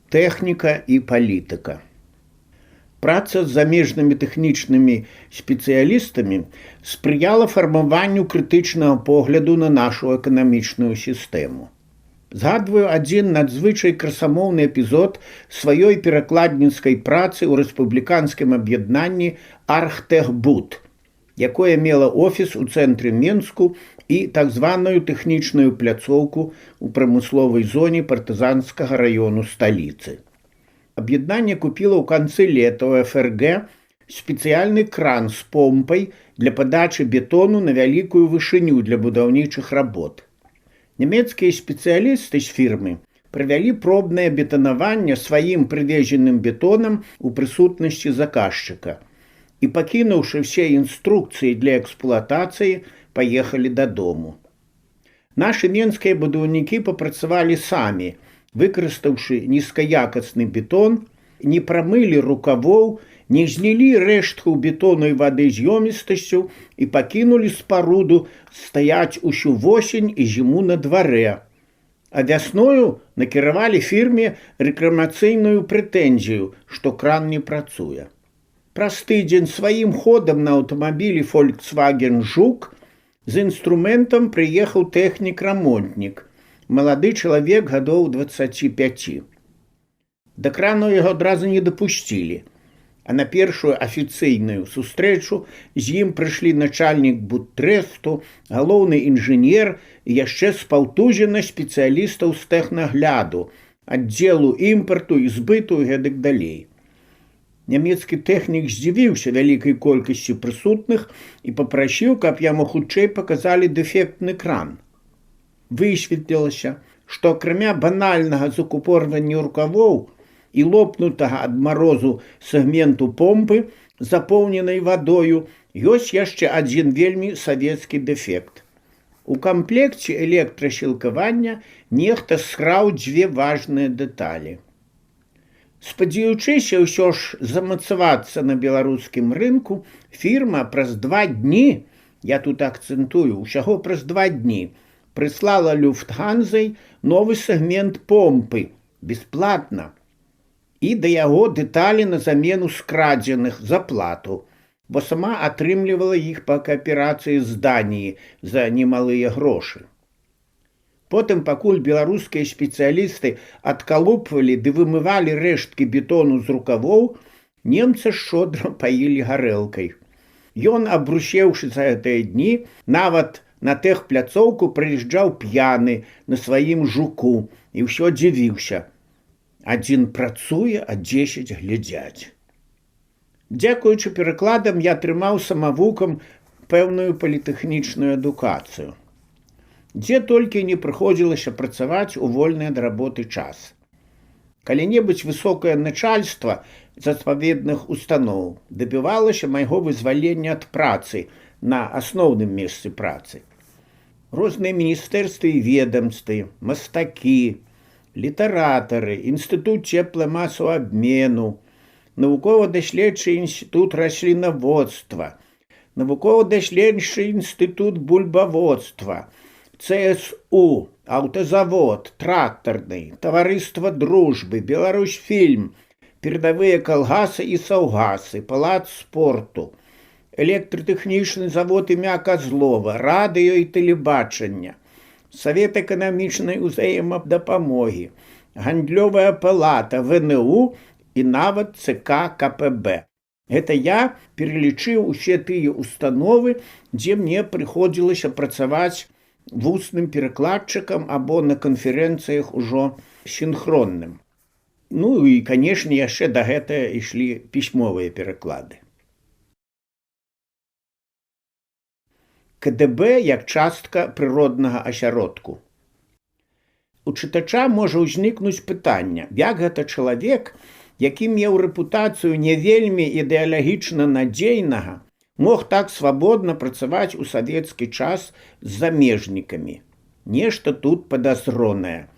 Тэхніка і палітыка. Праца з замежнымі тэхнічнымі спецыялістамі спрыяла фармаванню крытычнага погляду на нашу эканамічную сістэму. Згадваю адзін надзвычай красамоўны эпізод сваёй перакладніцкай працы ў рэспубліканскім аб'яднанні «Архтехбуд», якое мела офіс у цэнтры Менску і так званую тэхнічную пляцоўку ў прамысловай зоне партызанскага раёну сталіцы. Аб'яднанне купіла ў канцы лета ў ФРГ спецыяльны кран з помпай для падачы бетону на вялікую вышыню для будаўнічых работ. Нямецкія спецыялісты з фірмы правялі пробнае бетанаванне сваім прывезеным бетонам у прысутнасці заказчыка і, пакінуўшы ўсе інструкцыі для эксплуатацыі, паехалі дадому. Нашы менскія будаўнікі папрацавалі самі, выкарыстаўшы нізкаякасны бетон, не прамылі рукавоў, не знялі рэштку бетону і вады з ёмістасцю і пакінулі спаруду стаяць усю восень і зіму на дварэ. А вясною накіравалі фірме рэкламацыйную прэтэнзію, што кран не працуе. Праз тыдзень сваім ходам на аўтамабілі Volkswagen Жук з інструментам прыехаў тэхнік-рамонтнік, малады чалавек гадоў 25. Да крану яго адразу не дапусцілі, а на першую афіцыйную сустрэчу з ім прыйшлі начальнік будтрэсту, галоўны інжынер і яшчэ з паўтузіна спецыялістаў з тэхнагляду, аддзелу імпарту і збыту і гэтак далей. Нямецкі тэхнік здзівіўся вялікай колькасцю прысутных і папрасіў, каб яму хутчэй паказалі дэфектны кран. Высветлілася, што акрамя банальнага закупорвання рукавоў і лопнутага ад марозу сегменту помпы, запоўненай вадою, ёсць яшчэ адзін вельмі савецкі дэфект. У камплекце электрасілкавання нехта скраў дзве важныя дэталі. Спадзяючыся ўсё ж замацавацца на беларускім рынку, фірма праз 2 дні, я тут акцэнтую, усяго праз 2 дні, прыслала Люфтганзай новы сегмент помпы, бесплатна, і да яго дэталі на замену скрадзеных за плату, бо сама атрымлівала іх па кааперацыі з Даніі за немалыя грошы. Потым, пакуль беларускія спецыялісты адкалупвалі ды вымывалі рэшткі бетону з рукавоў, немцы шчодра паілі гарэлкай. Ён, абрусеўшы за гэтыя дні, нават на тэхпляцоўку прыязджаў п'яны на сваім жуку і ўсё дзівіўся. Адзін працуе, а 10 глядзяць. Дзякуючы перакладам я атрымаў самавукам пэўную політэхнічную адукацыю. Дзе толькі не прыходзілася працаваць у вольны ад работы час. Калі-небудзь высокае начальства з адпаведных устаноў дабівалася майго вызвалення ад працы на асноўным месцы працы. Розныя міністэрствы і ведамствы, мастакі, літаратары, інстытут цепламасаўабмену, навукова-даследчы інстытут раслінаводства, навукова-даследчы інстытут бульбаводства, ЦСУ, аўтазавод, трактарны, таварыства дружбы, Беларусьфільм, перадавыя калгасы і саўгасы, палац спорту, электратэхнічны завод імя Казлова, радыё і тэлебачання, Савет эканамічнай узаемадапамогі, гандлёвая палата ВНУ і нават ЦК КПБ. Гэта я пералічыў усе тыя установы, дзе мне прыходзілася працаваць вусным перакладчыкам або на канферэнцыях ужо сінхронным. Ну і, канешне, яшчэ да гэтага ішлі пісьмовыя пераклады. КДБ як частка прыроднага асяродку. У чытача можа ўзнікнуць пытанне, як гэта чалавек, які меў рэпутацыю не вельмі ідэалагічна надзейнага, мог так свабодна працаваць у савецкі час з замежнікамі. Нешта тут падазронае.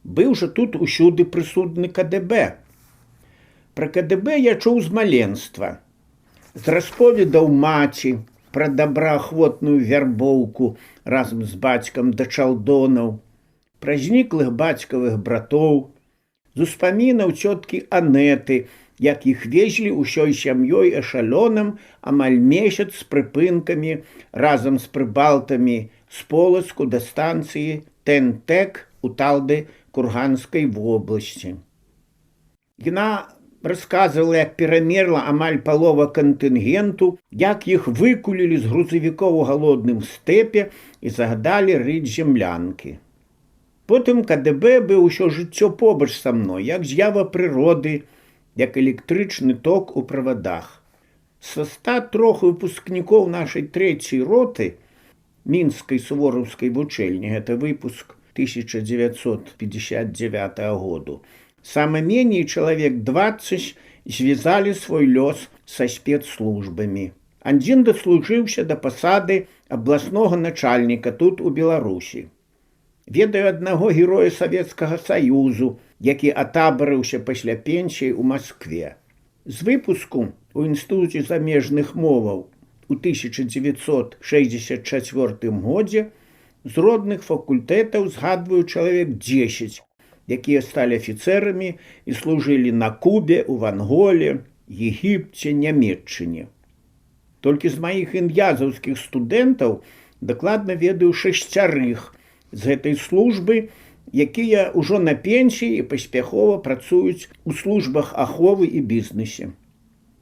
Быў жа тут усюды прысутны КДБ. Пра КДБ я чуў з маленства. З расповедаў маці, пра добраахвотную вярбоўку разам з бацькам да чалдонаў, пра зніклых бацькавых братоў, З успамінаў цёткі Анеты, як іх везлі ўсёй сям'ёй эшалонам амаль месяц з прыпынкамі разам з прыбалтамі з Полацку да станцыі Тэнтэк у Талды Курганскай вобласці. Яна расказвала, як перамерла амаль палова кантынгенту, як іх выкулілі з грузавікоў у галодным стэпе і загадалі рыць землянкі. Потым КДБ быў усё жыццё побач са мной, як з'ява прыроды, як электрычны ток у правадах. Са 103 выпускнікоў нашай трэцяй роты Мінскай сувораўскай вучэльні, гэта выпуск 1959 году, сама меней чалавек 20 звязалі свой лёс са спецслужбамі. Адзін даслужыўся да пасады абласнога начальніка тут у Беларусі. Ведаю аднаго героя Савецкага Саюзу, які атабарыўся пасля пенсіі ў Маскве. З выпуску ў Інстытуце замежных моваў у 1964 годзе з родных факультэтаў згадваю чалавек 10, якія сталі афіцэрамі і служылі на Кубе, у Анголе, Егіпце, Нямецчыне. Толькі з маіх ін'язаўскіх студэнтаў дакладна ведаю 6 з гэтай службы, якія ўжо на пенсіі і паспяхова працуюць у службах аховы і бізнесе.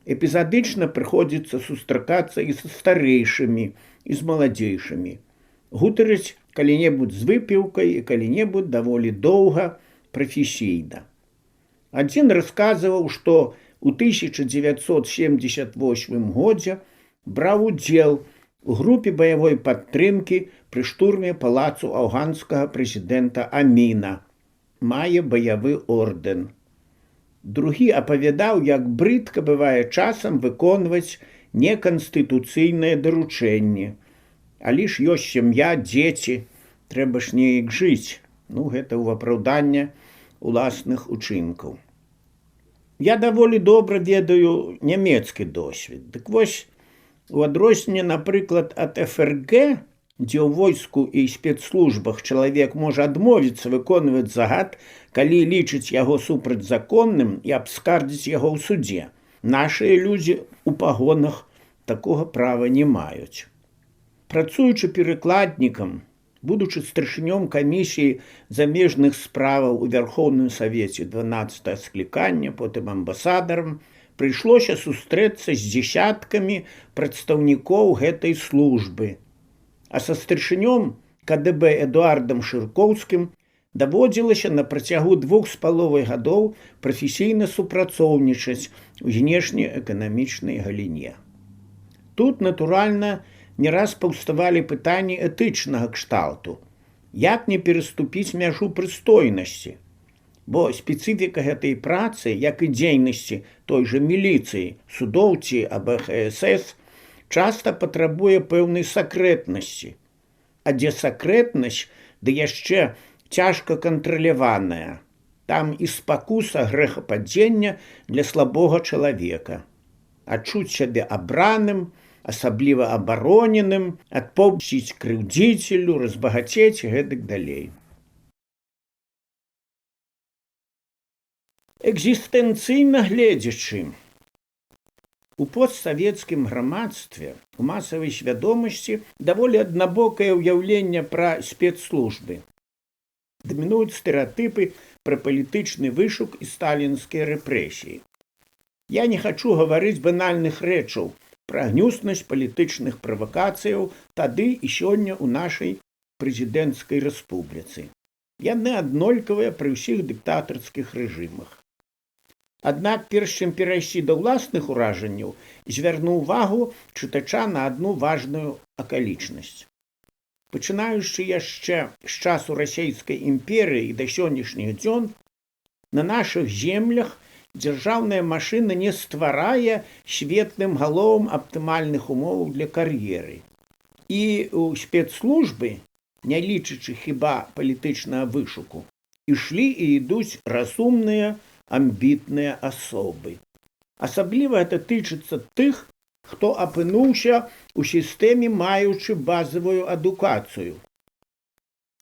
Эпізадычна прыходзіцца сустракацца і са старэйшымі, і з маладзейшымі. Гутарыць калі-небудзь з выпіўкай і калі-небудзь даволі доўга, прафесійна. Адзін расказваў, што ў 1978 годзе браў удзел у групе баявой падтрымкі пры штурме палацу афганскага прэзідэнта Аміна, мае баявы ордэн. Другі апавядаў, як брыдка бывае часам выконваць неканстытуцыйнае даручэнне. Але ж ёсць сям'я, дзеці, трэба ж неяк жыць. Гэта ў апраўданне уласных учынкаў. Я даволі добра ведаю нямецкі досвед. Дык вось, у адрозненне, напрыклад, ад ФРГ, дзе ў войску і спецслужбах чалавек можа адмовіцца выконваць загад, калі лічыць яго супрацьзаконным і абскардзіць яго ў судзе. Нашыя людзі ў пагонах такога права не маюць. Працуючы перакладнікам, будучы старшынём камісіі замежных справаў у Вярхоўным Савеце 12 склікання, потым амбасадарам, прыйшлося сустрэцца з дзесяткамі прадстаўнікоў гэтай службы. А са старшынём КДБ Эдуардам Шыркоўскім даводзілася на працягу 2,5 гадоў прафесійна супрацоўнічаць у знешнеэканамічнай галіне. Тут, натуральна, не раз паўставалі пытанні этычнага кшталту. Як не пераступіць мяжу прыстойнасці? Бо спецыфіка гэтай працы, як і дзейнасці той жа міліцыі, судоў ці АБХСС, часта патрабуе пэўнай сакрэтнасці. А дзе сакрэтнасць, ды яшчэ цяжка кантраляваная. Там і спакуса грэхападзення для слабога чалавека. Адчуць сябе абраным, асабліва абароненым, адпомсціць крыўдзіцелю, разбагацець і гэтак далей. Экзістэнцыйна гледзячы, у постсавецкім грамадстве, у масавай свядомасці даволі аднабокае ўяўленне пра спецслужбы. Дамінуюць стэрэатыпы пра палітычны вышук і сталінскія рэпрэсіі. Я не хачу гаварыць банальных рэчаў пра гнюснасць палітычных правакацыяў тады і сёння ў нашай прэзідэнцкай рэспубліцы. Яны аднолькавыя пры ўсіх дыктатарскіх рэжымах. Аднак, перш чым перайсці да ўласных уражанняў, звярну ўвагу чытача на адну важную акалічнасць. Пачынаючы яшчэ з часу расійскай імперыі і да сённяшніх дзён, на нашых землях дзяржаўная машына не стварае светлым галовам аптымальных умоваў для кар'еры. І ў спецслужбы, не лічачы хіба палітычнага вышуку, ішлі і ідуць разумныя, амбітныя асобы. Асабліва гэта тычыцца тых, хто апынуўся ў сістэме, маючы базавую адукацыю.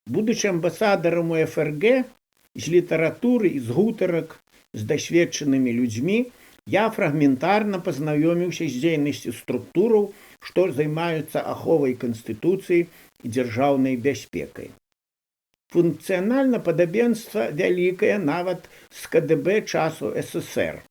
Будучы амбасадарам у ФРГ, З літаратуры і з гутарак з дасведчанымі людзьмі я фрагментарна пазнаёміўся з дзейнасцю структураў, што займаюцца аховай канстытуцыі і дзяржаўнай бяспекай. Функцыянальна падабенства вялікае нават з КДБ часу СССР.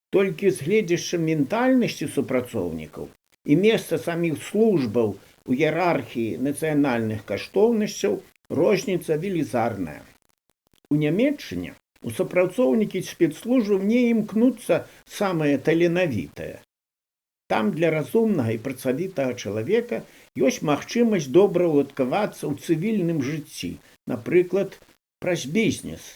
Толькі з гледзяшча ментальнасці супрацоўнікаў і месца саміх службаў у іерархіі нацыянальных каштоўнасцяў розніца велізарная. У Нямецчыне у супрацоўнікі спецслужбаў не імкнуцца самае таленавітае. Там для разумнага і працавітага чалавека ёсць магчымасць добра ўладкавацца ў цывільным жыцці, напрыклад, праз бізнес.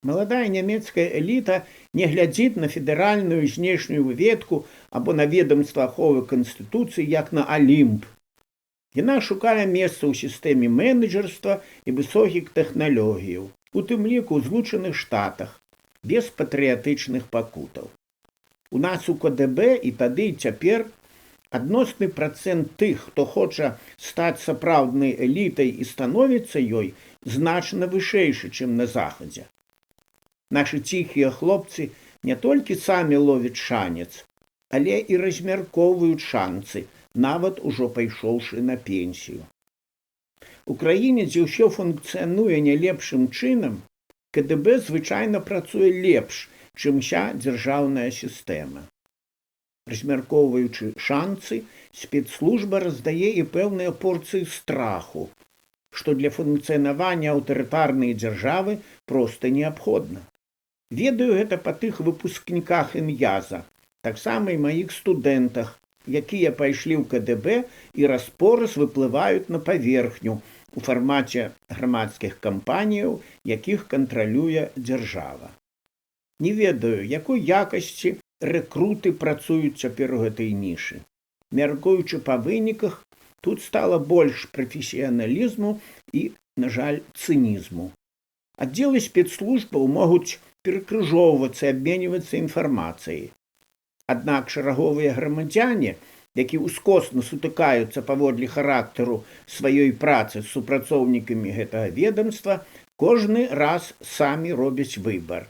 Маладая нямецкая эліта не глядзіць на федэральную знешнюю выведку або на ведомства аховы канстытуцыі як на алімп. Яна шукае месца ў сістэме менеджерства і высокіх тэхналогіяў, у тым ліку ў Злучаных Штатах, без патрыятычных пакутаў. У нас у КДБ і тады і цяпер адносны працэнт тых, хто хоча стаць сапраўднай элітай і становіцца ёй, значна вышэйшы, чым на Захадзе. Нашы ціхія хлопцы не толькі самі ловяць шанец, але і размяркоўваюць шанцы, нават ужо пайшоўшы на пенсію. У краіне, дзе ўсё функцыянуе не лепшым чынам, КДБ звычайна працуе лепш, чым уся дзяржаўная сістэма. Размяркоўваючы шанцы, спецслужба раздае і пэўныя порцыі страху, што для функцыянавання аўтарытарнай дзяржавы проста неабходна. Ведаю гэта па тых выпускніках ім'яза, таксама і маіх студэнтах, якія пайшлі ў КДБ і раз-пораз выплываюць на паверхню у фармаце грамадскіх кампаніяў, якіх кантралюе дзяржава. Не ведаю, якой якасці рэкруты працуюць цяпер у гэтай нішы. Мяркуючы па выніках, тут стала больш прафесіяналізму і, на жаль, цынізму. Аддзелы спецслужбаў могуць перакрыжоўвацца і абменьвацца інфармацыяй. Аднак шараговыя грамадзяне, які ўскосна сутыкаюцца паводле характару сваёй працы з супрацоўнікамі гэтага ведомства, кожны раз самі робяць выбар,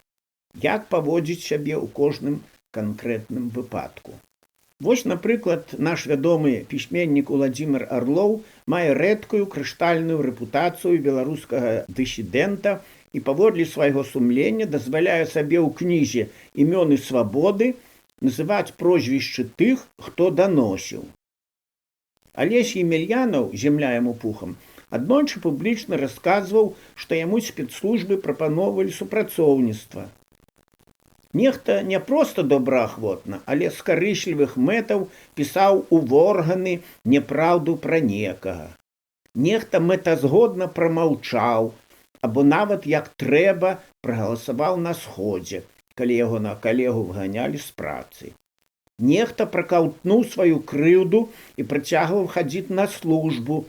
як паводзіць сябе ў кожным канкрэтным выпадку. Вось, напрыклад, наш вядомы пісьменнік Уладзімір Арлоў мае рэдкую крыштальную рэпутацыю беларускага дысідэнта і паводле свайго сумлення дазваляе сабе ў кнізе «Імёны свабоды» называць прозвішчы тых, хто даносіў. Алесь Емельянаў, зямля яму пухам, аднойчы публічна расказваў, што яму спецслужбы прапаноўвалі супрацоўніцтва. Нехта не проста добраахвотна, але з карыслівых мэтаў пісаў у органы няпраўду пра некага. Нехта мэтазгодна прамаўчаў, або нават як трэба прагаласаваў на сходзе, калі яго на калегу выганялі з працы. Нехта пракаўтнуў сваю крыўду і працягваў хадзіць на службу,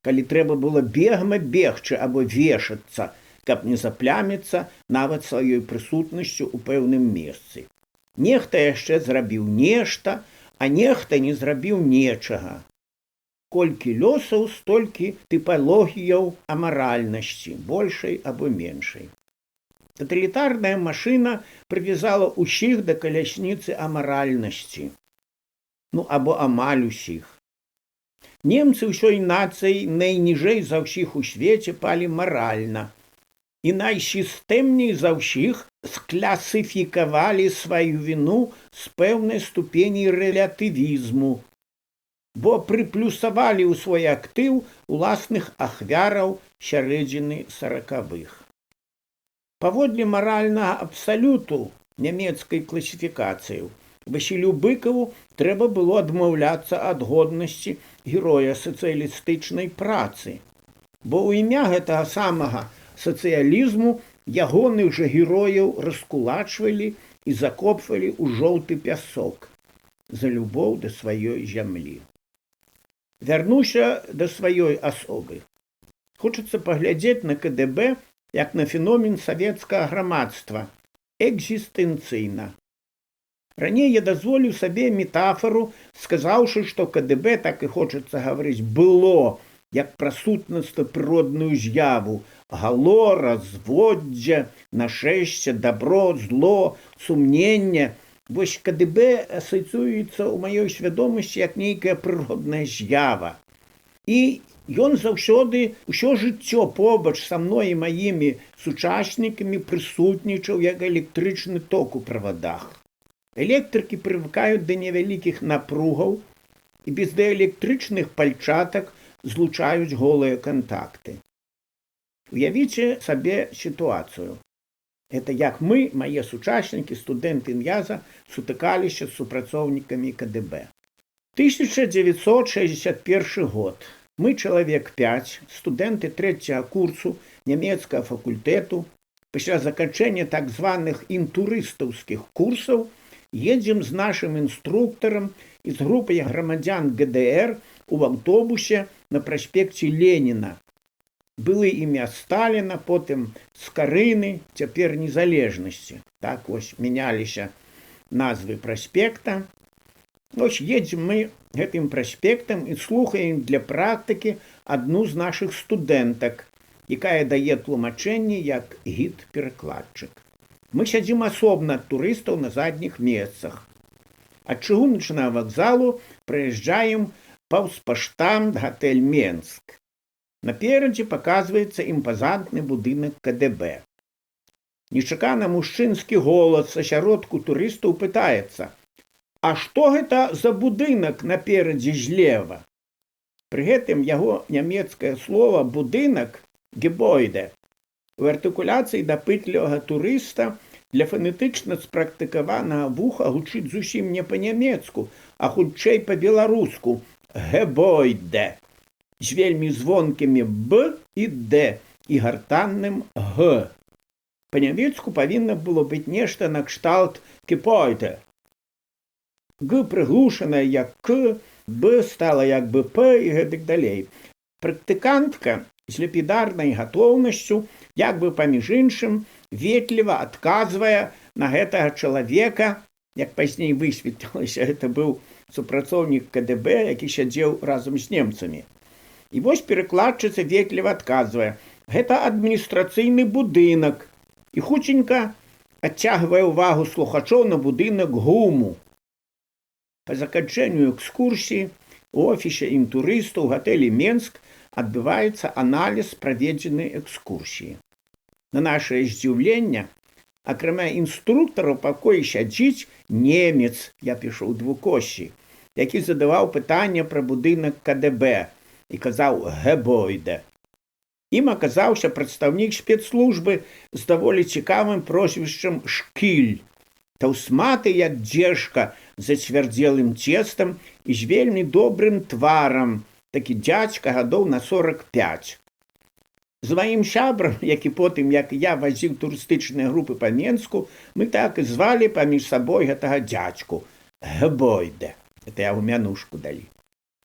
калі трэба было бегма бегчы або вешацца, каб не запляміцца нават сваёй прысутнасцю ў пэўным месцы. Нехта яшчэ зрабіў нешта, а нехта не зрабіў нечага. Колькі лёсаў, столькі тыпалогіяў амаральнасці, большай або меншай. Таталітарная машына прывязала ўсіх да калясніцы амаральнасці. Або амаль усіх. Немцы ўсёй нацыяй найніжэй за ўсіх у свеце палі маральна і найсістэмней за ўсіх скласіфікавалі сваю віну з пэўнай ступені рэлятывізму, бо прыплюсавалі ў свой актыў уласных ахвяраў сярэдзіны 40-х. Паводле маральнага абсалюту нямецкай класіфікацыі Васілю Быкаву трэба было адмаўляцца ад годнасці героя сацыялістычнай працы, бо ў імя гэтага самага сацыялізму ягоных жа герояў раскулачвалі і закопвалі ў жоўты пясок за любоў да сваёй зямлі. Вярнуся да сваёй асобы. Хочацца паглядзець на КДБ як на феномен савецкага грамадства, экзістэнцыйна. Раней я дазволіў сабе метафору, сказаўшы, што КДБ, так і хочацца гаварыць, было як пра сутнасна прыродную з'яву: гало, разводдзе, нашэсце, дабро, зло, сумненне. Вось КДБ асацыюецца ў маёй свядомасці як нейкая прыродная з'ява. І ён заўсёды ўсё жыццё побач са мной і маімі сучаснікамі прысутнічаў як электрычны ток у правадах. Электрыкі прывыкаюць да невялікіх напругаў і без дыэлектрычных пальчатак злучаюць голыя кантакты. Уявіце сабе сітуацыю. Это як мы, мае сучаснікі, студэнты НЯЗа, сутыкаліся з супрацоўнікамі КДБ. 1961 год. Мы чалавек 5, студэнты 3-го курсу нямецкага факультэту. Пасля заканчэння так званых інтурыстаўскіх курсаў едзем з нашым інструктарам і з групай грамадзян ГДР у аўтобусе на праспекце Леніна. Былы імя Сталіна, потым Скарыны, цяпер Незалежнасці. Так вось мяняліся назвы праспекта. Вось едзем мы гэтым праспектам і слухаем для практыкі адну з нашых студэнтак, якая дае тлумачэнне як гід-перакладчык. Мы сядзім асобна ад турыстаў на задніх месцах. Ад чыгуначнага вакзалу праязджаем паўз паштамт гатэль Менск. Наперадзе паказваецца імпазантны будынак КДБ. Нечакана мужчынскі голас асяродку турыстаў пытаецца: «А што гэта за будынак наперадзе злева?» Пры гэтым яго нямецкае слова «будынак» «Gebäude» у артыкуляцыі дапытлівага турыста для фанетычна спрактыкаванага вуха гучыць зусім не па-нямецку, а хутчэй па-беларуску «Gebäude» з вельмі звонкімі «б» і «д» і гартанным «г». Па-нямецку павінна было быць нешта накшталт «Gebäude». «Г» прыглушаная як «к», «б» стала як бы «п» і гэтак далей. Практыкантка з лепідарнай гатоўнасцю, як бы паміж іншым, ветліва адказвае на гэтага чалавека, як пазней высветлілася, гэта быў супрацоўнік КДБ, які сядзеў разам з немцамі. І вось перакладчыца ветліва адказвае: «Гэта адміністрацыйны будынак», і хуценька адцягвае ўвагу слухачоў на будынак ГУМу. Па заканчэнню экскурсіі у офісе інтурыстаў у гатэлі Менск адбываецца аналіз праведзенай экскурсіі. На нашае здзіўленне, акрамя інструктара ў пакоі сядзіць немец, я пішу ў двукоссі, які задаваў пытанне пра будынак КДБ і казаў «Gebäude». Ім аказаўся прадстаўнік спецслужбы з даволі цікавым прозвішчам Шкіль, таўсматы як дзежка з ацвярдзелым цестам і з вельмі добрым тварам, такі дзядзька гадоў на 45. З маім сябрам, які потым, як я, вазіў турыстычныя групы па Менску, мы так і звалі паміж сабой гэтага дзядзьку «Gebäude». Это яго мянушку далі.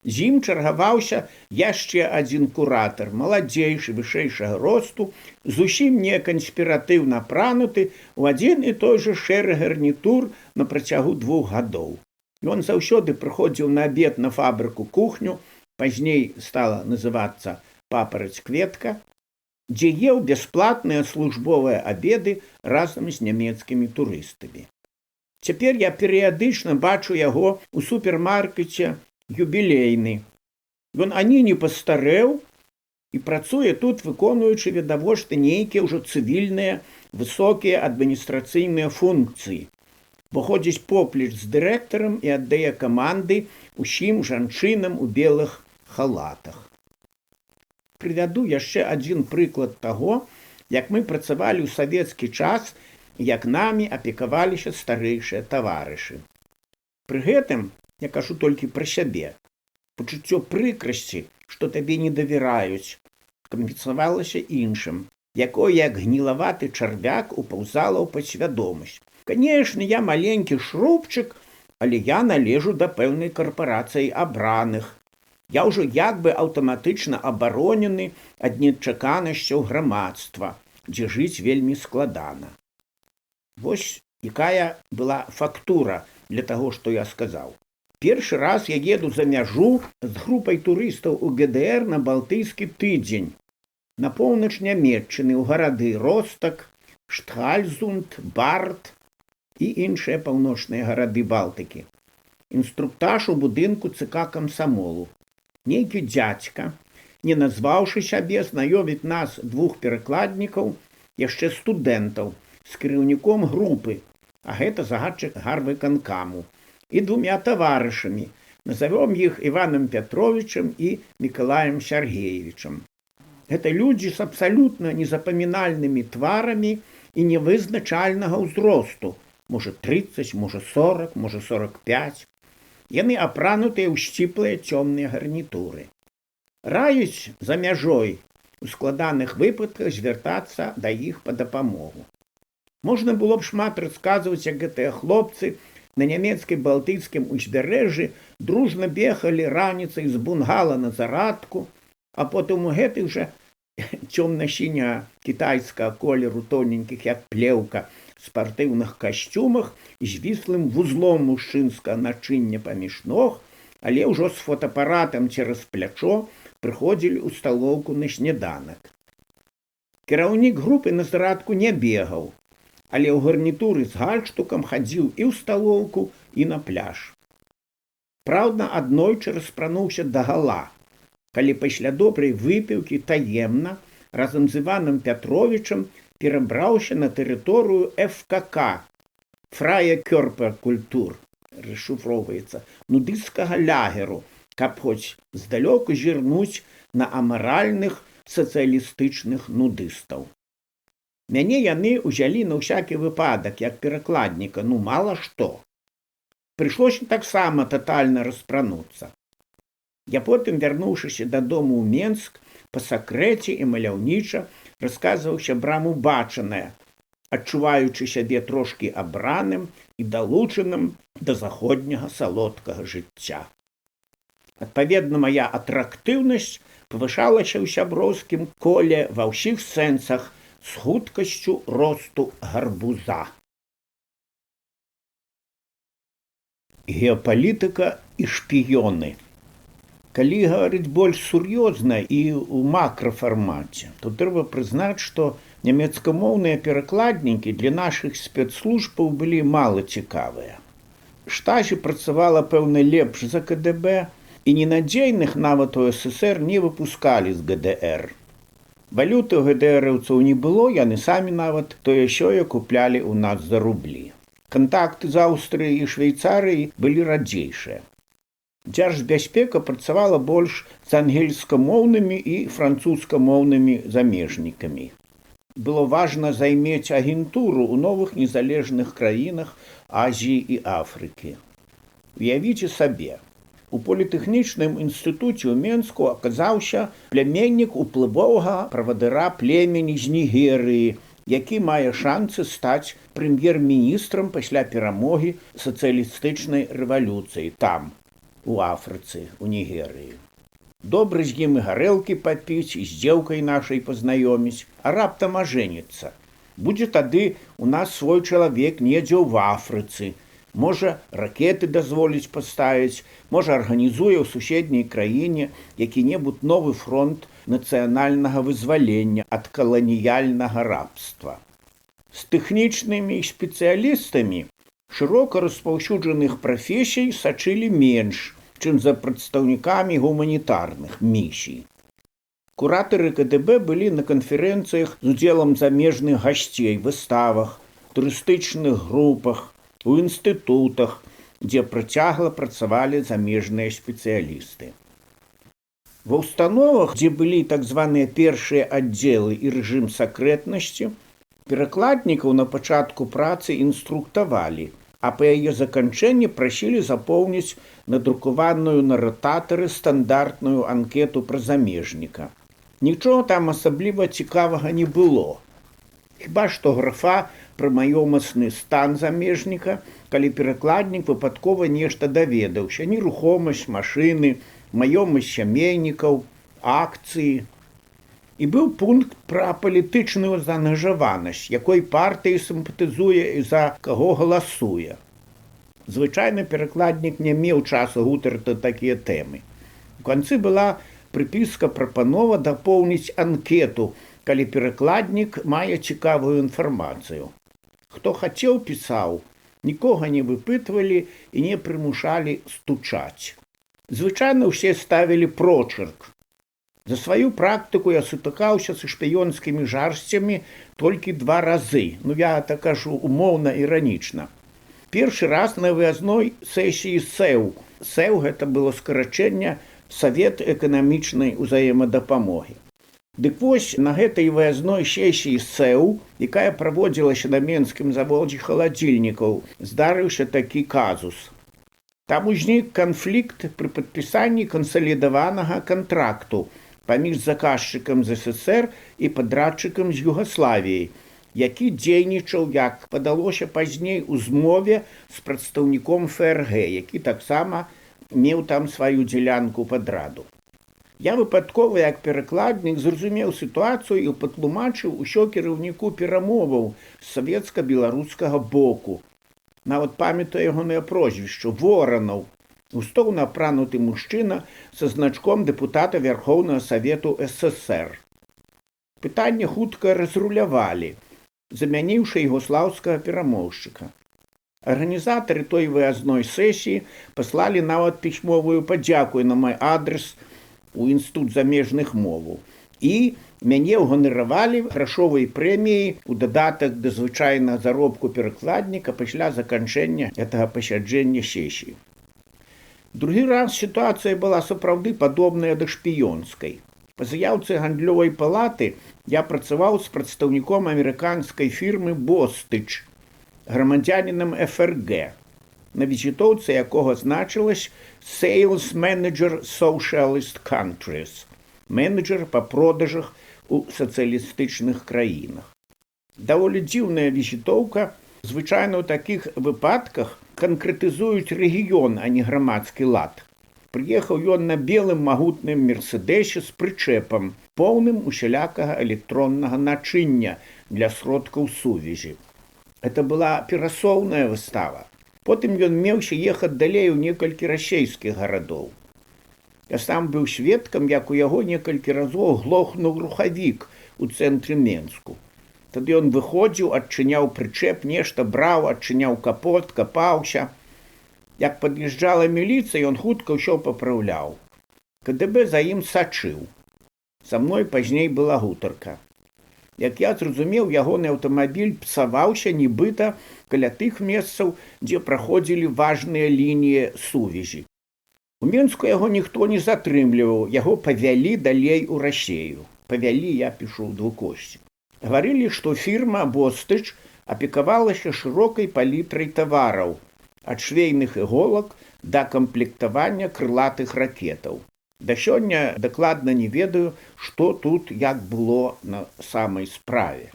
З ім чаргаваўся яшчэ адзін куратар, маладзейшы, вышэйшага росту, зусім не канспіратыўна апрануты ў адзін і той жа шэры гарнітур на працягу 2 гадоў. Ён заўсёды прыходзіў на абед на фабрыку кухню, пазней стала называцца «Папараць-кветка», дзе еў бясплатныя службовыя абеды разам з нямецкімі турыстамі. Цяпер я перыядычна бачу яго ў супермаркеце «Юбілейны». Ён ані не пастарэў і працуе тут, выконуючы відавочна нейкія ўжо цывільныя высокія адміністрацыйныя функцыі, бо ходзіць поплеч з дырэктарам і аддае каманды усім жанчынам у белых халатах. Прывяду яшчэ адзін прыклад таго, як мы працавалі ў савецкі час, як намі апекаваліся старэйшыя таварышы. Пры гэтым я кажу толькі пра сябе. Пачуццё прыкрасці, што табе не давяраюць, кампенсавалася іншым, якое, як гнілаваты чарвяк, упаўзала ў падсвядомасць. Канешне, я маленькі шрубчык, але я належу да пэўнай карпорацыі абраных. Я ўжо як бы аўтаматычна абаронены ад нечаканасцяў грамадства, дзе жыць вельмі складана. Вось якая была фактура для таго, што я сказаў. Першы раз я еду за мяжу з групай турыстаў у ГДР на балтыйскі тыдзень. На поўнач Нямецчыны ў гарады Ростак, Штхальзунд, Барт і іншыя паўночныя гарады Балтыкі. Інструктаж у будынку ЦК камсамолу. Нейкі дзядзька, не назваўшы сябе, знаёміць нас двух перакладнікаў, яшчэ студэнтаў, з кіраўніком групы, а гэта загадчык гарвыканкаму, і двумя таварышамі, назовем іх Іваном Петровичем і Миколаем Сергеевичем. Гэта людзі з абсалютна незапамінальнымі тварамі і невызначальнага ўзросту, можа 30, можа 40, можа 45. Яны апранутыя ў сціплыя цёмныя гарнітуры. Раюць за мяжой у складаных выпадках звяртацца да іх па дапамогу. Можна было б шмат расказваць, як гэтыя хлопцы на нямецкай балтыйскім узбярэжжы дружна бегалі раніцай з бунгала на зарадку, а потым у гэтых жа цёмна-сіня кітайскага колеру тоненькіх, як плеўка, спартыўных касцюмах з віслым вузлом мужчынскага начыння паміж ног, але ўжо з фотаапаратам цераз плячо прыходзілі ў сталоўку на сняданак. Кіраўнік групы на зарадку не бегаў, але ў гарнітуры з гальштукам хадзіў і ў сталоўку, і на пляж. Праўда, аднойчы распрануўся дагала, калі пасля добрай выпіўкі таемна разам з Іваном Петровичем перабраўся на тэрыторыю ФКК, Фрая Кёрперкультур, расшифроўваецца, нудысцкага лягеру, каб хоць здалёку зірнуць на амаральных сацыялістычных нудыстаў. Мяне яны ўзялі на ўсякі выпадак, як перакладніка, мала што. Прыйшлося таксама татальна распрануцца. Я потым, вярнуўшыся дадому ў Менск, па сакрэце і маляўніча расказваў сябрам убачанае, адчуваючы сябе трошкі абраным і далучаным да заходняга салодкага жыцця. Адпаведна, мая атрактыўнасць павышалася ў сяброўскім коле ва ўсіх сэнсах з хуткасцю росту гарбуза. Геапалітыка і шпіёны. Калі гаварыць больш сур'ёзна і ў макрафармаце, то трэба прызнаць, што нямецкамоўныя перакладнікі для нашых спецслужбаў былі мала цікавыя. Штасі працавала, пэўна, лепш за КДБ, і ненадзейных нават у СССР не выпускалі з ГДР. Валюты ў ГДРаўцаў не было, яны самі нават тое-сёе куплялі ў нас за рублі. Кантакты з Аўстрыяй і Швейцарыяй былі радзейшыя. Дзяржбяспека працавала больш з ангельскамоўнымі і французскамоўнымі замежнікамі. Было важна займець агентуру ў новых незалежных краінах Азіі і Афрыкі. Уявіце сабе, у політэхнічным інстытуце ў Менску аказаўся пляменнік уплывовага правадыра племені з Нігерыі, які мае шанцы стаць прэм'ер-міністрам пасля перамогі сацыялістычнай рэвалюцыі там, у Афрыцы, у Нігерыі. Добра з ім і гарэлкі папіць, і з дзеўкай нашай пазнаёміць, а раптам ажэніцца. Будзе тады у нас свой чалавек недзе ў Афрыцы, можа, ракеты дазволіць паставіць, можа, арганізуе ў суседняй краіне які-небудзь новы фронт нацыянальнага вызвалення ад каланіяльнага рабства. З тэхнічнымі спецыялістамі шырока распаўсюджаных прафесій сачылі менш, чым за прадстаўнікамі гуманітарных місій. Куратары КДБ былі на канферэнцыях з удзелам замежных гасцей, выставах, турыстычных групах, у інстытутах, дзе працягла працавалі замежныя спецыялісты. Ва ўстановах, дзе былі так званыя першыя аддзелы і рэжым сакрэтнасці, перакладнікаў на пачатку працы інструктавалі, а па яе заканчэнні прасілі запоўніць надрукаваную на рататары стандартную анкету пра замежніка. Нічога там асабліва цікавага не было. Хіба што графа пра маёмасны стан замежніка, калі перакладнік выпадкова нешта даведаўся, нерухомасць машыны, маёмасць сямейнікаў, акцыі. І быў пункт пра палітычную заангажаванасць, якой партыі сімпатызуе і за каго галасуе. Звычайны перакладнік не меў часу гутарыць такія тэмы. У канцы была прыпіска прапанова дапоўніць анкету, калі перакладнік мае цікавую інфармацыю. Хто хацеў, пісаў, нікога не выпытвалі і не прымушалі стучаць. Звычайна ўсе ставілі прочырк. За сваю практыку я сутыкаўся са шпіёнскімі жарсцямі толькі 2 разы, я так кажу умоўна іранічна. Першы раз на выязной сесіі СЭУ. СЭУ гэта было скарачэнне Савет эканамічнай узаемадапамогі. Дык вось на гэтай выязной сесіі СЭУ, якая праводзілася на менскім заводзе халадзільнікаў, здарыўся такі казус. Там узнік канфлікт пры падпісанні кансалідаванага кантракту паміж заказчыкам з СССР і падрадчыкам з Югаславіі, які дзейнічаў, як падалося пазней, у змове з прадстаўніком ФРГ, які таксама меў там сваю дзелянку падраду. Я выпадкова, як перакладнік, зразумеў сітуацыю і патлумачыў усё кіраўніку перамоваў з савецка-беларускага боку. Нават памятаю ягонае прозвішча Воранаў, густоўна апрануты мужчына са значком дэпутата Верхоўнага Савету СССР. Пытанне хутка разрулявалі, замяніўшы югослаўскага перамоўшчыка. Арганізатары той выязной сесіі паслалі нават пісьмовую падзяку на мой адрес у Інстытут замежных моваў і мяне ўганаравалі грашовай прэміяй у дадатак да звычайнага заробку перакладніка пасля заканчэння гэтага пасяджэння сесіі. Другі раз сітуацыя была сапраўды падобная да шпіёнскай. Па заяўцы гандлёвай палаты я працаваў з прадстаўніком амерыканскай фірмы «Бостыч», грамадзянінам ФРГ, на візітоўцы якога значылась «Sales Manager Socialist Countries», менеджер па продажах у сацыялістычных краінах. Даволі дзіўная візітоўка. Звычайна ў такіх выпадках канкрэтызуюць рэгіён, а не грамадскі лад. Прыехаў ён на белым магутным мерседесе з прычэпам, поўным усялякага электроннага начыння для сродкаў сувязі. Это была перасоўная выстава. Потым ён меўся ехаць далей у некалькі расейскіх гарадоў. Я сам быў сведкам, як у яго некалькі разоў глохнуў рухавік у цэнтры Менску. Тады ён выходзіў, адчыняў прычэп, нешта браў, адчыняў капот, капаўся. Як пад'язджала міліцыя, ён хутка ўсё папраўляў. КДБ за ім сачыў. Са мной пазней была гутарка. Як я зразумеў, ягоны аўтамабіль псаваўся нібыта каля тых месцаў, дзе праходзілі важныя лініі сувязі. У Менску яго ніхто не затрымліваў, яго павялі далей у Расею. Павялі, я пішу ў двукосці. Гаварылі, што фірма «Бостыч» апекавалася шырокай палітрай тавараў, ад швейных іголак да камплектавання крылатых ракетаў. Да сёння дакладна не ведаю, што тут як было на самай справе.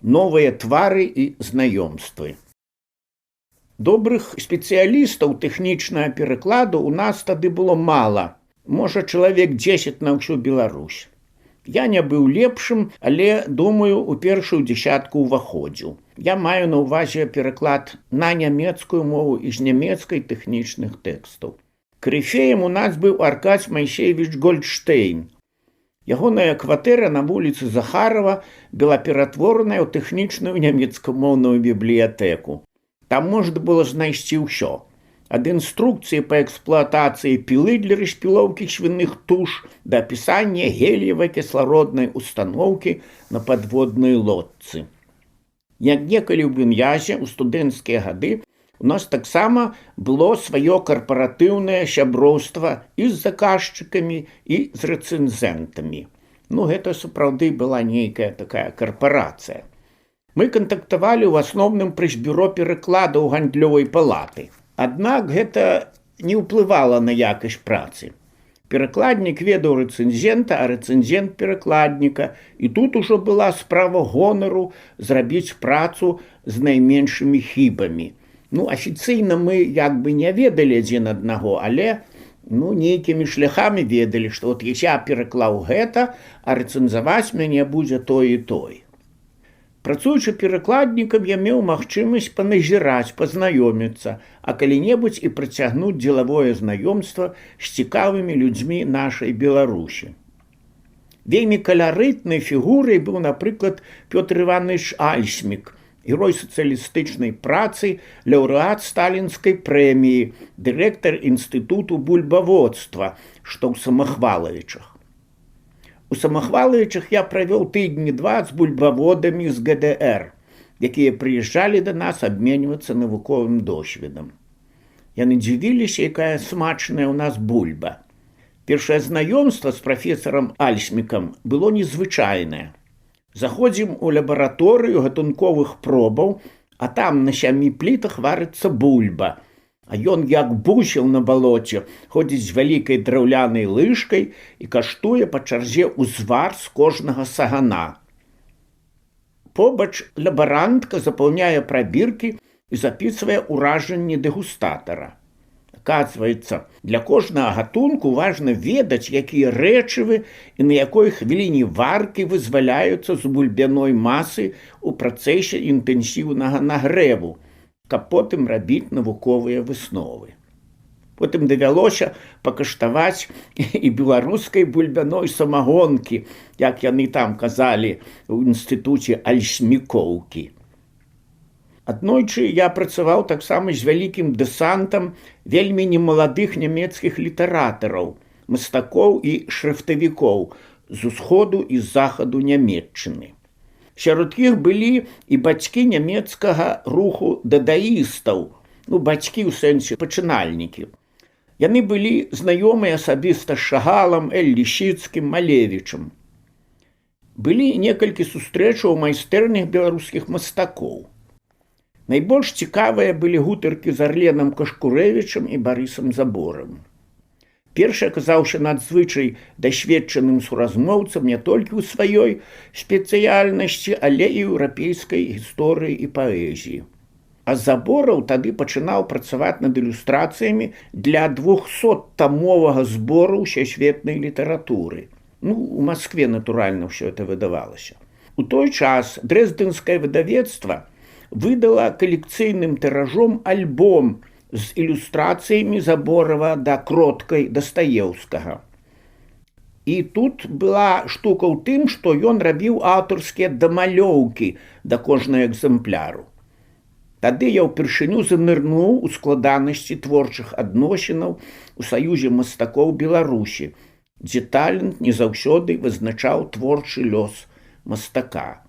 Новыя твары і знаёмствы. Добрых спецыялістаў тэхнічнага перакладу ў нас тады было мала. Можа, чалавек 10 на ўсю Беларусь. Я не быў лепшым, але, думаю, у першую дзесятку ўваходзіў. Я маю на ўвазе пераклад на нямецкую мову і з нямецкай тэхнічных тэкстаў. Карыфеем у нас быў Аркадзь Майсеевіч Гольдштейн. Ягоная кватэра на вуліцы Захарова была ператвораная ў тэхнічную нямецкамоўную бібліятэку. Там можна было знайсці ўсё. Ад інструкцыі па эксплуатацыі пілы для распілоўкі свіных туш да апісання геліевай кіслароднай устаноўкі на падводнай лодцы. Як некалі ў Беньязе ў студэнцкія гады у нас таксама было сваё карпаратыўнае сяброўства і з заказчыкамі, і з рэцэнзентамі. Гэта сапраўды была нейкая такая карпарацыя. Мы кантактавалі ў асноўным праз бюро перакладаў гандлёвай палаты. Аднак гэта не ўплывала на якасць працы. Перакладнік ведаў рэцэнзента, а рэцэнзент перакладніка, і тут ужо была справа гонару зрабіць працу з найменшымі хібамі. Афіцыйна мы як бы не ведалі адзін аднаго, але нейкімі шляхамі ведалі, што я пераклаў гэта, а рэцэнзаваць мяне будзе той і той. Працуючы перакладнікам, я меў магчымасць паназіраць, пазнаёміцца, а калі-небудзь і працягнуць дзелавое знаёмства з цікавымі людзьмі нашай Беларусі. Вельмі каларытнай фігурай быў, напрыклад, Пётр Іванович Альсмік, герой сацыялістычнай працы, лаўрэат сталінскай прэміі, дырэктар інстытуту бульбаводства, што ў Самахвалавічах. У Самахвалавічах я правёў тыдні 2 з бульбаводамі з ГДР, якія прыязджалі да нас абменьвацца навуковым досведам. Яны дзівіліся, якая смачная ў нас бульба. Першае знаёмства з прафесарам Альсмікам было незвычайнае. Заходзім у лабараторыю гатунковых пробаў, а там на 7 плітах варыцца бульба. А ён, як бусел на балоце, ходзіць з вялікай драўлянай лыжкай і каштуе па чарзе ўзвар з кожнага сагана. Побач лабарантка запаўняе прабіркі і запісвае ўражанні дэгустатара. Аказваецца, для кожнага гатунку важна ведаць, якія рэчывы і на якой хвіліне варкі вызваляюцца з бульбяной масы ў працэсе інтэнсіўнага нагрэву, каб потым рабіць навуковыя высновы. Потым давялося пакаштаваць і беларускай бульбяной самагонкі, як яны там казалі ў інстытуце Альсмікоўкі. Аднойчы я працаваў таксама з вялікім дэсантам вельмі немаладых нямецкіх літаратараў, мастакоў і шрыфтавікоў з усходу і з захаду Нямецчыны. Сярод іх былі і бацькі нямецкага руху дадаістаў, бацькі ў сэнсе пачынальнікі. Яны былі знаёмыя асабіста з Шагалам, Лісіцкім, Малевічам. Былі некалькі сустрэчаў у майстэрнях беларускіх мастакоў. Найбольш цікавыя былі гутаркі з Арленам Кашкурэвічам і Барысам Заборам. Першы аказаўся надзвычай дасведчаным суразмоўцам не толькі ў сваёй спецыяльнасці, але і еўрапейскай гісторыі і паэзіі. А Забораў тады пачынаў працаваць над ілюстрацыямі для 200-тамовага збору ўсесветнай літаратуры. У Маскве, натуральна, ўсё это выдавалася. У той час дрэздэнскае выдавецтва выдала калекцыйным тыражом альбом з ілюстрацыямі Заборава да Кроткай Дастаеўскага. І тут была штука ў тым, што ён рабіў аўтарскія дамалёўкі да кожнага экзэмпляру. Тады я ўпершыню занырнуў у складанасці творчых адносінаў у Саюзе мастакоў Беларусі, дзе талент не заўсёды вызначаў творчы лёс мастака.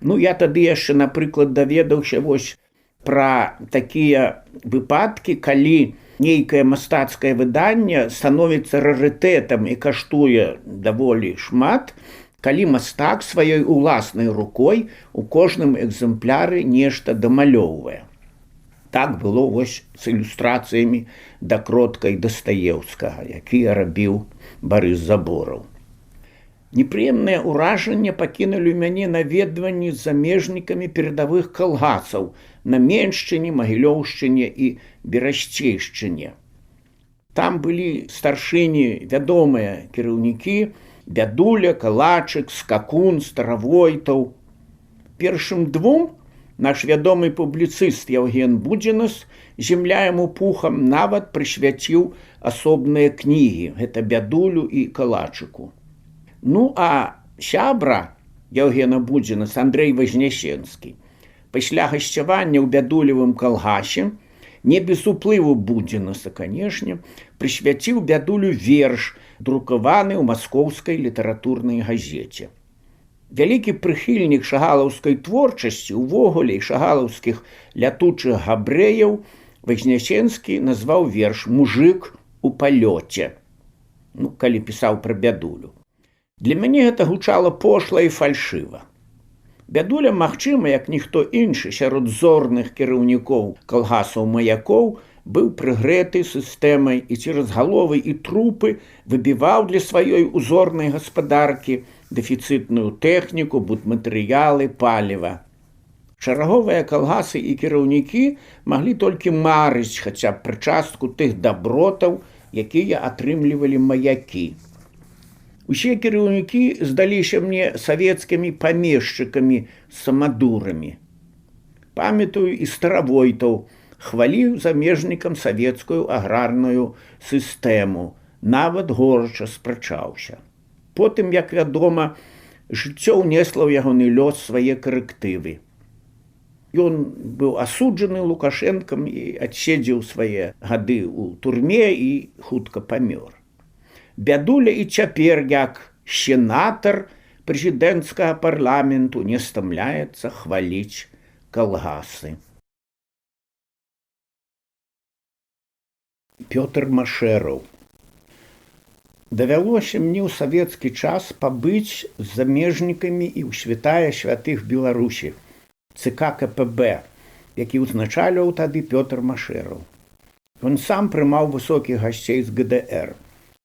Я тады яшчэ, напрыклад, даведаўся пра такія выпадкі, калі нейкае мастацкае выданне становіцца рарытэтам і каштуе даволі шмат, калі мастак сваёй уласнай рукой у кожным экзэмпляры нешта дамалёўвае. Так было з ілюстрацыямі да Кроткай Дастаеўскага, якія рабіў Барыс Забораў. Непрыемнае ўражанне пакінулі мяне наведванні з замежнікамі перадавых калгасаў на Меншчыне, Магілёўшчыне і Берасцейшчыне. Там былі старшыні вядомыя кіраўнікі Бядуля, Калачык, Скакун, Старавойтаў. Першым двум наш вядомы публіцыст Яўген Будзінас, зямля яму пухам, нават прысвяціў асобныя кнігі, гэта Бядулю і Калачыку. А сябра Яўгена Будзінаса Андрэй Вазнясенскі пасля гасцявання ў Бядулевым калгасе, не без уплыву Будзінаса, канешне, прысвяціў Бядулю верш, друкаваны ў маскоўскай літаратурнай газеце. Вялікі прыхільнік шагалаўскай творчасці, увогуле і шагалаўскіх лятучых габрэяў, Вазнясенскі назваў верш «Мужык у палёце», калі пісаў пра Бядулю. Для мяне гэта гучала пошла і фальшыва. Бядуля, магчыма, як ніхто іншы сярод зорных кіраўнікоў калгасаў-маякоў, быў прыгрэты сістэмай і цераз галовы і трупы выбіваў для сваёй узорнай гаспадаркі дэфіцытную тэхніку, будматэрыялы, паліва. Шараговыя калгасы і кіраўнікі маглі толькі марыць хаця б пра частку тых дабротаў, якія атрымлівалі маякі. Усе кіраўнікі здаліся мне савецкімі памешчыкамі-самадурамі. Памятаю і Старавойтаў хваліў замежнікам савецкую аграрную сістэму, нават горача спрачаўся. Потым, як вядома, жыццё ўнесла ў ягоны лёс свае карэктывы. Ён быў асуджаны Лукашэнкам і адседзеў свае гады ў турме і хутка памёр. Бядуля і цяпер, як сенатар прэзідэнцкага парламенту, не стамляецца хваліць калгасы. Пётр Машэраў. Давялося мне ў савецкі час пабыць з замежнікамі і ў святая святых Беларусі, ЦК КПБ, які ўзначальваў тады Пётр Машэраў. Ён сам прымаў высокіх гасцей з ГДР,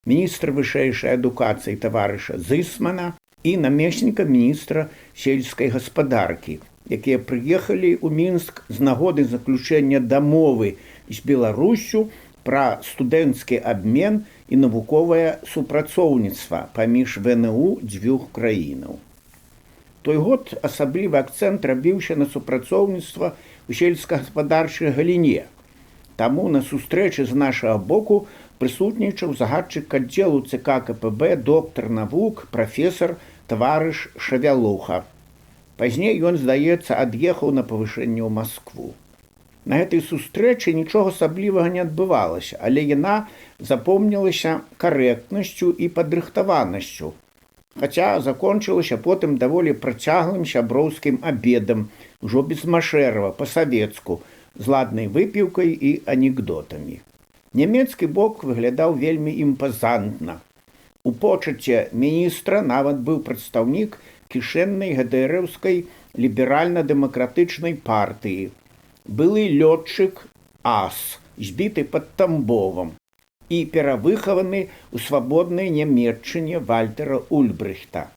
міністра вышэйшай адукацыі таварыша Зысмана і намесніка міністра сельскай гаспадаркі, якія прыехалі ў Мінск з нагоды заключэння дамовы з Беларусю пра студэнцкі абмен і навуковае супрацоўніцтва паміж ВНУ дзвюх краінаў. Той год асаблівы акцэнт рабіўся на супрацоўніцтва ў сельскагаспадарчай галіне. Таму на сустрэчы з нашага боку прысутнічаў загадчык аддзелу ЦК КПБ, доктар навук, прафесар таварыш Шавялуха. Пазней ён, здаецца, ад'ехаў на павышэнне ў Маскву. На гэтай сустрэчы нічога асаблівага не адбывалася, але яна запомнілася карэктнасцю і падрыхтаванасцю, хаця закончылася потым даволі працяглым сяброўскім абедам, ужо без Машэрава, па-савецку, з ладнай выпіўкай і анекдотамі. Нямецкі бок выглядаў вельмі імпазантна. У почаце міністра нават быў прадстаўнік кішэннай ГДРаўскай ліберальна-дэмакратычнай партыі, былы лётчык ас, збіты пад Тамбовам і перавыхаваны ў свабоднай Нямецчыне Вальтера Ульбрыхта.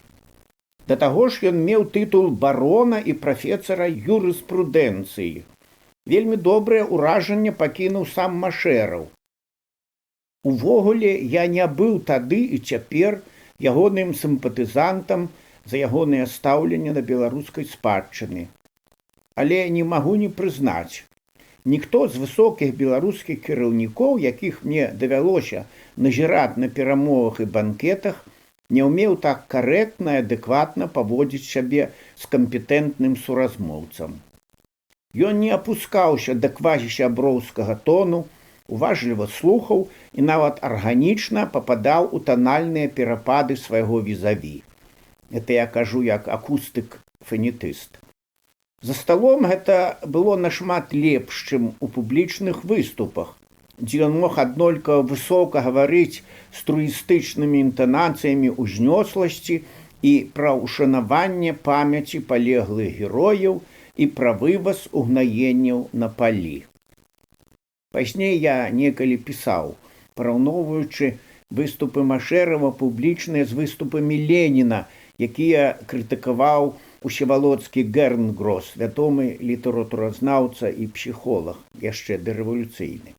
Да таго ж ён меў тытул барона і прафесара юрыспрудэнцыі. Вельмі добрае ўражанне пакінуў сам Машэраў. Увогуле, я не быў тады і цяпер ягоным сімпатызантам за ягонае стаўленне да беларускай спадчыны. Але не магу не прызнаць, ніхто з высокіх беларускіх кіраўнікоў, якіх мне давялося назіраць на перамовах і банкетах, не ўмеў так карэктна і адэкватна паводзіць сябе з кампетэнтным суразмоўцам. Ён не апускаўся да квазісяброўскага тону, уважліва слухаў і нават арганічна пападаў у танальныя перапады свайго візаві. Гэта я кажу як акустык-фанетыст. За сталом гэта было нашмат лепш, чым у публічных выступах, дзе ён мог аднолькава высока гаварыць з труістычнымі інтанацыямі ўзнёсласці і пра ўшанаванне памяці палеглых герояў і пра вываз угнаенняў на палі. Пазней я некалі пісаў, параўноўваючы выступы Машэрава публічныя з выступамі Леніна, якія крытыкаваў Усевалодскі Гернгрос, вядомы літаратуразнаўца і псіхолог, яшчэ дарэвалюцыйны.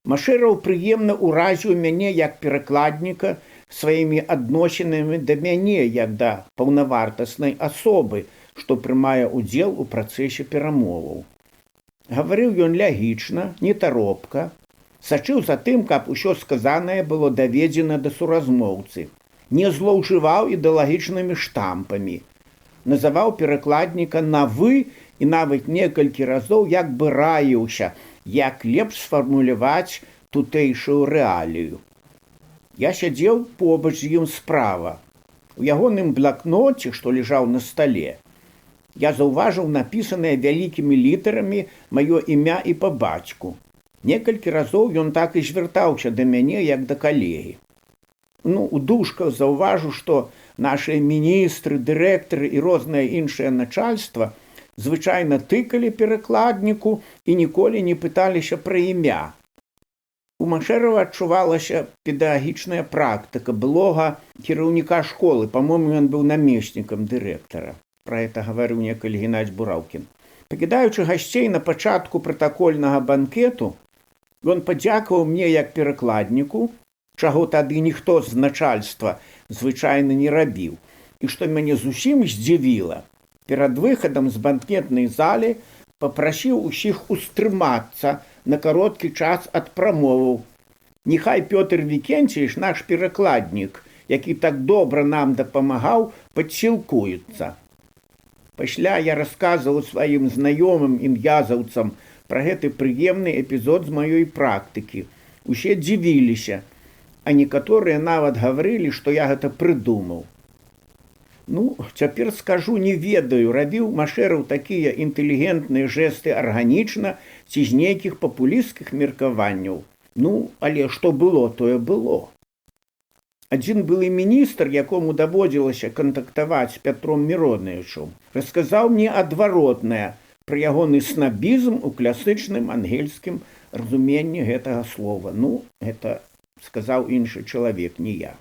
Машэраў прыемна ўразіў мяне як перакладніка сваімі адносінамі да мяне, як да паўнавартаснай асобы, што прымае ўдзел у працэсе перамоваў. Гаварыў ён лягічна, нетаропка, сачыў за тым, каб усё сказанае было даведзена да суразмоўцы, не злоўжываў ідэалагічнымі штампамі, называў перакладніка на «вы» і нават некалькі разоў як бы раіўся, як лепш сфармуляваць тутэйшую рэалію. Я сядзеў побач з ім справа. У ягоным блакноце, што ляжаў на стале, я заўважыў напісанае вялікімі літарамі маё імя і па бацьку. Некалькі разоў ён так і звяртаўся да мяне, як да калегі. У дужках заўважу, што нашыя міністры, дырэктары і рознае іншае начальства звычайна тыкалі перакладніку і ніколі не пыталіся пра імя. У Машэрава адчувалася педагагічная практыка былога кіраўніка школы, па-мойму, ён быў намеснікам дырэктара. Пра гэта гаварыў некалі Геннадзь Бураўкін. Пакідаючы гасцей на пачатку пратакольнага банкету, ён падзякаваў мне як перакладніку чаго тады ніхто з начальства звычайна не рабіў. І што мяне зусім здзівіла, перад выхадам з банкетнай залі папрасіў усіх устрымацца на кароткі час ад прамоваў. Няхай Пётр Вікенційевич, наш перакладнік, які так добра нам дапамагаў, падсілкуецца. Пасля я расказваў сваім знаёмым ін'язаўцам пра гэты прыемны эпізод з маёй практыкі. Усе дзівіліся, а некаторыя нават гаварылі, што я гэта прыдумаў. Цяпер скажу, не ведаю, рабіў Машэраў такія інтэлігентныя жэсты арганічна ці з нейкіх папулісцкіх меркаванняў. Але што было, тое было. Адзін былы міністр, якому даводзілася кантактаваць з Пятром Міронавічам, расказаў мне адваротнае пра ягоны снабізм у класычным ангельскім разуменні гэтага слова. Гэта сказаў іншы чалавек, не я.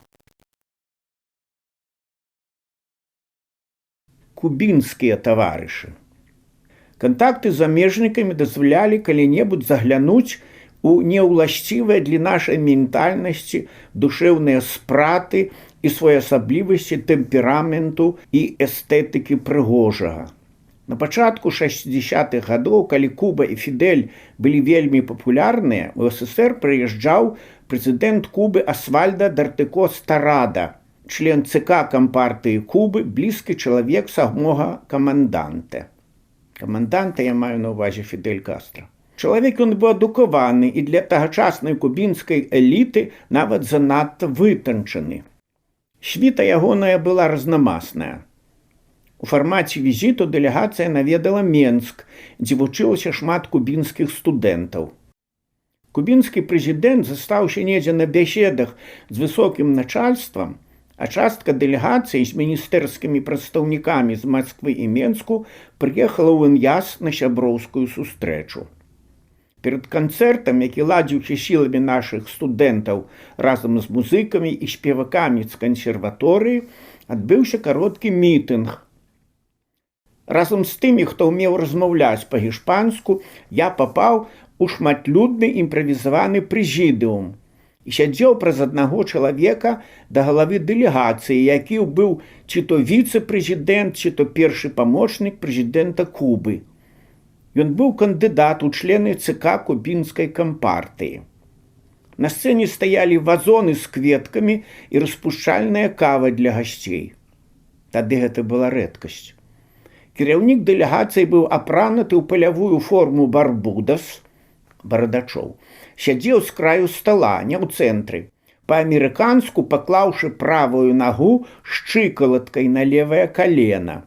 Кубінскія таварышы. Кантакты з замежнікамі дазвалялі калі-небудзь заглянуць у неўласцівыя для нашай ментальнасці душэўныя спраты і своеасаблівасці тэмпераменту і эстэтыкі прыгожага. На пачатку 60-х гадоў, калі Куба і Фідэль былі вельмі папулярныя, у СССР прыязджаў прэзідэнт Кубы Асвальдо Дартыко Старада, член ЦК Кампартыі Кубы, блізкі чалавек самога каманданта. Каманданта я маю на ўвазе Фідель Кастра. Чалавек ён быў адукаваны і для тагачаснай кубінскай эліты нават занадта вытанчаны. Світа ягоная была разнамасная. У фармаце візіту дэлегацыя наведала Менск, дзе вучылася шмат кубінскіх студэнтаў. Кубінскі прэзідэнт застаўся недзе на бяседах з высокім начальствам, а частка дэлегацыі з міністэрскімі прадстаўнікамі з Масквы і Менску прыехала ў Ін'яз на сяброўскую сустрэчу. Перад канцэртам, які ладзіўся сіламі нашых студэнтаў разам з музыкамі і спевакамі з кансерваторыі, адбыўся кароткі мітынг. Разам з тымі, хто ўмеў размаўляць па-гішпанску, я папаў у шматлюдны імправізаваны прэзідыум і сядзеў праз аднаго чалавека да галавы дэлегацыі, які быў ці то віцэ-прэзідэнт, ці то першы памочнік прэзідэнта Кубы. Ён быў кандыдат у члены ЦК кубінскай кампартыі. На сцэне стаялі вазоны з кветкамі і распушчальная кава для гасцей. Тады гэта была рэдкасць. Кіраўнік дэлегацыі быў апрануты ў палявую форму барбудас, барадачоў, сядзеў з краю стала, не ў цэнтры, па-амерыканску паклаўшы правую нагу шчыкалаткай на левае калена.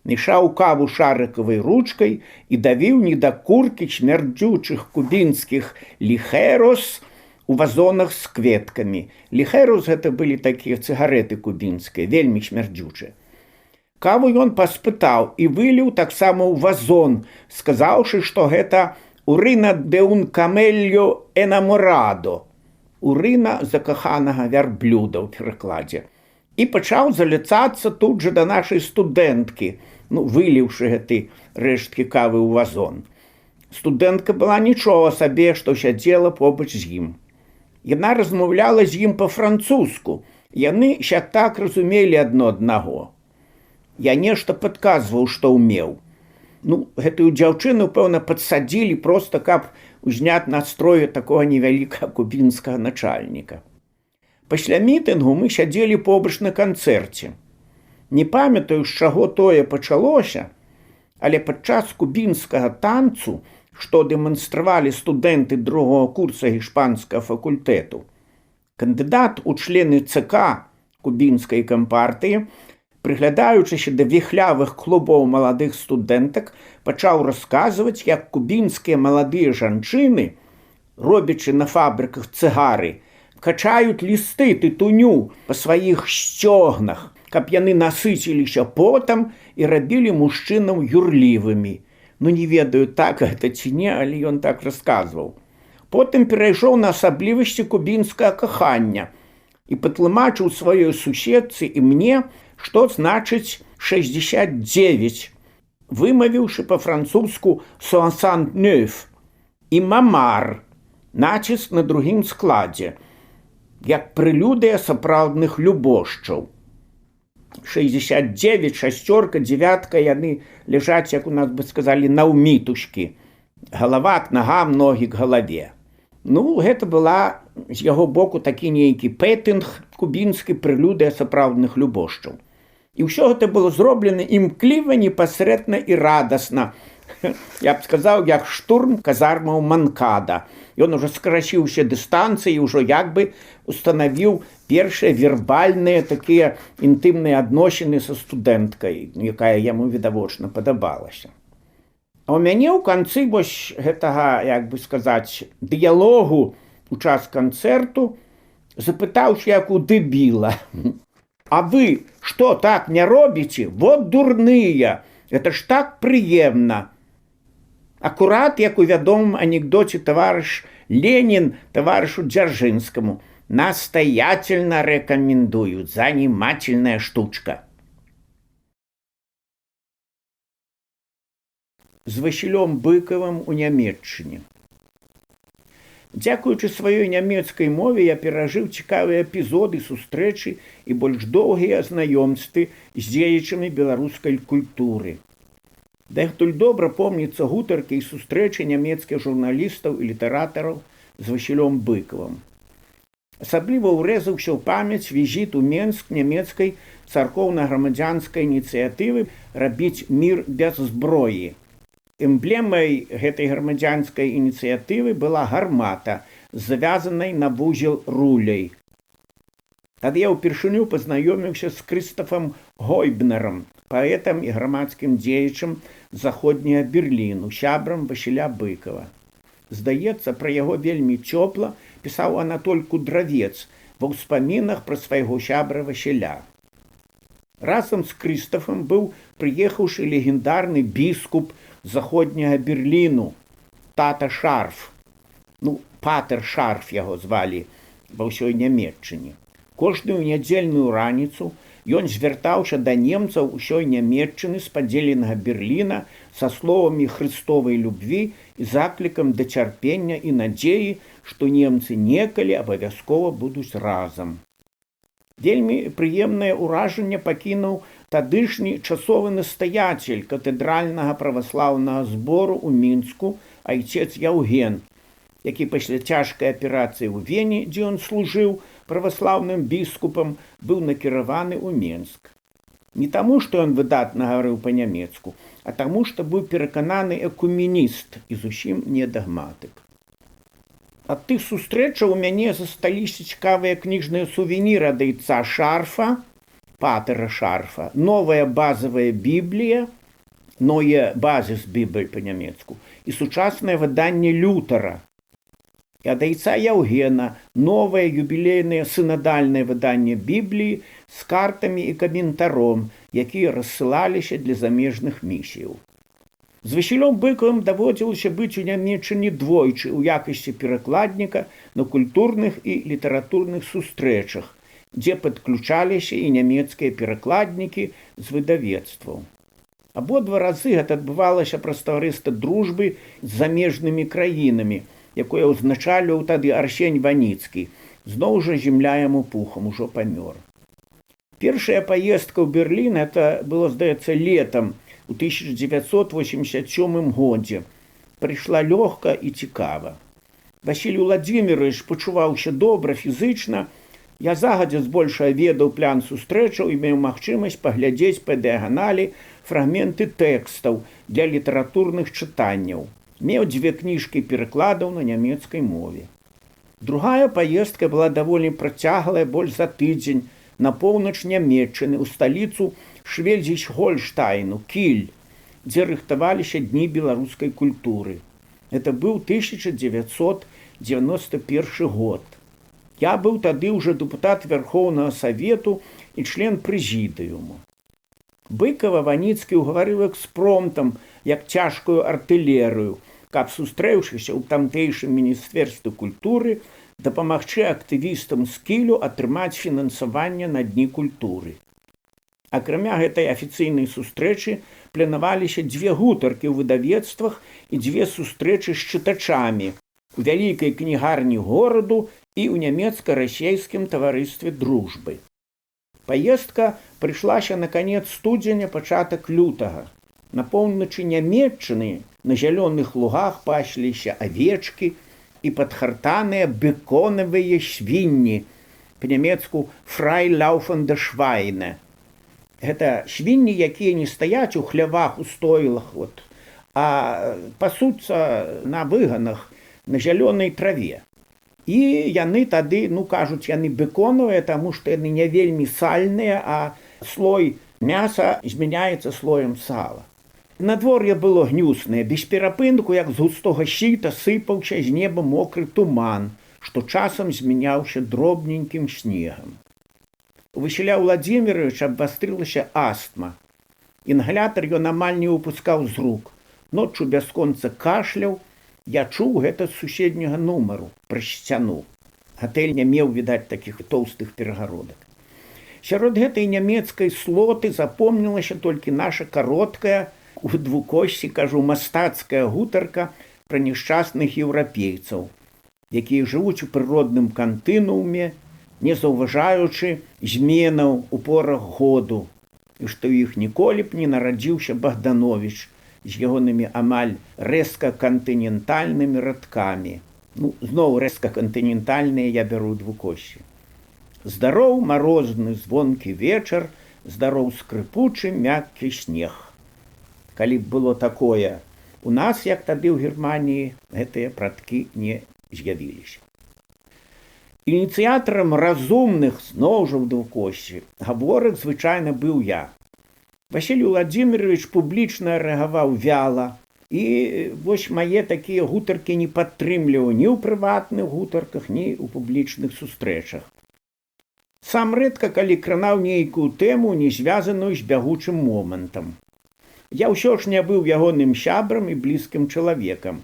Мішаў каву шарыкавай ручкай і давіў недакуркі смярдзючых кубінскіх ліхерос у вазонах з кветкамі. Ліхерос гэта былі такія цыгарэты кубінскія, вельмі смярдзючыя. Каву ён паспытаў і выліў таксама ў вазон, сказаўшы, што гэта урына де un camello enamorado, урына закаханага вярблюда ў перакладзе. І пачаў заляцацца тут жа да нашай студэнткі, выліўшы гэты рэшткі кавы ў вазон. Студэнтка была нічога сабе, што сядзела побач з ім. Яна размаўляла з ім па-французску. Яны так разумелі адно аднаго. Я нешта падказваў, што ўмеў. Гэтую дзяўчыну, пэўна, падсадзілі проста, каб узняць настрою такога невялікага кубінскага начальніка. Пасля мітынгу мы сядзелі побач на канцэрце. Не памятаю, з чаго тое пачалося, але падчас кубінскага танцу, што дэманстравалі студэнты другога курса гішпанскага факультэту, кандыдат у члены ЦК кубінскай кампартыі, прыглядаючыся да віхлявых клубоў маладых студэнтак, пачаў расказваць, як кубінскія маладыя жанчыны, робячы на фабрыках цыгары, качаюць лісты тытуню па сваіх сцёгнах, каб яны насыціліся потам і рабілі мужчынам юрлівымі. Не ведаю, так гэта ці не, але ён так расказваў. Потым перайшоў на асаблівасці кубінскага кахання і патлумачыў сваёй суседцы і мне, што значыць 69, вымавіўшы па-французску «69» і «мамар», націск на другім складзе. як прэлюдыя сапраўдных любошчаў. 69, шасцёрка, дзевятка, яны ляжаць, як у нас бы сказалі, наўмітушкі. Галава к нагам, ногі к галаве. Ну, гэта была з яго боку такі нейкі пэтынг кубінскі прэлюдыя сапраўдных любошчаў. І ўсё гэта было зроблена імкліва, непасрэдна і радасна. Я б сказаў, як штурм казармаў Манкада. Ён ужо скарачіў усе дыстанцыі, ўжо як бы устанавіў першыя вербальныя такія інтымныя адносіны са студэнткай, якая яму відавочна падабалася. А ў мяне ў канцы вось гэтага, як бы сказаць, дыялогу у час канцэрту запытаўся, як у дэбіла: «А вы што, так не робіце? Вот дурныя! Это ж так прыемна!» Акурат, як у вядомым анекдоце таварыш Ленін таварышу Дзяржынскаму: «Настоятельно рекомендую, занимательная штучка». З Васілём Быкавым у Нямецчыне. Дзякуючы сваёй нямецкай мове я перажыў цікавыя эпізоды, сустрэчы і больш доўгія знаёмствы з дзеячамі беларускай культуры. Дагэтуль добра помніцца гутаркі і сустрэчы нямецкіх журналістаў і літаратараў з Васілём Быкавым. Асабліва ўрэзаўся ў памяць візіт у Менск нямецкай царкоўна-грамадзянскай ініцыятывы «Рабіць мір без зброі». Эмблемай гэтай грамадзянскай ініцыятывы была гармата, завязанай на вузел руляй. Тады я ўпершыню пазнаёміўся з Крыстафам Гойбнерам, паэтам і грамадскім дзеячам заходняга Берліну, сябрам Васіля Быкава. Здаецца, пра яго вельмі цёпла пісаў Анатоль Кудравец ва ўспамінах пра свайго сябра Васіля. Разам з Крыстафам быў прыехаўшы легендарны біскуп заходняга Берліну, тата Шарф. Патер Шарф яго звалі ва ўсёй Нямецчыне. Кожную нядзельную раніцу ён звяртаўся да немцаў усёй Нямецчыны з падзеленага Берліна са словамі хрыстовай любві і заклікам да цярпення і надзеі, што немцы некалі абавязкова будуць разам. Вельмі прыемнае ўражанне пакінуў тадышні часовы настаяцель катэдральнага праваслаўнага збору ў Мінску айцец Яўген, які пасля цяжкай аперацыі ў Вене, дзе ён служыў праваслаўным біскупам, быў накіраваны ў Менск. Не таму, што ён выдатна гаварыў па-нямецку, а таму, што быў перакананы экуменіст і зусім не дагматык. Ад тых сустрэчаў у мяне засталіся цікавыя кніжныя сувеніры ад айца Шарфа, патера Шарфа, новая базавая Біблія, «Neue Basisbibel» па-нямецку, і сучаснае выданне Лютера. І ад айца Яўгена новае юбілейнае сынадальнае выданне Бібліі з картамі і каментаром, якія рассылаліся для замежных місіяў. З Васілём Быкавым даводзілася быць у Нямецчыне двойчы ў якасці перакладніка на культурных і літаратурных сустрэчах, дзе падключаліся і нямецкія перакладнікі з выдавецтваў. Абодва разы гэта адбывалася праз таварыства дружбы з замежнымі краінамі, якое ўзначальваў тады Арсень Ваніцкі, зноў жа земля яму пухам, ужо памёр. Першая паездка ў Берлін, это было, здаецца, летам у 1987 годзе. Прыйшла лёгка і цікава. Васіль Уладзімірович пачуваўся добра фізычна. Я загадзя збольшага ведаў план сустрэчаў і меў магчымасць паглядзець па дыяганалі фрагменты тэкстаў для літаратурных чытанняў. Меў 2 кніжкі перакладаў на нямецкай мове. Другая паездка была даволі працяглая, больш за тыдзень, на поўнач Нямецчыны, у сталіцу Швельзіш-Гольштайну, Кіль, дзе рыхтаваліся дні беларускай культуры. Это быў 1991 год. Я быў тады ўжо дэпутат Верхоўнага Савету і член прэзідыуму. Быкава Ваніцкі ўгаварыў экспромтам, як цяжкую артылерыю, каб, сустрэўшыся ў тамтэйшым міністэрстве культуры, дапамагчы актывістам з Кілю атрымаць фінансаванне на дні культуры. Акрамя гэтай афіцыйнай сустрэчы планаваліся 2 гутаркі ў выдавецтвах і 2 сустрэчы з чытачамі у вялікай кнігарні гораду і ў нямецка-расейскім таварыстве дружбы. Паездка прыйшлася на канец студзеня, пачатак лютага. На поўначы Нямецчыны на зялёных лугах пасліся авечкі і падхартаныя беконавыя свінні, па-нямецку «Freilaufen Schweine». Гэта свінні, якія не стаяць у хлявах, у стойлах, а пасуцца на выганах, на зялёнай траве. І яны тады, кажуць, яны беконавыя, таму што яны не вельмі сальныя, а слой мяса змяняецца слоем сала. Надвор'е было гнюснае, без перапынку, як з густога сіта, сыпаўся з неба мокры туман, што часам змяняўся дробненькім снегам. У Васіля Владзіміровича абвастрылася астма. Інгалятар ён амаль не выпускаў з рук. Ноччу бясконца кашляў. Я чуў гэта з суседняга нумару, праз сцяну. Гатэль не меў, відаць, такіх тоўстых перагародак. Сярод гэтай нямецкай слоты запомнілася толькі наша кароткая, у двукосці, мастацкая гутарка пра няшчасных еўрапейцаў, якія жывуць у прыродным кантынууме, не заўважаючы зменаў у порах году, і што ў іх ніколі б не нарадзіўся Богданович з ягонымі амаль рэзка-кантынентальнымі радкамі. Зноў рэзка-кантынентальныя я бяру двукосці. Здароў марозны звонкі вечар, здароў скрыпучы мяккі снег. Калі б было такое у нас, як тады ў Германіі, гэтыя прадкі не з'явіліся. Ініцыятарам разумных, зноў жа ў двукосці, гаворак звычайна быў я. Васіль Владзімірович публічна рэагаваў вяла, і вось мае такія гутаркі не падтрымліваў ні ў прыватных гутарках, ні ў публічных сустрэчах. Сам рэдка калі кранаў нейкую тэму, не звязаную з бягучым момантам. Я ўсё ж не быў ягоным сябрам і блізкім чалавекам.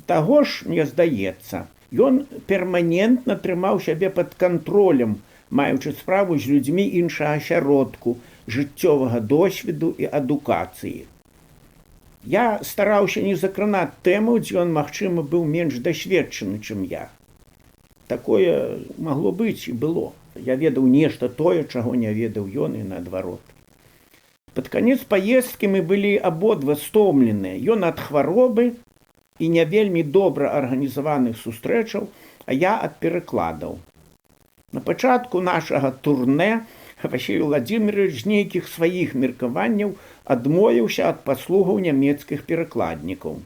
Таго ж, мне здаецца, ён перманентна трымаў сябе пад кантролем, маючы справу з людзьмі іншага асяродку, жыццёвага досведу і адукацыі. Я стараўся не закранаць тэму, дзе ён, магчыма, быў менш дасведчаны, чым я. Такое магло быць і было. Я ведаў нешта тое, чаго не ведаў ён, і наадварот. Пад канец паездкі мы былі абодва стомленыя. Ён ад хваробы і не вельмі добра арганізаваных сустрэчаў, а я ад перакладаў. На пачатку нашага турнэ Васіль Владзімірович з нейкіх сваіх меркаванняў адмовіўся ад паслугаў нямецкіх перакладнікаў.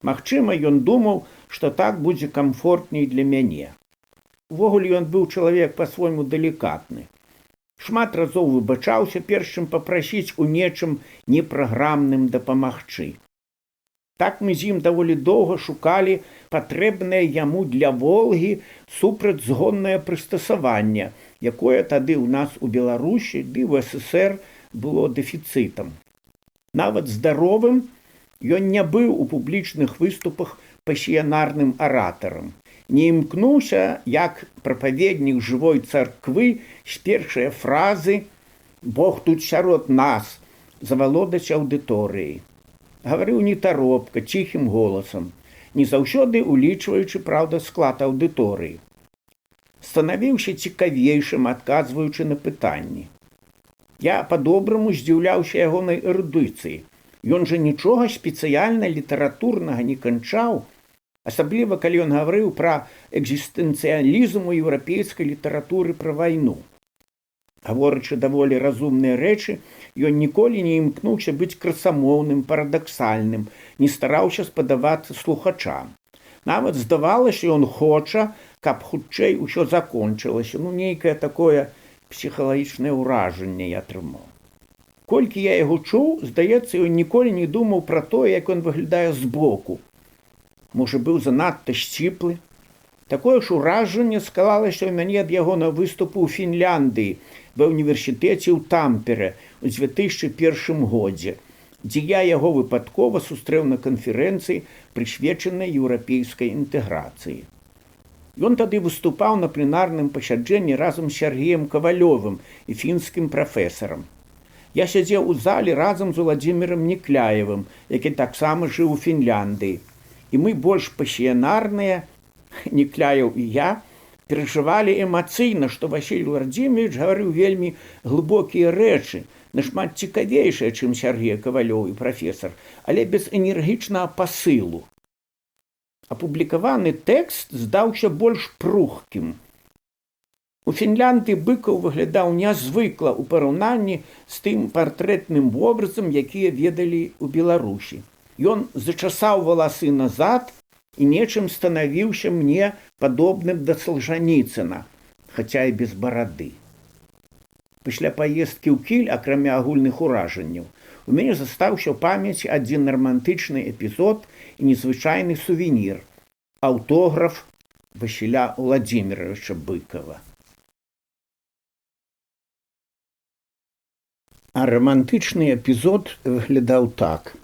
Магчыма, ён думаў, што так будзе камфортней для мяне. Увогуле ён быў чалавек па-свойму далікатны. Шмат разоў выбачаўся, перш чым папрасіць у нечым непраграмным дапамагчы. Так мы з ім даволі доўга шукалі патрэбнае яму для Волгі супрацьзгоннае прыстасаванне, якое тады ў нас у Беларусі ды ў СССР было дэфіцытам. Нават здаровым ён не быў у публічных выступах пасіянарным аратарам. Не імкнуўся, як прапаведнік жывой царквы, з першай фразы «Бог тут сярод нас» завалодаць аўдыторыяй. Гаварыў нетаропка, ціхім голасам, не заўсёды улічваючы, праўда, склад аўдыторыі. Станавіўся цікавейшым, адказваючы на пытанні. Я па-добраму здзіўляўся ягонай эрудыцыі. Ён жа нічога спецыяльна літаратурнага не канчаў, асабліва калі ён гаварыў пра экзістэнцыялізм у еўрапейскай літаратуры пра вайну. Гаворачы даволі разумныя рэчы, ён ніколі не імкнуўся быць красамоўным, парадаксальным, не стараўся спадабацца слухачам. Нават здавалася, ён хоча, каб хутчэй усё закончылася, нейкае такое псіхалагічнае ўражанне я атрымаў. Колькі я яго чуў, здаецца, ён ніколі не думаў пра тое, як ён выглядае збоку. Можа, быў занадта сціплы. Такое ж уражанне склалася ў мяне ад ягонага выступу ў Фінляндыі, ва ўніверсітэце ў Тампере ў 2001 годзе, дзе я яго выпадкова сустрэў на канферэнцыі, прысвечанай еўрапейскай інтэграцыі. Ён тады выступаў на пленарным пасяджэнні разам з Сергеем Кавалёвым і фінскім прафесарам. Я сядзеў у залі разам з Уладзімірам Некляевым, які таксама жыў у Фінляндыі. І мы больш пасіянарныя, Некляеў і я, перажывалі эмацыйна, што Васіль Владзімірович гаварыў вельмі глыбокія рэчы, нашмат цікавейшыя, чым Сергей Кавалёў і прафесар, але без энергічнага пасылу. Апублікаваны тэкст здаўся больш прухкім. У Фінляндыі Быкаў выглядаў нязвыкла ў параўнанні з тым партрэтным вобразам, якія ведалі ў Беларусі. Ён зачасаў валасы назад і нечым станавіўся мне падобным да Салжаніцына, хаця і без барады. Пасля паездкі ў Кіль, акрамя агульных уражанняў, у мяне застаўся ў памяці адзін романтычны эпізод і незвычайны сувенір – аўтограф Васіля Владзіміровича Быкова. А романтычны эпізод выглядаў так.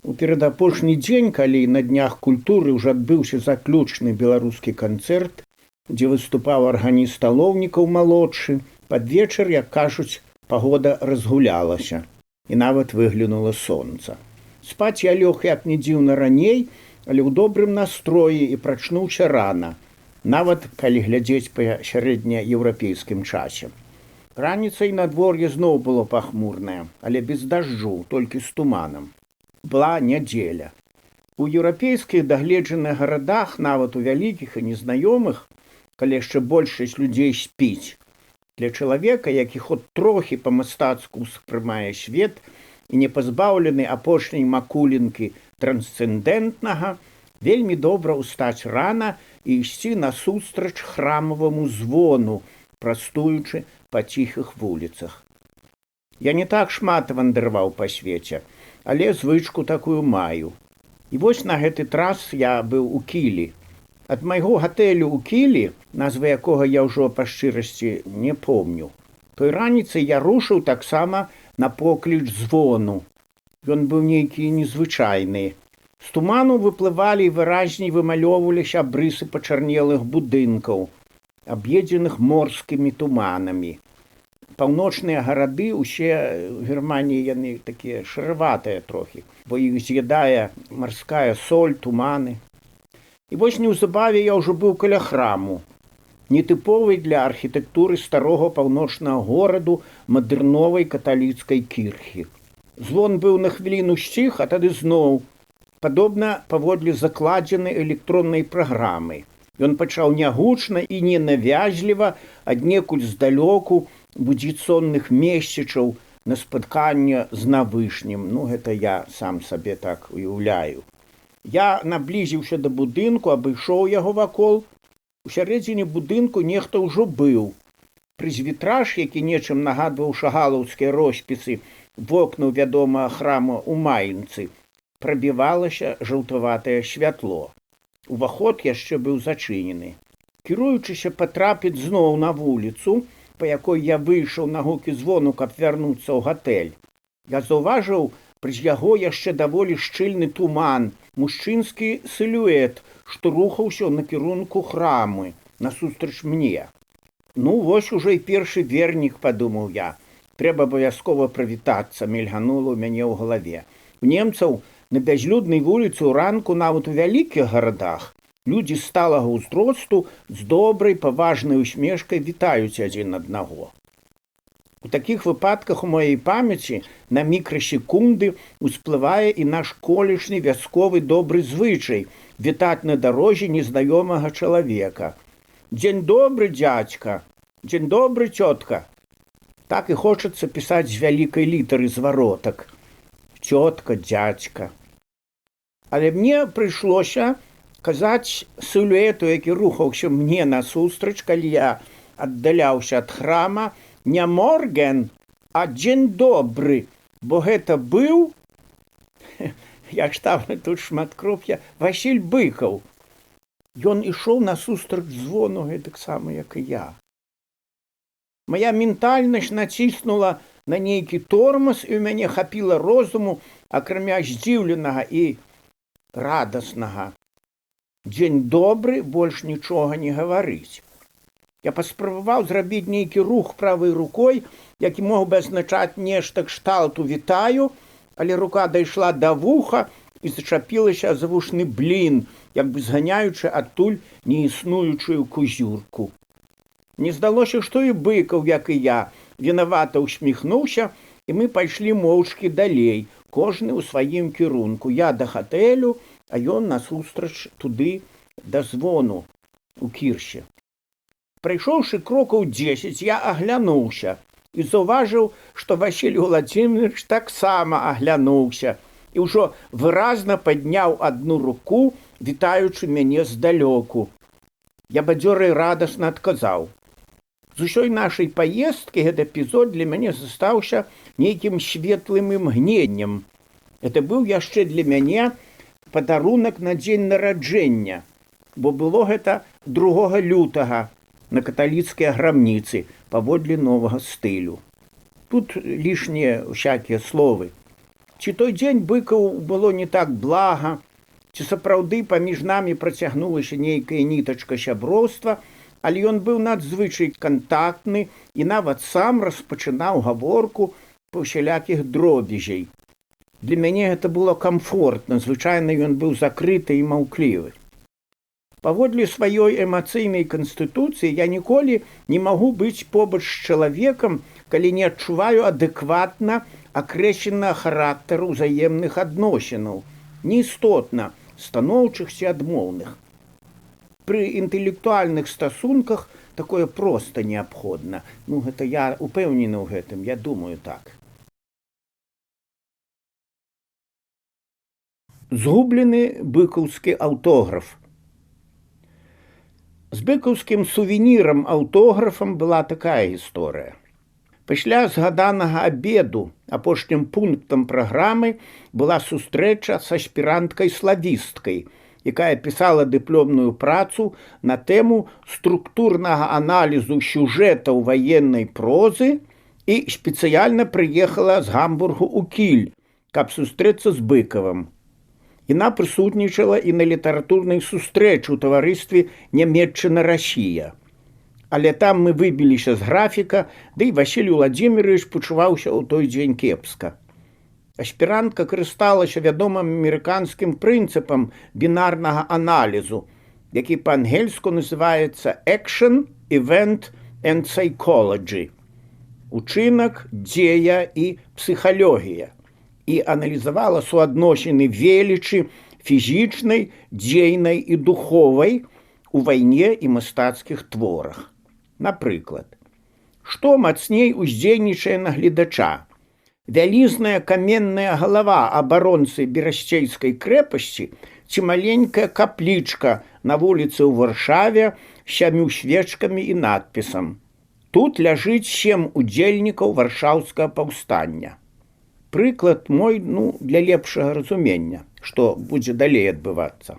У перадапошні дзень, калі на днях культуры ўжо адбыўся заключны беларускі канцэрт, дзе выступаў арганіст Сталоўнікаў малодшы, пад вечар, як кажуць, пагода разгулялася, і нават выглянула сонца. Спаць я лёг, як не дзіўна, раней, але ў добрым настроі і прачнуўся рана, нават калі глядзець па сярэднееўрапейскім часе. Раніцай надвор'е зноў было пахмурнае, але без дажджу, толькі з туманам. Была нядзеля. У еўрапейскіх дагледжаных гарадах, нават у вялікіх і незнаёмых, калі яшчэ большасць людзей спіць, для чалавека, які хоць трохі па-мастацку ўспрымае свет і не пазбаўлены апошняй макулінкі трансцэндэнтнага, вельмі добра ўстаць рана і ісці насустрач храмаваму звону, прастуючы па ціхых вуліцах. Я не так шмат вандраваў па свеце, але звычку такую маю. І вось на гэты раз я быў у Кілі. Ад майго гатэлю ў Кілі, назвы якога я ўжо па шчырасці не помню, той раніцай я рушыў таксама на покліч звону. Ён быў нейкі незвычайны. З туману выплывалі і выразней вымалёўваліся абрысы пачарнелых будынкаў, аб'едзеных морскімі туманамі. Паўночныя гарады, усе ў Германіі яны такія шараватыя трохі, бо іх з'ядае марская соль, туманы. І вось неўзабаве я ўжо быў каля храму, нетыповай для архітэктуры старога паўночнага гораду мадэрновай каталіцкай кірхі. Звон быў на хвіліну сціх, а тады зноў, падобна паводле закладзенай электроннай праграмы. Ён пачаў нягучна і ненавязліва, аднекуль здалёку, будзіць сонных месячаў на спатканне з навышнім. Ну, гэта я сам сабе так уяўляю. Я наблізіўся да будынку, абышоў яго вакол. У сярэдзіне будынку нехта ўжо быў. Прыз вітраж, які нечым нагадваў шагалаўскія роспісы вокнаў вядомага храма ў Майнцы, прабівалася жаўтаватае святло. Уваход яшчэ быў зачынены. Кіруючыся патрапіць зноў на вуліцу, па якой я выйшаў на гукі звону, каб вярнуцца ў гатэль, я заўважыў прыз яго яшчэ даволі шчыльны туман, мужчынскі сілуэт, што рухаўся ў накірунку храмы, насустрач мне. Ну, вось ужо і першы вернік, падумаў я. Трэба абавязкова прывітацца, мільганула ў мяне ў галаве. У немцаў на бязлюднай вуліцы ўранку, нават у вялікіх гарадах, людзі сталага ўзросту з добрай, паважнай усмешкай вітаюць адзін аднаго. У такіх выпадках у маёй памяці на мікрасекунды ўсплывае і наш колішні вясковы добры звычай вітаць на дарозе незнаёмага чалавека. «Дзень добры, дзядзька! Дзень добры, цётка!» Так і хочацца пісаць з вялікай літары зваротак. Цётка, дзядзька. Але мне прыйшлося казаць сілуэту, які рухаўся мне насустрач, калі я аддаляўся ад храма, не морген, а дзень добры, бо гэта быў, як ставлю тут шматкроп'я, Васіль Быкаў. Ён ішоў насустрач звону гэтаксама, як і я. Мая ментальнасць націснула на нейкі тормоз, і ў мяне хапіла розуму, акрамя здзіўленага і радаснага. Дзень добры, больш нічога не гаварыць. Я паспрабаваў зрабіць нейкі рух правай рукой, які мог бы азначаць нешта кшталту «вітаю», але рука дайшла да вуха і зачапілася за вушны блін, як бы зганяючы адтуль неіснуючую кузюрку. Не здалося, што і Быкаў, як і я, вінавата ўсміхнуўся, і мы пайшлі моўчкі далей, кожны ў сваім кірунку. Я да гатэлю, а ён насустрач туды да звону у кірше. Прайшоўшы крокаў 10, я аглянуўся і заўважыў, што Васіль Владзімірович таксама аглянуўся і ўжо выразна падняў адну руку, вітаючы мяне здалёку. Я бадзёра і радасна адказаў. З усёй нашай паездкі гэты эпізод для мяне застаўся нейкім светлым імгненнем. Это быў яшчэ для мяне падарунак на дзень нараджэння, бо было гэта 2 лютага на каталіцкай грамніцы паводле новага стылю. Тут лішнія всякія словы. Ці той дзень Быкаў было не так блага, ці сапраўды паміж намі працягнулася нейкая нітачка сяброўства, але ён быў надзвычай кантактны і нават сам распачынаў гаворку па ўсялякіх дробязей. Для мяне гэта было камфортна, звычайна ён быў закрыты і маўклівы. Паводле сваёй эмацыйнай канстытуцыі я ніколі не магу быць побач з чалавекам, калі не адчуваю адэкватна акрэсленага характару ўзаемных адносінаў, неістотна станоўчых ці адмоўных. Пры інтэлектуальных стасунках такое проста неабходна. Гэта я упэўнены ў гэтым, я думаю так. Згублены быкаўскі аўтограф. З быкаўскім сувенірам-аўтографам была такая гісторыя. Пасля згаданага абеду апошнім пунктам праграмы была сустрэча з аспіранткай-славісткай, якая пісала дыпломную працу на тэму структурнага аналізу сюжэтаў ваеннай прозы і спецыяльна прыехала з Гамбургу ў Кіль, каб сустрэцца з Быкавым. Яна прысутнічала і на літаратурнай сустрэчы ў таварыстве Нямецчына-Расія. Але там мы выбіліся з графіка, ды і Васіль Владзімірович пачуваўся ў той дзень кепска. Аспірантка карысталася вядомым амерыканскім прынцыпам бінарнага аналізу, які па-ангельску называецца «Action, Event and Psychology» – «Учынак, дзея і псіхалогія», і аналізавала суадносіны велічы фізічнай, дзейнай і духовай у вайне і мастацкіх творах. Напрыклад, што мацней уздзейнічае на гледача? Вялізная каменная галава абаронцы Берасцейскай крэпасці ці маленькая каплічка на вуліцы ў Варшаве з 7 свечкамі і надпісам. Тут ляжыць 7 удзельнікаў варшаўскага паўстання. Прыклад мой, для лепшага разумення, што будзе далей адбывацца.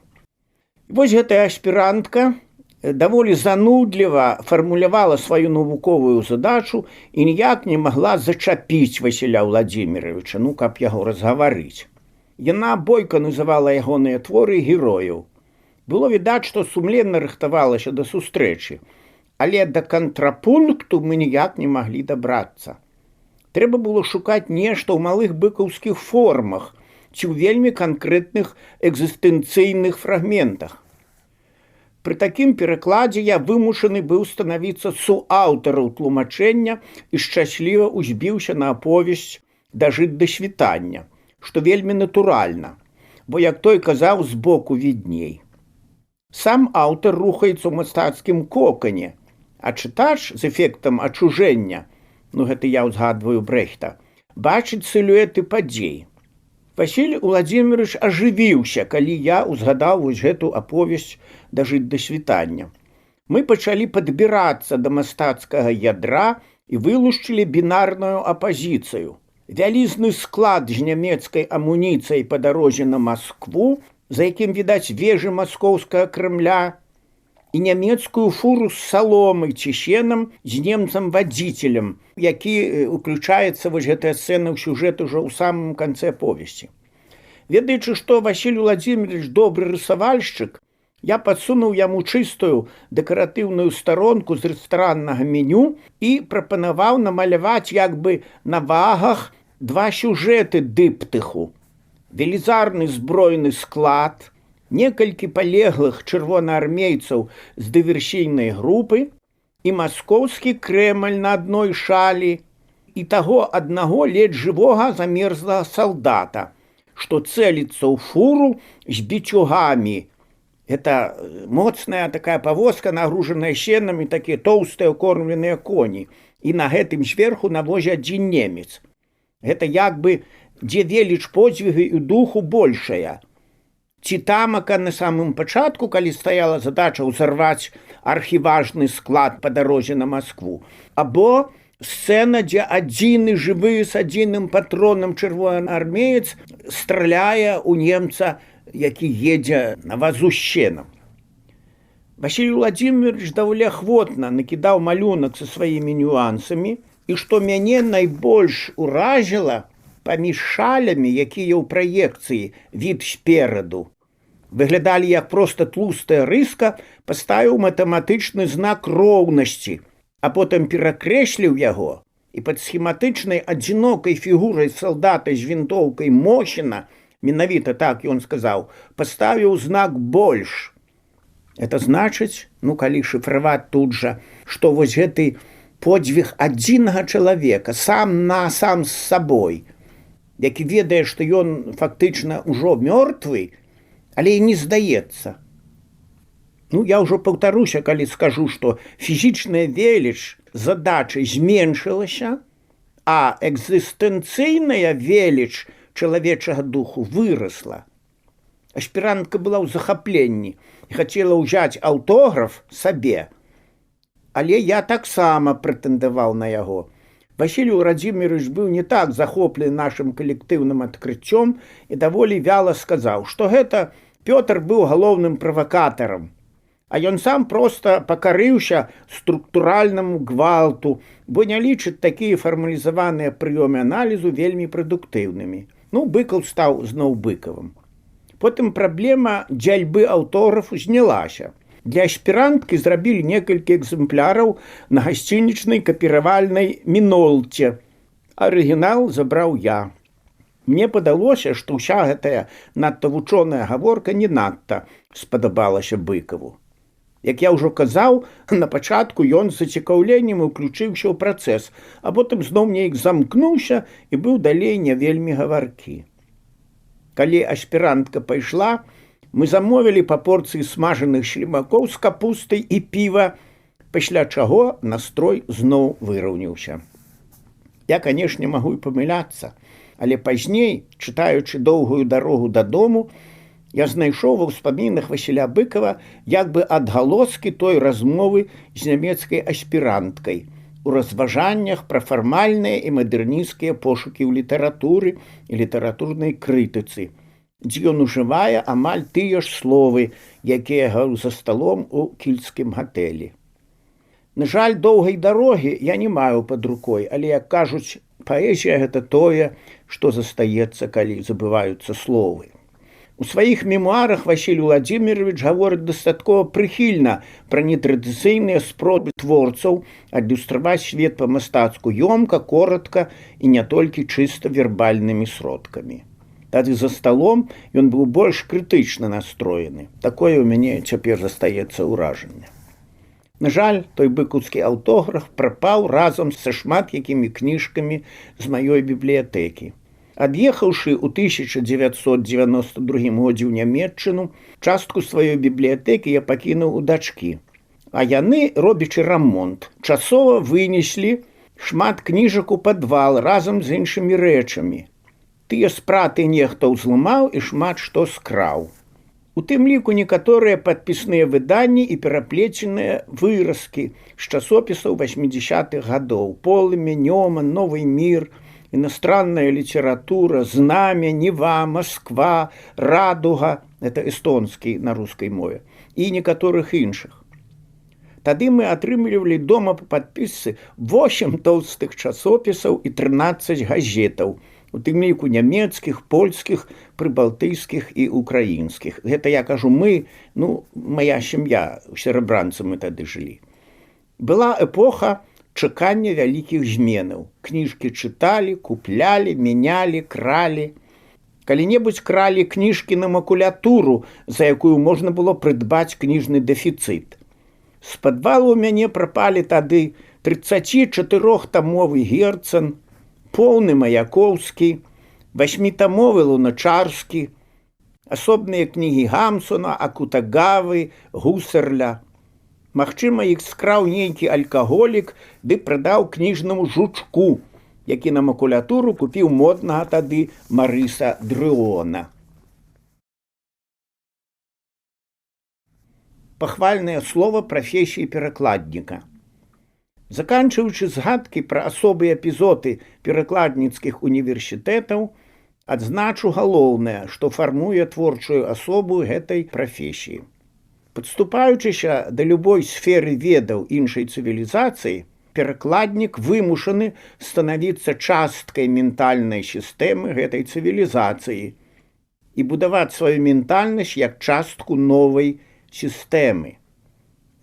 Вось гэтая аспірантка даволі занудліва фармулявала сваю навуковую задачу і ніяк не магла зачапіць Васіля Владзіміровича, каб яго разгаварыць. Яна бойка называла ягоныя творы герояў. Было відаць, што сумленна рыхтавалася да сустрэчы, але да кантрапункту мы ніяк не маглі дабрацца. Трэба было шукаць нешта ў малых быкаўскіх формах ці ў вельмі канкрэтных экзістэнцыйных фрагментах. Пры такім перакладзе я вымушаны быў станавіцца суаўтараў тлумачэння і шчасліва узбіўся на аповесць «Дажыць да світання», што вельмі натуральна, бо, як той казаў, збоку відней. Сам аўтар рухаецца ў мастацкім кокане, а чытач з эфектам ачужэння, гэта я ўзгадваю Брэхта, бачыць сілуэты падзей. Васіль Владзімірович ажывіўся, калі я ўзгадаў вось гэту аповесць «Дажыць да світання». Мы пачалі падбірацца да мастацкага ядра і вылушчылі бінарную апазіцыю. Вялізны склад з нямецкай амуніцыяй па дарозе на Маскву, за якім відаць вежы маскоўскага Крэмля, і нямецкую фуру з саломай ці сенам з немцам-вадзіцелем, які уключаецца вось гэтая сцэна ў сюжэт ужо ў самым канцы аповесці. Ведаючы, што Васіль Владзімірович добры рысавальшчык, я падсунуў яму чыстую дэкаратыўную старонку з рэстараннага меню і прапанаваў намаляваць як бы на вагах 2 сюжэты дыптыху. велізарны збройны склад, некалькі палеглых чырвонаармейцаў з дыверсійнай групы і маскоўскі Крэмль на адной шалі і таго аднаго ледзь жывога замерзлага салдата, што цэліцца ў фуру з бічугамі. Это моцная такая павозка, нагружаная сенамі, такія тоўстыя кормленыя коні. І на гэтым зверху на возе адзін немец. Гэта як бы дзе веліч подзвігу і духу большая. Ці тамака на самым пачатку, калі стаяла задача ўзарваць архіважны склад па дарозе на Маскву, або сцэна, дзе адзіны жывы з адзіным патронам чырвонаармеец страляе ў немца, які едзе на вазу з сенам. Васіль Владимирович даволі ахвотна накідаў малюнак са сваімі нюансамі, і што мяне найбольш уразіла, паміж шалямі, якія ў праекцыі від спераду выглядалі як проста тлустая рыска, паставіў матэматычны знак роўнасці, а потым перакрэсліў яго і пад схематычнай адзінокай фігурай салдата з вінтоўкай Мохіна, менавіта так ён сказаў, паставіў знак больш. Это значыць, калі шыфраваць тут жа, што вось гэты подзвіг адзінага чалавека сам з сабой, які ведае, што ён фактычна ўжо мёртвы, але і не здаецца. Я ўжо паўтаруся, калі скажу, што фізічная веліч задачы зменшылася, а экзістэнцыйная веліч чалавечага духу вырасла. Аспірантка была ў захапленні і хацела ўзяць аўтограф сабе, але я таксама прэтэндаваў на яго. Васіль Владимирович быў не так захоплены нашым калектыўным адкрыццём і даволі вяла сказаў, што гэта Пётр быў галоўным правакатарам, а ён сам проста пакарыўся структуральнаму гвалту, бо не лічыць такія фармалізаваныя прыёмы аналізу вельмі прадуктыўнымі. Быкаў стаў зноў Быкавым. Потым праблема дзяльбы аўтографу знялася. Для аспіранткі зрабілі некалькі экземпляраў на гасцінічнай капіравальнай мінолце. Арыгінал забраў я. Мне падалося, што ўся гэтая надта вучоная гаворка не надта спадабалася Быкаву. Як я ўжо казаў, на пачатку ён з зацікаўленнем уключыўся ў працэс, а потым зноў неяк замкнуўся і быў далей не вельмі гаваркі. Калі аспірантка пайшла, мы замовілі па порцыі смажаных шлімакоў з капустай і піва, пасля чаго настрой зноў выраўніўся. Я, канешне, магу і памыляцца, але пазней, чытаючы доўгую дарогу дадому, я знайшоў ва ўспамінах Васіля Быкава як бы адгалоскі той размовы з нямецкай аспіранткай у разважаннях пра фармальныя і мадэрнісцкія пошукі ў літаратуры і літаратурнай крытыцы, дзе ён ужывае амаль тыя ж словы, якія гаварыў за сталом у кільцкім гатэлі. На жаль, доўгай дарогі я не маю пад рукой, але, як кажуць, паэзія гэта тое, што застаецца, калі забываюцца словы. У сваіх мемуарах Васіль Владимирович гаворыць дастаткова прыхільна пра нетрадыцыйныя спробы творцаў адлюстраваць свет па-мастацку ёмка, коратка і не толькі чыста вербальнымі сродкамі. Тады за сталом ён быў больш крытычна настроены. Такое ў мяне цяпер застаецца ўражанне. На жаль, той быкаўскі аўтограф прапаў разам са шмат якімі кніжкамі з маёй бібліятэкі. Ад'ехаўшы ў 1992 годзе ў Нямецчыну, частку сваёй бібліятэкі я пакінуў у дачкі. А яны, робячы рамонт, часова вынеслі шмат кніжак у падвал разам з іншымі рэчамі. Тыя спраты нехта ўзламаў і шмат што скраў. У тым ліку некаторыя падпісныя выданні і пераплеценыя выразкі з часопісаў 80-х гадоў: «Полымя», «Нёман», «Новый мир», «Иностранная литература», «Знамя», «Нева», «Москва», «Радуга» – это эстонскі на рускай мове, і некаторых іншых. Тады мы атрымлівалі дома па падпісцы 8 тоўстых часопісаў і 13 газетаў, у тым ліку нямецкіх, польскіх, прыбалтыйскіх і украінскіх. Гэта я кажу мы, моя сям'я, серабранцы мы тады жылі. Была эпоха чакання вялікіх зменаў. Кніжкі чыталі, куплялі, мянялі, кралі. Калі-небудзь кралі кніжкі на макулятуру, за якую можна было прыдбаць кніжны дэфіцыт. З падвалу ў мяне прапалі тады 34-тамовы Герцен, поўны Маяковскі, 8-тамовы Луначарскі, асобныя кнігі Гамсуна, Акутагавы, Гусарля. Магчыма, іх скраў нейкі алкаголік ды прадаў кніжнаму жучку, які на макулятуру купіў моднага тады Марыса Дрыона. Пахвальнае слова прафесіі перакладніка. Заканчваючы згадкі пра асобы эпізоды перакладніцкіх універсітэтаў, адзначу галоўнае, што фармуе творчую асобу гэтай прафесіі. Падступаючыся да любой сферы ведаў іншай цывілізацыі, перакладнік вымушаны станавіцца часткай ментальнай сістэмы гэтай цывілізацыі і будаваць сваю ментальнасць як частку новай сістэмы.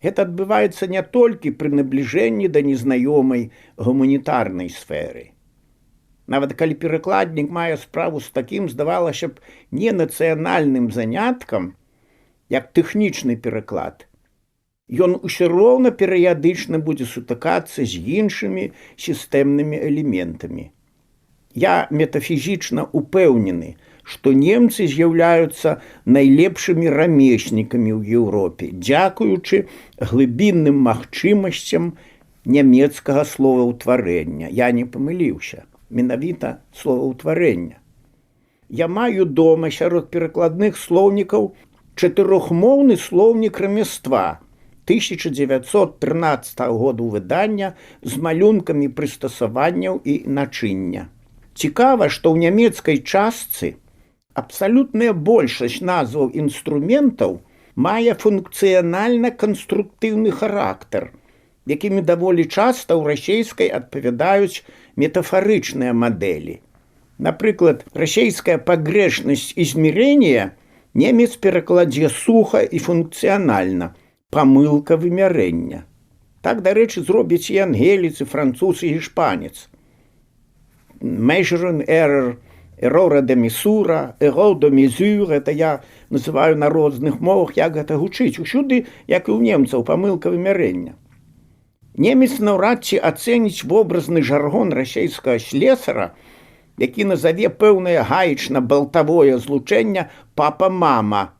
Гэта адбываецца не толькі пры набліжэнні да незнаёмай гуманітарнай сферы. Нават калі перакладнік мае справу з такім, здавалася б, ненацыянальным заняткам, як тэхнічны пераклад, ён усё роўна перыядычна будзе сутыкацца з іншымі сістэмнымі элементамі. Я метафізічна упэўнены, што немцы з'яўляюцца найлепшымі рамеснікамі ў Еўропе, дзякуючы глыбінным магчымасцям нямецкага словаўтварэння. Я не памыліўся, менавіта словаўтварэння. Я маю дома сярод перакладных слоўнікаў чатырохмоўны слоўнік рамяства 1913 году выдання з малюнкамі прыстасаванняў і начыння. Цікава, што ў нямецкай частцы абсалютная большасць назваў інструментаў мае функцыянальна-канструктыўны характар, якімі даволі часта ў расейскай адпавядаюць метафарычныя мадэлі. Напрыклад, расейская пагрэшнасць измерения немец перакладзе суха і функцыянальна, памылка вымярэння. Так, дарэчы, зробяць і ангелец, і француз, і гішпанец. Measuring error, error de mesura, error de mesure, это я называю на розных мовах, як гэта гучыць. Усюды, як і ў немцаў, памылка вымярэння. Немец наўрад ці ацэніць вобразны жаргон расейскага слесара, які назаве пэўнае гаечна-балтавое злучэнне папа-мама,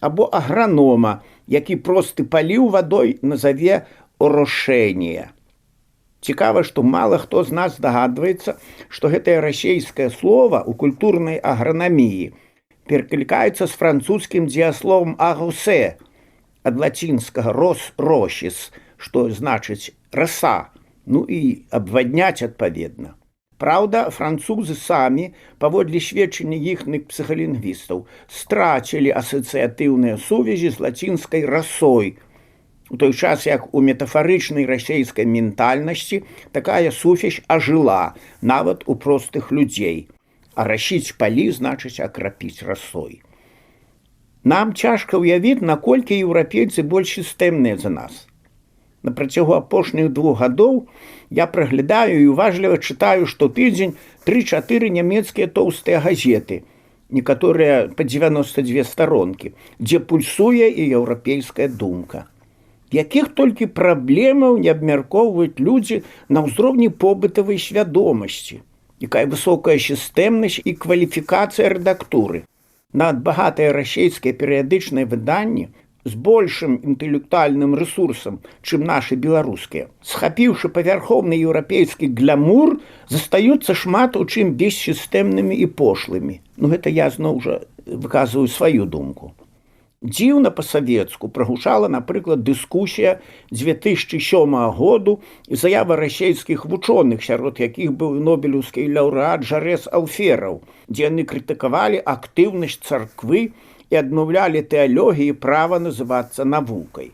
або агранома, які просты паліў вадой назаве орошэнне. Цікава, што мала хто з нас дагадваецца, што гэтае расейскае слова ў культурнай агранаміі пераклікаецца з французскім дзеясловам «агусе», ад лацінскага «ros rosis», што значыць «раса», ну і «абвадняць» адпаведна. Праўда, французы самі, паводле сведчання іхных псіхалінгвістаў, страцілі асацыятыўныя сувязі з лацінскай расой, у той час як у метафарычнай расейскай ментальнасці такая сувязь ажыла, нават у простых людзей. А расіць палі значыць акрапіць расой. Нам цяжка ўявіць, наколькі еўрапейцы больш сістэмныя за нас. На працягу апошніх 2 гадоў я праглядаю і уважліва чытаю штотыдзень 3-4 нямецкія тоўстыя газеты, некаторыя па 92 старонкі, дзе пульсуе і еўрапейская думка. Якіх толькі праблемаў не абмяркоўваюць людзі на ўзроўні побытавай свядомасці, якая высокая сістэмнасць і кваліфікацыя рэдактуры. Нават багатыя расейскія перыядычныя выданні з большым інтэлектуальным рэсурсам, чым нашы беларускія, схапіўшы павярхоўны еўрапейскі глямур, застаюцца шмат у чым бессістэмнымі і пошлымі. Ну, гэта я зноў жа выказваю сваю думку. Дзіўна па-савецку прагучала, напрыклад, дыскусія 2007 году і заява расейскіх вучоных, сярод якіх быў нобелеўскі лаўрэат Жарэс Алфераў, дзе яны крытыкавалі актыўнасць царквы і адмаўлялі тэалогіі права называцца навукай.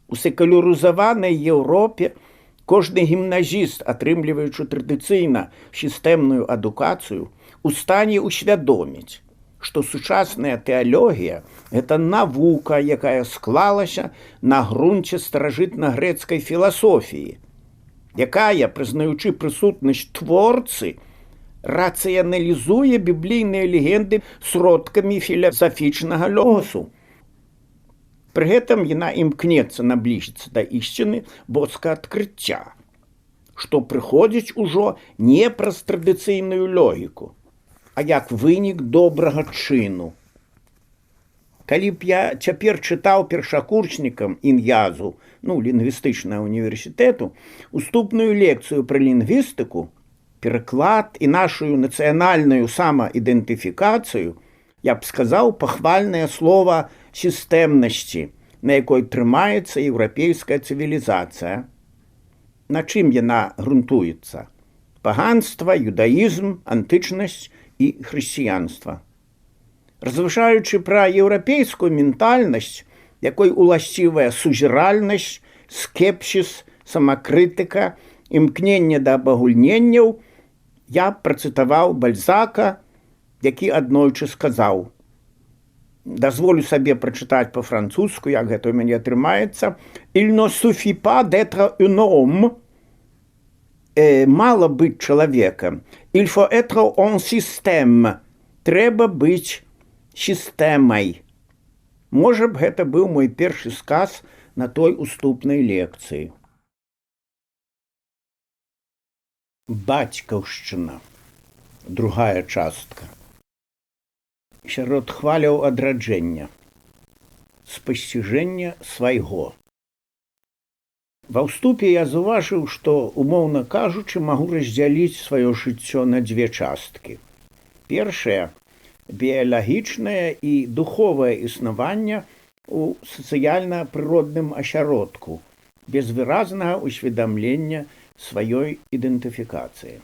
У секулярызаванай Еўропе кожны гімназіст, атрымліваючы традыцыйна сістэмную адукацыю, у стане усвядоміць, што сучасная тэалогія – гэта навука, якая склалася на грунце старажытна-грэцкай філасофіі, якая, прызнаючы прысутнасць творцы, рацыяналізуе біблійныя легенды сродкамі філасафічнага лёсу. Пры гэтым яна імкнецца набліжыцца да ісціны боскага адкрыцця, што прыходзіць ужо не праз традыцыйную логіку, а як вынік добрага чыну. Калі б я цяпер чытаў першакурснікам ін'язу, лінгвістычнага універсітэту, уступную лекцыю пра лінгвістыку, пераклад і нашу нацыянальную самаідэнтыфікацыю, я б сказаў пахвальнае слова сістэмнасці, на якой трымаецца еўрапейская цывілізацыя. На чым яна грунтуецца? Паганства, юдаізм, антычнасць і хрысціянства. Разважаючы пра еўрапейскую ментальнасць, якой уласцівая сузіральнасць, скепсіс, самакрытыка, імкненне да абагульненняў, я працытаваў Бальзака, які аднойчы сказаў, дазволю сабе прачытаць па-французску, як гэта ў мяне атрымаецца, «Il ne suffit pas d'être un homme», мала быць чалавекам, «Il faut être un système», трэба быць сістэмай. Можа б, гэта быў мой першы сказ на той уступнай лекцыі. Бацькаўшчына. Другая частка. Сярод хваляў адраджэння. Спасціжэння свайго. Ва ўступе я заўважыў, што, умоўна кажучы, магу раздзяліць сваё жыццё на дзве часткі. Першае – біялагічнае і духовае існаванне ў сацыяльна-прыродным асяродку, без выразнага ўсведамлення сваёй ідэнтыфікацыі.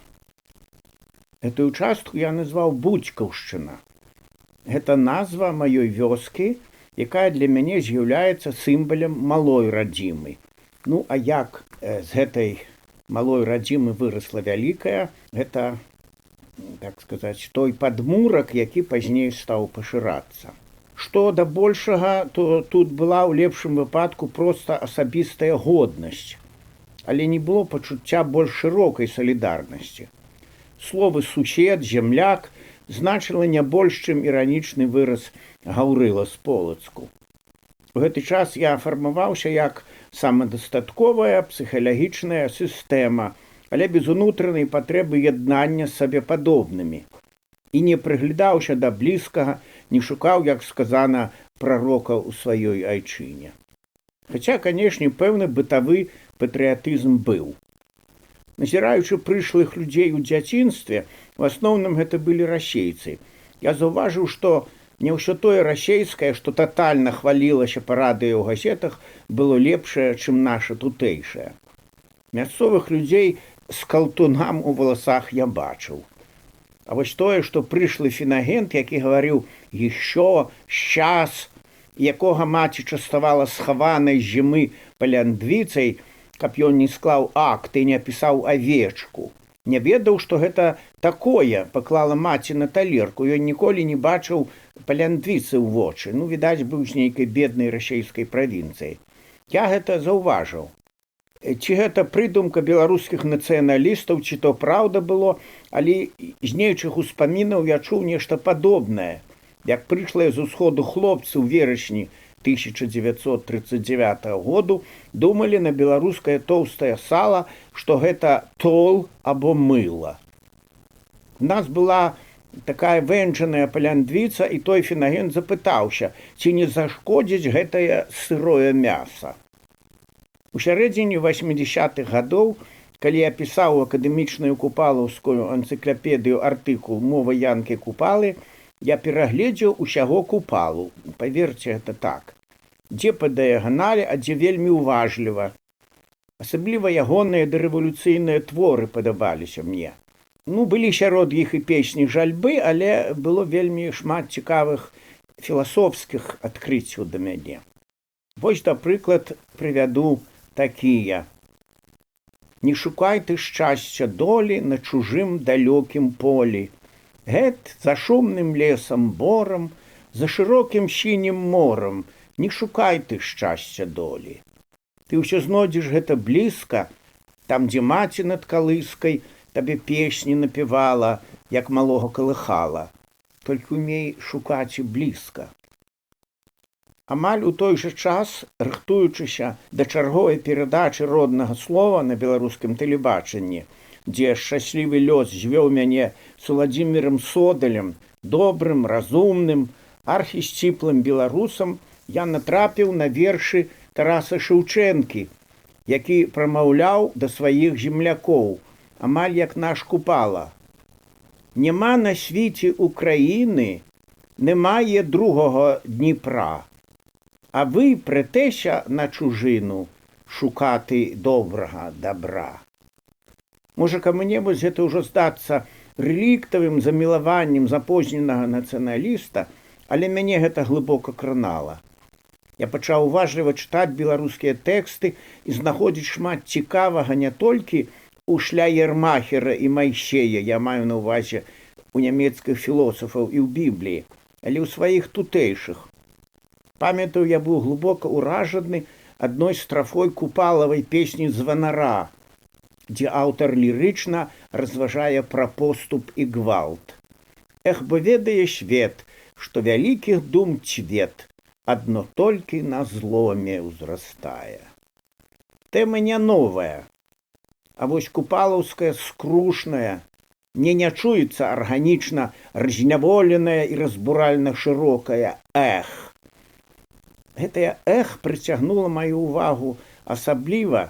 Гэтую частку я назваў Буцькаўшчына. Гэта назва маёй вёскі, якая для мяне з'яўляецца сімвалам малой радзімы. А як з гэтай малой радзімы вырасла вялікая, гэта, так сказаць, той падмурак, які пазней стаў пашырацца. Што да большага, то тут была ў лепшым выпадку проста асабістая годнасць, але не было пачуцця больш шырокай салідарнасці. Словы «сусед», «земляк» значыла не больш, чым іранічны выраз Гаўрыла з Полацку. У гэты час я фармаваўся як самадастатковая псіхалагічная сістэма, але без унутранай патрэбы яднання з сабепадобнымі. І не прыглядаўся да блізкага, не шукаў, як сказана, прарока ў сваёй айчыне. Хаця, канешне, пэўны бытавы патрыятызм быў. Назіраючы прышлых людзей у дзяцінстве, у асноўным гэта былі расейцы. Я заўважыў, што не ўсё тое расейскае, што татальна хвалілася па радыё ў газетах, было лепшае, чым наша тутэйшае. Мясцовых людзей з калтунам у валасах я бачыў. А вось тое, што прышлы фінагент, які гаварыў «ещё», «щас», якога маці частавала схаванай з зімы паляндвіцай, каб ён не склаў акт і не пісаў авечку. Не ведаў, што гэта такое, паклала маці на талерку. Ён ніколі не бачыў паляндвіцы ў вочы. Відаць, быў з нейкай беднай расейскай правінцыі. Я гэта заўважыў. Ці гэта прыдумка беларускіх нацыяналістаў, ці то праўда было, але з нейчых успамінаў я чуў нешта падобнае. Як прышлыя з усходу хлопцы ў верасні 1939 году думалі на беларускае тоўстае сала, што гэта тол або мыла. У нас была такая вэнджаная паляндвіца, і той фінагент запытаўся, ці не зашкодзіць гэтае сырое мяса. У сярэдзіне 80-х гадоў, калі я пісаў акадэмічную купалаўскую энцыклапедыю артыкул «Мова Янкі Купалы», я перагледзеў усяго Купалу. Паверце, гэта так. Дзе па дыяганалі, а дзе вельмі уважліва. Асабліва ягоныя дарэвалюцыйныя творы падабаліся мне. Былі сярод іх і песні жальбы, але было вельмі шмат цікавых філасофскіх адкрыццяў да мяне. Вось, напрыклад, прывяду такія. «Не шукай ты шчасця долі на чужым далёкім полі. Гэт за шумным лесам борам, за шырокім сінім морам, не шукай ты шчасця долі. Ты ўсё знойдзеш гэта блізка, там, дзе маці над калыскай табе песні напявала, як малого калыхала, толькі умей шукаць і блізка. Амаль у той жа час, рыхтуючыся да чарговай перадачы роднага слова на беларускім тэлебачанні, дзе шчаслівы лёс звёў мяне з Уладзімірам Содалем, добрым, разумным, архісціплым беларусам, я натрапіў на вершы Тараса Шэўчэнкі, які прамаўляў да сваіх землякоў, амаль як наш Купала. «Нема на світі України, немає другого Дніпра, а ви претеся на чужину шукати добрага добра». Можа, каму-небудзь гэта ўжо здацца рэліктавым замілаваннем запозненага нацыяналіста, але мяне гэта глыбока кранала. Я пачаў уважліва чытаць беларускія тэксты і знаходзіць шмат цікавага не толькі у Шляермахера і Майсея, я маю на ўвазе у нямецкіх філосафаў і ў Бібліі, але ў сваіх тутэйшых. Памятаю, я быў глыбока ўражаны адной страфой Купалавай песні «Званара», дзе аўтар лірычна разважае пра поступ і гвалт. «Эх, бо ведае свет, што вялікіх дум цвет, адно толькі на зломе ўзрастае». Тэма не новая, а вось купалаўская скрушная, не чуецца арганічна разняволеная і разбуральна шырокая «эх». Гэтае «эх» прыцягнула маю ўвагу асабліва.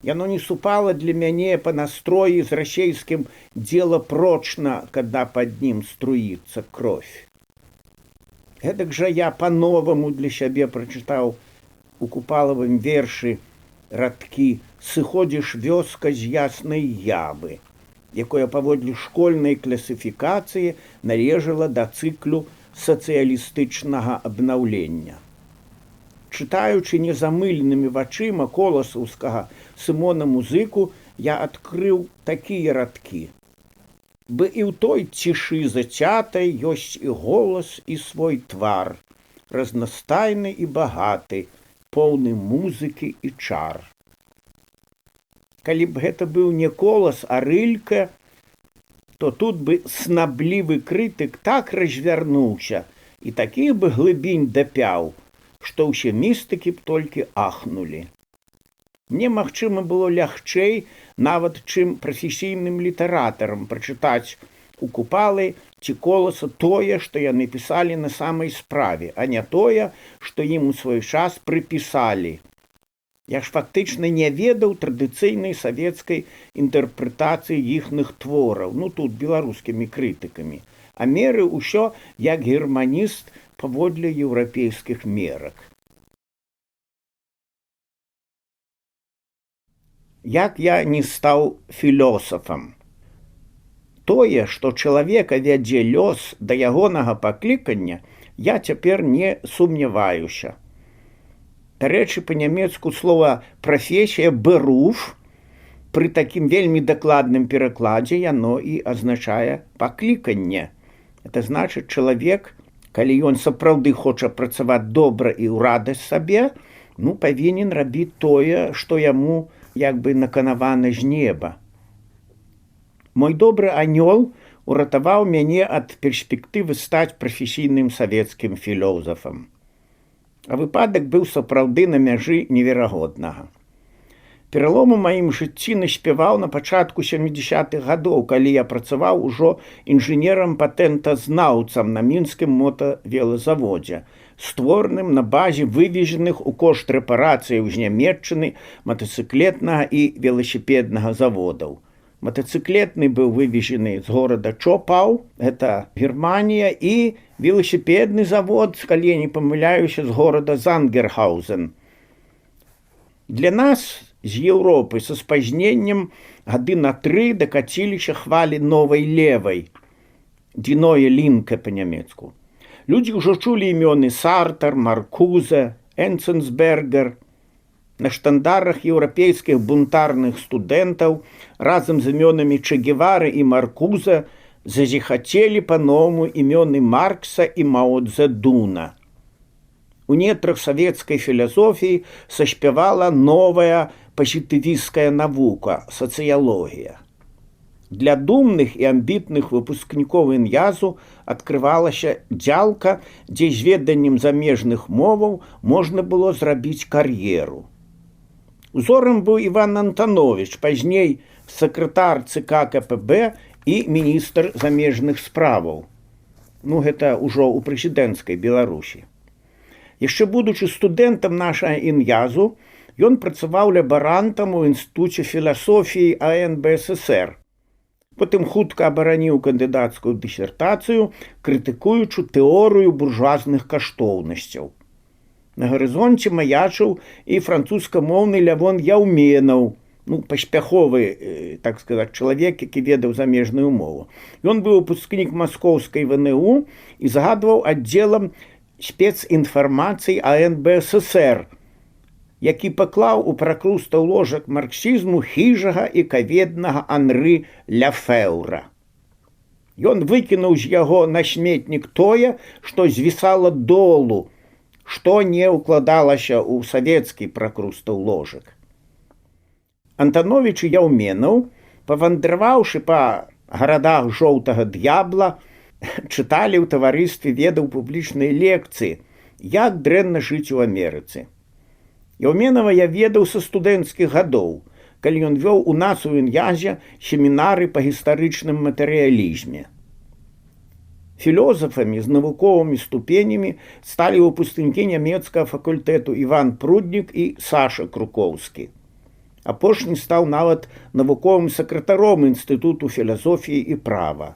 Яно не супала для мяне па настроі з расейскім «дело прочно, когда под ним струится кровь». Гэтак жа я па-новаму для сябе прачытаў у Купалавым вершы радкі «Сыходзіш вёска з яснай явы», якое паводле школьнай класіфікацыі належала да цыклу сацыялістычнага абнаўлення. Чытаючы незамыленымі вачыма коласаўскага Сымона Музыку, я адкрыў такія радкі. «Бы і ў той цішы зацятай ёсць і голас, і свой твар, разнастайны і багаты, поўны музыкі і чар». Калі б гэта быў не колас, а рылька, то тут бы снаблівы крытык так развярнуўся і такіх бы глыбінь дапяў, што ўсе містыкі б толькі ахнулі. Мне, магчыма, было лягчэй, нават чым прафесійным літаратарам прачытаць у Купалы ці коласа тое, што яны пісалі на самай справе, а не тое, што ім у свой час прыпісалі. Я ж фактычна не ведаў традыцыйнай савецкай інтэрпрэтацыі іхных твораў, тут беларускімі крытыкамі, а мерыў усё як германіст паводле еўрапейскіх мерак. Як я не стаў філосафам? Тое, што чалавека вядзе лёс да ягонага паклікання, я цяпер не сумняваюся. Дарэчы, па-нямецку слова «прафесія» «беруф» пры такім вельмі дакладным перакладзе яно і азначае пакліканне. Это значыць, чалавек, калі ён сапраўды хоча працаваць добра і ў радасць сабе, павінен рабіць тое, што яму як бы наканавана з неба. Мой добры анёл уратаваў мяне ад перспектывы стаць прафесійным савецкім філосафам. А выпадак быў сапраўды на мяжы неверагоднага. Пералом у маім жыцці наспяваў на пачатку 70-х гадоў, калі я працаваў ужо інжынерам-патэнтазнаўцам на мінскім мотавелазаводзе, створаным на базе вывезеных у кошт рэпарацыяў з Нямецчыны матацыклетнага і веласіпеднага заводаў. Матацыклетны быў вывезены з горада Чопаў, гэта Германія, і веласіпедны завод, калі я не памыляюся, з горада Зангерхаузен. Для нас з Еўропы са спазненнем гады на 3 дакаціліся хвалі новай левай, die neue Linke па-нямецку. Людзі ўжо чулі імёны Сартар, Маркузе, Энценсбергер. На штандарах еўрапейскіх бунтарных студэнтаў разам з імёнамі Че Гевары і Маркуза зазіхацелі па-новаму імёны Маркса і Мао Цзэдуна. У нетрах савецкай філасофіі саспявала новая пазітывісцкая навука – сацыялогія. Для думных і амбітных выпускнікоў ін'язу адкрывалася дзялка, дзе з веданнем замежных моваў можна было зрабіць кар'еру. Узорам быў Іван Антанович, пазней сакратар ЦК КПБ і міністр замежных справаў. Гэта ўжо ў прэзідэнцкай Беларусі. Яшчэ будучы студэнтам нашага ін'язу, ён працаваў лабарантам у Інстытуце філасофіі АНБССР. Потым хутка абараніў кандыдацкую дысертацыю, крытыкуючы тэорыю буржуазных каштоўнасцяў. На гарызонце маячыў і французскамоўны Лявон Яўменаў, паспяховы, так сказаць, чалавек, які ведаў замежную мову. Ён быў выпускнік маскоўскай ВНУ і загадваў аддзелам спецінфармацыі АНБССР, які паклаў у пракрустаў ложак марксізму хіжага і каведнага Анры Ляфеўра. Ён выкінуў з яго на сметнік тое, што звісала долу, што не ўкладалася ў савецкі пракрустаў ложак. Антанович і Яўменаў, павандраваўшы па гарадах жоўтага д'ябла, чыталі ў таварыстве ведаў публічныя лекцыі, як дрэнна жыць у Амерыцы. Яўменава я ведаў са студэнцкіх гадоў, калі ён вёў у нас у ін'язе семінары па гістарычным матэрыялізме. Філозафамі з навуковымі ступенямі сталі выпускнікі нямецкага факультэту Іван Пруднік і Саша Крукоўскі. Апошні стаў нават навуковым сакратаром Інстытуту філасофіі і права.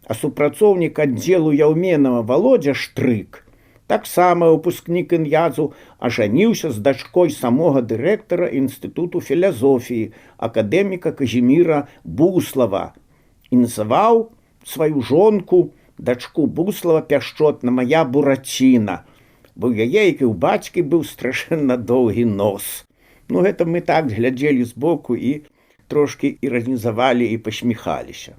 А супрацоўнік аддзелу Яўменава Володя Штрык, таксама выпускнік ін'язу, ажаніўся з дачкой самога дырэктара Інстытуту філасофіі, акадэміка Казіміра Буслава, і называў сваю жонку, дачку Буслава, пяшчотна «Мая Бураціна», бо ў яе, як і ў бацькі, быў страшэнна доўгі нос. Гэта мы так глядзелі збоку і трошкі іранізавалі і пасміхаліся.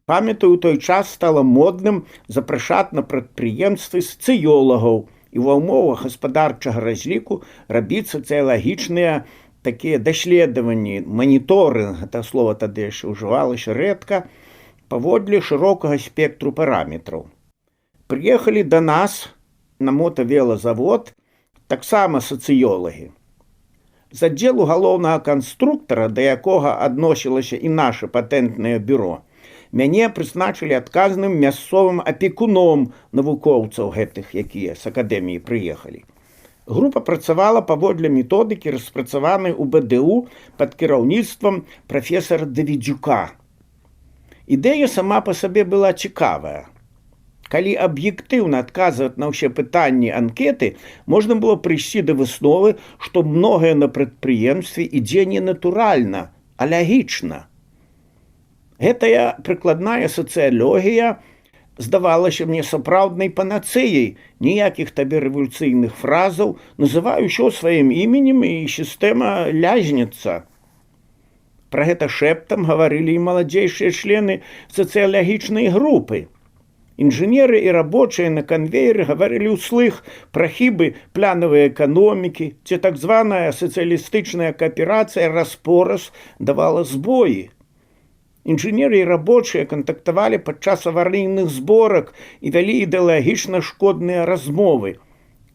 Памятаю, у той час стала модным запрашаць на прадпрыемствы сацыёлагаў і ва ўмовах гаспадарчага разліку рабіць сацыялагічныя такія даследаванні, маніторынг, гэта слова тады яшчэ ўжывалася рэдка, паводле шырокага спектру параметраў. Прыехалі да нас на мотавелазавод таксама сацыёлагі. З аддзелу галоўнага канструктара, да якога адносілася і наша патэнтнае бюро, мяне прызначылі адказным мясцовым апекуном навукоўцаў гэтых, якія з акадэміі прыехалі. Група працавала паводле методыкі, распрацаванай у БДУ пад кіраўніцтвам прафесара Давідзюка. Ідэя сама па сабе была цікавая. Калі аб'ектыўна адказваць на ўсе пытанні анкеты, можна было прыйсці да высновы, што многае на прадпрыемстве ідзе не натуральна, а лагічна. Гэтая прыкладная сацыялогія здавалася мне сапраўднай панацэяй, ніякіх табе рэвалюцыйных фразаў, называю ўсё сваім іменем і сістэма лязніца. Пра гэта шэптам гаварылі і маладзейшыя члены сацыялагічнай групы. Інжынеры і рабочыя на канвееры гаварылі ўслых пра хібы планавай эканомікі, ці так званая сацыялістычная кааперацыя распораз давала збоі. Інжынеры і рабочыя кантактавалі падчас аварыйных зборак і вялі ідэалагічна шкодныя размовы.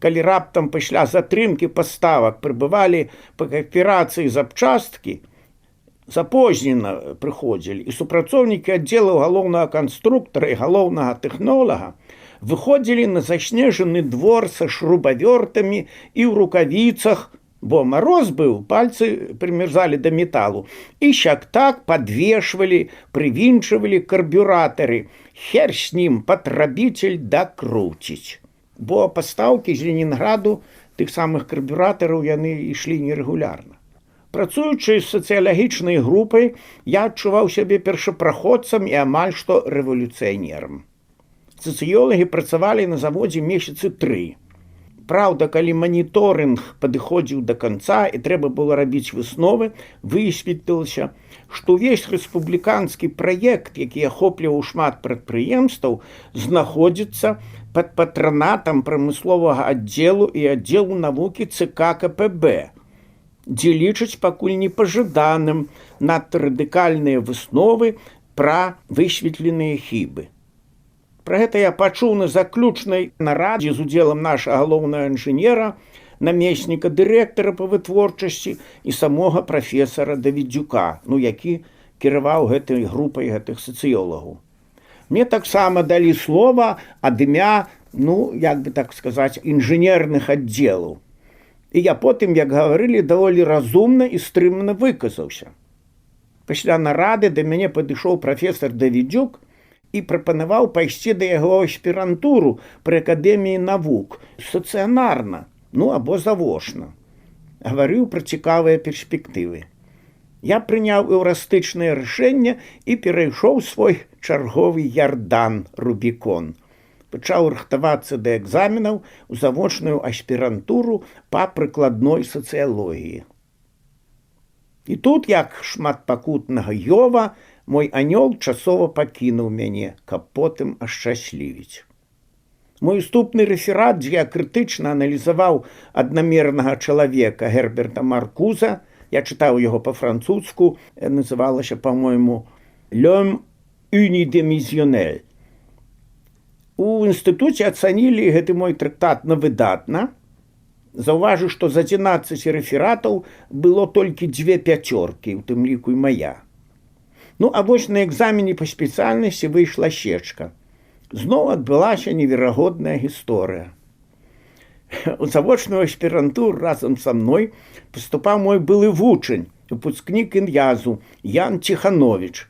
Калі раптам пасля затрымкі паставак прыбывалі па кааперацыі запчасткі, запознена прыходзілі, і супрацоўнікі аддзелаў галоўнага канструктара і галоўнага тэхнолага выходзілі на заснежаны двор са шрубавёртамі і ў рукавіцах, бо мароз быў, пальцы прымерзалі да металу, і сяк-так падвешвалі, прывінчвалі карбюратары. Хер з нім, патрабіцель дакруціць. Бо пастаўкі з Ленінграду тых самых карбюратараў яны ішлі нерэгулярна. Працуючы з сацыялагічнай групай, я адчуваў сябе першапраходцам і амаль што рэвалюцыянерам. Сацыёлагі працавалі на заводзе месяцы 3. Праўда, калі маніторынг падыходзіў да канца і трэба было рабіць высновы, высветлілася, што ўвесь рэспубліканскі праект, які ахопліваў шмат прадпрыемстваў, знаходзіцца пад патранатам прамысловага аддзелу і аддзелу навукі ЦК КПБ. дзе лічаць пакуль непажаданым надта радыкальныя высновы пра высветленыя хібы. Пра гэта я пачуў на заключнай нарадзе з удзелам нашага галоўнага інжынера, намесніка дырэктара па вытворчасці і самога прафесара Давідзюка, які кіраваў гэтай групай гэтых сацыёлагаў. Мне таксама далі слова ад імя, як бы так сказаць, інжынерных аддзелаў. І я потым, як гаварылі, даволі разумна і стрымана выказаўся. Пасля нарады да мяне падышоў прафесар Давідзюк і прапанаваў пайсці да яго аспірантуру пры акадэміі навук, стацыянарна, або завочна. Гаварыў пра цікавыя перспектывы. Я прыняў эўрастычнае рашэнне і перайшоў свой чарговы ярдан Рубікон. Пачаў рыхтавацца да экзаменаў у завочную аспірантуру па прыкладной сацыялогіі. І тут, як шматпакутнага Йова, мой анёл часова пакінуў мяне, каб потым ашчаслівіць. Мой уступны рэферат, дзе я крытычна аналізаваў аднамернага чалавека Герберта Маркуза, я чытаў яго па-французску, называлася, па-мойму, «L'homme unidimensionnel». У інстытуце ацанілі гэты мой трактат на выдатна. Заўважу, што з 11 рэфератаў было толькі 2 пяцёркі, у тым ліку і мая. А вось на экзамене па спецыяльнасці выйшла сечка. Зноў адбылася неверагодная гісторыя. У завочную аспірантуру разам са мной паступаў мой былы вучань, выпускнік ін'язу Ян Ціхановіч.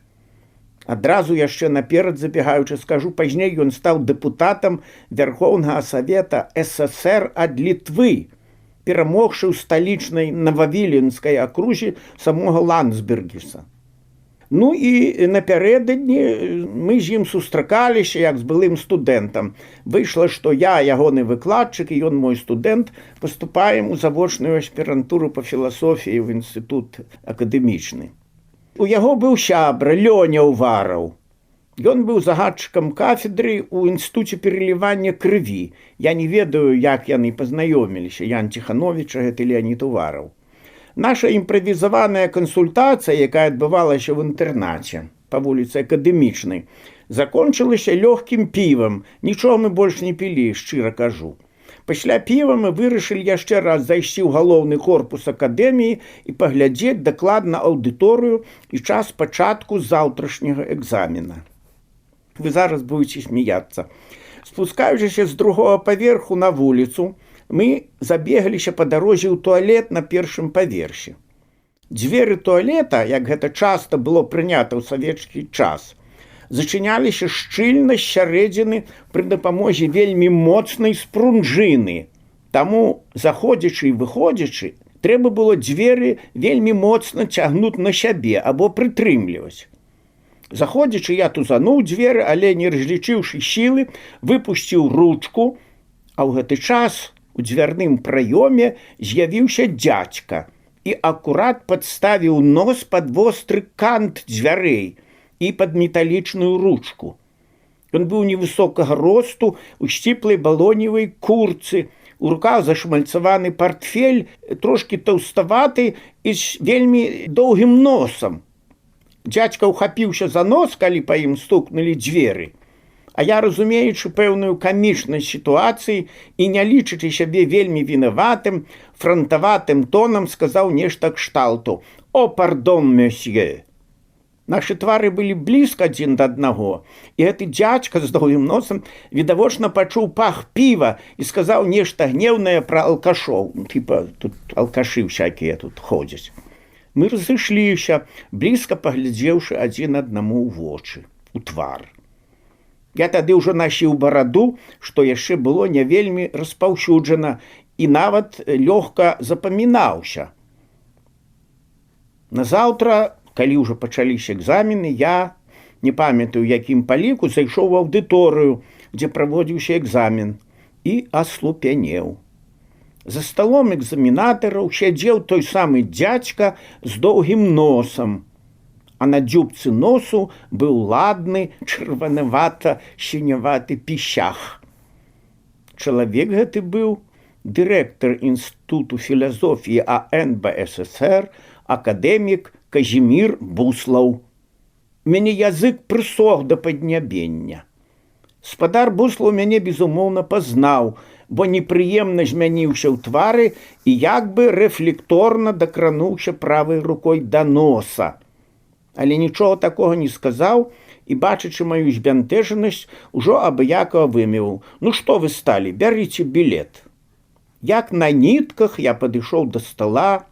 Адразу яшчэ наперад забегаючы скажу, пазней ён стаў дэпутатам Вярхоўнага Савета СССР ад Літвы, перамогшы ў сталічнай Нававіленскай акрузе самога Ландсбергіса. І напярэдадні мы з ім сустракаліся, як з былым студэнтам. Выйшла, што я ягоны выкладчык, і ён мой студэнт, паступаем у завочную аспірантуру па філасофіі ў інстытут акадэмічны. У яго быў сябра Лёня Увараў. Ён быў загадчыкам кафедры ў інстытуце пералівання крыві. Я не ведаю, як яны пазнаёміліся, Ян Ціхановіча, гэты Леонід Увараў. Наша імправізаваная кансультацыя, якая адбывалася ў інтэрнаце па вуліцы Акадэмічнай, закончылася лёгкім півам. Нічого мы больш не пілі, шчыра кажу. Пасля піва мы вырашылі яшчэ раз зайсці ў галоўны корпус акадэміі і паглядзець дакладна аўдыторыю і час пачатку заўтрашняга экзамена. Вы зараз будете смеяцца. Спускаючыся з другога паверху на вуліцу, мы забегаліся па дарозе ў туалет на першым паверсе. Дзверы туалета, як гэта часта было прынята ў савецкі час, зачыняліся шчыльна з сярэдзіны пры дапамозе вельмі моцнай спрунжыны. Таму, заходзячы і выходзячы, трэба было дзверы вельмі моцна цягнуць на сябе або прытрымліваць. Заходзячы, я тузануў дзверы, але, не разлічыўшы сілы, выпусціў ручку, а ў гэты час у дзвярным праёме з'явіўся дзядзька і акурат падставіў нос пад востры кант дзвярэй і пад металічную ручку. Ён быў невысокага росту, у сціплай балоневай курцы, у руках зашмальцаваны партфель, трошкі таўставаты і з вельмі доўгім носам. Дзядзька ўхапіўся за нос, калі па ім стукнулі дзверы. А я, разумеючы пэўную камічнасць сітуацыі і не лічачы сябе вельмі вінаватым, франтаватым тонам сказаў нешта кшталту: «О, пардон, месье». Нашы твары былі блізка адзін да аднаго, і гэты дзядзька з доўгім носам відавочна пачуў пах піва і сказаў нешта гнеўнае пра алкашоў. Тут алкашы всякія тут ходзяць. Мы разышліся, блізка паглядзеўшы адзін аднаму ў вочы, у твар. Я тады ўжо насіў бараду, што яшчэ было не вельмі распаўсюджана, і нават лёгка запамінаўся. Назаўтра, калі ўжо пачаліся экзамены, я, не памятаю, якім па ліку, зайшоў у аўдыторыю, дзе праводзіўся экзамен, і аслупянеў. За сталом экзаменатараў сядзеў той самы дзядзька з доўгім носам, а на дзюбцы носу быў ладны, чырванавата-сіняваты пісях. Чалавек гэты быў дырэктар Інстытуту філазофіі АНБ ССР, акадэмік Казімір Буслаў. Мяне язык прысох да паднябення. Спадар Буслаў мяне, безумоўна, пазнаў, бо непрыемна змяніўся ў твары і як бы рэфлекторна дакрануўся правай рукой да носа. Але нічога такога не сказаў і, бачачы маю збянтэжанасць, ужо абыякава вымявіў: «Ну што вы сталі, бярыце білет». Як на нітках я падышоў да стала,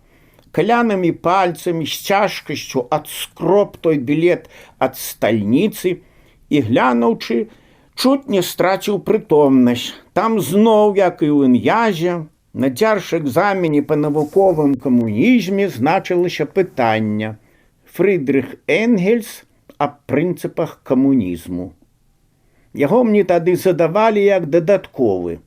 калянымі пальцамі з цяжкасцю адскроб той білет ад стальніцы і, глянуўчы, чуць не страціў прытомнасць. Там зноў, як і ў Ін'язе, на дзяржэкзамене па навуковым камунізме значылася пытанне Фрыдрых Энгельс аб прынцыпах камунізму. Яго мне тады задавалі як дадатковы.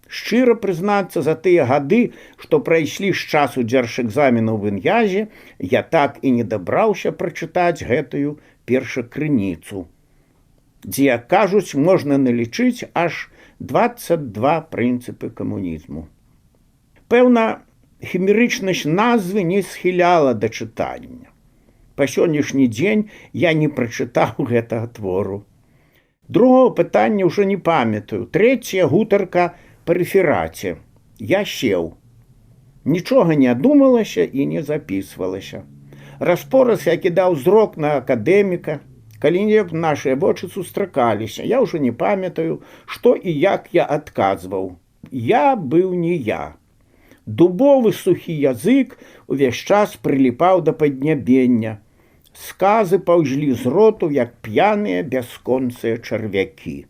Шчыра прызнацца, за тыя гады, што прайшлі з часу дзяржэкзамену ў Ін'язе, я так і не дабраўся прачытаць гэтую першакрыніцу, дзе, як кажуць, можна налічыць аж 22 прынцыпы камунізму. Пэўна, хімерычнасць назвы не схіляла да чытання. Па сённяшні дзень я не прачытаў гэтага твору. Другого пытання ўжо не памятаю. Трэцяя гутарка па рэфераце. Я сеў. Нічога не думалася і не запісвалася. Раз-пораз я кідаў зрок на акадэміка. Калі-небудзь нашыя вочы сустракаліся, я ўжо не памятаю, што і як я адказваў. Я быў не я. Дубовы сухі язык увесь час прыліпаў да паднябення. Сказы паўзлі з роту, як п'яныя бясконцыя чарвякі.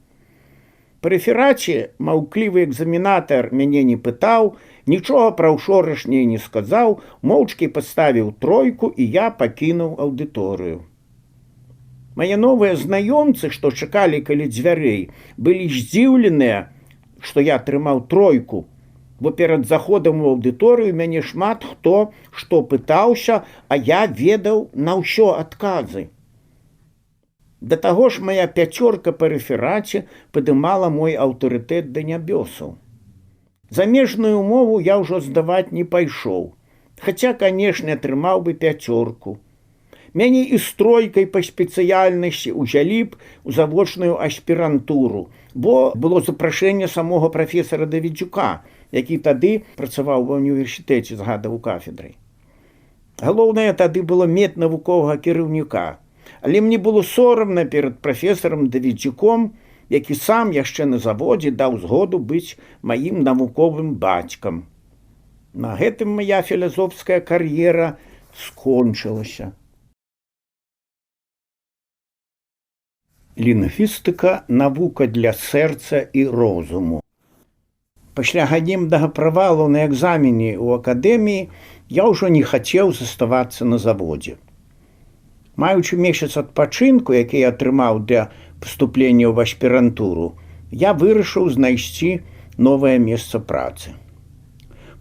Па рэфераце маўклівы экзаменатар мяне не пытаў, нічога пра ўчорашняе не сказаў, моўчкі паставіў 3 і я пакінуў аўдыторыю. Мае новыя знаёмцы, што чакалі каля дзвярэй, былі здзіўленыя, што я атрымаў 3, бо перад заходам у аўдыторыю мяне шмат хто што пытаўся, а я ведаў на ўсё адказы. Да таго ж мая 5 па рэфераце падымала мой аўтарытэт да нябёсаў. Замежную мову я ўжо здаваць не пайшоў, хаця, канешне, атрымаў бы 5. Мяне і з 3 па спецыяльнасці ўзялі б у завочную аспірантуру, бо было запрашэнне самога прафесара Давідзюка, які тады працаваў ва ўніверсітэце, згадаў кафедрай. Галоўнае тады было мець навуковага кіраўніка, але мне было сорамна перад прафесарам Давідзюком, які сам яшчэ на заводзе даў згоду быць маім навуковым бацькам. На гэтым мая філазофская кар'ера скончылася. Лінгвістыка – навука для сэрца і розуму. Пасля ганебнага правалу на экзамене ў акадэміі я ўжо не хацеў заставацца на заводзе. Маючы месяц адпачынку, які я атрымаў для паступлення ў аспірантуру, я вырашыў знайсці новае месца працы.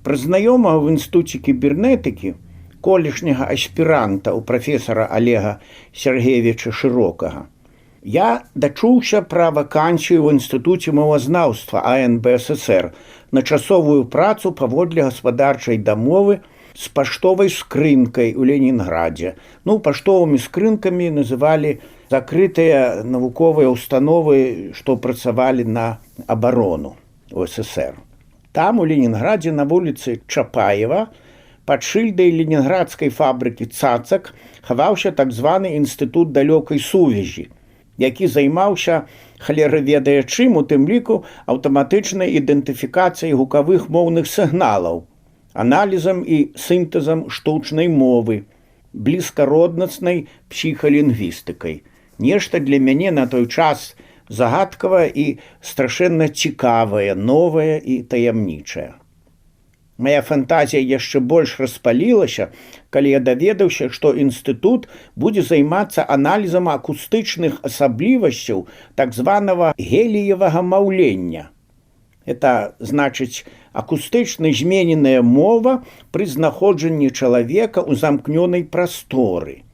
Праз знаёмага ў інстытуце кібернетыкі, колішняга аспіранта ў прафесара Олега Сергеевича Шырокага, я дачуўся пра вакансію ў інстытуце мовазнаўства АНБ ССР на часовую працу паводле гаспадарчай дамовы з паштовай скрынкай у Ленінградзе. Паштовымі скрынкамі называлі закрытыя навуковыя установы, што працавалі на абарону ў ССР. Там, у Ленінградзе, на вуліцы Чапаева, пад шыльдай ленінградскай фабрыкі «Цацак» хаваўся так званы інстытут далёкай сувязі, які займаўся халера ведае чым, у тым ліку аўтаматычнай ідэнтыфікацыяй гукавых моўных сігналаў, аналізам і сінтэзам штучнай мовы, блізкароднаснай псіхалінгвістыкай. Нешта для мяне на той час загадкавае і страшэнна цікавае, новае і таямнічае. Мая фантазія яшчэ больш распалілася, калі я даведаўся, што інстытут будзе займацца аналізам акустычных асаблівасцяў так званага геліевага маўлення. Это значыць акустычна змененая мова пры знаходжанні чалавека ў замкнёнай прасторы,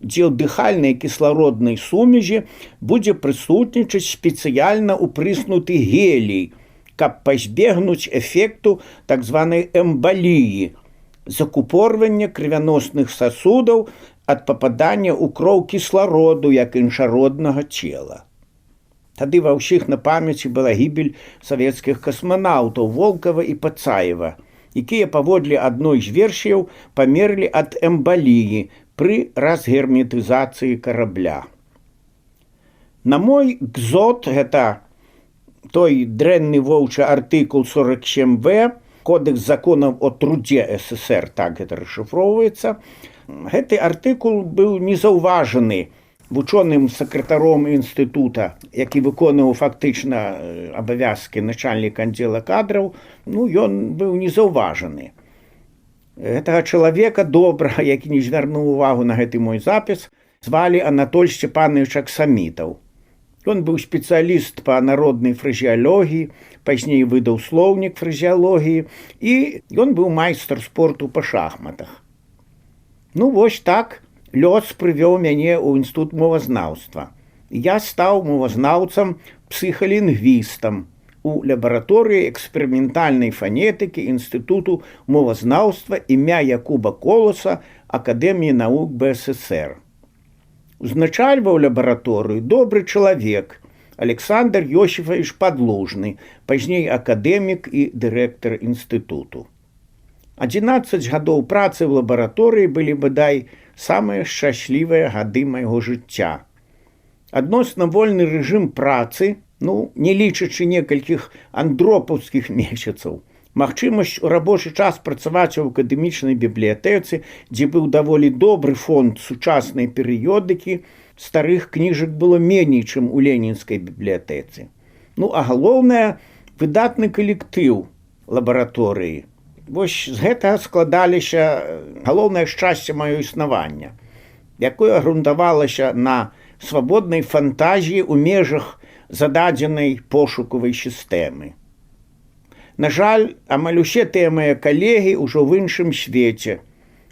дзе ў дыхальнай кіслароднай сумесі будзе прысутнічаць спецыяльна ўпрыснуты гелій, каб пазбегнуць эфекту так званай эмбаліі, закупорвання крывяносных сасудаў ад пападання ў кроў кіслароду як іншароднага цела. Тады ва ўсіх на памяці была гібель савецкіх касманаўтаў Волкава і Пацаева, якія паводле адной з версіяў памерлі ад эмбаліі пры разгерметызацыі карабля. На мой кзот, гэта той дрэнны воўчы артыкул 47В, Кодекс законаў о труде СССР, так гэта расшифроўваецца, гэты артыкул быў незаўважаны вучоным сакратаром інстытута, які выконваў фактычна абавязкі начальніка аддзела кадраў, ён быў незаўважаны. Гэтага чалавека добрага, які не звярнуў увагу на гэты мой запіс, звалі Анатоль Сцепанович Аксамітаў. Ён быў спецыяліст па народнай фразеалогіі, пазней выдаў слоўнік фразеалогіі, і ён быў майстар спорту па шахматах. Вось так лёс прывёў мяне ў інстытут мовазнаўства. Я стаў мовазнаўцам, псіхалінгвістам у лабараторыі эксперыментальнай фанетыкі інстытуту мовазнаўства імя Якуба Коласа Акадэміі навук БССР. Узначальваў лабараторыю добры чалавек Александр Йосіфович Падлужны, пазней акадэмік і дырэктар інстытуту. 11 гадоў працы ў лабараторыі былі, бадай, самыя шчаслівыя гады майго жыцця. Адносна вольны рэжым працы, не лічачы некалькіх андропаўскіх месяцаў, магчымасць у рабочы час працаваць у акадэмічнай бібліятэцы, дзе быў даволі добры фонд сучаснай перыёдыкі, старых кніжак было меней, чым у ленінскай бібліятэцы. А галоўнае, выдатны калектыў лабараторыі. Вось з гэтага складаліся галоўнае шчасце маё існавання, якое грунтавалася на свабоднай фантазіі ў межах зададзенай пошукавай сістэмы. На жаль, амаль усе тыя мае калегі ўжо в іншым свеце,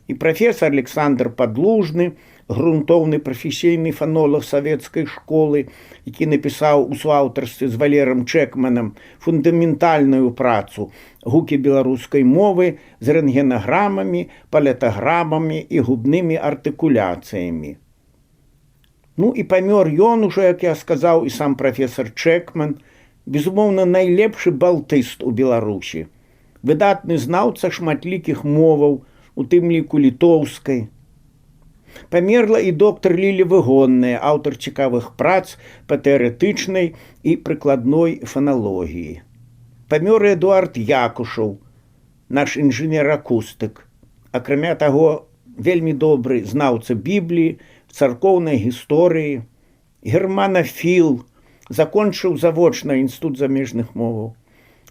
і прафесар Александр Падлужны, грунтоўны прафесійны фанолог савецкай школы, які напісаў у суаўтарстве з Валерам Чэкманам фундаментальную працу «Гукі беларускай мовы» з рэнтгенаграмамі, палетаграмамі і губнымі артыкуляцыямі. І памёр ён ужо, як я сказаў, і сам прафесар Чэкман, безумоўна, найлепшы балтыст у Беларусі, выдатны знаўца шматлікіх моваў, у тым ліку літоўскай. Памерла і доктар Лілі Выгонная, аўтар цікавых прац па тэарэтычнай і прыкладной фаналогіі. Памёр Эдуард Якушаў, наш інжынер-акустык. Акрамя таго, вельмі добры знаўца Бібліі, царкоўнай гісторыі, германафіл, закончыў завочна інстытут замежных моваў,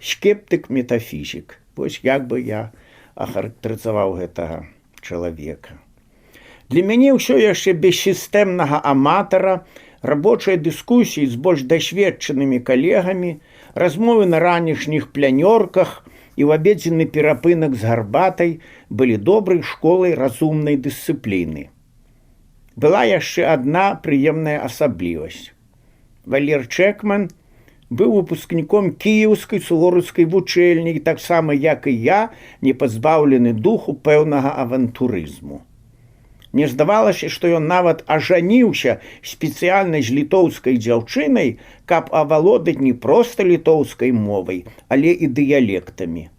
скептык-метафізік. Вось як бы я ахарактарызаваў гэтага чалавека. Для мяне ўсё яшчэ без сістэмнага аматара, рабочыя дыскусіі з больш дасведчанымі калегамі, размовы на ранішніх плянёрках і ў абедзенны перапынак з гарбатай былі добрай школай разумнай дысцыпліны. Была яшчэ адна прыемная асаблівасць. Валер Чэкман быў выпускніком кіеўскай сувораўскай вучэльні, таксама, як і я, не пазбаўлены духу пэўнага авантурызму. Мне здавалася, што ён нават ажаніўся спецыяльна з літоўскай дзяўчынай, каб авалодаць не проста літоўскай мовай, але і дыялектамі.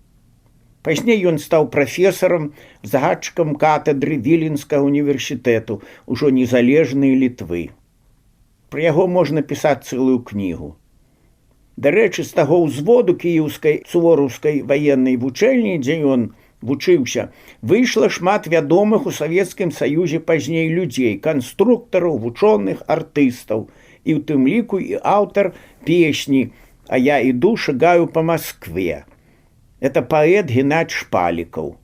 Пазней ён стаў прафесарам, загадчыкам катедры Віленскага універсітэту, ужо незалежнай Літвы. Пра яго можна пісаць цэлую кнігу. Дарэчы, з таго ўзводу кіеўскай сувораўскай ваеннай вучэльні, дзе ён вучыўся, выйшла шмат вядомых у Савецкім Саюзе пазней людзей, канструктараў, вучоных, артыстаў, і ў тым ліку і аўтар песні «А я іду, шагаю па Маскве». Это паэт Геннадзь Шпалікаў.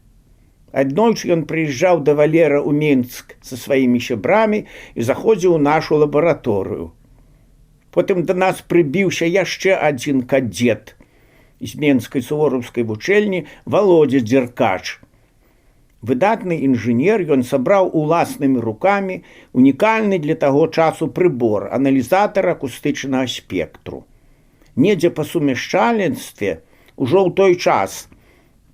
Аднойчы ён прыязджаў да Валера ў Мінск са сваімі сябрамі і заходзіў у нашу лабараторыю. Потым да нас прыбіўся яшчэ адзін кадет з менскай сувораўскай вучэльні Володя Дзеркач. Выдатны інжынер, ён сабраў уласнымі рукамі унікальны для таго часу прыбор, аналізатар акустычнага спектру. Недзе па сумяшчальніцтве ужо ў той час,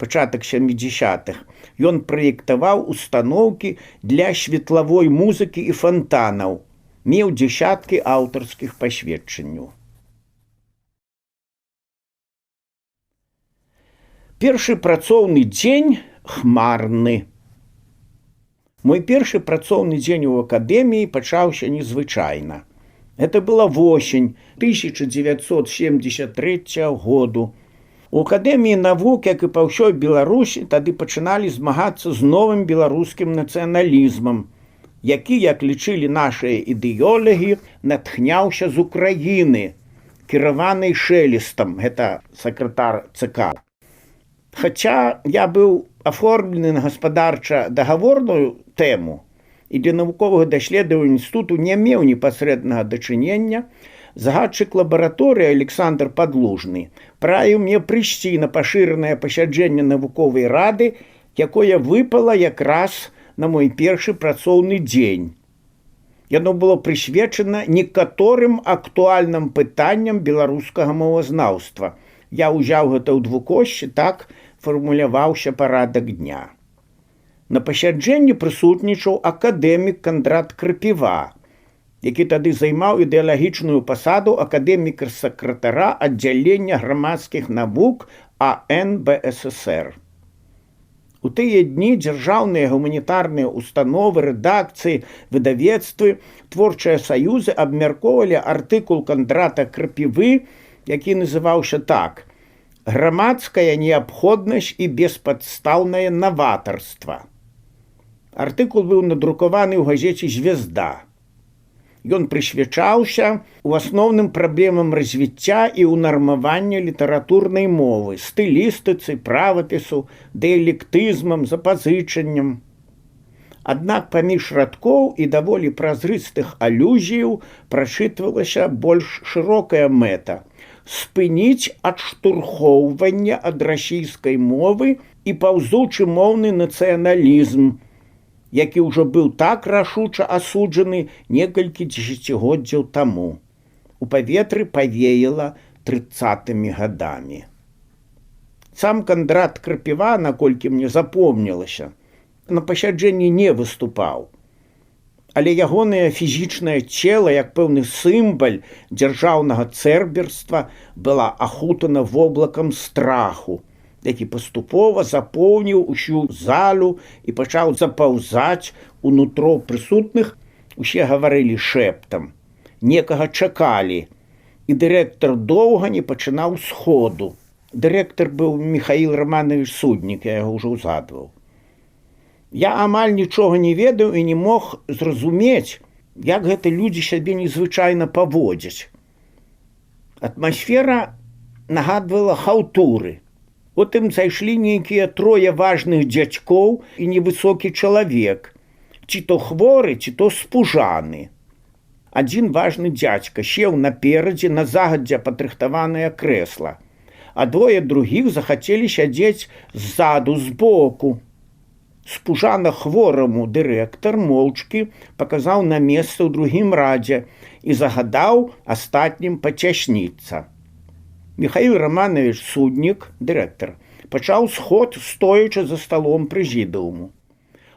пачатак 70-х, ён праектаваў устаноўкі для светлавой музыкі і фантанаў, меў дзясяткі аўтарскіх пасведчанняў. Першы працоўны дзень хмарны. Мой першы працоўны дзень у акадэміі пачаўся незвычайна. Гэта была восень 1973 году. У акадэміі навук, як і па ўсёй Беларусі, тады пачыналі змагацца з новым беларускім нацыяналізмам, які, як лічылі нашыя ідэолагі, натхняўся з Украіны, кіраванай Шэлестам, гэта сакратар ЦК. Хаця я быў аформлены на гаспадарча-дагаворную тэму і для навуковага даследавання інстытуту не меў непасрэднага дачынення, загадчык лабараторыі Александр Падлужны праіў мне прыйсці на пашыранае пасяджэнне навуковай рады, якое выпала якраз на мой першы працоўны дзень. Яно было прысвечана некаторым актуальным пытанням беларускага мовазнаўства. Я ўзяў гэта ў двукосці, так фармуляваўся парадак дня. На пасяджэнні прысутнічаў акадэмік Кандрат Крапіва, які тады займаў ідэалагічную пасаду акадэміка-сакратара аддзялення грамадскіх навук АН БССР. У тыя дні дзяржаўныя гуманітарныя установы, рэдакцыі, выдавецтвы, творчыя саюзы абмяркоўвалі артыкул Кандрата Крапівы, які называўся так: «Грамадская неабходнасць і беспадстаўнае наватарства». Артыкул быў надрукаваны ў газеце «Звезда». Ён прысвячаўся у асноўным праблемам развіцця і ўнармавання літаратурнай мовы, стылістыцы, правапісу, дыялектызмам, запазычанням. Аднак паміж радкоў і даволі празрыстых алюзіяў прачытвалася больш шырокая мэта – спыніць адштурхоўванне ад расійскай мовы і паўзучы моўны нацыяналізм, які ўжо быў так рашуча асуджаны некалькі дзесяцігоддзяў таму. У паветры павеяла 30-мі гадамі. Сам Кандрат Крапіва, наколькі мне запомнілася, на пасяджэнні не выступаў. Але ягонае фізічнае цела, як пэўны сімвал дзяржаўнага цэрберства, была ахутана воблакам страху, які паступова запоўніў усю залу і пачаў запаўзаць унутро прысутных. Усе гаварылі шэптам, некага чакалі, і дырэктар доўга не пачынаў сходу. Дырэктар быў Міхаіл Романович Суднік, я яго ўжо ўзгадваў. Я амаль нічога не ведаў і не мог зразумець, як гэта людзі сябе незвычайна паводзяць. Атмасфера нагадвала хаўтуры. Потым зайшлі нейкія трое важных дзядзькоў і невысокі чалавек, ці то хворы, ці то спужаны. Адзін важны дзядзька сеў наперадзе на загадзя падрыхтаванае крэсла, а двое другіх захацелі сядзець ззаду, збоку. Спужана хвораму дырэктар моўчкі паказаў на месца ў другім радзе і загадаў астатнім пацясніцца. Міхаіл Романович Суднік, дырэктар, пачаў сход, стоячы за сталом прэзідыуму.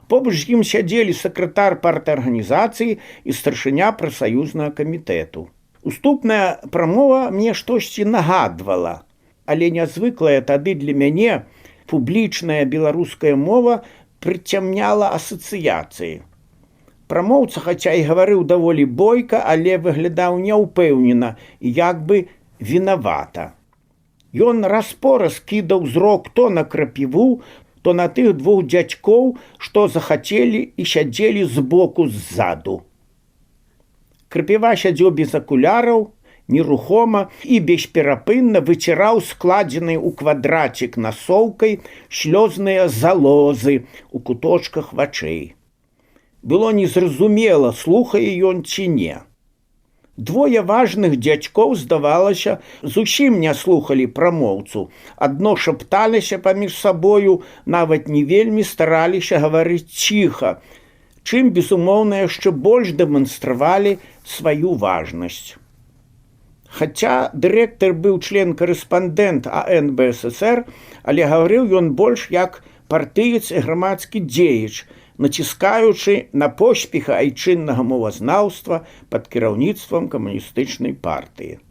Побач з ім сядзелі сакратар партарганізацыі і старшыня прафсаюзнага камітэту. Уступная прамова мне штосьці нагадвала, але нязвыклая тады для мяне публічная беларуская мова прыцямняла асацыяцыі. Прамоўца, хаця і гаварыў даволі бойка, але выглядаў няўпэўнена і як бы вінавата. Ён раз-пораз кідаў зрок то на Крапіву, то на тых двух дзядзькоў, што захацелі і сядзелі збоку ззаду. Крапіва сядзеў без акуляраў, нерухома і бесперапынна выціраў складзенай у квадрацік насоўкай слёзныя залозы у куточках вачэй. Было незразумела, слухае ён ці не. Двое важных дзядзькоў, здавалася, зусім не слухалі прамоўцу. Адно шапталіся паміж сабою, нават не вельмі стараліся гаварыць ціха, чым, безумоўна, яшчэ больш дэманстравалі сваю важнасць. Хаця дырэктар быў член-карэспандэнт АН БССР, але гаварыў ён больш як партыец і грамадскі дзеяч, націскаючы на поспех айчыннага мовазнаўства пад кіраўніцтвам камуністычнай партыі.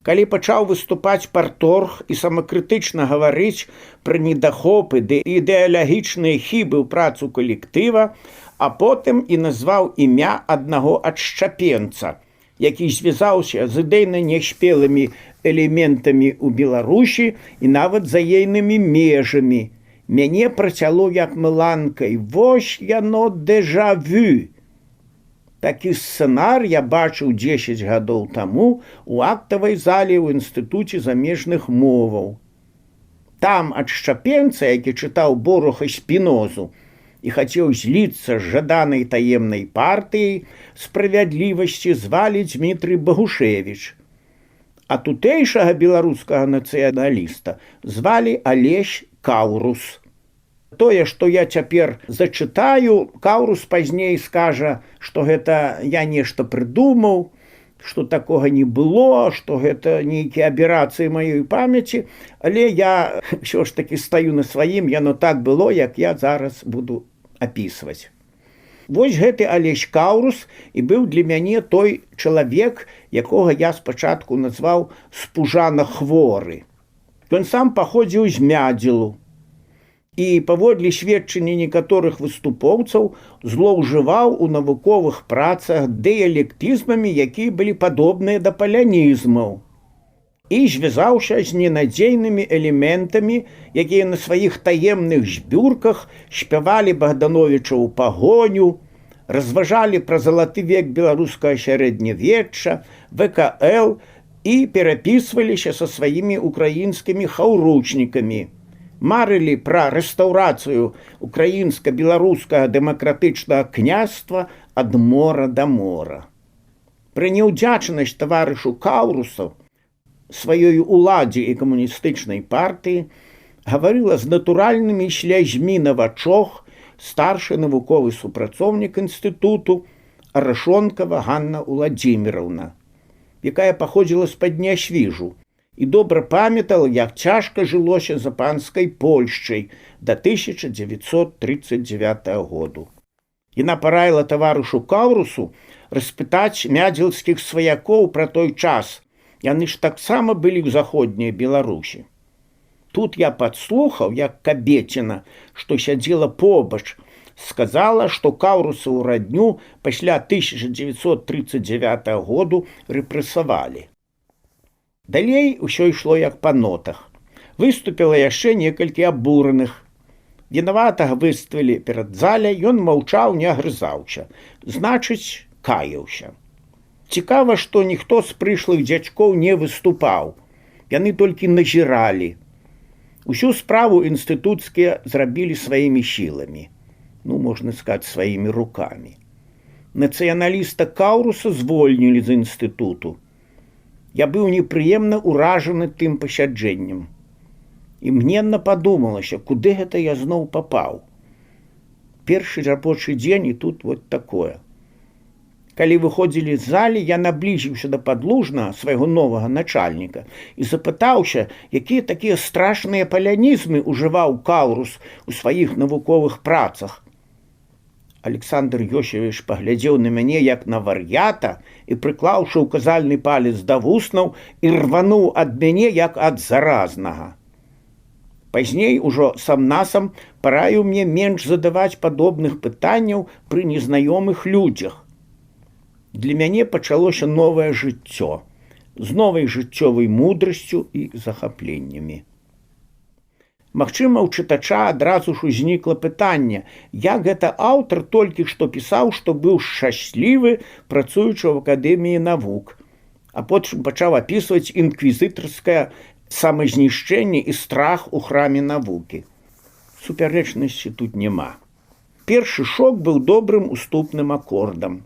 Калі пачаў выступаць парторг і самакрытычна гаварыць пра недахопы ды ідэалагічныя хібы ў працу калектыва, а потым і назваў імя аднаго адшчапенца, які звязаўся з ідэйна няспелымі элементамі ў Беларусі і нават за ейнымі межамі. Мяне працяло як мыланкай: «Вось яно дэжавю». Такі сцэнар я бачыў 10 гадоў таму у актавай зале ў Інстытуце замежных моваў. Там адшчапенца, які чытаў Боруха Спінозу і хацеў зліцца з жаданай таемнай партыяй справядлівасці, звалі Дмітрый Багушевіч. А тутэйшага беларускага нацыяналіста звалі Алесь Каўрус. Тое, што я цяпер зачытаю, Каўрус пазней скажа, што гэта я нешта прыдумаў, што такога не было, што гэта нейкія аберацыі маёй памяці, але я ўсё ж такі стаю на сваім, яно так было, як я зараз буду апісваць. Вось гэты Алесь Каўрус і быў для мяне той чалавек, якога я спачатку назваў спужана хворы. Ён сам паходзіў з Мядзелу. І, паводле сведчання некаторых выступоўцаў, злоўжываў у навуковых працах дыялектызмамі, якія былі падобныя да палянізмаў. І звязаўся з ненадзейнымі элементамі, якія на сваіх таемных збюрках спявалі Богдановича ў пагоню, разважалі пра залаты век беларускага сярэднявечча, ВКЛ і перапісваліся са сваімі украінскімі хаўручнікамі. Марылі пра рэстаўрацыю украінска-беларускага дэмакратычнага княства ад мора да мора. Пры няўдзячнасць таварышу Каўрусу сваёй уладзе і камуністычнай партыі гаварыла з натуральнымі слязьмі на вачах старшы навуковы супрацоўнік інстытуту Арашонкава Ганна Уладзіміраўна, якая паходзіла з-пад Нясвіжу і добра памятала, як цяжка жылося за панскай Польшчай да 1939 году. Яна параіла таварышу Каўрусу распытаць мядзелскіх сваякоў пра той час. Яны ж таксама былі ў заходняй Беларусі. Тут я падслухаў, як кабеціна, што сядзела побач, сказала, што Каўрусаву радню пасля 1939 году рэпрэсавалі. Далей усё ішло як па нотах. Выступіла яшчэ некалькі абураных. Вінаватага выставілі перад заляй, ён маўчаў, не агрызаўся. Значыць, каяўся. Цікава, што ніхто з прышлых дзядзькоў не выступаў. Яны толькі назіралі. Усю справу інстытуцкія зрабілі сваімі сіламі. Можна сказаць, сваімі рукамі. Нацыяналіста Каўруса звольнілі з інстытуту. Я быў непрыемна ўражаны тым пасяджэннем. І мненна падумалася, куды гэта я зноў папаў. Першы рабочы дзень і тут вот такое. Калі выходзілі з залі, я наблізіўся да Падлужнага, свайго новага начальніка, і запытаўся, якія такія страшныя палянізмы ўжываў Каўрус у сваіх навуковых працах. Александр Йосевіч паглядзеў на мяне як на вар'ята і, прыклаўшы указальны палец да вуснаў, і рвануў ад мяне як ад заразнага. Пазней ужо сам-насам параіў мне менш задаваць падобных пытанняў пры незнаёмых людзях. Для мяне пачалося новае жыццё з новай жыццёвай мудрасцю і захапленнямі. Магчыма, у чытача адразу ж узнікла пытанне, як гэта аўтар толькі што пісаў, што быў шчаслівы, працуючы ў Акадэміі навук, а потым пачаў апісваць інквізітарскае самазнішчэнне і страх у храме навукі. Супярэчнасці тут няма. Першы шок быў добрым уступным акордам.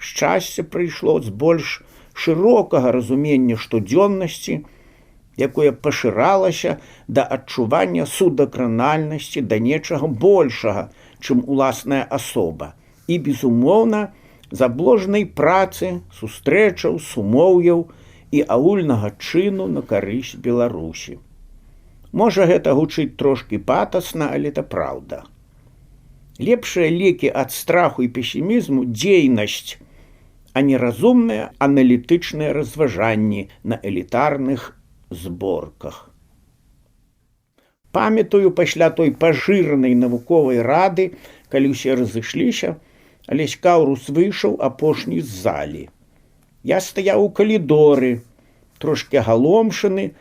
Шчасце прыйшло з больш шырокага разумення штодзённасці, якое пашыралася да адчування судакранальнасці, да нечага большага, чым уласная асоба, і, безумоўна, забложнай працы, сустрэчаў, сумоўяў і агульнага чыну на карысць Беларусі. Можа, гэта гучыць трошкі патасна, але это праўда. Лепшыя лекі ад страху і песімізму – дзейнасць, а не разумныя аналітычныя разважанні на элітарных зборках. Памятаю, пасля той пажыранай навуковай рады, калі ўсе разышліся, Алесь Каўрус выйшаў апошні з залі. Я стаяў у калідоры, трошкі агаломшаны,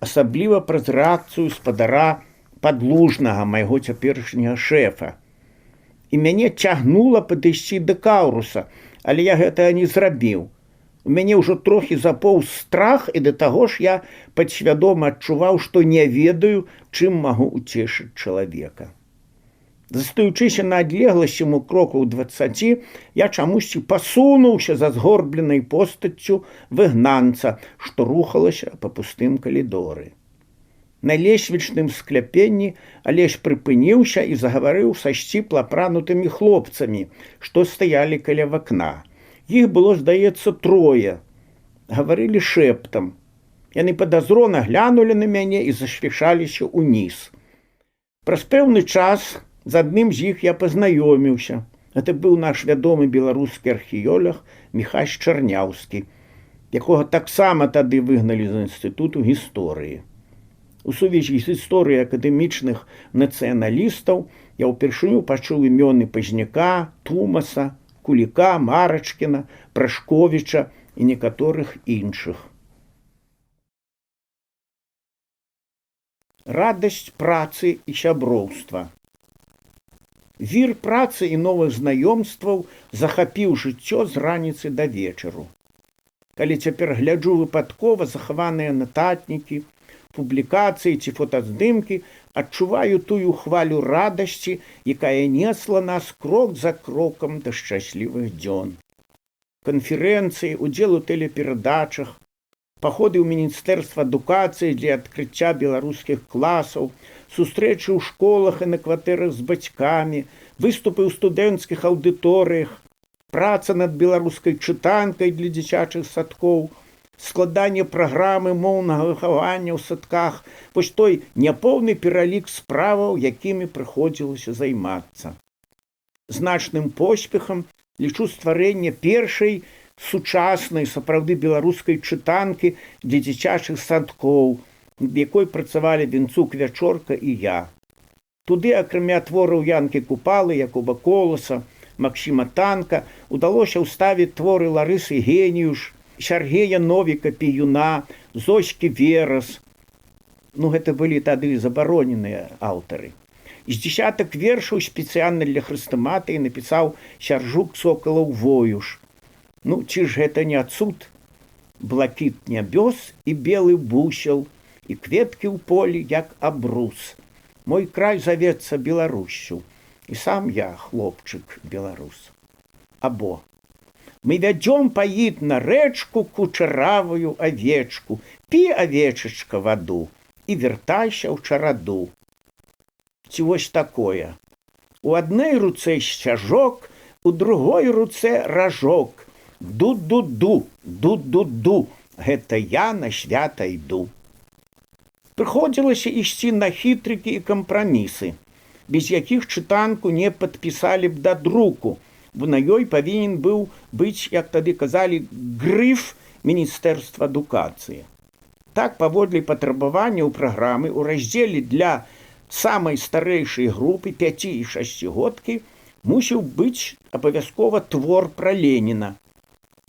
асабліва праз рэакцыю спадара Падлужнага, майго цяперашняга шэфа. І мяне цягнула падысці да Каўруса, але я гэтага не зрабіў. У мяне ўжо трохі запоўз страх, і да таго ж я падсвядома адчуваў, што не ведаю, чым магу уцешыць чалавека. Застаючыся на адлегласці му крокаў 20, я чамусьці пасунуўся за згорбленай постаццю выгнанца, што рухалася па пустым калідоры. На лесвічным скляпенні Алесь прыпыніўся і загаварыў са сціпла апранутымі хлопцамі, што стаялі каля вакна. Іх было, здаецца, 3. Гаварылі шэптам. Яны падазрона глянулі на мяне і зашвішаліся ўніз. Праз пэўны час з адным з іх я пазнаёміўся. Гэта быў наш вядомы беларускі археолог Міхась Чарняўскі, якога таксама тады выгналі з інстытуту гісторыі. У сувязі з гісторыяй акадэмічных нацыяналістаў я ўпершыню пачуў імёны Пазняка, Тумаса, Куліка, Марачкіна, Прашковіча і некаторых іншых. Радасць працы і сяброўства. Вір працы і новых знаёмстваў захапіў жыццё з раніцы да вечару. Калі цяпер гляджу выпадкова захаваныя нататнікі, публікацыі ці фотаздымкі, адчуваю тую хвалю радасці, якая несла нас крок за крокам да шчаслівых дзён. Канферэнцыі, удзел у тэлеперадачах, паходы ў Міністэрства адукацыі для адкрыцця беларускіх класаў, сустрэчы ў школах і на кватэрах з бацькамі, выступы ў студэнцкіх аўдыторыях, праца над беларускай чытанкай для дзіцячых садкоў, складанне праграмы моўнага выхавання ў садках, вось той няпоўны пералік справаў, якімі прыходзілася займацца. Значным поспехам лічу стварэнне першай сучаснай сапраўды беларускай чытанкі для дзіцячых садкоў, над якой працавалі Вінцук Вячорка і я. Туды, акрамя твораў Янкі Купалы, Якуба Коласа, Максіма Танка, удалося ўставіць творы Ларысы Геніюш, Сяргея Новіка Піюна, Зоські Верас. Гэта былі тады забароненыя аўтары. З дзесятак вершаў спецыяльна для хрэстаматыі напісаў Сяржук Сокалаў Воюш. Ці ж гэта не цуд? Блакіт нябёс і белы бусел, і кветкі ў полі, як абрус. Мой край завецца Беларуссю, і сам я хлопчык беларус. Або мы вядзём паіць на рэчку кучаравую авечку, пі, авечачка, ваду, і вяртайся ў чараду. Ці вось такое. У адной руцэ сцяжок, у другой руцэ ражок. Ду-ду-ду, ду-ду-ду, гэта я на свята іду. Прыходзілася ісці на хітрыкі і кампрамісы, без якіх чытанку не падпісалі б да друку, бо на ёй павінен быў быць, як тады казалі, грыф Міністэрства адукацыі. Так, паводле патрабаванняў праграмы ў раздзеле для самай старэйшай групы 5 і 6годкі мусіў быць абавязкова твор пра Леніна.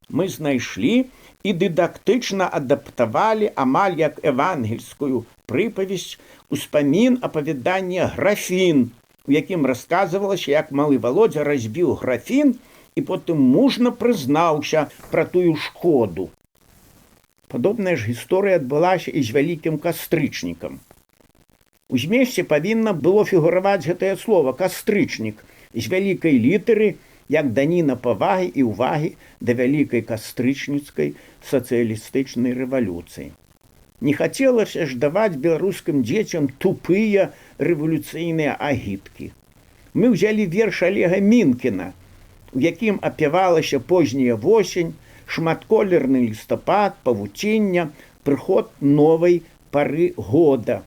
Мы знайшлі і дыдактычна адаптавалі амаль як евангельскую прыпавесць успамін апавядання «Графін», у якім расказвалася, як малы Володя разбіў графін і потым мужна прызнаўся пра тую шкоду. Падобная ж гісторыя адбылася і з вялікім кастрычнікам. У змесце павінна было фігураваць гэтае слова «кастрычнік» з вялікай літары, як даніна павагі і ўвагі да вялікай кастрычніцкай сацыялістычнай рэвалюцыі. Не хацелася ж даваць беларускім дзецям тупыя рэвалюцыйныя агіткі. Мы ўзялі верш Олега Мінкіна, у якім апявалася позняя восень, шматколерны лістапад, павуціння, прыход новай пары года.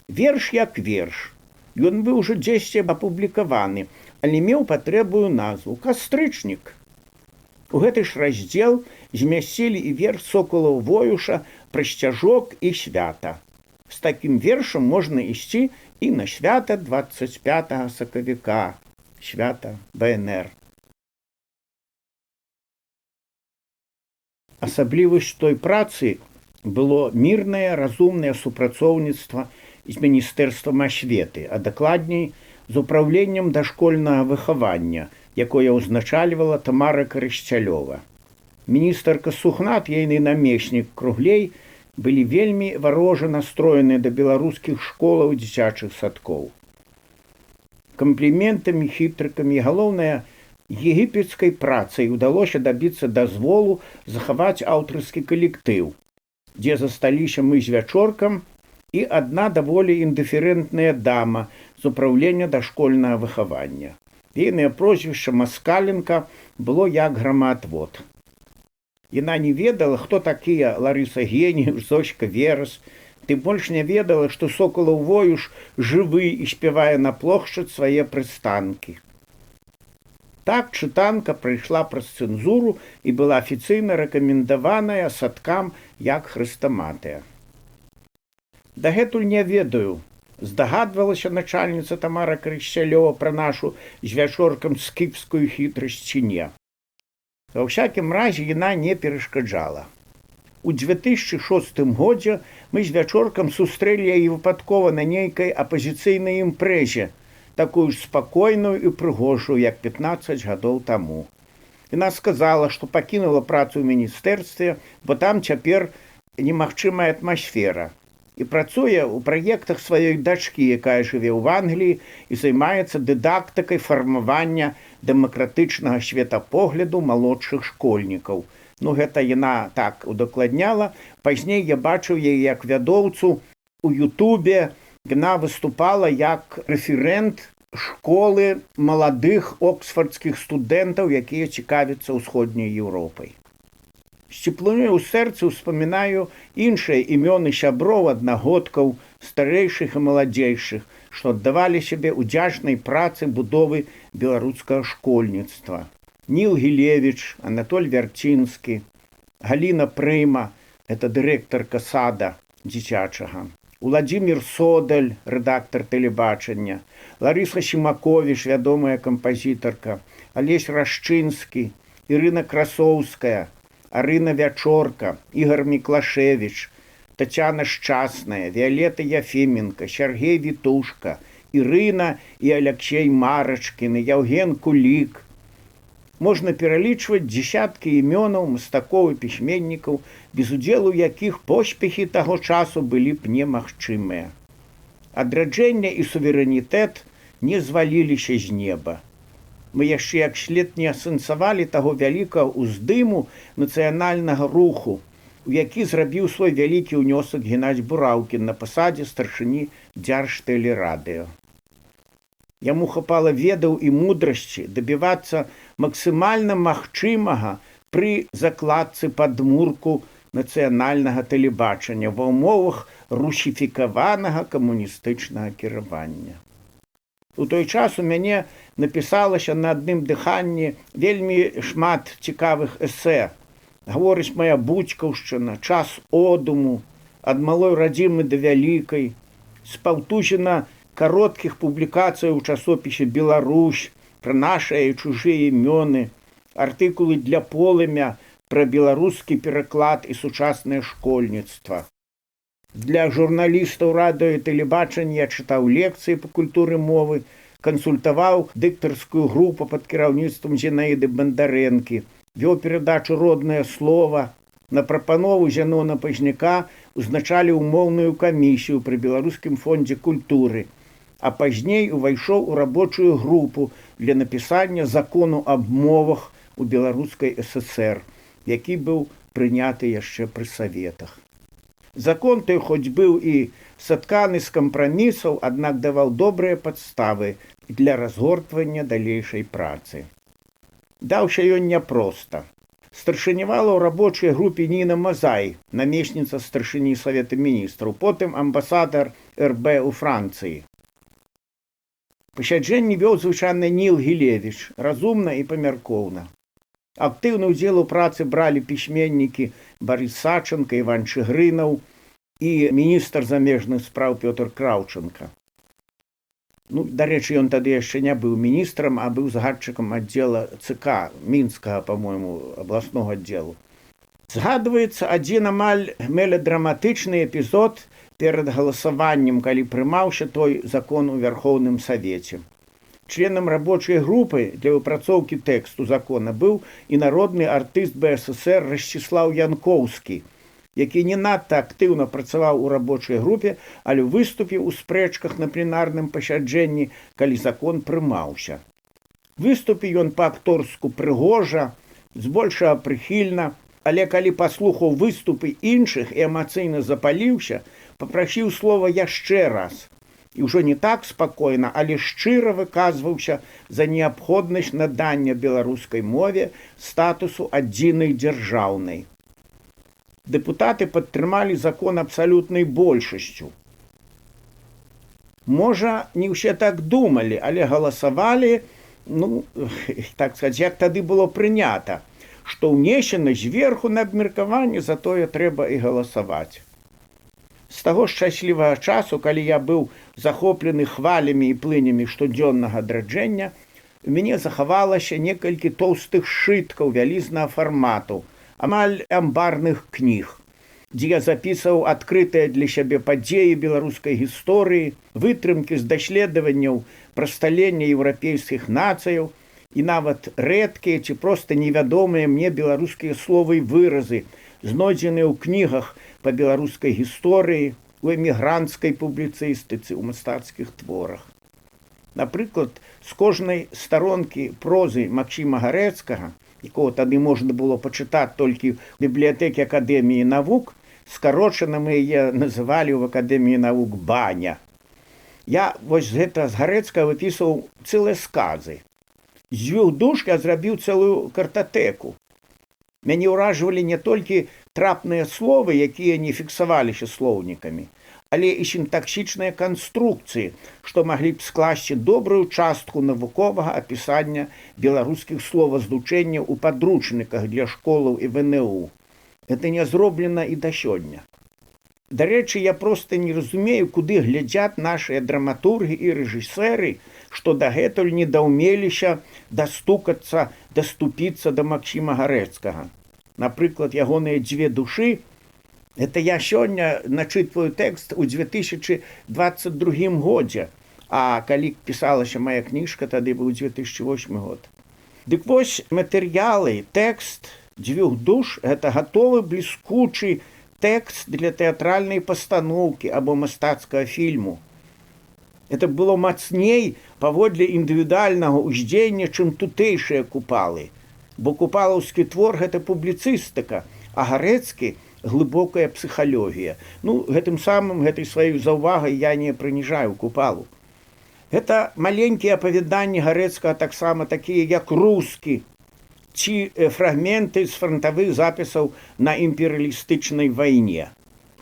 Верш як верш. Ён быў ужо дзесьці апублікаваны, але меў патрэбную назву «Кастрычнік». У гэты ж раздзел змясцілі і верш Сокалаў Воюша пра сцяжок і свята. З такім вершам можна ісці і на свята 25 сакавіка, свята БНР. Асаблівасць той працы было мірнае, разумнае супрацоўніцтва з Міністэрствам асветы, а дакладней з управленнем дашкольнага выхавання, якое ўзначальвала Тамара Карысцялёва. Міністарка Сухнат, ейны намеснік Круглей, былі вельмі варожа настроеныя да беларускіх школаў і дзіцячых садкоў. Кампліментамі, хітрыкамі, галоўнае, егіпецкай працай удалося дабіцца дазволу захаваць аўтарскі калектыў, дзе засталіся мы з Вячоркам і адна даволі індыферэнтная дама з управлення дашкольнага выхавання. Ейнае прозвішча Маскаленка было як грамаатвод. Яна не ведала, хто такія Ларыса Геніюш, Зоська Верас, тым больш не ведала, што Сокалаў Воюш жывы і спявае на плошчад свае прыстанкі. Так чытанка прайшла праз цэнзуру і была афіцыйна рэкамендаваная садкам як хрэстаматыя. Дагэтуль не ведаю, здагадвалася начальніца Тамара Карысцялёва пра нашу з Вячоркам скіпскую хітрасць ці не. Ва ўсякім разе яна не перашкаджала. У 2006 годзе мы з Вячоркам сустрэлі яе выпадкова на нейкай апазіцыйнай імпрэзе, такую ж спакойную і прыгожую, як 15 гадоў таму. Яна сказала, што пакінула працу ў міністэрстве, бо там цяпер немагчымая атмасфера, і працуе ў праектах сваёй дачкі, якая жыве ў Англіі і займаецца дыдактыкай фармавання дэмакратычнага светапогляду малодшых школьнікаў. Гэта яна так удакладняла. Пазней я бачыў яе як вядоўцу у Ютубе. Яна выступала як рэферэнт школы маладых оксфордскіх студэнтаў, якія цікавяцца ўсходняй Еўропай. З цеплынёй у сэрцы ўспамінаю іншыя імёны сяброў, аднагодкаў, старэйшых і маладзейшых, што аддавалі сябе ўдзячнай працы будовы беларускага школьніцтва. Ніл Гілевіч, Анатоль Вярцінскі, Галіна Прыма, это дырэктарка сада дзіцячага, Уладзімір Содаль, рэдактар тэлебачання, Ларыса Сімаковіч, вядомая кампазітарка, Алесь Рашчынскі, Ірына Красоўская, Арына Вячорка, Ігор Міклашевіч, Тацяна Шчасная, Віолета Яфіменка, Сергей Вітушка, Ірына і Аляксей Марачкін, Яўген Кулік. Можна пералічваць дзесяткі імёнаў мастакоў і пісьменнікаў, без удзелу якіх поспехі таго часу былі б немагчымыя. Адраджэнне і суверэнітэт не зваліліся з неба. Мы яшчэ як след не асэнсавалі таго вялікага ўздыму нацыянальнага руху, у які зрабіў свой вялікі ўнёсак Геннадзь Бураўкін на пасадзе старшыні Дзяржтэлерадыё. Яму хапала ведаў і мудрасці дабівацца максімальна магчымага пры закладцы падмурку нацыянальнага тэлебачання ва ўмовах русіфікаванага камуністычнага кіравання. У той час у мяне напісалася на адным дыханні вельмі шмат цікавых эсэ. Гаворыць моя буцькаўшчына, час одуму, ад малой радзімы да вялікай, спаўтузена кароткіх публікацый у часопісе «Беларусь», пра нашыя і чужыя імёны, артыкулы для полымя пра беларускі пераклад і сучаснае школьніцтва. Для журналістаў радыё і тэлебачання я чытаў лекцыі па культуры мовы, кансультаваў дыктарскую групу пад кіраўніцтвам Зінаіды Бандарэнкі, вёў перадачу «Роднае слова». На прапанову Зянона Пазняка узначаліў моўную камісію пры Беларускім фондзе культуры, а пазней увайшоў у рабочую групу для напісання закону аб мовах у Беларускай ССР, які быў прыняты яшчэ пры саветах. Закон той хоць быў і сатканы з кампрамісаў, аднак даваў добрыя падставы для разгортвання далейшай працы. Даўся ён няпроста. Старшынявала ў рабочай групе Ніна Мазай, намесніца старшыні Савета міністраў, потым амбасадар РБ ў Францыі. Пасяджэнні вёў звычайна Ніл Гілевіч, разумна і памяркоўна. Актыўны ўдзел у працы бралі пісьменнікі Барыс Саченка, Іван Чыгрынаў і міністр замежных спраў Пётр Краўченка. Дарэчы, ён тады яшчэ не быў міністрам, а быў загадчыкам аддзела ЦК Мінскага, па-мойму, абласнога аддзелу. Згадваецца адзін амаль меладраматычны эпізод перад галасаваннем, калі прымаўся той закон у Вярхоўным Савеце. Членам рабочай групы для выпрацоўкі тэксту закона быў і народны артыст БССР Расціслаў Янкоўскі, які не надта актыўна працаваў у рабочай групе, але выступіў у спрэчках на пленарным пасяджэнні, калі закон прымаўся. Выступіў ён па-акторску прыгожа, збольшага прыхільна, але калі паслухаў выступы іншых і эмацыйна запаліўся, папрасіў слова яшчэ раз. І ўжо не так спакойна, але шчыра выказваўся за неабходнасць надання беларускай мове статусу адзінай дзяржаўнай. Дэпутаты падтрымалі закон абсалютнай большасцю. Можа, не ўсе так думалі, але галасавалі, так сказаць, як тады было прынята, што ўнесена зверху на абмеркаванне, затое трэба і галасаваць. З таго шчаслівага часу, калі я быў захоплены хвалямі і плынямі штодзённага адраджэння, у мяне захавалася некалькі тоўстых сшыткаў вялізнага фармату, амаль амбарных кніг, дзе я запісаў адкрытыя для сябе падзеі беларускай гісторыі, вытрымкі з даследаванняў пра сталенне еўрапейскіх нацыяў і нават рэдкія ці проста невядомыя мне беларускія словы і выразы, знойдзеныя ў кнігах па беларускай гісторыі, у эмігранцкай публіцыстыцы, у мастацкіх творах. Напрыклад, з кожнай старонкі прозы Максіма Гарэцкага, якого тады можна было пачытаць толькі ў бібліятэкі Акадэміі навук, скарочана мы яе называлі ў Акадэміі навук «Баня». Я вось гэта з Гарэцкага выпісваў цэлыя сказы. З дзвюх душ я зрабіў цэлую картатэку. Мяне ўражвалі не толькі трапныя словы, якія не фіксаваліся слоўнікамі, але і сінтаксічныя канструкцыі, што маглі б скласці добрую частку навуковага апісання беларускіх словазлучэнняў у падручніках для школаў і ВНУ. Гэта не зроблена і да сёння. Дарэчы, я проста не разумею, куды глядзяць нашыя драматургі і рэжысэры, што дагэтуль не даўмеліся дастукацца, даступіцца да Максіма Гарэцкага. Напрыклад, ягоныя «Дзве душы» — это я сёння начытваю тэкст у 2022 годзе, а калі пісалася моя кніжка, тады быў 2008 год. Дык вось матэрыялы, тэкст «Дзвюх душ» — гэта гатовы бліскучы тэкст для тэатральнай пастаноўкі або мастацкага фільму. Это было мацней паводле індывідуальнага ўздзеяння, чым тутэйшыя купалы. Бо купалаўскі твор – гэта публіцыстыка, а Гарэцкі – глыбокая псіхалогія. Гэтым самым, гэтай сваёй заўвагай я не прыніжаю купалу. Гэта маленькія апавяданні Гарэцкага таксама такія, як «Рускі», ці фрагменты з фронтавых запісаў на імперыялістычнай вайне.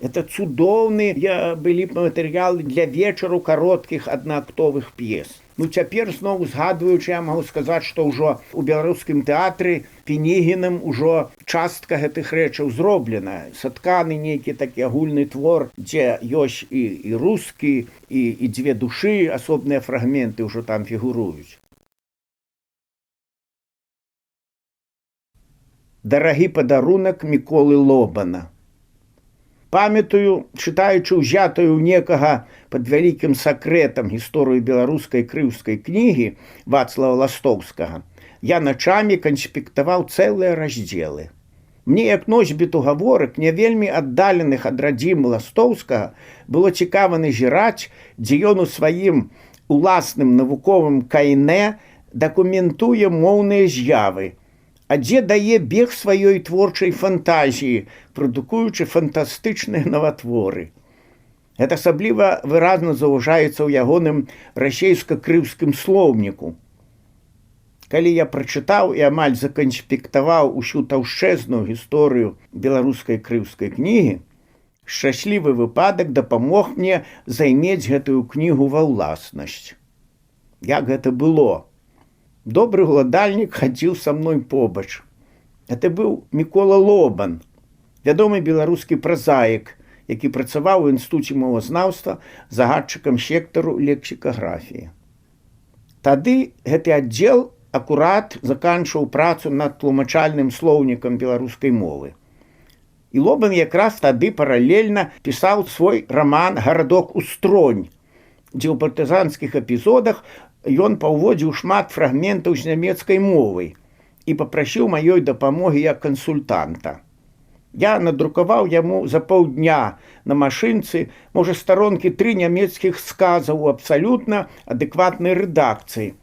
Это цудоўныя былі матэрыялы для вечару кароткіх аднаактовых п'ес. Цяпер зноў згадваючы, я магу сказаць, што ўжо ў беларускім тэатры Пінігінам ужо частка гэтых рэчаў зроблена. Сатканы нейкі такі агульны твор, дзе ёсць і «Рускі», і «Дзве душы», асобныя фрагменты ўжо там фігуруюць. Дарагі падарунак Міколы Лобана. Памятаю, чытаючы ўзятую ў некага пад вялікім сакрэтам гісторыю беларускай крыўскай кнігі Вацлава Ластоўскага, я начамі канспектаваў цэлыя раздзелы. Мне, як носьбіту гаворак, не вельмі аддаленых ад радзімы Ластоўскага, было цікава назіраць, дзе ён у сваім уласным навуковым кайне дакументуе моўныя з'явы, а дзе дае бег сваёй творчай фантазіі, прадукуючы фантастычныя наватворы. Гэта асабліва выразна заўважаецца ў ягоным расейска-крыўскім слоўніку. Калі я прачытаў і амаль заканспектаваў усю таўшчэзную гісторыю беларускай крыўскай кнігі, шчаслівы выпадак дапамог мне займець гэтую кнігу ва ўласнасць. Як гэта было? Добры ўладальнік хадзіў са мной побач. Гэта быў Мікола Лобан, вядомы беларускі празаік, які працаваў у інстытуце мовазнаўства загадчыкам сектару лексікаграфіі. Тады гэты аддзел акурат заканчваў працу над тлумачальным слоўнікам беларускай мовы. І Лобан якраз тады паралельна пісаў свой раман «Гарадок Устронь», дзе ў партызанскіх эпізодах ён паўводзіў шмат фрагментаў з нямецкай мовай і папрасіў маёй дапамогі як кансультанта. Я надрукаваў яму за паўдня на машынцы, можа, старонкі 3 нямецкіх сказаў у абсалютна адэкватнай рэдакцыі.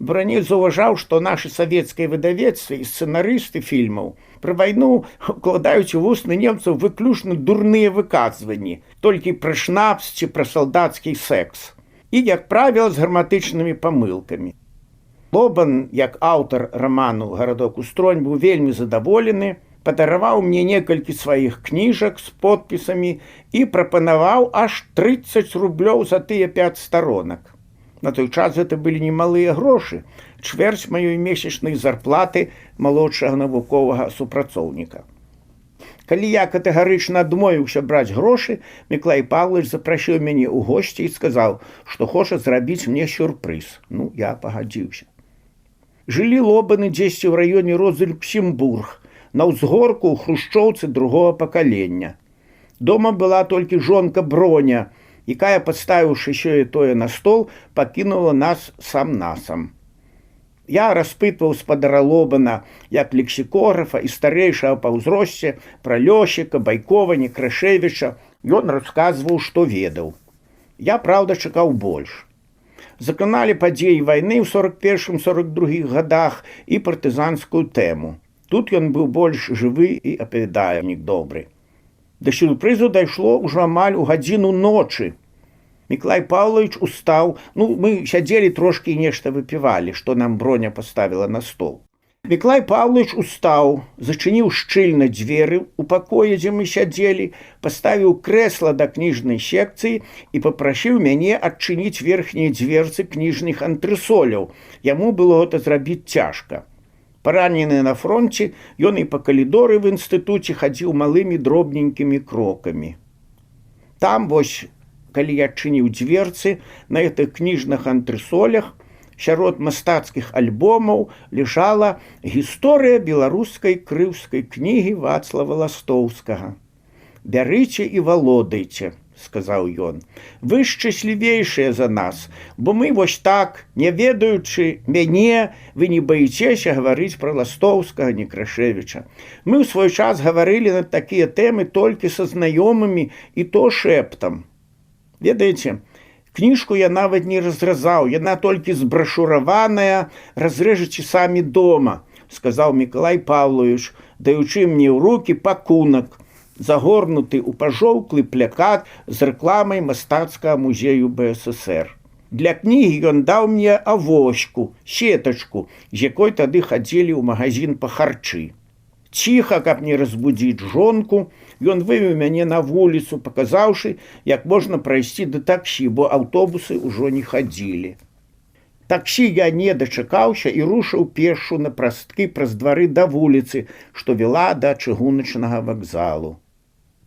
Бо раней заўважаў, што нашы савецкія выдавецтвы і сцэнарысты фільмаў пра вайну укладаюць у вусны немцаў выключна дурныя выказванні, толькі пра шнапс ці пра салдацкі секс. І, як правіла, з граматычнымі памылкамі. Лобан, як аўтар раману «Гарадок Устронь», быў вельмі задаволены, падараваў мне некалькі сваіх кніжак з подпісамі і прапанаваў аж 30 рублёў за тыя 5 старонак. На той час гэта былі немалыя грошы, чвэрць маёй месячнай зарплаты малодшага навуковага супрацоўніка. Калі я катэгарычна адмовіўся браць грошы, Міклай Павлович запрасіў мяне ў госці і сказаў, што хоча зрабіць мне сюрпрыз. Ну, я пагадзіўся. Жылі Лобаны дзесьці ў раёне Розы-Люксембург, на ўзгорку ў хрушчоўцы другога пакалення. Дома была толькі жонка Броня, якая, падставіўшы сёе тое на стол, пакінула нас сам-насам. Я распытваў спадара Лобана як лексікографа і старэйшага па ўзросце пра Лёсіка, Байкова, Некрашевіча. Ён расказваў, што ведаў. Я, праўда, чакаў больш. Заканалі падзеі вайны ў 41-42 гадах і партызанскую тэму. Тут ён быў больш жывы і апавядальнік добры. Да сюрпрызу дайшло ўжо амаль у гадзіну ночы. Міклай Павлович устаў, мы сядзелі трошкі і нешта выпівалі, што нам Броня паставіла на стол. Міклай Павлович устаў, зачыніў шчыльна дзверы ў пакоі, дзе мы сядзелі, паставіў крэсла да кніжнай секцыі і папрасіў мяне адчыніць верхнія дзверцы кніжных антрэсоляў. Яму было гэта зрабіць цяжка. Паранены на фронце, ён і па калідоры в інстытуце хадзіў малымі дробненькімі крокамі. Там, вось, калі я адчыніў дзверцы, на гэтых кніжных антрэсолях сярод мастацкіх альбомаў ляжала гісторыя беларускай крыўскай кнігі Вацлава Ластоўскага. «Бярыце і валодайце», сказаў ён. «Вы шчаслівейшыя за нас, бо мы вось так, не ведаючы мяне, вы не баіцеся гаварыць пра Ластоўскага, Некрашевіча. Мы ў свой час гаварылі на такія тэмы толькі са знаёмымі і то шэптам. Ведаеце, кніжку я нават не разразаў, яна толькі збрашураваная, разрэжаце самі дома», сказаў Мікалай Павлович, даючы мне ў рукі пакунак, загорнуты ў пажоўклы плакат з рэкламай мастацкага музею БССР. Для кнігі ён даў мне авоську, сетачку, з якой тады хадзілі ў магазин па харчы. Ціха, каб не разбудзіць жонку, ён вывеў мяне на вуліцу, паказаўшы, як можна прайсці да таксі, бо аўтобусы ўжо не хадзілі. Таксі я не дачакаўся і рушыў пешшу на прасткі праз двары да вуліцы, што вела да чыгуначнага вакзалу.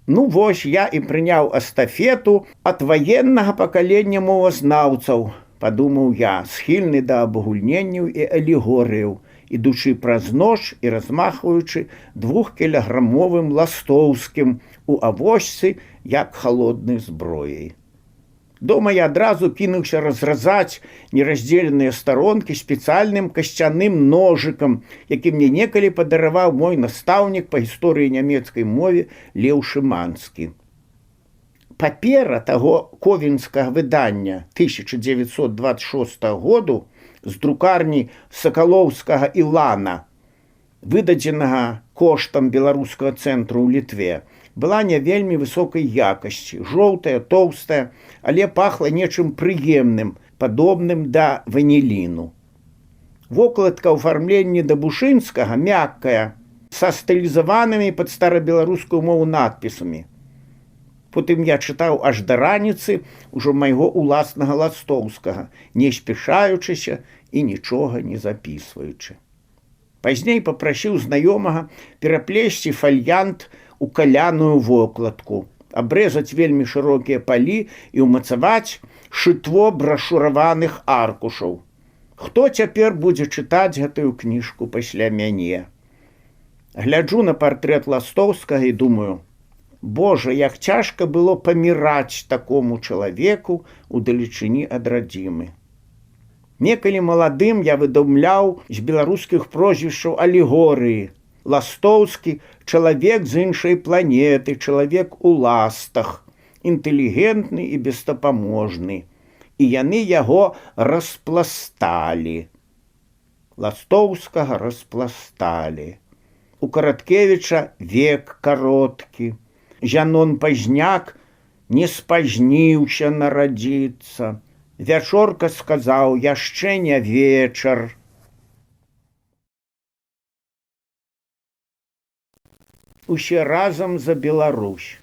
Ну вось я і прыняў эстафету ад ваеннага пакалення мовазнаўцаў, падумаў я, схільны да абагульненняў і алегорыяў, ідучы праз ноч і размахваючы 2-кілаграмовым Ластоўскім у авосьцы, як халоднай зброяй. Дома я адразу кінуўся разразаць нераздзеленыя старонкі спецыяльным касцяным ножыкам, які мне некалі падараваў мой настаўнік па гісторыі нямецкай мове Леў Шыманскі. Папера таго ковенскага выдання 1926 году з друкарні Сакалоўскага Ілана, выдадзенага коштам беларускага цэнтру ў Літве, была не вельмі высокай якасці, жоўтая, тоўстая, але пахла нечым прыемным, падобным да ваніліну. Вокладка ў афармленні Дабушынскага мяккая, са стылізаванымі пад старабеларускую мову надпісамі. Потым я чытаў аж да раніцы ўжо майго ўласнага Ластоўскага, не спяшаючыся і нічога не запісваючы. Пазней папрасіў знаёмага пераплесці фальянт у каляную вокладку, абрэзаць вельмі шырокія палі і ўмацаваць шытво брашураваных аркушаў. Хто цяпер будзе чытаць гэтую кніжку пасля мяне? Гляджу на партрэт Ластоўскага і думаю: Божа, як цяжка было паміраць такому чалавеку у далечыні ад радзімы. Некалі маладым я выдумляў з беларускіх прозвішчаў алегорыі. Ластоўскі – чалавек з іншай планеты, чалавек у ластах, інтэлігентны і бесдапаможны. І яны яго распласталі. Ластоўскага распласталі. У Караткевіча век кароткі. Зянон Пазняк не спазніўся нарадзіцца. Вячорка сказаў: яшчэ не вечар. Усе разам за Беларусь.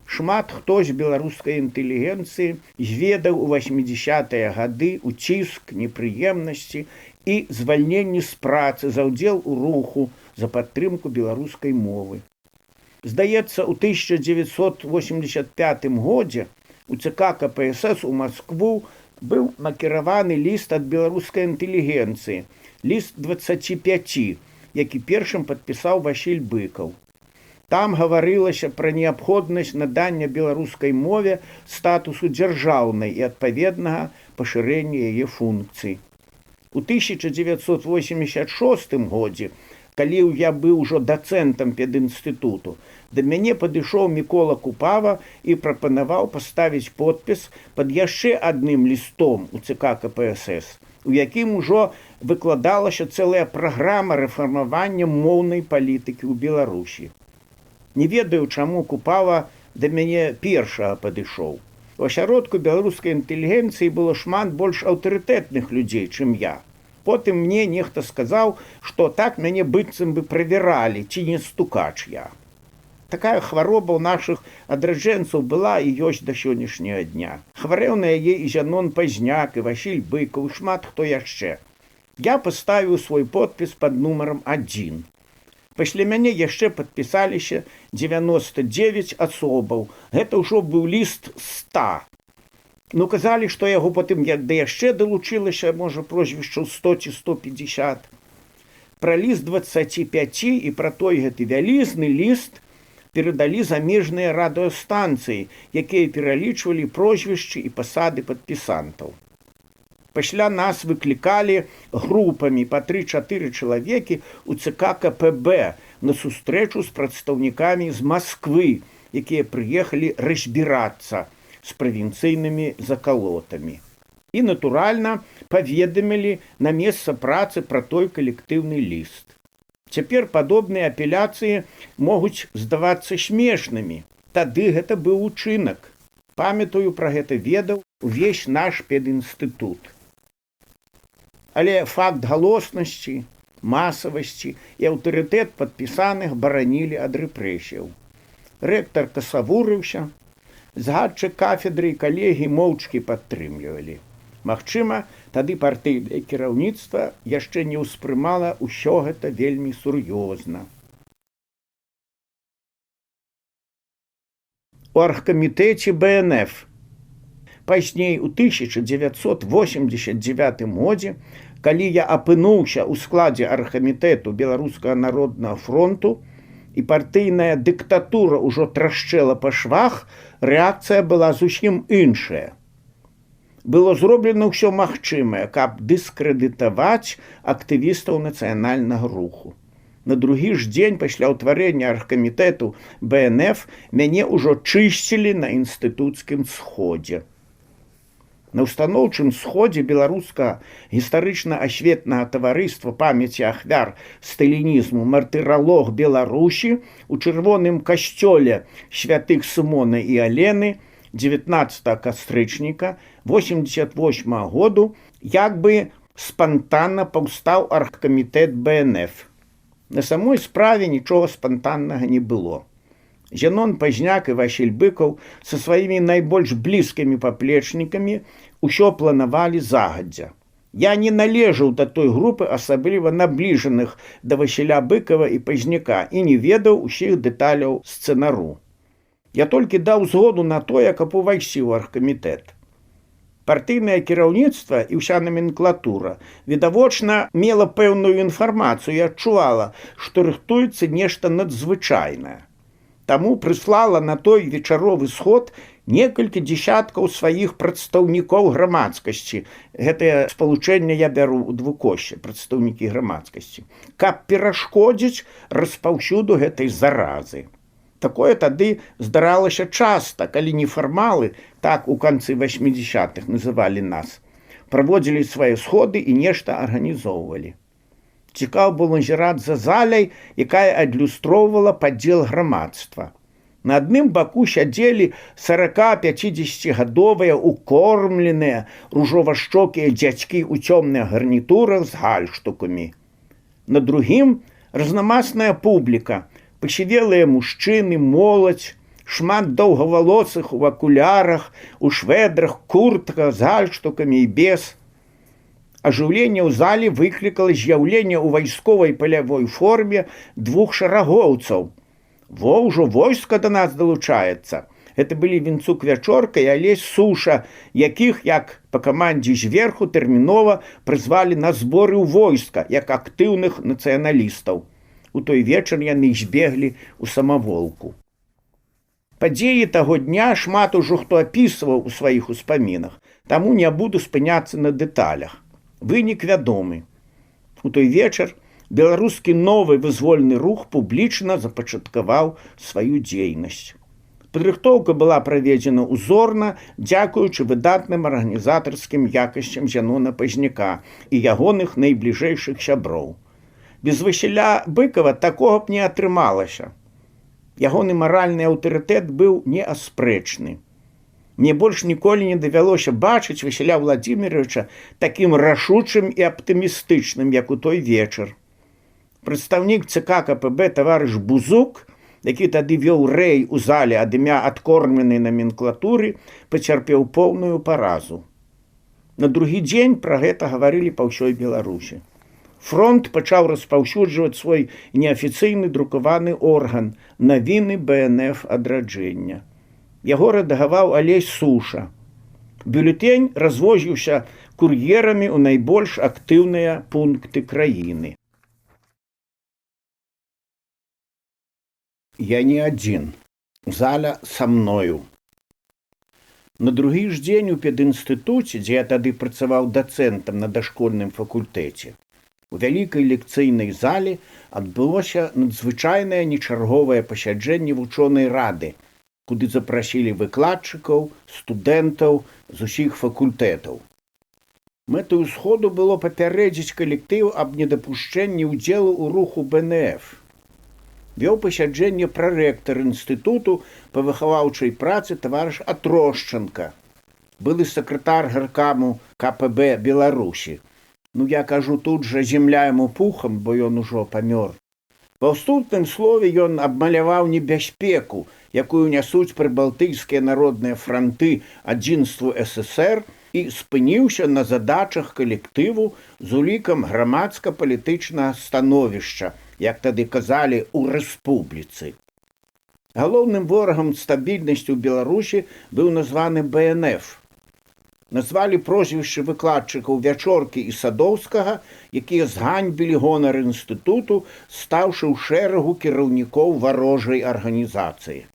Шмат хто з беларускай інтэлігенцыі зведаў у 80-е гады уціск, непрыемнасці і звальненні з працы за ўдзел у руху за падтрымку беларускай мовы. Здаецца, у 1985 годзе у ЦК КПСС у Маскву быў накіраваны ліст ад беларускай інтэлігенцыі, ліст 25, які першым падпісаў Васіль Быкаў. Там гаварылася пра неабходнасць надання беларускай мове статусу дзяржаўнай і адпаведнага пашырэння яе функцый. У 1986 годзе, калі я быў ужо дацэнтам педінстытуту, да мяне падышоў Мікола Купава і прапанаваў паставіць подпіс пад яшчэ адным лістом у ЦК КПСС, у якім ужо выкладалася цэлая праграма рэфармавання моўнай палітыкі ў Беларусі. Не ведаю, чаму Купава да мяне першага падышоў. У асяродку беларускай інтэлігенцыі было шмат больш аўтарытэтных людзей, чым я. Потым мне нехта сказаў, што так мяне быццам бы правяралі, ці не стукач я. Такая хвароба ў нашых адраджэнцаў была і ёсць да сённяшняга дня. Хварэў на яе і Зянон Пазняк, і Васіль Быкаў, і шмат хто яшчэ. Я паставіў свой подпіс пад нумарам 1. Пасля мяне яшчэ падпісаліся 99 асобаў. Гэта ўжо быў ліст 100. Ну, казалі, што яго потым да яшчэ далучылася, можа, прозвішчаў 100 ці 150. Пра ліст 25 і пра той гэты вялізны ліст перадалі замежныя радыёстанцыі, якія пералічвалі прозвішчы і пасады падпісантаў. Пасля нас выклікалі групамі па 3-4 чалавекі ў ЦК КПБ на сустрэчу з прадстаўнікамі з Масквы, якія прыехалі разбірацца з правінцыйнымі закалотамі. І, натуральна, паведамілі на месца працы пра той калектыўны ліст. Цяпер падобныя апеляцыі могуць здавацца смешнымі. Тады гэта быў учынак. Памятаю, пра гэта ведаў увесь наш педінстытут. Але факт галоснасці, масавасці і аўтарытэт падпісаных баранілі ад рэпрэсіяў. Рэктар касавурыўся, згадчык кафедры і калегі моўчкі падтрымлівалі. Магчыма, тады партыйнае кіраўніцтва яшчэ не ўспрымала ўсё гэта вельмі сур'ёзна. У аргкамітэце БНФ. Пазней у 1989 годзе, калі я апынуўся ў складзе аргкамітэту Беларускага народнага фронту і партыйная дыктатура ўжо трашчэла па швах, рэакцыя была зусім іншая. Было зроблена ўсё магчымае, каб дыскрэдытаваць актывістаў нацыянальнага руху. На другі ж дзень пасля ўтварэння аргкамітэту БНФ мяне ўжо чысцілі на інстытуцкім сходзе. На ўстаноўчым сходзе беларускага гістарычна-асветнага таварыства памяці ахвяр сталінізму «Мартыралог Беларусі» у чырвоным касцёле святых Сымона і Алены 19 кастрычніка 88 году як бы спантанна паўстаў аргкамітэт БНФ. На самой справе нічога спантаннага не было. Зянон Пазняк і Васіль Быкаў са сваімі найбольш блізкімі паплечнікамі ўсё планавалі загадзя. Я не належаў да той групы, асабліва набліжаных да Васіля Быкава і Пазняка, і не ведаў усіх дэталяў сцэнару. Я толькі даў згоду на тое, каб увайсці ў аргкамітэт. Партыйнае кіраўніцтва і ўся наменклатура відавочна мела пэўную інфармацыю і адчувала, што рыхтуецца нешта надзвычайнае. Таму прыслала на той вечаровы сход некалькі дзесяткаў сваіх прадстаўнікоў грамадскасці. Гэтае спалучэнне я бяру ў двукоссе, прадстаўнікі грамадскасці, каб перашкодзіць распаўсюду гэтай заразы. Такое тады здаралася часта, калі нефармалы, так у канцы 80-х называлі нас, праводзілі свае сходы і нешта арганізоўвалі. Цікаў было назіраць за заляй, якая адлюстроўвала падзел грамадства. На адным баку сядзелі 40-50гадовыя укормленыя ружова-шчокія дзядзькі ў цёмных гарнітурах з гальштукамі. На другім разнамасная публіка, пасівелыя мужчыны, моладзь, шмат доўгавалосых у акулярах, у шведрах, куртках з гальштукамі і без. Ажыўленне ў зале выклікала з'яўленне ў вайсковай палявой форме двух шарагоўцаў. Во, ўжо войска да нас далучаецца. Гэта былі Вінцук Вячорка і Алесь Суша, якіх, як па камандзе зверху, тэрмінова прызвалі на зборы ў войска, як актыўных нацыяналістаў. У той вечар яны збеглі ў самаволку. Падзеі таго дня шмат ужо хто апісваў у сваіх успамінах, таму не буду спыняцца на дэталях. Вынік вядомы. У той вечар беларускі новы вызвольны рух публічна запачаткаваў сваю дзейнасць. Падрыхтоўка была праведзена ўзорна, дзякуючы выдатным арганізатарскім якасцям Зянона Пазняка і ягоных найбліжэйшых сяброў. Без Васіля Быкава такога б не атрымалася. Ягоны маральны аўтарытэт быў неаспрэчны. Мне больш ніколі не давялося бачыць Васіля Владзіміровича такім рашучым і аптымістычным, як у той вечар. Прадстаўнік ЦК КПБ таварыш Бузук, які тады вёў рэй у зале ад імя адкормленай наменклатуры, пацярпеў поўную паразу. На другі дзень пра гэта гаварылі па ўсёй Беларусі. Фронт пачаў распаўсюджваць свой неафіцыйны друкаваны орган «Навіны БНФ адраджэння». Яго рэдагаваў Алесь Суша. Бюлетень развозіўся кур'ерамі ў найбольш актыўныя пункты краіны. Я не адзін. Заля са мною. На другі ж дзень у педінстытуце, дзе я тады працаваў дацэнтам на дашкольным факультэце, у вялікай лекцыйнай зале адбылося надзвычайнае нечарговае пасяджэнне вучонай рады, куды запрасілі выкладчыкаў, студэнтаў з усіх факультэтаў. Мэтаю сходу было папярэдзіць калектыў аб недапушчэнні ўдзелу ў руху БНФ. Вёў пасяджэнне прарэктар інстытуту па выхаваўчай працы таварыш Атрошчанка, былы сакратар гаркаму КПБ Беларусі. Я кажу, тут жа земля яму пухам, бо ён ужо памёр. Ва ўступным слове ён абмаляваў небяспеку, якую нясуць прыбалтыйскія народныя франты адзінству СССР, і спыніўся на задачах калектыву з улікам грамадска-палітычнага становішча, як тады казалі, у рэспубліцы. Галоўным ворагам стабільнасці ў Беларусі быў названы БНФ. Назвалі прозвішчы выкладчыкаў Вячоркі і Садоўскага, якія зганьбілі гонар інстытуту, стаўшы ў шэрагу кіраўнікоў варожай арганізацыі.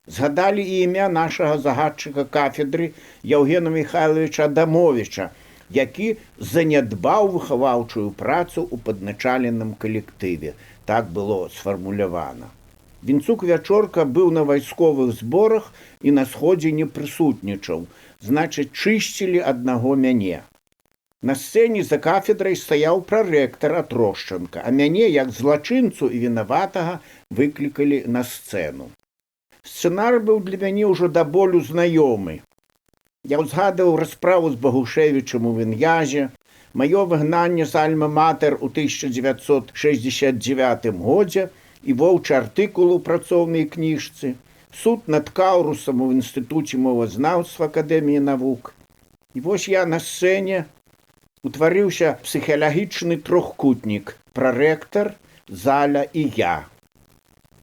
Згадалі і імя нашага загадчыка кафедры Яўгена Михайловича Адамовича, які занядбаў выхаваўчую працу ў падначаленым калектыве. Так было сфармулявана. Вінцук Вячорка быў на вайсковых зборах і на сходзе не прысутнічаў, значыць, чысцілі аднаго мяне. На сцэне за кафедрай стаяў прарэктар Атрошчанка, а мяне, як злачынцу і вінаватага, выклікалі на сцэну. Сцэнар быў для мяне ўжо да болю знаёмы. Я ўзгадаў расправу з Багушевічам у Він'язе, маё выгнанне з Альма-Матэр у 1969 годзе і воўчы артыкул у працоўнай кніжцы, суд над Каўрусам у Інстытуце мовазнаўства Акадэміі навук. І вось я на сцэне утварыўся псіхалагічны трохкутнік: прарэктар, Заля і я.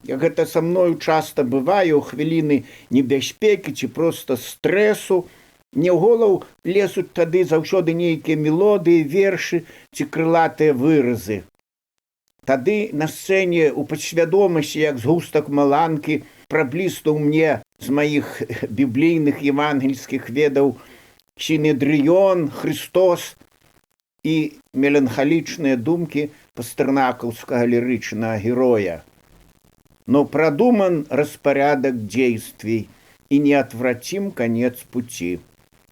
Як гэта са мною часта бывае ў хвіліны небяспекі ці проста стрэсу, мне ў голову лезуць тады заўсёды нейкія мелодыі, вершы ці крылатыя выразы. Тады на сцэне у падсвядомасці, як згустак маланкі, прабліснуў мне з маіх біблійных евангельскіх ведаў Сінедрыён, Христос і меланхалічныя думкі пастэрнакаўскага лірычнага героя. Но продуман распорядок действий, и неотвратим конец пути.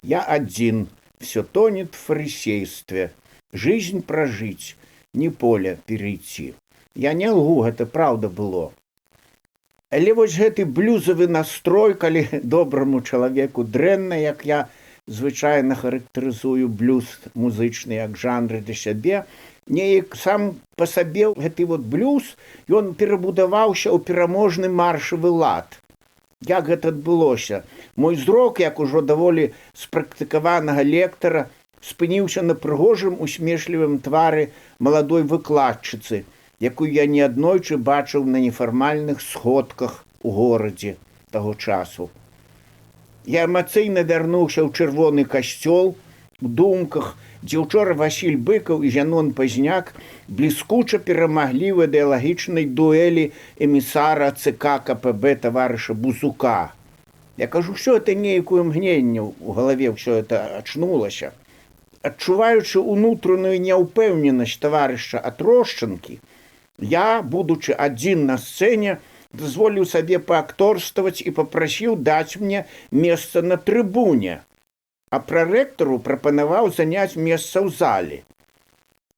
Я один, все тонет в фарисействе. Жизнь прожить, не поле перейти. Я не лгу, это правда было. Але вось гэты блюзовы настрой, калі добраму чалавеку дрэнна, як я звычайна характарызую блюз музычны як жанр для сябе, неяк сам па сабе гэты вот блюз, ён перабудаваўся ў пераможны маршавы лад. Як гэта адбылося? Мой зрок, як ужо даволі спрактыкаванага лектара, спыніўся на прыгожым усмешлівым твары маладой выкладчыцы, якую я неаднойчы бачыў на нефармальных сходках у горадзе таго часу. Я эмацыйна вярнуўся ў чырвоны касцёл, у думках, дзе ўчора Васіль Быкаў і Зянон Пазняк бліскуча перамаглі ў ідэалагічнай дуэлі эмісара ЦК КПБ таварыша Бузука. Я кажу, що это нейкую мгненне у галаве ўсё это ачнулася. Адчуваючы унутраную няўпэўненасць таварыша Атрошчанкі, я, будучы адзін на сцэне, дазволіў сабе паакторстваваць і папрасіў даць мне месца на трыбуне, а прарэктару прапанаваў заняць месца ў зале.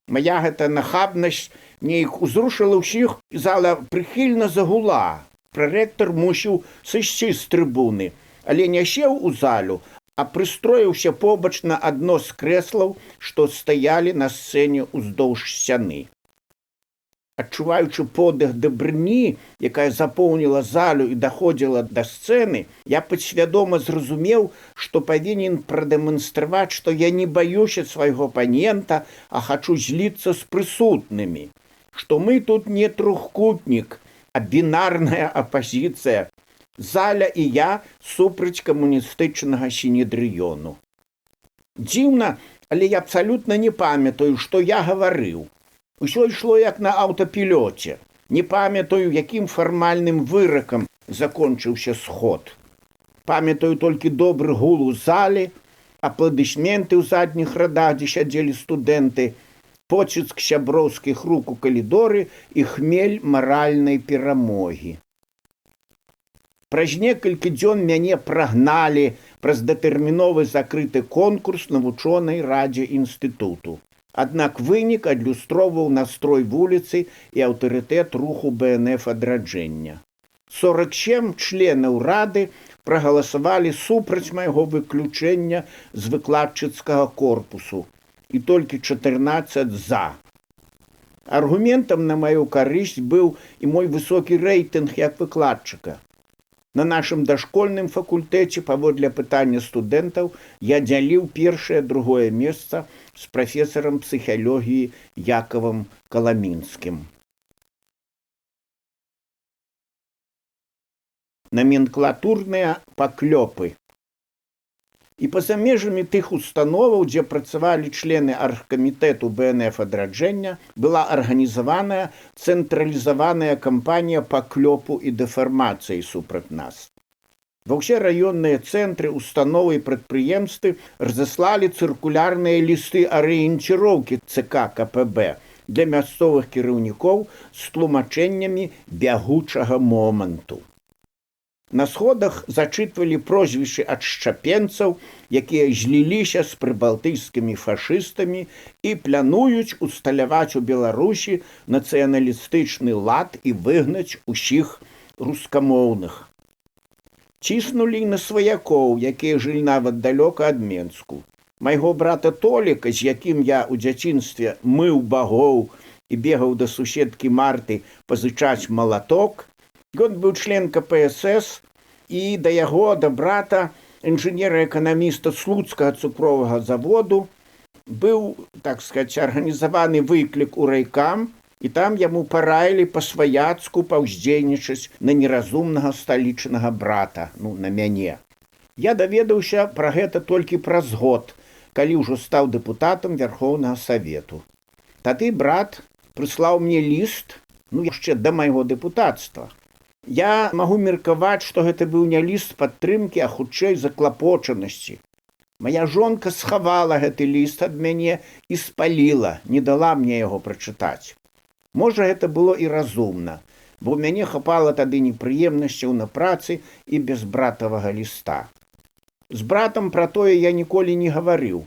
Мая гэта нахабнасць нейк узрушыла ўсіх, і зала прыхільна загула. Прарэктар мусіў сысці з трыбуны, але не сеў у залю, а прыстроіўся побач на адно з крэслаў, што стаялі на сцэне ўздоўж сцяны. Адчуваючы подых дабрыні, якая запоўніла залю і даходзіла да сцэны, я падсвядома зразумеў, што павінен прадэманстраваць, што я не баюся свайго апанента, а хачу зліцца з прысутнымі, што мы тут не трохкутнік, а бінарная апазіцыя. Заля і я супраць камуністычнага Сінедрыёну. Дзіўна, але я абсалютна не памятаю, што я гаварыў. Усё ішло як на аўтапілоце. Не памятаю, якім фармальным выракам закончыўся сход. Памятаю толькі добры гул у зале, апладысменты ў задніх радах, дзе сядзелі студэнты, поціск сяброўскіх рук у калідоры і хмель маральнай перамогі. Праз некалькі дзён мяне прагналі праз датэрміновы закрыты конкурс на вучонай радзе інстытуту. Аднак вынік адлюстроўваў настрой вуліцы і аўтарытэт руху БНФ адраджэння. 47 членаў рады прагаласавалі супраць майго выключэння з выкладчыцкага корпусу і толькі 14 за. Аргументам на маю карысць быў і мой высокі рэйтынг як выкладчыка. На нашым дашкольным факультэце паводле пытання студэнтаў я дзяліў першае-другое месца з прафесарам псіхалогіі Якавам Каламінскім. Наменклатурныя паклёпы. І па-за межамі тых установаў, дзе працавалі члены аргкамітэту БНФ адраджэння, была арганізаваная цэнтралізаваная кампанія паклёпу і дэфармацыі супраць нас. Ва ўсе раённыя цэнтры, установы і прадпрыемствы разаслалі цыркулярныя лісты арыенціроўкі ЦК КПБ для мясцовых кіраўнікоў з тлумачэннямі бягучага моманту. На сходах зачытвалі прозвішчы адшчапенцаў, якія зліліся з прыбалтыйскімі фашыстамі і плануюць усталяваць у Беларусі нацыяналістычны лад і выгнаць усіх рускамоўных. Ціснулі на сваякоў, якія жылі нават далёка ад Менску. Майго брата Толіка, з якім я ў дзяцінстве мыў багоў і бегаў да суседкі Марты пазычаць малаток, ён быў член КПСС, і да яго, да брата, інжынера-эканаміста Слуцкага цукровага заводу, быў, так сказаць, арганізаваны выклік у райкам, і там яму параілі па-сваяцку паўздзейнічаць на неразумнага сталічнага брата, на мяне. Я даведаўся пра гэта толькі праз год, калі ўжо стаў дэпутатам Вярхоўнага Савету. Тады брат прыслаў мне ліст, яшчэ да майго дэпутацтва. Я магу меркаваць, што гэта быў не ліст падтрымкі, а хутчэй заклапочанасці. Мая жонка схавала гэты ліст ад мяне і спаліла, не дала мне яго прачытаць. Можа, гэта было і разумна, бо ў мяне хапала тады непрыемнасцяў на працы і без братавага ліста. З братам пра тое я ніколі не гаварыў.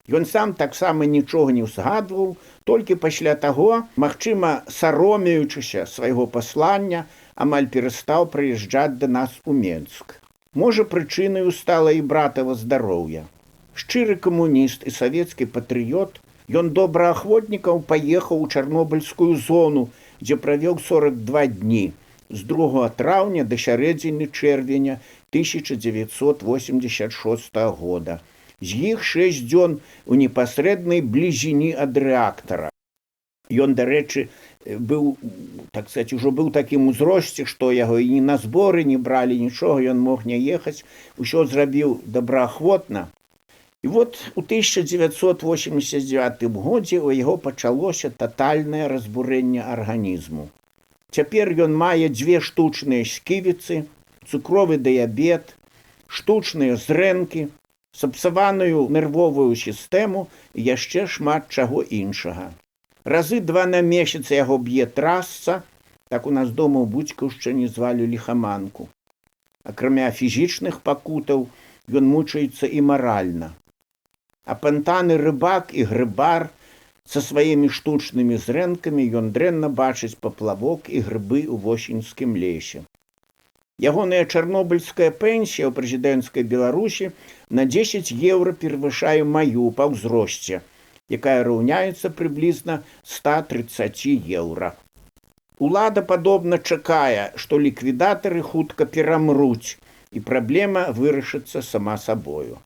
Ён сам таксама нічога не ўзгадваў, толькі пасля таго, магчыма, саромеючыся свайго паслання, амаль перастаў прыязджаць да нас у Менск. Можа, прычынаю стала і братава здароўя. Шчыры камуніст і савецкі патрыёт, ён добраахвотнікаў паехаў у Чарнобыльскую зону, дзе правёў 42 дні, з 2 траўня да сярэдзіны чэрвеня 1986 года. З іх 6 дзён у непасрэднай блізіні ад рэактара. Ён, дарэчы, быў, так сказаць, ужо быў такім узросце, што яго і ні на зборы не бралі, нічога, ён мог не ехаць, усё зрабіў добраахвотна. І вот у 1989 годзе у яго пачалося татальнае разбурэнне арганізму. Цяпер ён мае 2 штучныя сківіцы, цукровы дыябет, штучныя зрэнкі, сапсаваную нервовую сістэму і яшчэ шмат чаго іншага. Разы 2 на месяц яго б'е трасца, так у нас дома ў Буцькаўшчыне звалі ліхаманку. Акрамя фізічных пакутаў, ён мучаецца і маральна. Апантаны рыбак і грыбар са сваімі штучнымі зрэнкамі ён дрэнна бачыць паплавок і грыбы ў восеньскім лесе. Ягоная чарнобыльская пенсія ў прэзідэнцкай Беларусі на 10 еўра перавышае маю па ўзросце, якая раўняецца прыблізна 130 еўра. Улада, падобна, чакае, што ліквідатары хутка перамруць, і праблема вырашыцца сама сабою.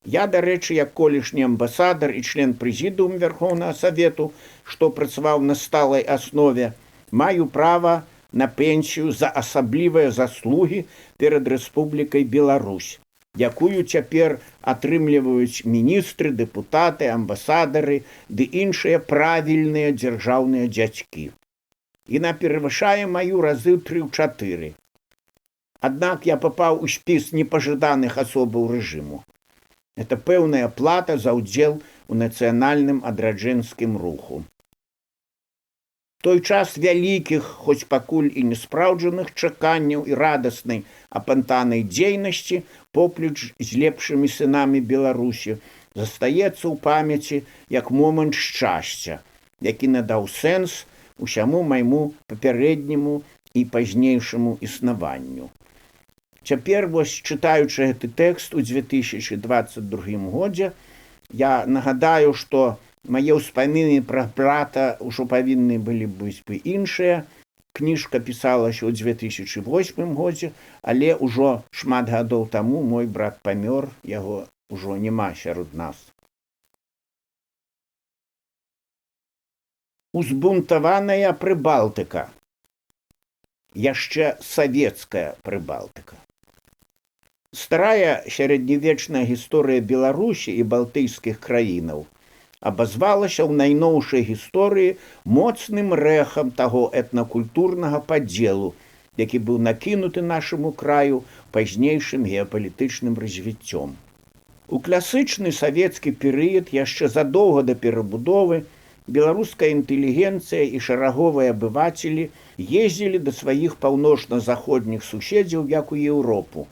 Я, дарэчы, як колішні амбасадар і член прэзідыума Вярхоўнага Савету, што працаваў на сталай аснове, маю права на пенсію за асаблівыя заслугі перад Рэспублікай Беларусь, якую цяпер атрымліваюць міністры, дэпутаты, амбасадары ды іншыя правільныя дзяржаўныя дзядзькі. Яна перавышае маю разы 3-4. Аднак я папаў у спіс непажаданых асобаў рэжыму. Это пэўная плата за ўдзел у нацыянальным адраджэнскім руху. Той час вялікіх, хоць пакуль і неспраўджаных чаканняў і радаснай апантанай дзейнасці поплеч з лепшымі сынамі Беларусі застаецца ў памяці як момант шчасця, які надаў сэнс усяму майму папярэдняму і пазнейшаму існаванню. Цяпер, вось, чытаючы гэты тэкст у 2022 годзе, я нагадаю, што мае ўспаміны пра брата ўжо павінны былі быць бы іншыя. Кніжка пісалася ў 2008 годзе, але ўжо шмат гадоў таму мой брат памёр, яго ўжо няма сярод нас. Узбунтаваная Прыбалтыка. Яшчэ савецкая Прыбалтыка. Старая сярэднявечная гісторыя Беларусі і балтыйскіх краінаў абазвалася ў найноўшай гісторыі моцным рэхам таго этнакультурнага падзелу, які быў накінуты нашаму краю пазнейшым геапалітычным развіццём. У класычны савецкі перыяд яшчэ задоўга да перабудовы беларуская інтэлігенцыя і шараговыя абывацелі ездзілі да сваіх паўночна-заходніх суседзяў, як у Еўропу.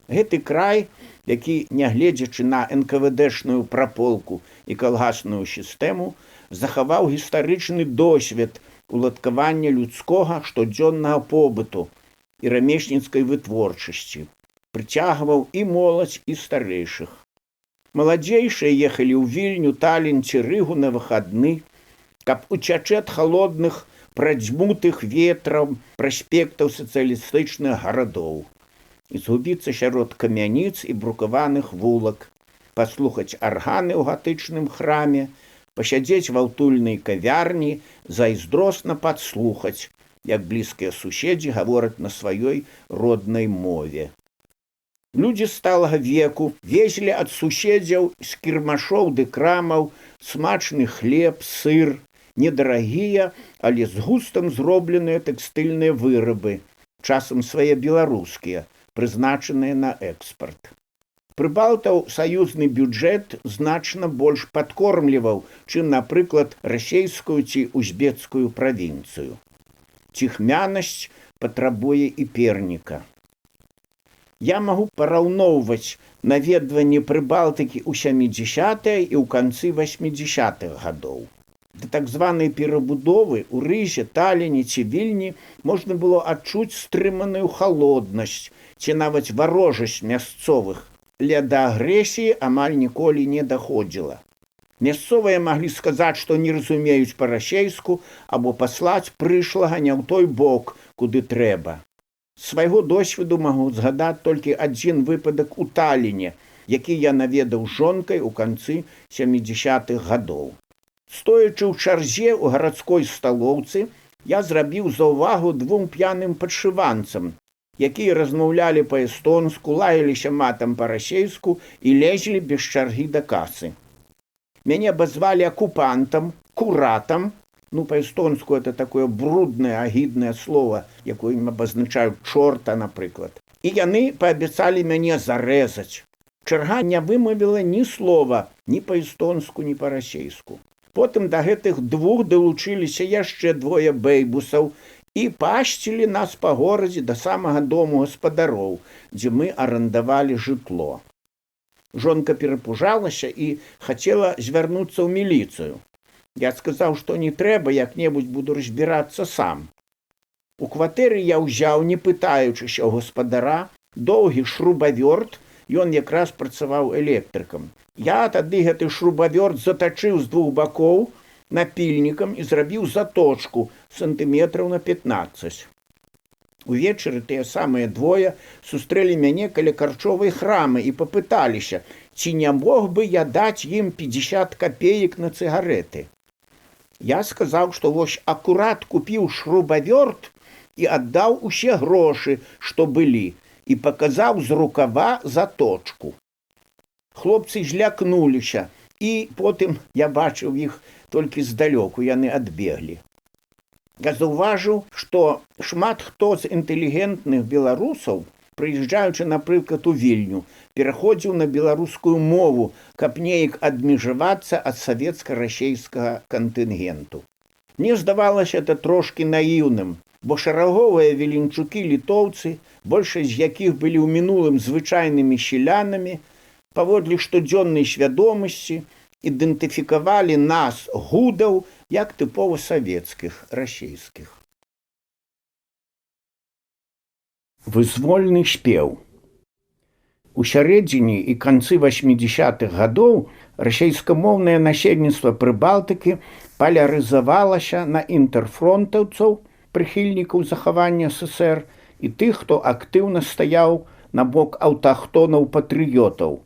Гэты край, які, нягледзячы на НКВДшную праполку і калгасную сістэму, захаваў гістарычны досвед уладкавання людскога штодзённага побыту і рамесніцкай вытворчасці, прыцягваў і моладзь, і старэйшых. Маладзейшыя ехалі ў Вільню, Талін ці Рыгу на выхадны, каб уцячы ад халодных, прадзьмутых ветрам праспектаў сацыялістычных гарадоў і згубіцца сярод камяніц і брукаваных вулак, паслухаць арганы ў гатычным храме, пасядзець ва ўтульнай кавярні, зайздросна падслухаць, як блізкія суседзі гавораць на сваёй роднай мове. Людзі сталага веку везлі ад суседзяў з кірмашоў ды крамаў смачны хлеб, сыр, недарагія, але з густам зробленыя тэкстыльныя вырабы, часам свае беларускія, прызначаныя на экспарт. Прыбалтаў саюзны бюджэт значна больш падкормліваў, чым, напрыклад, расейскую ці узбецкую правінцыю. Ціхмянасць патрабуе і перніка. Я магу параўноўваць наведванне Прыбалтыкі ў 70-е і ў канцы 80-х гадоў. Да так званай перабудовы ў Рызе, Таліне ці Вільні можна было адчуць стрыманую халоднасць ці нават варожасць мясцовых, але да агрэсіі амаль ніколі не даходзіла. Мясцовыя маглі сказаць, што не разумеюць па-расейску або паслаць прышлага не ў той бок, куды трэба. З свайго досведу магу згадаць толькі адзін выпадак у Таліне, які я наведаў жонкай у канцы 70-х гадоў. Стоячы ў чарзе ў гарадской сталоўцы, я зрабіў заўвагу двум п'яным падшыванцам, якія размаўлялі па-эстонску, лаяліся матам па-расейску і лезлі без чаргі да касы. Мяне абазвалі акупантам, куратам, па-эстонску это такое бруднае, агіднае слово, якое ім абазначаюць чорта, напрыклад. І яны паабяцалі мяне зарэзаць. Чарга не вымавіла ні слова, ні па-эстонску, ні па-расейску. Потым да гэтых двух далучыліся яшчэ двое бэйбусаў і пашцілі нас па горадзе да самага дому гаспадароў, дзе мы арандавалі жытло. Жонка перапужалася і хацела звярнуцца ў міліцыю. Я сказаў, што не трэба, як-небудзь буду разбірацца сам. У кватэры я ўзяў, не пытаючыся ў гаспадара, доўгі шрубавёрт, ён якраз працаваў электрыкам. Я тады гэты шрубавёрт затачыў з двух бакоў напільнікам і зрабіў заточку сантыметраў на 15. Увечары тыя самыя двое сустрэлі мяне каля карчовай храмы і папыталіся, ці не мог бы я даць ім 50 копеек на цыгареты. Я сказаў, што вось акурат купіў шрубавёрт і аддаў усе грошы, што былі, і паказаў з рукава заточку. Хлопцы злякнуліся, і потым я бачыў іх толькі здалёку, яны адбеглі. Я заўважыў, што шмат хто з інтэлігентных беларусаў, прыязджаючы, напрыклад, у Вільню, пераходзіў на беларускую мову, каб неяк адмежавацца ад савецка-расейскага кантынгенту. Мне здавалася это трошкі наіўным, бо шараговыя віленчукі-літоўцы, большасць з якіх былі ў мінулым звычайнымі сялянамі, паводле штодзённай свядомасці ідэнтыфікавалі нас, гудаў, як тыпова савецкіх, расейскіх. Вызвольны спеў. У сярэдзіне і канцы 80-х гадоў расейскамоўнае насельніцтва Прыбалтыкі палярызавалася на інтэрфронтаўцаў, прыхільнікаў захавання ССР, і тых, хто актыўна стаяў на бок аўтахтонаў-патрыётаў,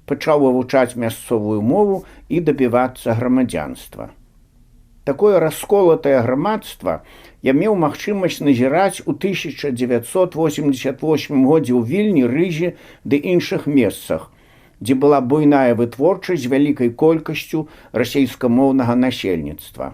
пачаў вывучаць мясцовую мову і дабівацца грамадзянства. Такое расколатае грамадства я меў магчымасць назіраць у 1988 годзе ў Вільні, Рызе ды іншых месцах, дзе была буйная вытворчасць з вялікай колькасцю расейскамоўнага насельніцтва.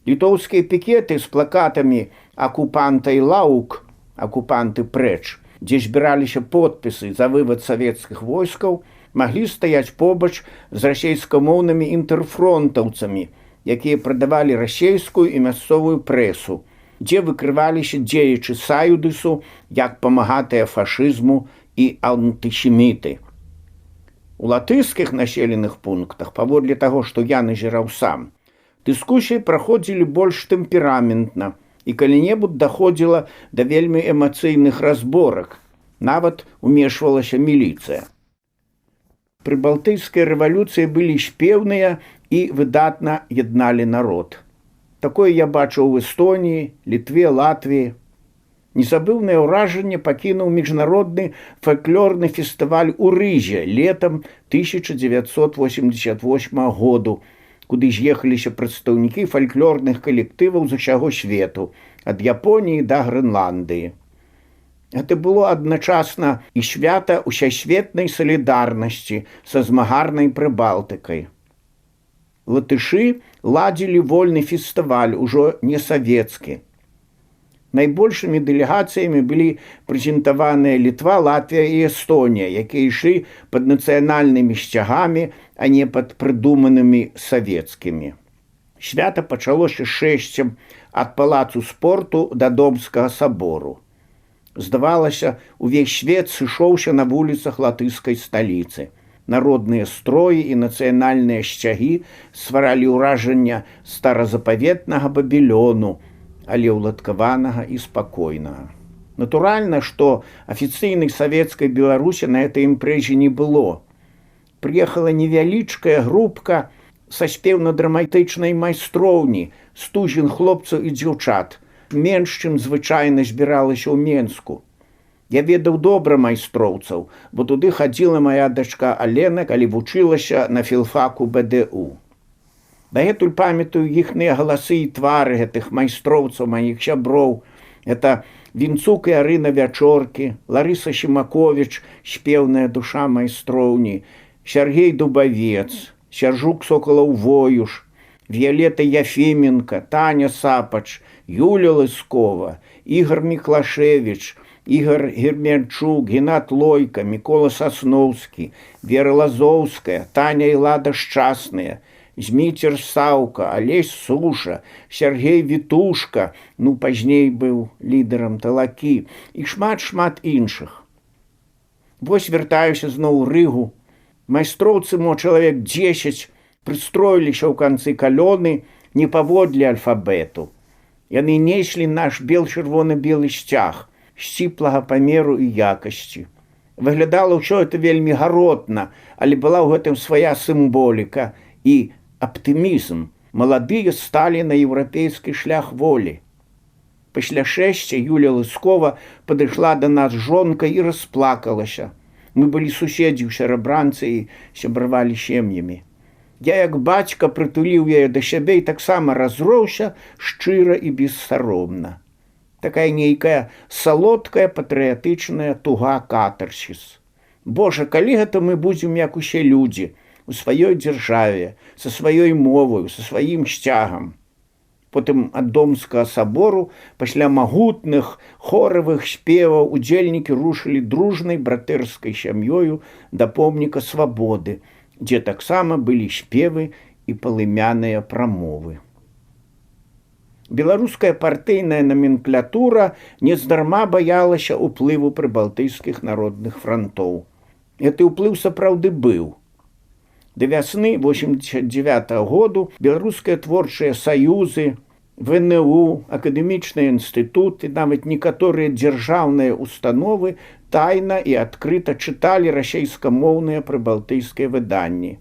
Літоўскія пікеты з плакатамі «Акупантай лаук», «Акупанты прэч», дзе збіраліся подпісы за вывад савецкіх войскаў, маглі стаяць побач з расейскамоўнымі інтэрфронтаўцамі, якія прадавалі расейскую і мясцовую прэсу, дзе выкрываліся дзеячы саюдысу як памагатыя фашызму і антысеміты. У латышскіх населеных пунктах, паводле таго, што я назіраў сам, дыскусіі праходзілі больш тэмпераментна і калі-небудзь даходзіла да вельмі эмацыйных разборак, нават умешвалася міліцыя. Прыбалтыйскія рэвалюцыі былі спеўныя і выдатна ядналі народ. Такое я бачыў у Эстоніі, Літве, Латвіі. Незабыўнае ўражанне пакінуў міжнародны фальклорны фестываль у Рызе летам 1988 году, куды з'ехаліся прадстаўнікі фальклорных калектываў з усяго свету, ад Японіі да Грэнландыі. Гэта было адначасна і свята усесветнай салідарнасці са змагарнай Прыбалтыкай. Латышы ладзілі вольны фестываль, ужо не савецкі. Найбольшымі дэлегацыямі былі прэзентаваныя Літва, Латвія і Эстонія, якія ішлі пад нацыянальнымі сцягамі, а не пад прыдуманымі савецкімі. Свята пачалося шэсцем ад палацу спорту да Домскага сабору. Здавалася, увесь свет сышоўся на вуліцах латышскай сталіцы. Народныя строі і нацыянальныя сцягі стваралі ўражанне старазапаветнага Бабілёну, але ўладкаванага і спакойнага. Натуральна, што афіцыйнай савецкай Беларусі на этой імпрэзе не было. Прыехала невялічкая групка са спеўна-драматычнай майстроўні, стужын хлопцаў і дзяўчат, менш, чым звычайна збіралася ў Менску. Я ведаў добра майстроўцаў, бо туды хадзіла мая дачка Алена, калі вучылася на філфаку БДУ. Дагэтуль памятаю іхныя галасы і твары гэтых майстроўцаў, маіх сяброў. Это Вінцук і Арына Вячоркі, Ларыса Шімаковіч, спеўная душа майстроўні, Сяргей Дубавец, Сяржук Сокалаў-Воюш, Віялета Яфіменка, Таня Сапач, Юля Лыскова, Ігор Міклашевіч, Ігор Герменчук, Геннад Лойка, Мікола Сасноўскі, Вера Лазоўская, Таня і Лада Шчасныя, Зміцер Саўка, Алесь Суша, Сергей Вітушка, пазней быў лідарам Талакі, і шмат-шмат іншых. Вось вяртаюся зноў у Рыгу. Майстроўцы, чалавек 10, прыстроіліся ў канцы калёны не паводле альфабету. Яны неслі наш бел-чырвона-белы сцяг, сціплага памеру і якасці. Выглядала ўсё это вельмі гаротна, але была ў гэтым свая сімволіка і аптымізм. Маладыя сталі на еўрапейскі шлях волі. Пасля шэсця Юля Лыскова падышла да нас жонкай і расплакалася. Мы былі суседзі ў Серабранцы і сябравалі сем'ямі. Я, як бацька, прытуліў яе да сябе і таксама разроўся шчыра і бессаромна. Такая нейкая салодкая патрыятычная туга катарсіс. Божа, калі гэта мы будзем, як усе людзі, у сваёй дзяржаве, са сваёй моваю, са сваім сцягам. Потым ад Домскага сабору, пасля магутных хоравых спеваў, удзельнікі рушылі дружнай братэрскай сям'ёю да помніка свабоды, дзе таксама былі спевы і палымяныя прамовы. Беларуская партыйная наменклатура нездарма баялася ўплыву прыбалтыйскіх народных франтоў. Гэты ўплыў сапраўды быў. Да вясны 1989 году беларускія творчыя саюзы, ВНУ, акадэмічныя інстытуты, нават некаторыя дзяржаўныя установы тайна і адкрыта чыталі расейскамоўныя прыбалтыйскія выданні.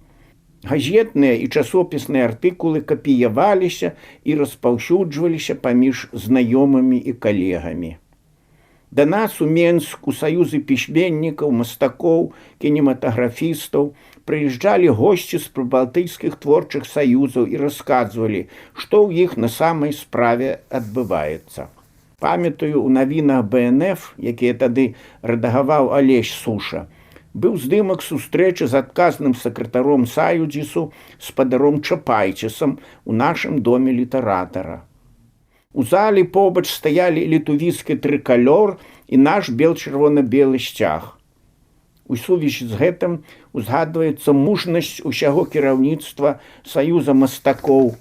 Газетныя і часопісныя артыкулы капіяваліся і распаўсюджваліся паміж знаёмымі і калегамі. Да нас у Менск, у саюзы пісьменнікаў, мастакоў, кінематаграфістаў прыязджалі госці з прыбалтыйскіх творчых саюзаў і расказвалі, што ў іх на самай справе адбываецца. Памятаю, у навінах БНФ, якія тады рэдагаваў Алесь Суша, быў здымак сустрэчы з адказным сакратаром Саюдзісу спадаром Чапайчысам у нашым доме літаратара. У зале побач стаялі літувійскі трыкалёр і наш бел-чырвона-белы сцяг. У сувязі з гэтым узгадваецца мужнасць усяго кіраўніцтва саюза мастакоў,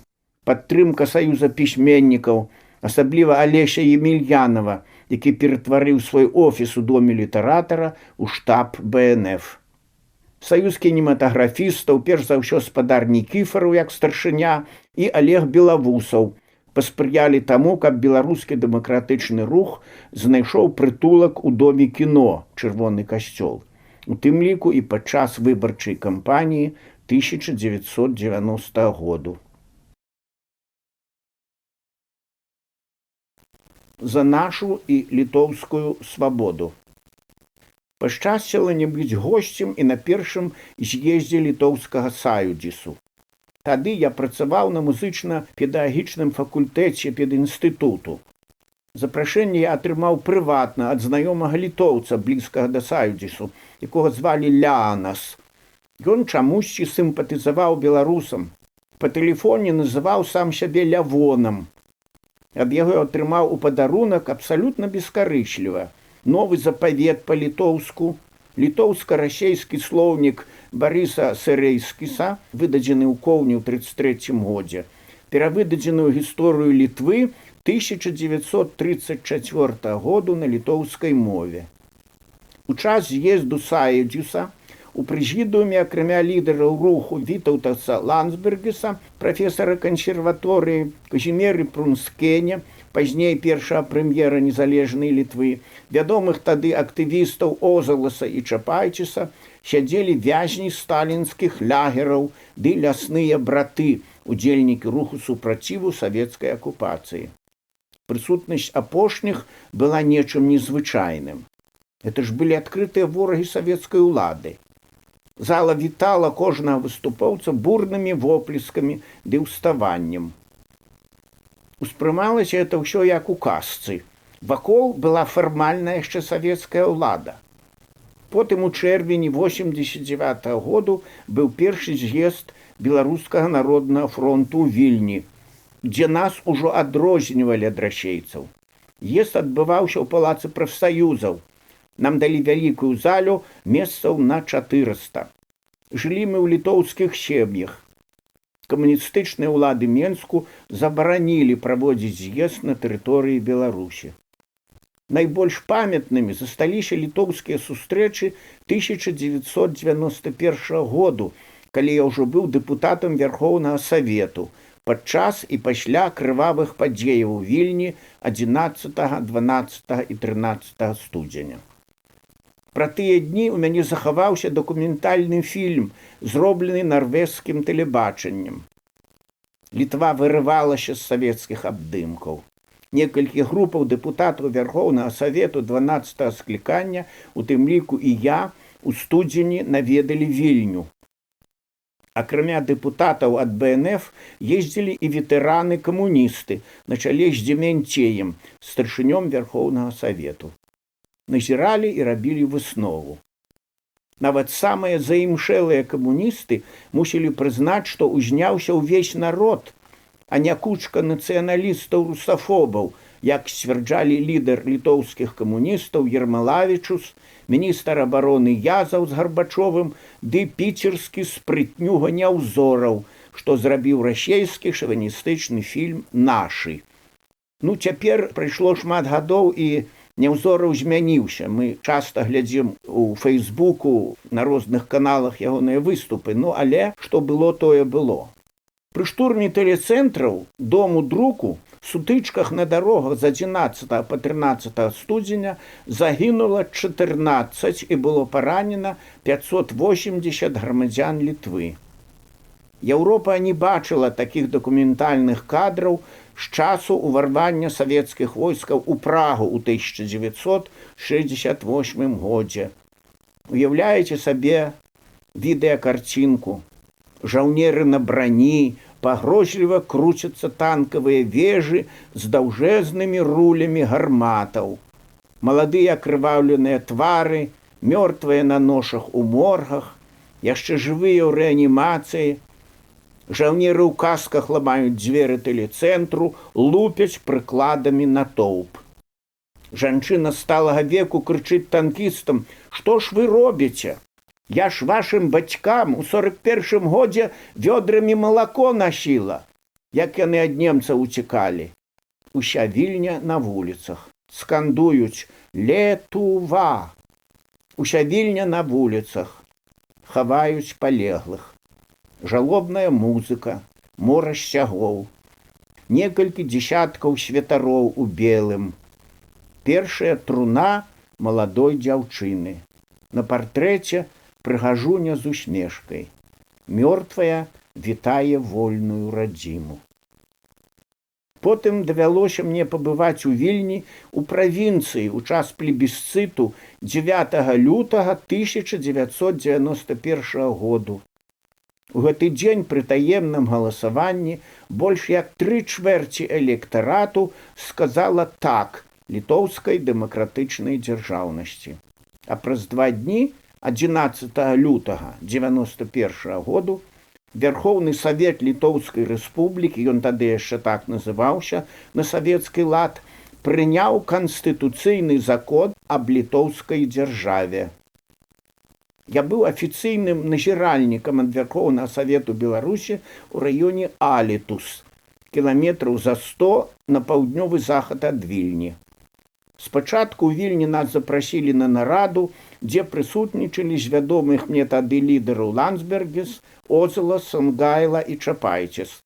падтрымка саюза пісьменнікаў, асабліва Алеся Емельянова, які ператварыў свой офіс у доме літаратара ў штаб БНФ. Саюз кінематаграфістаў, перш за ўсё спадар Нікіфараў як старшыня і Олег Белавусаў, паспрыялі таму, каб беларускі дэмакратычны рух знайшоў прытулак у доме кіно «Чырвоны касцёл». у тым ліку і падчас выбарчай кампаніі 1990 году. За нашу і літоўскую свабоду. Пашчасціла не быць госцем і на першым з'ездзе літоўскага саюдзісу. Тады я працаваў на музычна-педагагічным факультэце педінстытуту. Запрашэнне я атрымаў прыватна ад знаёмага літоўца, блізкага да саюдзісу, якога звалі Леанас. Ён чамусьці сімпатызаваў беларусам. Па тэлефоне называў сам сябе Лявонам. Ад яго атрымаў у падарунак абсалютна бескарычліва новы запавет па-літоўску, літоўска-расейскі слоўнік Барыса Сэрэйскіса, выдадзены ў коўні ў 1933 годзе, перавыдадзеную гісторыю Літвы 1934 году на літоўскай мове. У час з'езду Саюдзіса у прэзідыуме акрамя лідараў руху Вітаўтаса Ландсбергеса, прафесара кансерваторыі Казімеры Прунскеня, пазней першага прэм'ера незалежнай Літвы, вядомых тады актывістаў Озаласа і Чапайчыса, сядзелі вязні сталінскіх лагераў ды лясныя браты, удзельнікі руху супраціву савецкай акупацыі. Прысутнасць апошніх была нечым незвычайным. Это ж былі адкрытыя ворагі савецкай улады. Зала вітала кожнага выступоўца бурнымі воплескамі ды ўставаннем. Успрымалася это ўсё як у казцы. Вакол была фармальная яшчэ савецкая ўлада. Потым у чэрвені 1989 году быў першы з'езд Беларускага народнага фронту ў Вільні, дзе нас ужо адрознівалі ад расейцаў. З'езд адбываўся ў палацы прафсаюзаў. Нам далі вялікую залю месцаў на 400. Жылі мы ў літоўскіх сем'ях. Камуністычныя ўлады Менску забаранілі праводзіць з'езд на тэрыторыі Беларусі. Найбольш памятнымі засталіся літоўскія сустрэчы 1991 году, калі я ўжо быў дэпутатам Вярхоўнага Савету, падчас і пасля крывавых падзеяў у Вільні 11, 12 і 13 студзеня. Пра тыя дні ў мяне захаваўся дакументальны фільм, зроблены нарвежскім тэлебачаннем. Літва вырывалася з савецкіх абдымкаў. Некалькі групаў дэпутатаў Вярхоўнага Савету 12 склікання, у тым ліку і я, у студзені наведалі Вільню. Акрамя дэпутатаў ад БНФ ездзілі і ветэраны-камуністы на чале з Дземянцеем, старшынём Вярхоўнага Савету. Назіралі і рабілі выснову. Нават самыя заімшэлыя камуністы мусілі прызнаць, што узняўся ўвесь народ, а не кучка нацыяналістаў-русафобаў, як сцвярджалі лідар літоўскіх камуністаў Ермалавічус, міністр абароны Язаў з Гарбачовым ды піцерскі спрытнюга Няўзораў, што зрабіў расейскі шавіністычны фільм «Нашы». Ну, цяпер прайшло шмат гадоў і Няўзораў змяніўся. Мы часта глядзім у Фейсбуку, на розных каналах ягоныя выступы, ну, але што было, тое было. Пры штурме тэлецэнтраў, дому друку, сутычках на дарогах з 11 па 13 студзеня загінула 14 і было паранена 580 грамадзян Літвы. Еўропа не бачыла такіх дакументальных кадраў з часу ўварвання савецкіх войскаў у Прагу ў 1968 годзе. Уяўляеце сабе відэакарцінку. Жаўнеры на брані, пагрозліва круцяцца танкавыя вежы з даўжэзнымі рулямі гарматаў. Маладыя акрываўленыя твары, мёртвыя на ношах у моргах, яшчэ жывыя ў рэанімацыі. Жаўнеры ў касках ламаюць дзверы тэлецэнтру, лупяць прыкладамі натоўп. Жанчына сталага веку крычыць танкістам: «Што ж вы робіце? Я ж вашым бацькам у 41 годзе вёдрамі малако насіла!» Як яны ад немцаў уцекалі. Уся Вільня на вуліцах. Скандуюць: «Летува!» Уся Вільня на вуліцах. Хаваюць палеглых. Жалобная музыка, мора сцягоў. Некалькі дзесяткаў святароў у белым. Першая труна маладой дзяўчыны. На партрэце прыгажуня з усмешкай. Мёртвая вітае вольную радзіму. Потым давялося мне пабываць у Вільні ў правінцыі ў час плебісцыту 9 лютага 1991 году. У гэты дзень пры таемным галасаванні больш як 3/4 электарату сказала так літоўскай дэмакратычнай дзяржаўнасці. А праз 2 дні, 11 лютага 1991 году, Верховны Савет Літоўскай Рэспублікі, ён тады яшчэ так называўся, на савецкі лад, прыняў канстытуцыйны закон аб літоўскай дзяржаве. Я быў афіцыйным назіральнікам ад Верховнага Савету Беларусі ў раёне Алітус, кіламетраў за 100 на паўднёвы захад ад Вільні. Спачатку ў Вільні нас запрасілі на нараду, дзе прысутнічалі з вядомых мне тады лідараў Ландсбергіс, Озела, Сангайла і Чапайцес.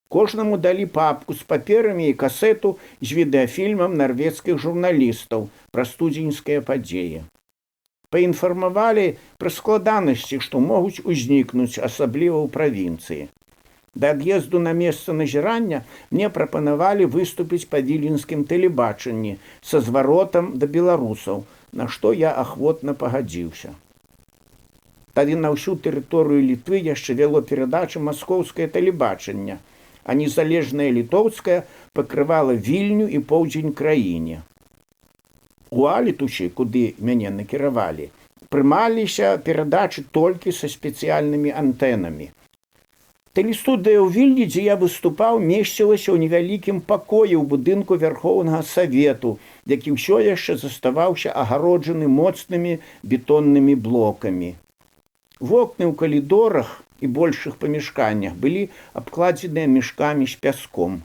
Кожнаму далі папку з паперамі і касету з відэафільмам нарвежскіх журналістаў пра студзеньскія падзеі. Паінфармавалі пра складанасці, што могуць узнікнуць, асабліва ў правінцыі. Да ад'езду на месца назірання мне прапанавалі выступіць па віленскім тэлебачанні са зваротам да беларусаў, на што я ахвотна пагадзіўся. Тады на ўсю тэрыторыю Літвы яшчэ вяло перадачы маскоўскае тэлебачанне, а незалежнае літоўскае пакрывала Вільню і поўдзень краіне. У Алітусе, куды мяне накіравалі, прымаліся перадачы толькі са спецыяльнымі антэнамі. Тэлестудыя ў Вільні, дзе я выступаў, месцілася ў невялікім пакоі ў будынку Верховнага Савету, які ўсё яшчэ заставаўся агароджаны моцнымі бетоннымі блокамі. Вокны ў калідорах і большых памяшканнях былі абкладзеныя мешкамі з пяском.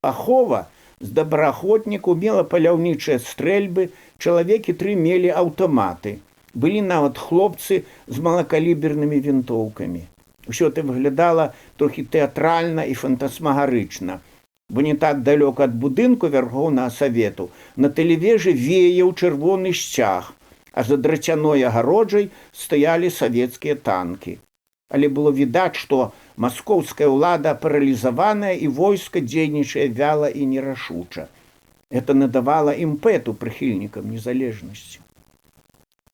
Ахова з добраахвотнікаў мела паляўнічыя стрэльбы, чалавекі 3 мелі аўтаматы. Былі нават хлопцы з малакалібернымі вінтоўкамі. Усё это выглядала трохі тэатральна і фантасмагарычна, бо не так далёка ад будынку Верховнага Савету на тэлевежы веяў чырвоны сцяг, а за драцяной агароджай стаялі савецкія танкі. Але было відаць, што маскоўская ўлада паралізаваная і войска дзейнічае вяла і нерашуча. Гэта надавала імпэту прыхільнікам незалежнасці.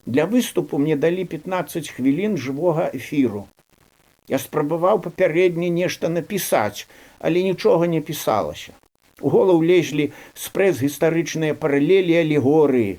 Для выступу мне далі 15 хвілін жывога эфіру. Я спрабаваў папярэдне нешта напісаць, але нічога не пісалася. У голову лезлі спрэс-гістарычныя паралелі і алегорыі.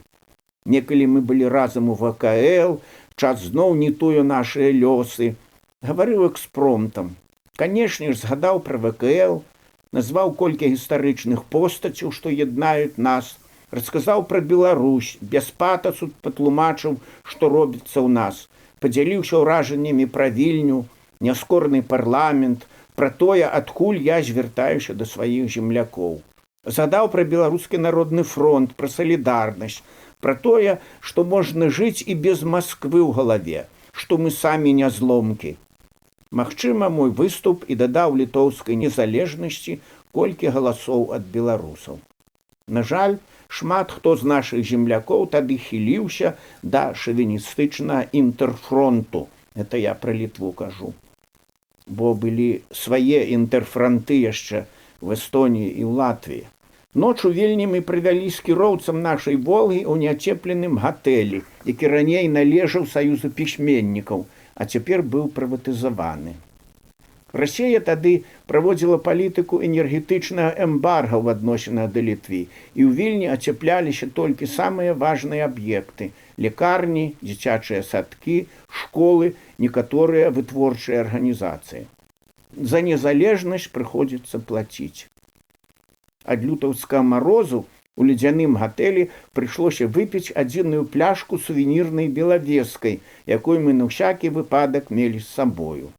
Некалі мы былі разам у ВКЛ, час зноў не тую нашыя лёсы. Гаварыў экспромтам. Канешне ж, згадаў пра ВКЛ, назваў колькі гістарычных постацяў, што яднаюць нас, расказаў пра Беларусь, без патасу патлумачыў, што робіцца ў нас, падзяліўся ўражаннямі пра Вільню, няскорны парламент, пра тое, адкуль я звяртаюся да сваіх землякоў. Згадаў пра Беларускі народны фронт, пра салідарнасць, пра тое, што можна жыць і без Масквы ў галаве, што мы самі не зломкі. Магчыма, мой выступ і дадаў літоўскай незалежнасці колькі галасоў ад беларусаў. На жаль, шмат хто з нашых землякоў тады хіліўся да шавіністычнага інтэрфронту. Это я пра Літву кажу. Бо былі свае інтэрфранты яшчэ в Эстоніі і ў Латвіі. Ноч у Вільні мы правялі з кіроўцам нашай «Волгі» ў неацепленым гатэлі, які раней належаў Саюзу пісьменнікаў, а цяпер быў прыватызаваны. Расія тады праводзіла палітыку энергетычнага эмбарга ў адносінах да Літвы, і ў Вільні ацяпляліся толькі самыя важныя аб'екты – лекарні, дзіцячыя садкі, школы, некаторыя вытворчыя арганізацыі. За незалежнасць прыходзіцца плаціць. Ад лютаўскага марозу у ледзяным гатэлі прыйшлося выпіць адзіную пляшку сувенірнай белавескай, якой мы на ўсякі выпадак мелі з сабою.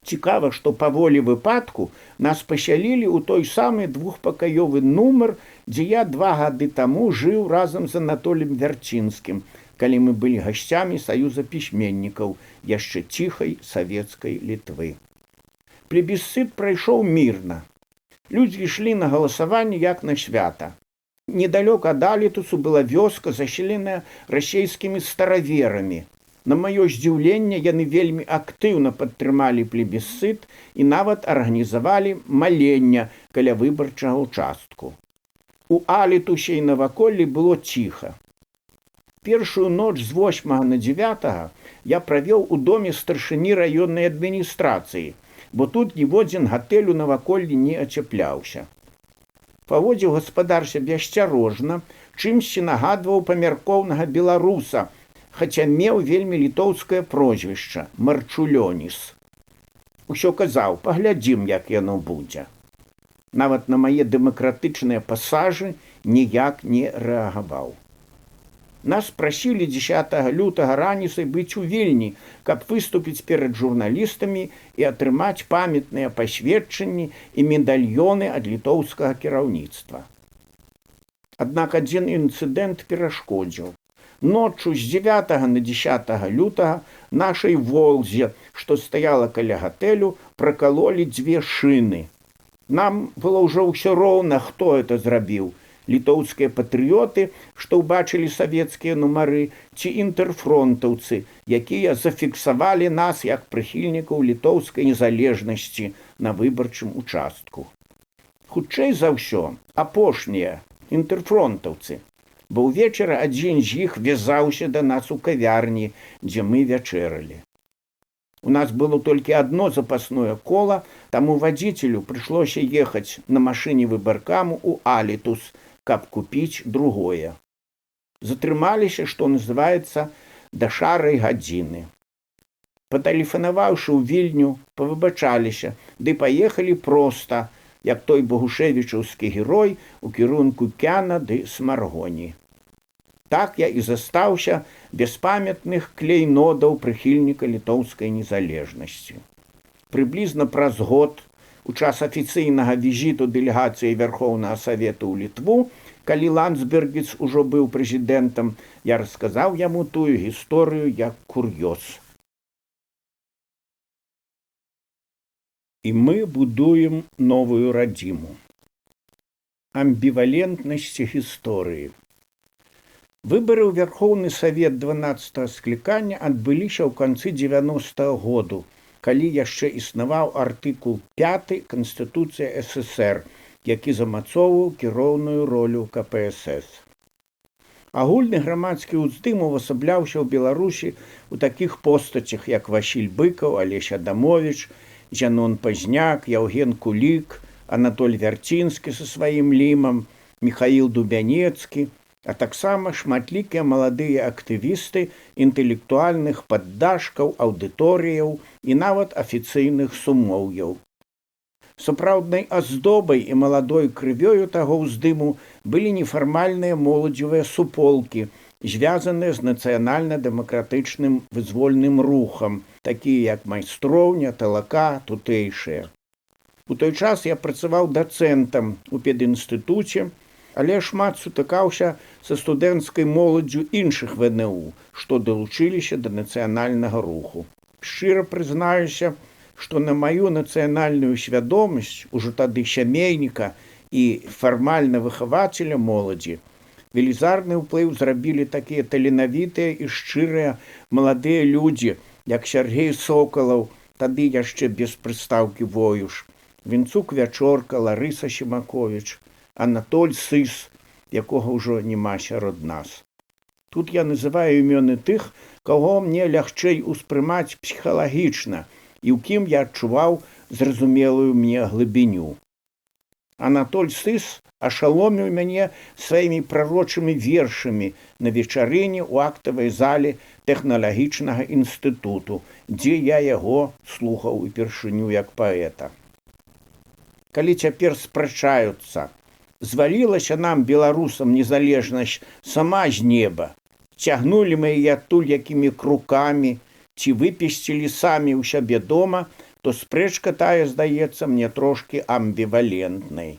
Цікава, што па волі выпадку нас пасялілі ў той самы двухпакаёвы нумар, дзе я 2 гады таму жыў разам з Анатолем Вярчынскім, калі мы былі гасцямі Саюза пісьменнікаў яшчэ ціхай савецкай Літвы. Плебісцыт прайшоў мірна. Людзі ішлі на галасаванне як на свята. Недалёка ад Алітусу была вёска, заселеная расейскімі стараверамі. На маё здзіўленне, яны вельмі актыўна падтрымалі плебісцыт і нават арганізавалі маленне каля выбарчага ўчастку. У Алітусе і наваколлі было ціха. Першую ноч з 8 на 9 я правёў у доме старшыні раённай адміністрацыі, бо тут ніводзін гатэль у наваколлі не ацяпляўся. Паводзіў гаспадар сябе асцярожна, чымсьці нагадваў памяркоўнага беларуса, хаця меў вельмі літоўскае прозвішча Марчулёніс. Усё казаў: паглядзім, як яно будзе. Нават на мае дэмакратычныя пасажы ніяк не рэагаваў. Нас прасілі 10 лютага раніцай быць у Вільні, каб выступіць перад журналістамі і атрымаць памятныя пасведчанні і медальёны ад літоўскага кіраўніцтва. Аднак адзін інцыдэнт перашкодзіў. Ноччу з 9 на 10 лютага нашай «Волзе», што стаяла каля гатэлю, пракалолі 2 шыны. Нам было ўжо ўсё роўна, хто это зрабіў. Літоўскія патрыёты, што ўбачылі савецкія нумары, ці інтэрфронтаўцы, якія зафіксавалі нас як прыхільнікаў літоўскай незалежнасці на выбарчым участку. Хутчэй за ўсё, апошнія інтэрфронтаўцы, бо ўвечары адзін з іх вязаўся да нас у кавярні, дзе мы вячэралі. У нас было толькі адно запасное кола, таму вадзіцелю прыйшлося ехаць на машыне выбаркаму ў Алітус, каб купіць другое. Затрымаліся, што называецца, да шарай гадзіны. Патэлефанаваўшы ў Вільню, павыбачаліся, ды паехалі проста, як той богушевічаўскі герой у кірунку Кяна ды Смаргоні. Так я і застаўся без памятных клейнодаў прыхільніка літоўскай незалежнасці. Прыблізна праз год, у час афіцыйнага візіту дэлегацыі Вярхоўнага Савету ў Літву, калі Ландсбергіц ужо быў прэзідэнтам, я расказаў яму тую гісторыю як кур'ёз. І мы будуем новую радзіму. Амбівалентнасці гісторыі. Выбары ў Вярхоўны Савет 12 склікання адбыліся ў канцы 90-го году, калі яшчэ існаваў артыкул 5 Канстытуцыі ССР, які замацоўваў кіроўную ролю КПСС. Агульны грамадскі ўздым увасабляўся ў Беларусі ў такіх постацях, як Васіль Быкаў, Алесь Адамовіч, Зянон Пазняк, Яўген Кулік, Анатоль Вярцінскі са сваім лімам, Міхаіл Дубянецкі, а таксама шматлікія маладыя актывісты інтэлектуальных паддашкаў, аўдыторыяў і нават афіцыйных сумоўяў. Сапраўднай аздобай і маладой крывёю таго ўздыму былі нефармальныя моладзевыя суполкі, звязаныя з нацыянальна-дэмакратычным вызвольным рухам, такія як майстроўня, талака, тутэйшыя. У той час я працаваў дацэнтам у педінстытуце, але шмат сутыкаўся са студэнцкай моладдзю іншых ВНУ, што далучыліся да нацыянальнага руху. Шчыра прызнаюся, што на маю нацыянальную свядомасць, ужо тады сямейніка і фармальна выхавацеля моладзі, велізарны ўплыў зрабілі такія таленавітыя і шчырыя маладыя людзі, як Сяргей Сокалаў, тады яшчэ без прыстаўкі Воюш, Вінцук Вячорка, Ларыса Сімаковіч, Анатоль Сыс, якога ўжо няма сярод нас. Тут я называю імёны тых, каго мне лягчэй успрымаць псіхалагічна і ў кім я адчуваў зразумелую мне глыбіню. Анатоль Сыс ашаломіў мяне сваімі прарочымі вершамі на вечарыне ў актавай зале тэхналагічнага інстытуту, дзе я яго слухаў упершыню як паэта. Калі цяпер спрачаюцца, звалілася нам, беларусам, незалежнасць сама з неба, цягнулі мы яе адтуль якімі крукамі, ці выпесцілі самі ў сябе дома, то спрэчка тая здаецца мне трошкі амбівалентнай.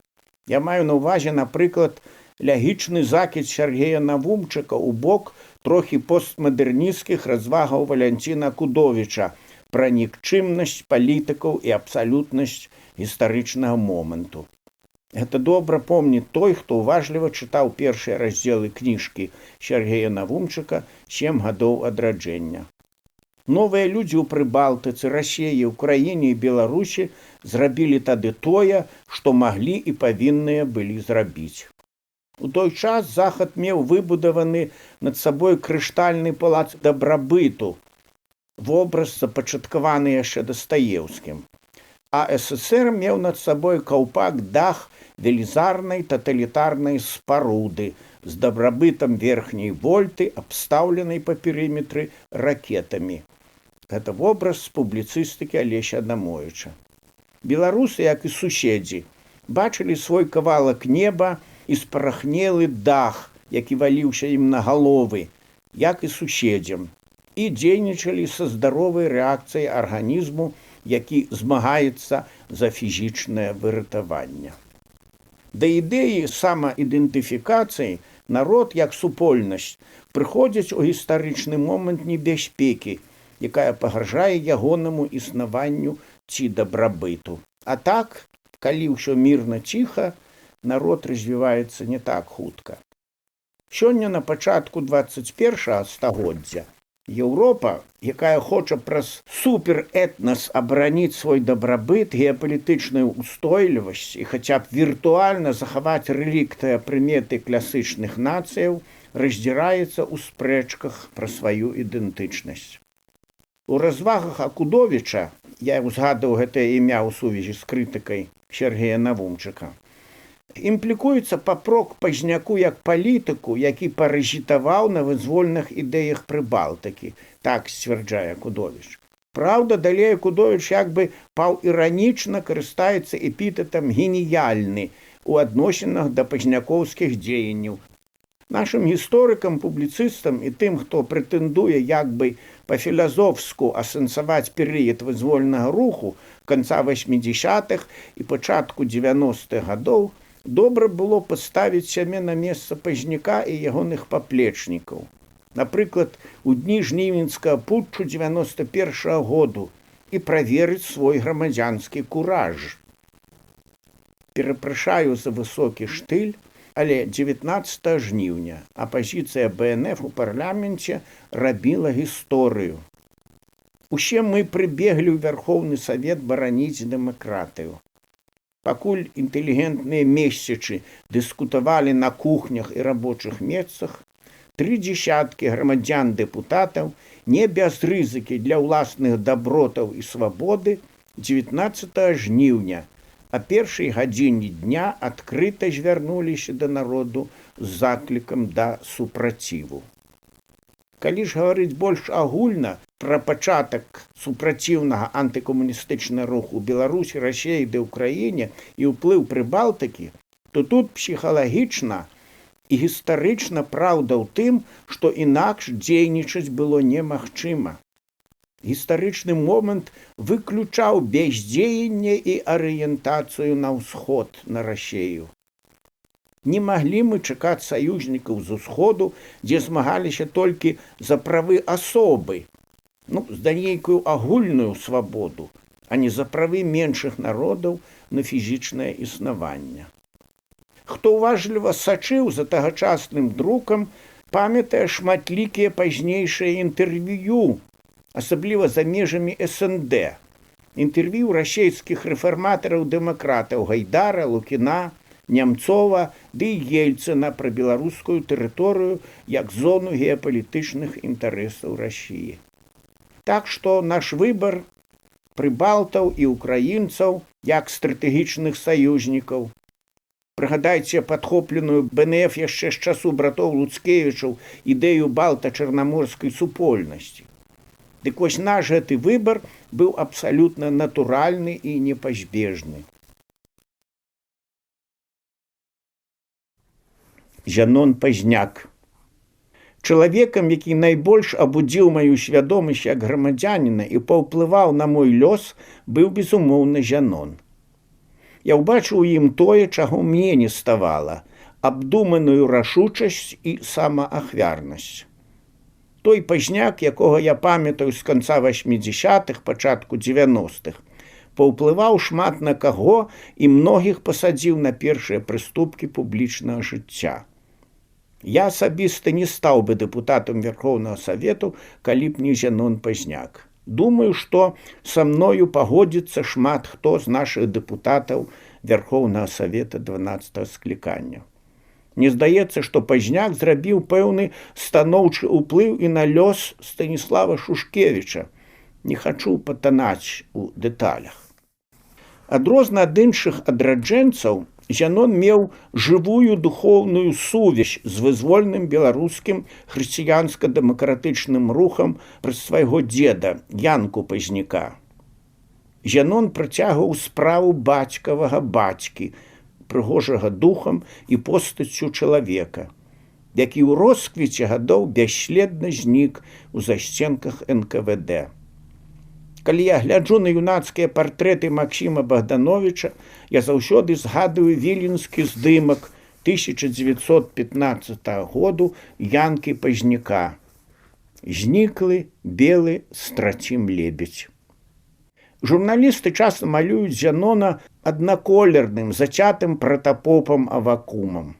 Я маю на ўвазе, напрыклад, лягічны закід Сяргея Навумчыка ў бок трохі постмадэрнісцкіх развагаў Валянціна Кудовіча пра нікчымнасць палітыкаў і абсалютнасць гістарычнага моманту. Гэта добра помніць той, хто ўважліва чытаў першыя раздзелы кніжкі Сергея Навумчыка «7 гадоў адраджэння». Новыя людзі ў Прыбалтыцы, Расіі, Украіне і Беларусі зрабілі тады тое, што маглі і павінныя былі зрабіць. У той час Захад меў выбудаваны над сабой крыштальны палац дабрабыту, вобраз запачаткаваны яшчэ Дастаеўскім. А СССР меў над сабой каўпак-дах велізарнай таталітарнай спаруды з дабрабытам верхняй вольты, абстаўленай па перыметры ракетамі. Гэта вобраз з публіцыстыкі Алеся Адамовіча. Беларусы, як і суседзі, бачылі свой кавалак неба і спарахнелы дах, які валіўся ім на галовы, як і суседзям, і дзейнічалі са здаровай рэакцыяй арганізму, які змагаецца за фізічнае выратаванне. Да ідэі самаідэнтыфікацыі народ, як супольнасць, прыходзіць у гістарычны момант небяспекі, якая пагражае ягонаму існаванню ці дабрабыту. А так, калі ўсё мірна ціха, народ развіваецца не так хутка. Сёння на пачатку 21 стагоддзя Еўропа, якая хоча праз суперэтнас абараніць свой дабрабыт, геапалітычную устойлівасць і хаця б віртуальна захаваць рэліктыя прыметы класычных нацыяў, раздзіраецца ў спрэчках пра сваю ідэнтычнасць. У развагах Акудовіча, я узгадаў гэтае імя ў сувязі з крытыкай Сергея Навумчыка, імплікуецца папрок Пазняку як палітыку, які паразітаваў на вызвольных ідэях Прыбалтыкі, так сцвярджае Акудовіч. Праўда, далей Акудовіч як бы паўіранічна карыстаецца эпітэтам «геніяльны» у адносінах да пазнякоўскіх дзеянняў. Нашым гісторыкам, публіцыстам і тым, хто прэтэндуе як бы па-філазофску асэнсаваць перыяд вызвольнага руху канца 80-х і пачатку 90-х гадоў, добра было паставіць сябе на месца Пазняка і ягоных паплечнікаў. Напрыклад, у дні жнівеньскага путчу 91-го году і праверыць свой грамадзянскі кураж. Перапрашаю за высокі штыль, але 19 жніўня апазіцыя БНФ у парламенце рабіла гісторыю. Усе мы прыбеглі ў Вярхоўны Савет бараніць дэмакратыю. Пакуль інтэлігентныя месячы дыскутавалі на кухнях і рабочых месцах, 30 грамадзян-дэпутатаў не без рызыкі для ўласных дабротаў і свабоды 19 жніўня а першай гадзіне дня адкрыта звярнуліся да народу з заклікам да супраціву. Калі ж гаварыць больш агульна пра пачатак супраціўнага антыкамуністычнага руху ў Беларусі, Расіі ды ўкраіне і ўплыў Прыбалтыкі, то тут псіхалагічна і гістарычна праўда ў тым, што інакш дзейнічаць было немагчыма. Гістарычны момант выключаў бяздзеянне і арыентацыю на ўсход, на Расію. Не маглі мы чакаць саюзнікаў з усходу, дзе змагаліся толькі за правы асобы, за нейкую агульную свабоду, а не за правы меншых народаў на фізічнае існаванне. Хто уважліва сачыў за тагачасным друкам, памятае шматлікія пазнейшыя інтэрв'ю, асабліва за межамі СНД. Інтэрв'ю расейскіх рэфарматараў-дэмакратаў Гайдара, Лукіна, Нямцова ды Ельцына пра беларускую тэрыторыю як зону геапалітычных інтарэсаў Расіі. Так што наш выбар прыбалтаў і украінцаў як стратэгічных саюзнікаў. Прыгадайце падхопленую БНФ яшчэ з часу братоў Луцкевічаў ідэю балта-чарнаморскай супольнасці. Дык вось наш гэты выбар быў абсалютна натуральны і непазбежны. Зянон Пазняк. Чалавекам, які найбольш абудзіў маю свядомасць як грамадзяніна і паўплываў на мой лёс, быў, безумоўна, Зянон. Я ўбачыў у ім тое, чаго мне не ставала – абдуманую рашучасць і самаахвярнасць. Той Пазняк, якога я памятаю з канца 80-х, пачатку 90-х, паўплываў шмат на каго і многіх пасадзіў на першыя прыступкі публічнага жыцця. Я асабіста не стаў бы дэпутатам Верховнага Савету, калі б не Зянон Пазняк. Думаю, што са мною пагодзіцца шмат хто з нашых дэпутатаў Верховнага Савета 12-го склікання. Мне здаецца, што Пазняк зрабіў пэўны станоўчы ўплыў і на лёс Станіслава Шушкевіча. Не хачу патанаць у дэталях. Адрозна ад іншых адраджэнцаў, Зянон меў жывую духоўную сувязь з вызвольным беларускім хрысціянска-дэмакратычным рухам праз свайго дзеда Янку Пазняка. Зянон працягваў справу бацькавага бацькі, прыгожага духам і постаццю чалавека, які ў росквіце гадоў бясследна знік у засценках НКВД. Калі я гляджу на юнацкія партрэты Максіма Богдановича, я заўсёды згадую віленскі здымак 1915 году Янкі Пазняка. Зніклы белы страцім лебедзь. Журналісты часта малююць Зянона аднаколерным, зацятым пратапопам Авакумам.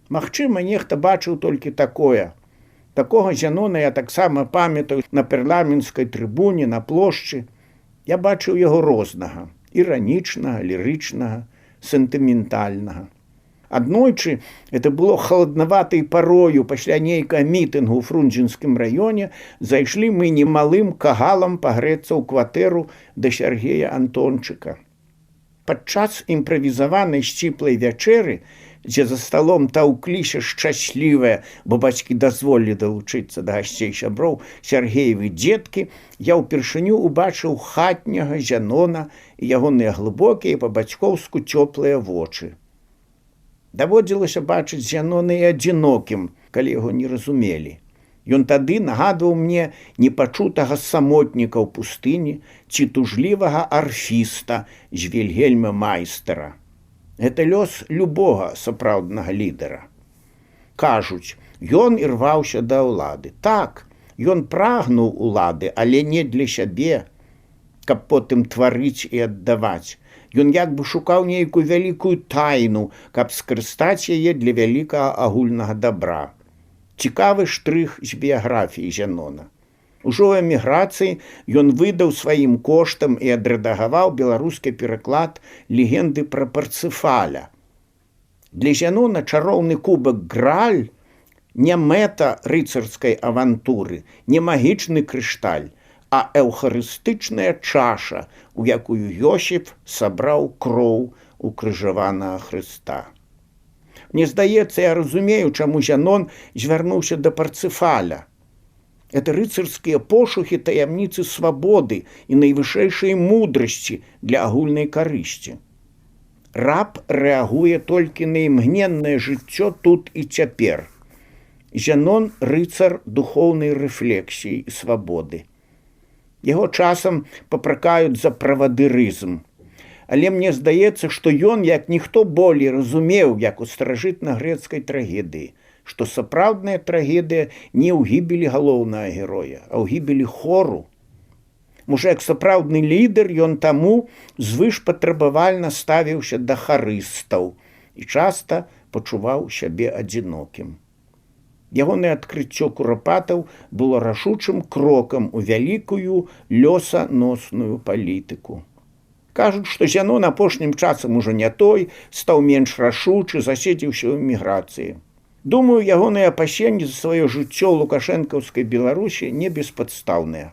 Магчыма, нехта бачыў толькі такое. Такога Зянона я таксама памятаю на парламенцкай трыбуне, на плошчы. Я бачыў яго рознага, іранічнага, лірычнага, сентыментальнага. Аднойчы, это было халаднаватай парою, пасля нейкага мітынгу ў Фрунзенскім раёне, зайшлі мы немалым кагалам пагрэцца ў кватэру да Сяргея Антончыка. Падчас імправізаванай сціплай вячэры, дзе за сталом таўкліся шчаслівыя, бо бацькі дазволілі далучыцца да гасцей сяброў Сяргеевы дзеткі, я ўпершыню убачыў хатняга Зянона і ягоныя глыбокія па-бацькоўску цёплыя вочы. Даводзілася бачыць Зянона і адзінокім, калі яго не разумелі. Ён тады нагадваў мне непачутага самотніка ў пустыні ці тужлівага арфіста з Вільгельма Майстера. Гэта лёс любога сапраўднага лідара. Кажуць, ён ірваўся да ўлады. Так, ён прагнуў улады, але не для сябе, каб потым тварыць і аддаваць. Ён як бы шукаў нейкую вялікую тайну, каб скарыстаць яе для вялікага агульнага дабра. Цікавы штрых з біяграфіі Зянона. Ужо ў эміграцыі ён выдаў сваім коштам і адрэдагаваў беларускі пераклад легенды пра Парцыфаля. Для Зянона чароўны кубак Грааль не мэта рыцарскай авантуры, не магічны крышталь, а эўхарыстычная чаша, у якую Йосіп сабраў кроў укрыжаванага Хрыста. Мне здаецца, я разумею, чаму Зянон звярнуўся да Парцыфаля. Это рыцарскія пошукі таямніцы свабоды і найвышэйшай мудрасці для агульнай карысці. Раб рэагуе толькі на імгненнае жыццё тут і цяпер. Зянон – рыцар духоўнай рэфлексіі і свабоды. Яго часам папракаюць за правадырызм. Але мне здаецца, што ён, як ніхто болей, разумеў, як у старажытна-грэцкай трагедыі, што сапраўдная трагедыя не ў гібелі галоўнага героя, а ў гібелі хору. Можа, як сапраўдны лідар, ён таму звышпатрабавальна ставіўся да харыстаў і часта пачуваў сябе адзінокім. Ягонае адкрыццё курапатаў было рашучым крокам у вялікую лёсаносную палітыку. Кажуць, што Зянон апошнім часам ужо не той, стаў менш рашучы, заседзіўся ў эміграцыі. Думаю, ягоныя апасенні за сваё жыццё ў лукашэнкаўскай Беларусі не беспадстаўныя.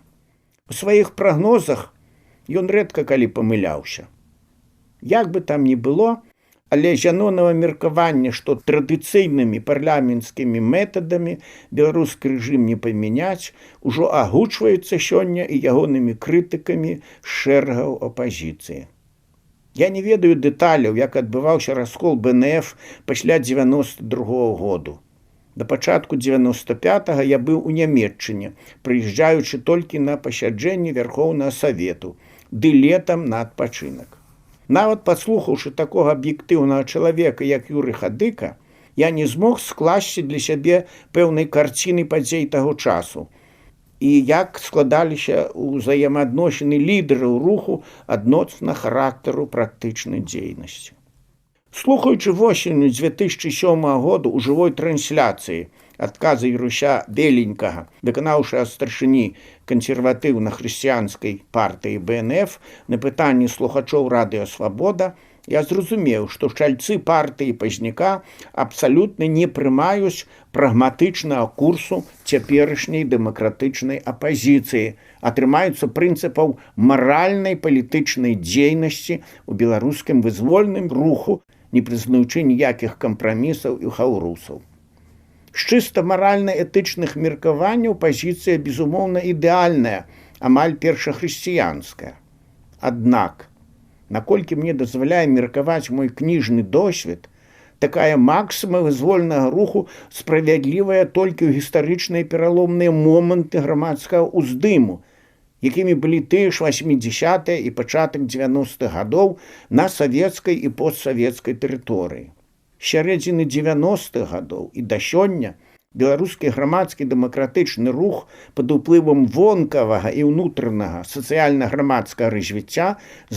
У сваіх прагнозах ён рэдка калі памыляўся. Як бы там ні было, але Зянонава меркаванне, што традыцыйнымі парламенцкімі метадамі беларускі рэжым не памяняць, ужо агучваецца сёння і ягонымі крытыкамі шэрагаў апазіцыі. Я не ведаю дэталяў, як адбываўся раскол БНФ пасля 92-го году. Да пачатку 95-го я быў у Нямецчыне, прыязджаючы толькі на пасяджэнне Верхоўнага Савету, ды летам на адпачынак. Нават падслухаўшы такога аб'ектыўнага чалавека, як Юры Хадыка, я не змог скласці для сябе пэўнай карціны падзей таго часу. і як складаліся ўзаемаадносіны лідараў руху адноцна характару практычнай дзейнасці. Слухаючы восенню 2007 году ў жывой трансляцыі адказы Яруся Беленькага, выканаўшага старшыні кансерватыўна-хрысціянскай партыі БНФ, на пытанні слухачоў радыё «Свабода», я зразумеў, што чальцы партыі Пазняка абсалютна не прымаюць прагматычнага курсу цяперашняй дэмакратычнай апазіцыі, а трымаюцца прынцыпаў маральнай палітычнай дзейнасці ў беларускім вызвольным руху, не прызнаючы ніякіх кампрамісаў і хаўрусаў. З чыста маральна-этычных меркаванняў пазіцыя, безумоўна, ідэальная, амаль першахрысціянская. Аднак, наколькі мне дазваляе меркаваць мой кніжны досвед, такая максіма вызвольнага руху справядлівая толькі ў гістарычныя пераломныя моманты грамадскага ўздыму, якімі былі тыя ж 80-е і пачатак 90-х гадоў на савецкай і постсавецкай тэрыторыі. З сярэдзіны 90-х гадоў і да сёння беларускі грамадскі дэмакратычны рух пад уплывам вонкавага і ўнутранага сацыяльна-грамадскага развіцця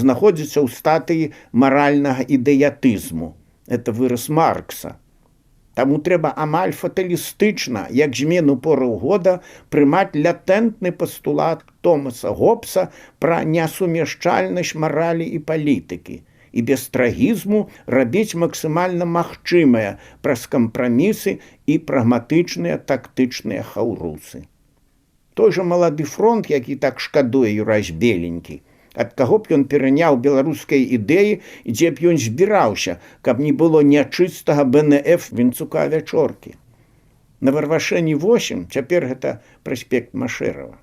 знаходзіцца ў статыі маральнага ідэятызму. Это выраз Маркса. Таму трэба амаль фаталістычна, як змену пораў года, прымаць лятэнтны пастулат Томаса Гоббса пра несумяшчальнасць маралі і палітыкі і без трагізму рабіць максімальна магчымае праз кампрамісы і прагматычныя тактычныя хаўрусы. Той жа малады фронт, які так шкадуе Юрась Беленькі, ад каго б ён пераняў беларускай ідэі і дзе б ён збіраўся, каб не было нячыстага БНФ Вінцука Вячоркі. На Варвашэні 8, цяпер гэта праспект Машэрава.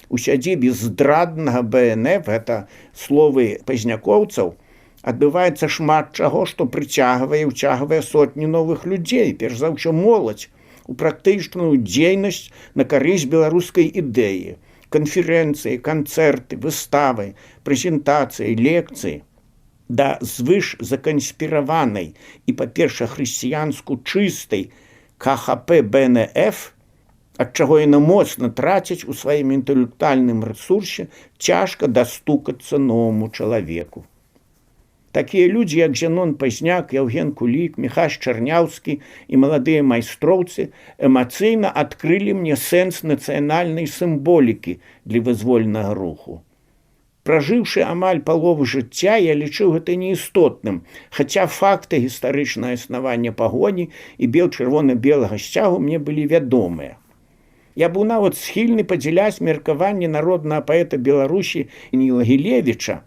У сядзібе здраднага БНФ, гэта словы пазнякоўцаў, адбываецца шмат чаго, што прыцягвае і ўцягвае сотні новых людзей, перш за ўсё моладзь, у практычную дзейнасць на карысць беларускай ідэі. Канферэнцыі, канцэрты, выставы, прэзентацыі, лекцыі. Да звыш заканспіраванай і, па-перша, хрысціянску чыстай КХП БНФ, ад чаго яна моцна траціць у сваім інтэлектуальным рэсурсе, цяжка дастукацца новаму чалавеку. Такія людзі, як Зянон Пазняк, Яўген Кулік, Міхась Чарняўскі і маладыя майстроўцы эмацыйна адкрылі мне сэнс нацыянальнай сімволікі для вызвольнага руху. Пражыўшы амаль палову жыцця, я лічыў гэта неістотным, хаця факты гістарычнага існавання пагоні і бел-чырвона-белага сцягу мне былі вядомыя. Я быў нават схільны падзяляць меркаванне народнага паэта Беларусі Ніла Гілевіча,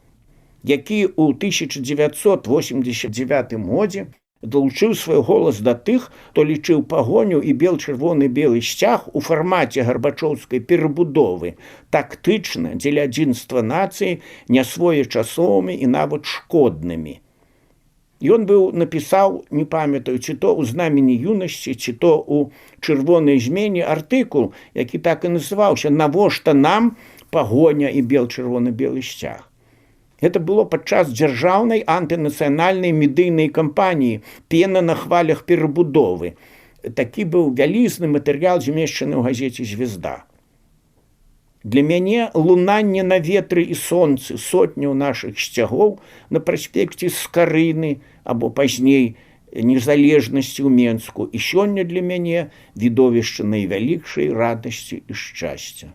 які ў 1989 годзе далучыў свой голас да тых, хто лічыў пагоню і бел-чырвоны-белы сцяг у фармаце гарбачоўскай перабудовы тактычна дзеля адзінства нацыі нясвоечасовымі і нават шкоднымі. Ён быў напісаў, не памятаю, ці то ў знамені юнасці, ці то ў чырвонай змене артыкул, які так і называўся «Навошта нам пагоня і бел-чырвоны-белы сцяг». Гэта было падчас дзяржаўнай антынацыянальнай медыйнай кампаніі «Пена на хвалях перабудовы». Такі быў вялізны матэрыял, змешчаны ў газеце «Звезда». Для мяне лунанне на ветры і сонцы сотняў нашых сцягоў на праспекце Скарыны або пазней незалежнасці ў Менску і сёння для мяне відовішча найвялікшай радасці і шчасця.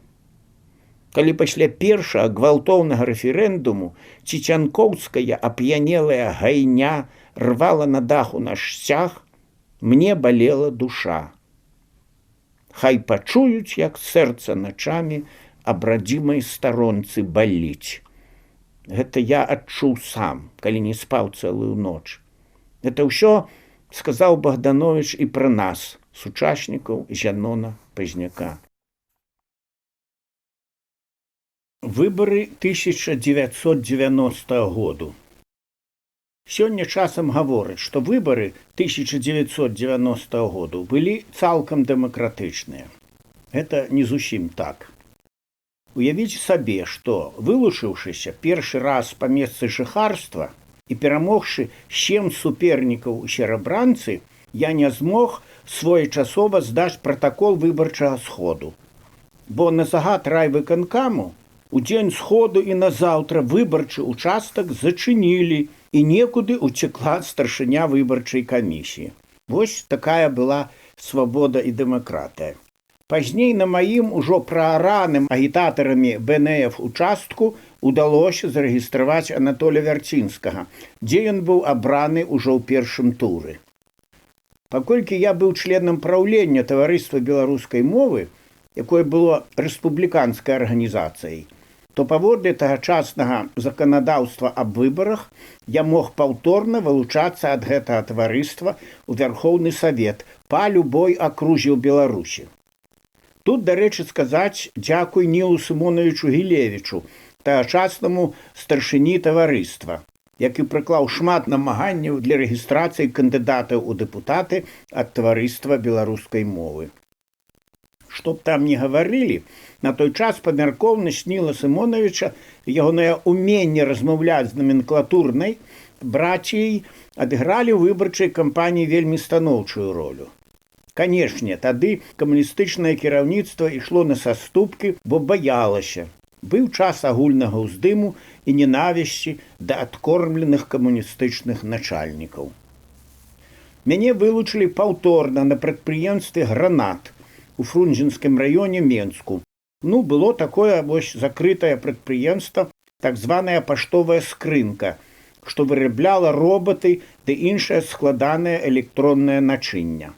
Калі пасля першага гвалтоўнага рэферэндуму цецянкоўская ап'янелая гайня рвала на даху наш сцяг, мне балела душа. Хай пачуюць, як сэрца начамі аб радзімай старонцы баліць. Гэта я адчуў сам, калі не спаў цэлую ноч. Гэта ўсё сказаў Богданович і пра нас, сучаснікаў Зянона Пазняка. Выбары 1990 году. Сёння часам гавораць, што выбары 1990 году былі цалкам дэмакратычныя. Гэта не зусім так. Уявіць сабе, што, вылучыўшыся першы раз па месцы жыхарства і перамогшы 7 супернікаў у серабранцы, я не змог своечасова здаць пратакол выбарчага сходу. бо на загад райвыканкаму у дзень сходу і назаўтра выбарчы участак зачынілі, і некуды уцекла старшыня выбарчай камісіі. Вось такая была свабода і дэмакратыя. Пазней на маім ужо праараным агітатарамі БНФ участку удалося зарэгістраваць Анатоля Вярцінскага, дзе ён быў абраны ўжо ў першым туры. Паколькі я быў членам праўлення таварыства беларускай мовы, якое было рэспубліканскай арганізацыяй, то паводле тагачаснага заканадаўства аб выбарах я мог паўторна вылучацца ад гэтага таварыства ў Вярхоўны Савет па любой акрузе ў Беларусі. Тут, дарэчы, сказаць дзякуй Нілу Сымоновичу Гілевічу, тагачаснаму старшыні таварыства, які прыклаў шмат намаганняў для рэгістрацыі кандыдатаў у дэпутаты ад таварыства беларускай мовы. Што б там не гаварылі, на той час памяркоўнасць Ніла Сымоновича і ягонае ўменне размаўляць з наменклатурнай браціяй адыгралі ў выбарчай кампаніі вельмі станоўчую ролю. Канешне, тады камуністычнае кіраўніцтва ішло на саступкі, бо баялася. Быў час агульнага ўздыму і ненавісці да адкормленых камуністычных начальнікаў. Мяне вылучылі паўторна на прадпрыемстве «Гранат» у Фрунзенскім раёне Менску. Было такое закрытае прадпрыемства, так званая паштовая скрынка, што вырабляла роботы ды іншае складанае электроннае начынне.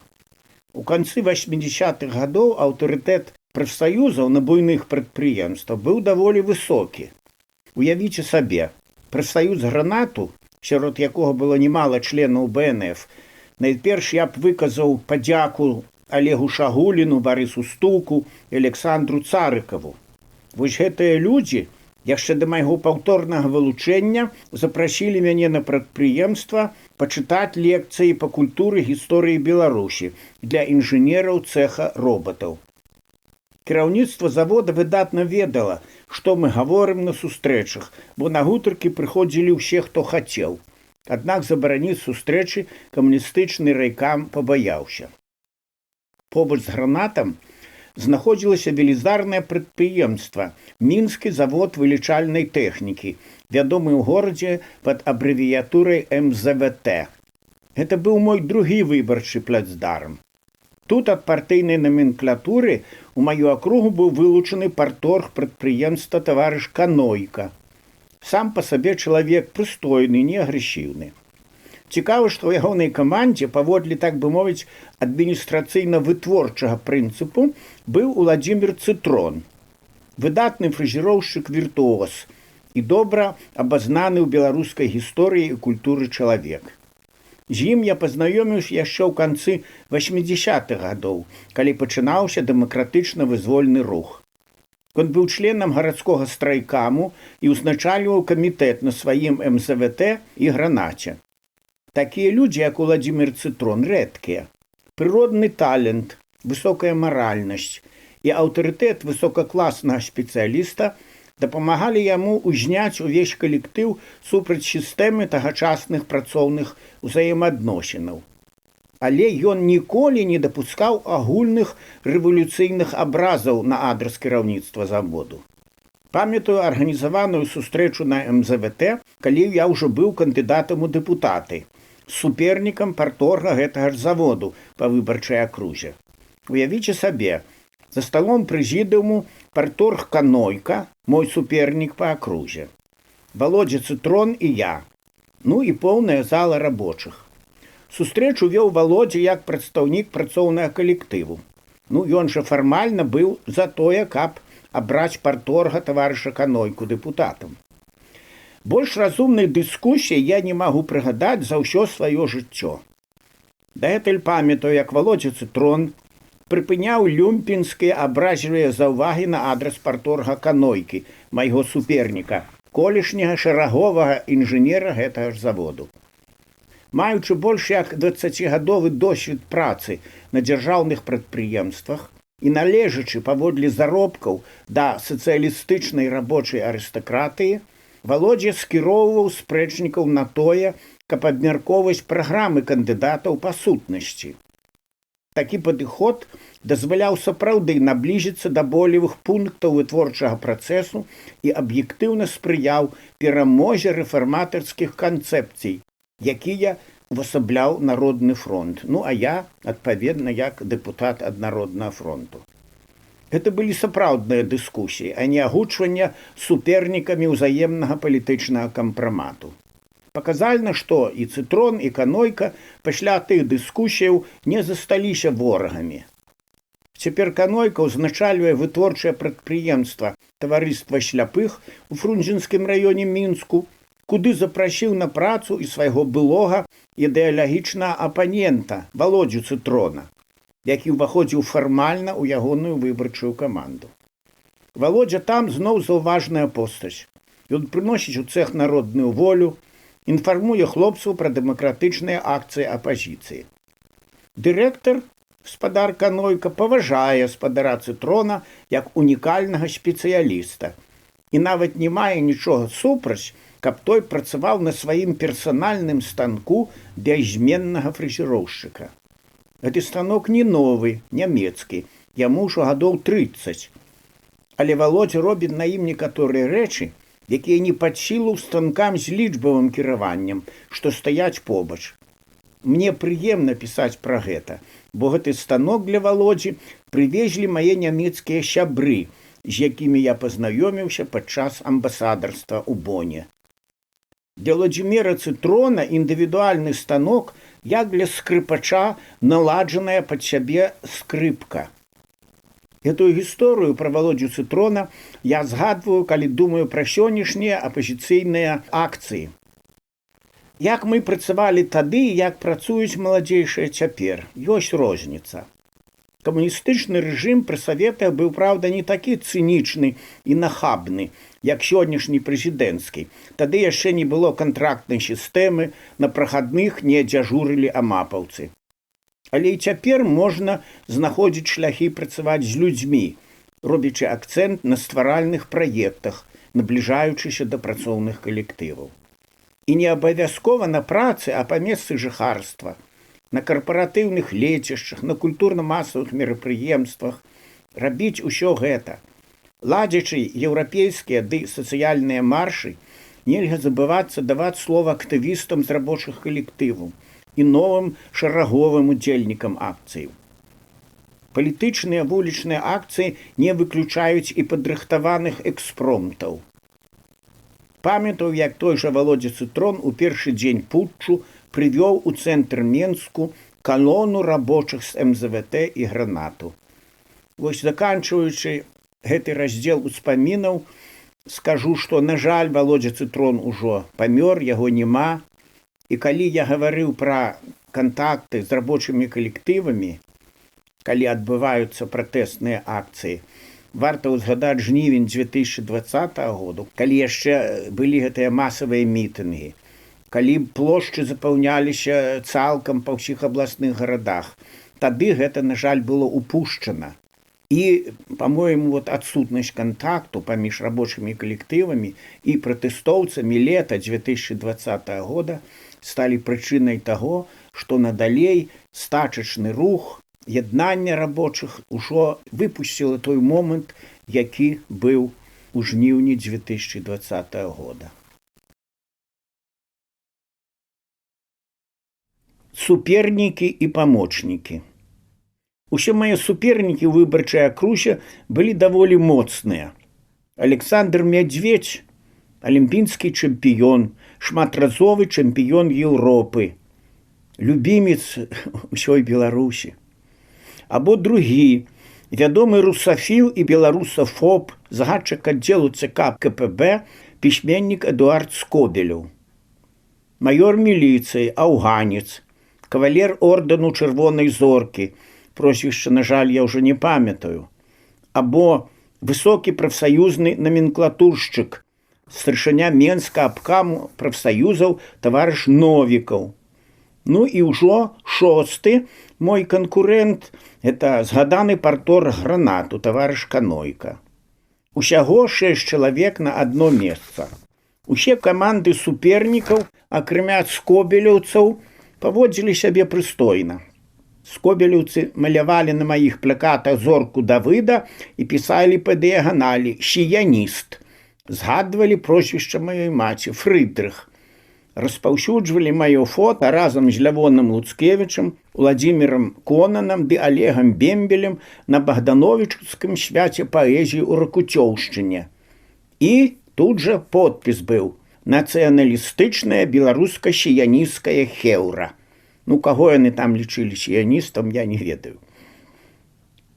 У канцы 80-х гадоў аўтарытэт прафсаюзаў на буйных прадпрыемствах быў даволі высокі. Уявіце сабе, прафсаюз «Гранату», сярод якога было немала членаў БНФ, найперш я б выказаў падзяку Олегу Шагуліну, Барысу Стуку і Александру Царыкаву. Вось гэтыя людзі яшчэ да майго паўторнага вылучэння запрасілі мяне на прадпрыемства пачытаць лекцыі па культуры гісторыі Беларусі для інжынераў цэха роботаў. Кіраўніцтва завода выдатна ведала, што мы гаворым на сустрэчах, бо на гутаркі прыходзілі ўсе, хто хацеў. Аднак забараніць сустрэчы камуністычны райкам пабаяўся. Побач з «Гранатам» знаходзілася велізарнае прадпрыемства «Мінскі завод вылічальнай тэхнікі», вядомы ў горадзе пад абрэвіятурай МЗВТ. Гэта быў мой другі выбарчы пляцдарм. Тут ад партыйнай наменклатуры у маю акругу быў вылучаны парторг прадпрыемства таварыш Канойка. Сам па сабе чалавек прыстойны, не агрэсіўны. Цікава, што ў ягонай камандзе, паводле, так бы мовіць, адміністрацыйна-вытворчага прынцыпу, быў Уладзімір Цытрон, выдатны фрэзероўшчык-віртуоз і добра абазнаны ў беларускай гісторыі і культуры чалавек. З ім я пазнаёміўся яшчэ ў канцы 80-х гадоў, калі пачынаўся дэмакратычна-вызвольны рух. Ён быў членам гарадскога страйкаму і ўзначальваў камітэт на сваім МЗВТ і «Гранаце». Такія людзі, як Уладзімір Цытрон, рэдкія. Прыродны талент, высокая маральнасць і аўтарытэт высокакласнага спецыяліста дапамагалі яму ўзняць увесь калектыў супраць сістэмы тагачасных працоўных узаемаадносінаў. Але ён ніколі не дапускаў агульных рэвалюцыйных абразаў на адрас кіраўніцтва заводу. Памятаю арганізаваную сустрэчу на МЗВТ, калі я ўжо быў кандыдатам у дэпутаты, з супернікам парторга гэтага ж заводу па выбарчай акрузе. Уявіце сабе, за сталом прэзідыуму парторг Канойка, мой супернік па акрузе, Володя Цытрон і я, і поўная зала рабочых. Сустрэчу вёў Володя як прадстаўнік працоўнага калектыву. Ён жа фармальна быў за тое, каб абраць парторга таварыша Канойку дэпутатам. Больш разумнай дыскусіі я не магу прыгадаць за ўсё сваё жыццё. Дагэтуль памятаю, як Володя Цытрон прыпыняў люмпінскія абразлівыя заўвагі на адрас парторга Канойкі, майго суперніка, колішняга шараговага інжынера гэтага ж заводу. Маючы больш як 20-гадовы досвед працы на дзяржаўных прадпрыемствах і належачы паводле заробкаў да сацыялістычнай рабочай арыстакратыі, Володя скіроўваў спрэчнікаў на тое, каб абмяркоўваць праграмы кандыдатаў па сутнасці. Такі падыход дазваляў сапраўды наблізіцца да болевых пунктаў вытворчага працэсу і аб'ектыўна спрыяў перамозе рэфарматарскіх канцэпцый, якія увасабляў Народны фронт. Ну, а я, адпаведна, як дэпутат ад Народнага фронту. Гэта былі сапраўдныя дыскусіі, а не агучванне супернікамі ўзаемнага палітычнага кампрамату. Паказальна, што і Цытрон, і Канойка пасля тых дыскусіяў не засталіся ворагамі. Цяпер Канойка ўзначальвае вытворчае прадпрыемства таварыства сляпых у Фрунзенскім раёне Мінску, куды запрасіў на працу і свайго былога ідэалагічнага апанента Валодзю Цытрона, які ўваходзіў фармальна ў ягоную выбарчую каманду. Валодзя там зноў заўважная постаць. Ён прыносіць у цэх народную волю, інфармуе хлопцаў пра дэмакратычныя акцыі апазіцыі. Дырэктар, спадар Канойка, паважае спадара Цытрона як унікальнага спецыяліста і нават не мае нічога супраць, каб той працаваў на сваім персанальным станку бяззменнага фрэзероўшчыка. Гэты станок не новы, нямецкі, яму ўжо гадоў 30. Але Валодзя робіць на ім некаторыя рэчы, якія не пад сілу станкам з лічбавым кіраваннем, што стаяць побач. Мне прыемна пісаць пра гэта, бо гэты станок для Валодзі прывезлі мае нямецкія сябры, з якімі я пазнаёміўся падчас амбасадарства ў Боне. Для Владзіміра Цытрона індывідуальны станок як для скрыпача наладжаная пад сябе скрыпка. Гэтую гісторыю пра Валодзю Цытрона я згадваю, калі думаю пра сённяшнія апазіцыйныя акцыі. Як мы працавалі тады і як працуюць маладзейшыя цяпер, ёсць розніца. Камуністычны рэжым пры саветах быў, праўда, не такі цынічны і нахабны, як сённяшні прэзідэнцкі. Тады яшчэ не было кантрактнай сістэмы, на прахадных не дзяжурылі амапаўцы. Але і цяпер можна знаходзіць шляхі працаваць з людзьмі, робячы акцэнт на стваральных праектах, набліжаючыся да працоўных калектываў. І не абавязкова на працы, а па месцы жыхарства, на карпаратыўных лецішчах, на культурна-масавых мерапрыемствах. Рабіць усё гэта. Ладзячы еўрапейскія ды сацыяльныя маршы, нельга забывацца даваць слова актывістам з рабочых калектываў і новым шараговым удзельнікам акцыяў. Палітычныя вулічныя акцыі не выключаюць і падрыхтаваных экспромтаў. Памятаю, як той жа Валодзя Цытрон у першы дзень путчу прывёў у цэнтр Менску калону рабочых з МЗВТ і гранату. Вось заканчваючы гэты раздзел успамінаў, скажу, што, на жаль, Валодзя Цытрон ужо памёр, яго няма. І калі я гаварыў пра кантакты з рабочымі калектывамі, калі адбываюцца пратэсныя акцыі, варта ўзгадаць жнівень 2020 году, калі яшчэ былі гэтыя масавыя мітынгі, калі плошчы запаўняліся цалкам па ўсіх абласных гарадах. Тады гэта, на жаль, было упушчана. І, па-мойму, адсутнасць кантакту паміж рабочымі калектывамі і пратэстоўцамі лета 2020 года сталі прычынай таго, што надалей стачачны рух, яднанне рабочых ужо выпусціла той момант, які быў у жніўні 2020 года. Супернікі і памочнікі. Усе мае супернікі ў выбарчай акрусе былі даволі моцныя. Александр Мядзведзь, алімпійскі чэмпіён, шматразовы чэмпіён Еўропы, любімец усёй Беларусі. Або другі, вядомы русафіл і беларусафоб, загадчык аддзелу ЦК КПБ, пісьменнік Эдуард Скобелеў. Маёр міліцыі, аўганец, кавалер ордэну Чырвонай зоркі, прозвішча, на жаль, я ўжо не памятаю. Або высокі прафсаюзны наменклатуршчык, старшыня Менска абкаму прафсаюзаў таварыш Новікаў. Ну і ўжо шосты мой канкурэнт – гэта згаданы партор гранату, таварыш Канойка. Усяго 6 чалавек на адно месца. Усе каманды супернікаў, акрамя скобелеўцаў, паводзілі сябе прыстойна. Скобелеўцы малявалі на маіх плакатах зорку Давыда і пісалі па дыяганалі «Шіяніст». Згадвалі прозвішча маёй маці Фрыдрых. Распаўсюджвалі маё фота разам з Лявоном Луцкевічам, Владзімірам Конанам ды Олегам Бембелем на Богдановічскім свяце паэзіі ў Ракуцёўшчыне. І тут жа подпіс быў «Нацыяналістычная беларуска-шіянісцкая хеўра». Каго яны там лічылі шіяністам, я не ведаю.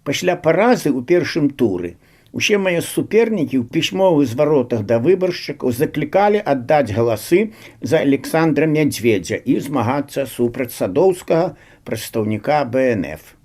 Пасля паразы ў першым туры усе мае супернікі ў пісьмовых зваротах да выбаршчыкаў заклікалі аддаць галасы за Александра Мядзведзя і змагацца супраць Садоўскага, прадстаўніка БНФ.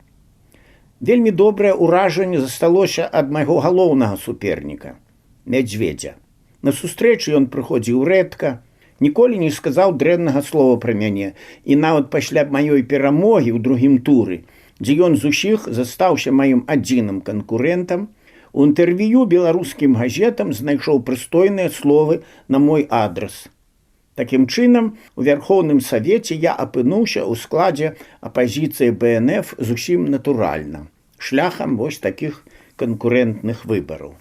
Вельмі добрае ўражанне засталося ад майго галоўнага суперніка – Мядзведзя. На сустрэчы ён прыходзіў рэдка, ніколі не сказаў дрэннага слова пра мяне, і нават пасля маёй перамогі ў другім туры, дзе ён з усіх застаўся маім адзіным канкурэнтам, у інтэрв'ю беларускім газетам знайшоў прыстойныя словы на мой адрас. Такім чынам, у Вярхоўным Савеце я апынуўся ў складзе апазіцыі БНФ зусім натуральна, шляхам вось такіх канкурэнтных выбараў.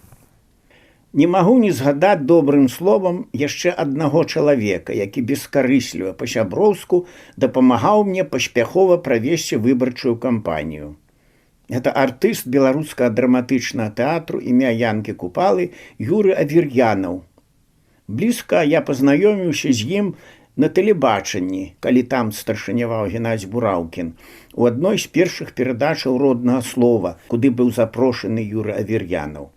Не магу не згадаць добрым словам яшчэ аднаго чалавека, які бескарысліва па-сяброўску дапамагаў мне паспяхова правесці выбарчую кампанію. Гэта артыст беларускага драматычнага тэатру імя Янкі Купалы Юры Авер'янаў. Блізка я пазнаёміўся з ім на тэлебачанні, калі там старшыняваў Геннадзь Бураўкін, у адной з першых перадачаў роднага слова, куды быў запрошаны Юры Авер'янаў.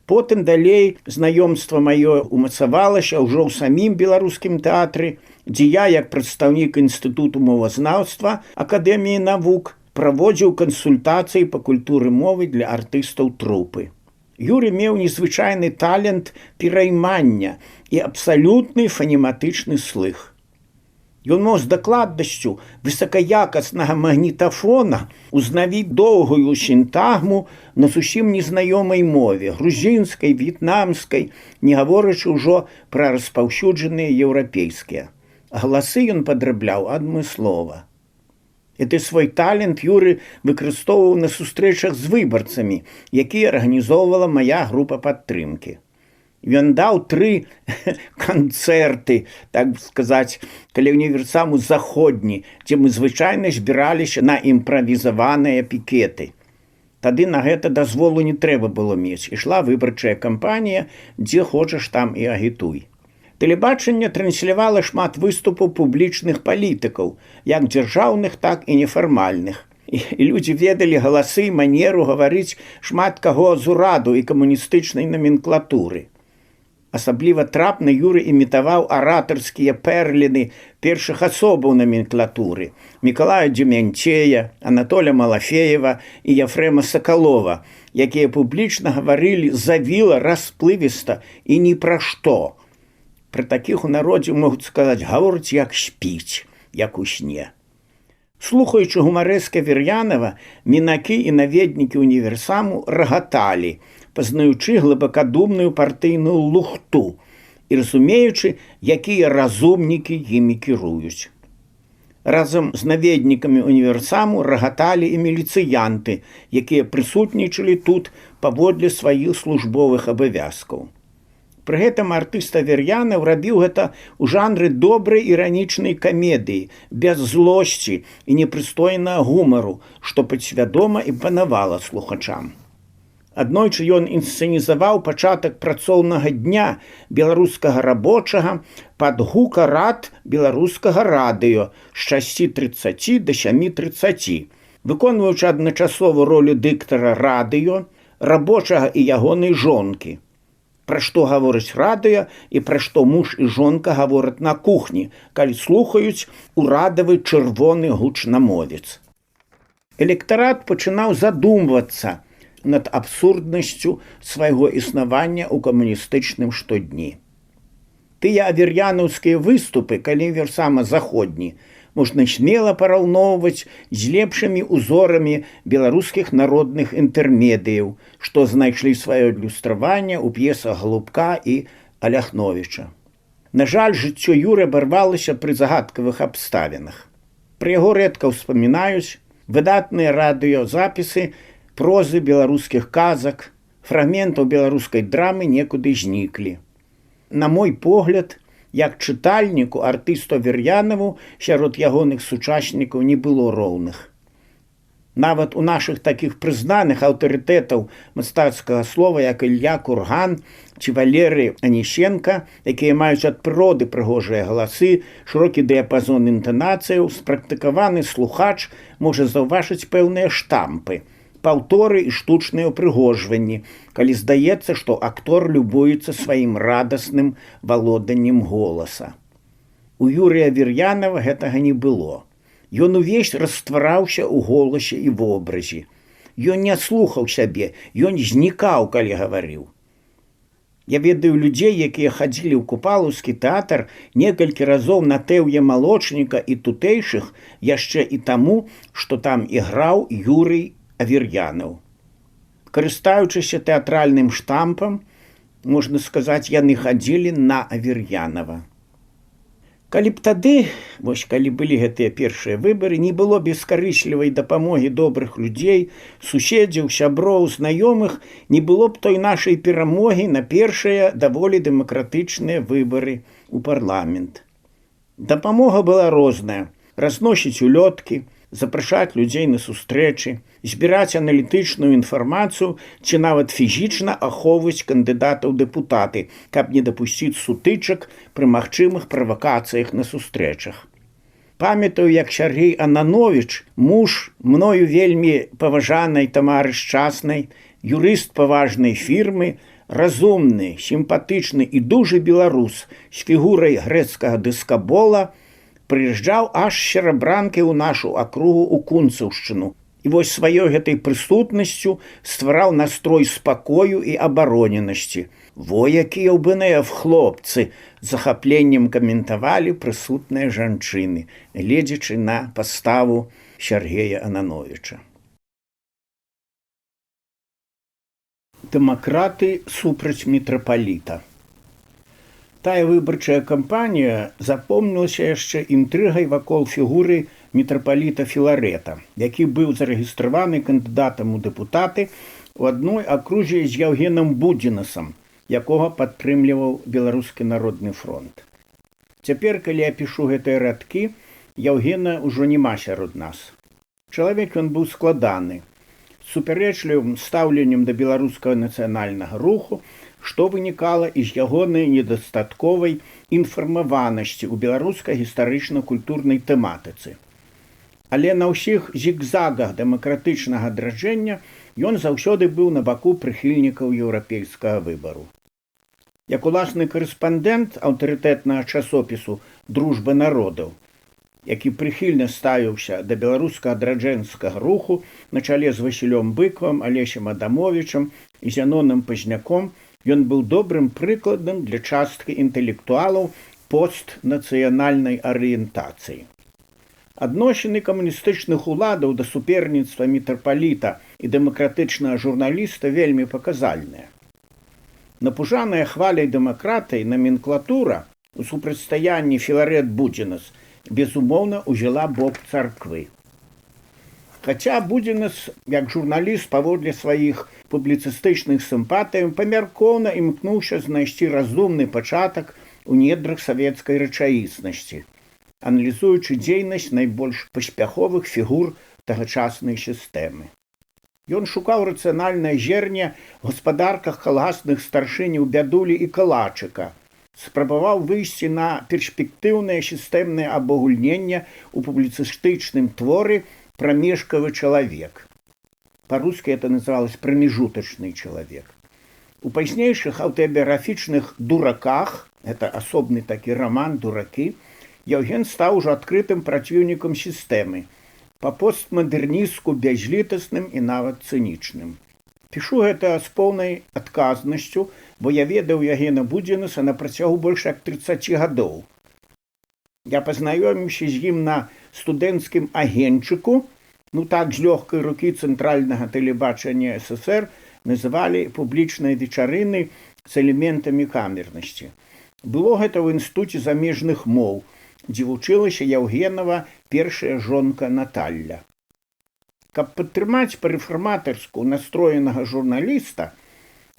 Потым далей знаёмства маё умацавалася ўжо ў самім беларускім тэатры, дзе я, як прадстаўнік Інстытуту мовазнаўства Акадэміі навук, праводзіў кансультацыі па культуры мовы для артыстаў трупы. Юры меў незвычайны талент пераймання і абсалютны фанематычны слых. Ён мог з дакладнасцю высакаякаснага магнітафона узнавіць доўгую сінтагму на зусім незнаёмай мове, грузінскай, в'етнамскай, не гаворачы ўжо пра распаўсюджаныя еўрапейскія. Галасы ён падрабляў адмыслова. Гэты свой талент Юры выкарыстоўваў на сустрэчах з выбарцамі, якія арганізоўвала мая група падтрымкі. Ён даў 3 канцэрты, так сказаць, каля універсаму заходні, дзе мы звычайна збіраліся на імправізаваныя пікеты. Тады на гэта дазволу не трэба было мець. Ішла выбарчая кампанія, дзе хочаш там і агітуй. Тэлебачанне транслявала шмат выступаў публічных палітыкаў, як дзяржаўных, так і нефармальных. І людзі ведалі галасы і манеру гаварыць шмат каго з ураду і камуністычнай номенклатуры. Асабліва трапна Юры імітаваў аратарскія пэрліны першых асобаў номенклатуры – Мікалая Дземянцея, Анатоля Малафеева і Яфрэма Сакалова, якія публічна гаварылі завіла, расплывіста і ні пра што. Пры такіх у народзе могуць сказаць гаворыць як спіць, як у сне. Слухаючы гумарэска Авер'янава, мінакі і наведнікі універсаму рагаталі, пазнаючы глыбакадумную партыйную лухту і разумеючы, якія разумнікі імі кіруюць. Разам з наведнікамі універсаму рагаталі і міліцыянты, якія прысутнічалі тут паводле сваіх службовых абавязкаў. Пры гэтым артыст Авер'янаў рабіў гэта ў жанры добрай іранічнай камедыі, без злосці і непрыстойнага гумару, што падсвядома імпанавала слухачам. Аднойчы ён інсцэнізаваў пачатак працоўнага дня беларускага рабочага пад гука-рад беларускага радыё з 6:30 до 7:30, выконваючы адначасова ролю дыктара радыё, рабочага і ягонай жонкі. Пра што гаворыць радыё і пра што муж і жонка гавораць на кухні, калі слухаюць урадавы чырвоны гучнамовец. Электарат пачынаў задумвацца над абсурднасцю свайго існавання ў камуністычным штодні. Тыя авер'янаўскія выступы, калі версама заходні, можна смела параўноўваць з лепшымі ўзорамі беларускіх народных інтэрмедыяў, што знайшлі сваё адлюстраванне ў п'есах Глубка і Аляхновіча. На жаль, жыццё Юры абарвалася пры загадкавых абставінах. Пра яго рэдка ўспамінаюць, выдатныя радыёзапісы прозы беларускіх казак, фрагментаў беларускай драмы некуды зніклі. На мой погляд, як чытальніку артысту Авер'янаву сярод ягоных сучаснікаў не было роўных. Нават у нашых такіх прызнаных аўтарытэтаў мастацкага слова, як Ілья Курган ці Валерый Анішенка, якія маюць ад прыроды прыгожыя галасы, шырокі дыяпазон інтанацыяў, спрактыкаваны слухач можа заўважыць пэўныя штампы, паўторы і штучныя ўпрыгожванні, калі здаецца, што актор любуецца сваім радасным валоданнем голаса. У Юрыя Авер'янава гэтага не было. Ён увесь раствараўся ў голасе і вобразе. Ён не слухаў сябе, ён знікаў, калі гаварыў. Я ведаю людзей, якія хадзілі ў купалаўскі тэатр некалькі разоў на тэўе Малочніка і тутэйшых яшчэ і таму, што там іграў Юрый Авер'янаў. Карыстаючыся тэатральным штампам, можна сказаць, яны хадзілі на Авер'янава. Калі б тады, вось калі былі гэтыя першыя выбары, не было бескарыслівай дапамогі добрых людзей, суседзяў, сяброў, знаёмых, не было б той нашай перамогі на першыя даволі дэмакратычныя выбары ў парламент. Дапамога была розная: разносіць улёткі, запрашаць людзей на сустрэчы, збіраць аналітычную інфармацыю ці нават фізічна ахоўваць кандыдатаў дэпутаты, каб не дапусціць сутычак пры магчымых правакацыях на сустрэчах. Памятаю, як Сяргей Анановіч, муж мною вельмі паважанай Тамары Шчаснай, юрыст паважнай фірмы, разумны, сімпатычны і дужы беларус з фігурай грэцкага дыскабола, прыязджаў аж з Серабранкі ў нашу акругу ў Кунцаўшчыну і вось сваёй гэтай прысутнасцю ствараў настрой спакою і абароненасці. Во якія ўбыныя хлопцы, з захапленнем каментавалі прысутныя жанчыны, гледзячы на паставу Сяргея Анановіча. Дэмакраты супраць мітрапаліта. Тая выбарчая кампанія запомнілася яшчэ інтрыгай вакол фігуры мітрапаліта Філарэта, які быў зарэгістраваны кандыдатам у дэпутаты ў адной акрузе з Яўгенам Будзінасам, якога падтрымліваў Беларускі народны фронт. Цяпер, калі я пішу гэтыя радкі, Яўгена ўжо няма сярод нас. Чалавек ён быў складаны, з супярэчлівым стаўленнем да беларускага нацыянальнага руху, што вынікала з ягонай недастатковай інфармаванасці ў беларускай гістарычна-культурнай тэматыцы. Але на ўсіх зігзагах дэмакратычнага адраджэння ён заўсёды быў на баку прыхільнікаў еўрапейскага выбару. Як уласны карэспандэнт аўтарытэтнага часопісу «Дружба народаў», які прыхільна ставіўся да беларуска-адраджэнскага руху на чале з Васілём Быкавым, Алесем Адамовічам і Зянонам Пазняком, ён быў добрым прыкладам для часткі інтэлектуалаў постнацыянальнай арыентацыі. Адносіны камуністычных уладаў да суперніцтва мітрапаліта і дэмакратычнага журналіста вельмі паказальныя. Напужаная хваляй дэмакратыі наменклатура у супрацьстаянні Філарэт-Будзінас безумоўна ўзяла бок царквы. Хаця Будзінас, як журналіст паводле сваіх публіцыстычных сімпатыяў, памяркоўна імкнуўся знайсці разумны пачатак у недрах савецкай рэчаіснасці, аналізуючы дзейнасць найбольш паспяховых фігур тагачаснай сістэмы. Ён шукаў рацыянальнае зерне ў гаспадарках калгасных старшыняў Бядулі і Калачыка, спрабаваў выйсці на перспектыўнае сістэмнае абагульненне ў публіцыстычным творы «Прамежкавы чалавек». Па-русски это называлось «прамежутачны чалавек». У пазнейшых аўтабіяграфічных «Дураках», это асобны такі раман «Дуракі», Яўген стаў ужо адкрытым праціўнікам сістэмы, па постмадэрністку бязлітасным і нават цынічным. Пішу гэта з поўнай адказнасцю, бо я ведаў Яўгена Будзінаса на працягу больш як 30 гадоў. Я пазнаёміўся з ім на студэнцкім агеньчыку, так з лёгкай рукі цэнтральнага тэлебачання СССР называлі публічныя вечарыны з элементамі камернасці. Было гэта ў інстытуце замежных моў, дзе вучылася Яўгенава першая жонка Наталля. Каб падтрымаць па-рэфарматарску настроенага журналіста,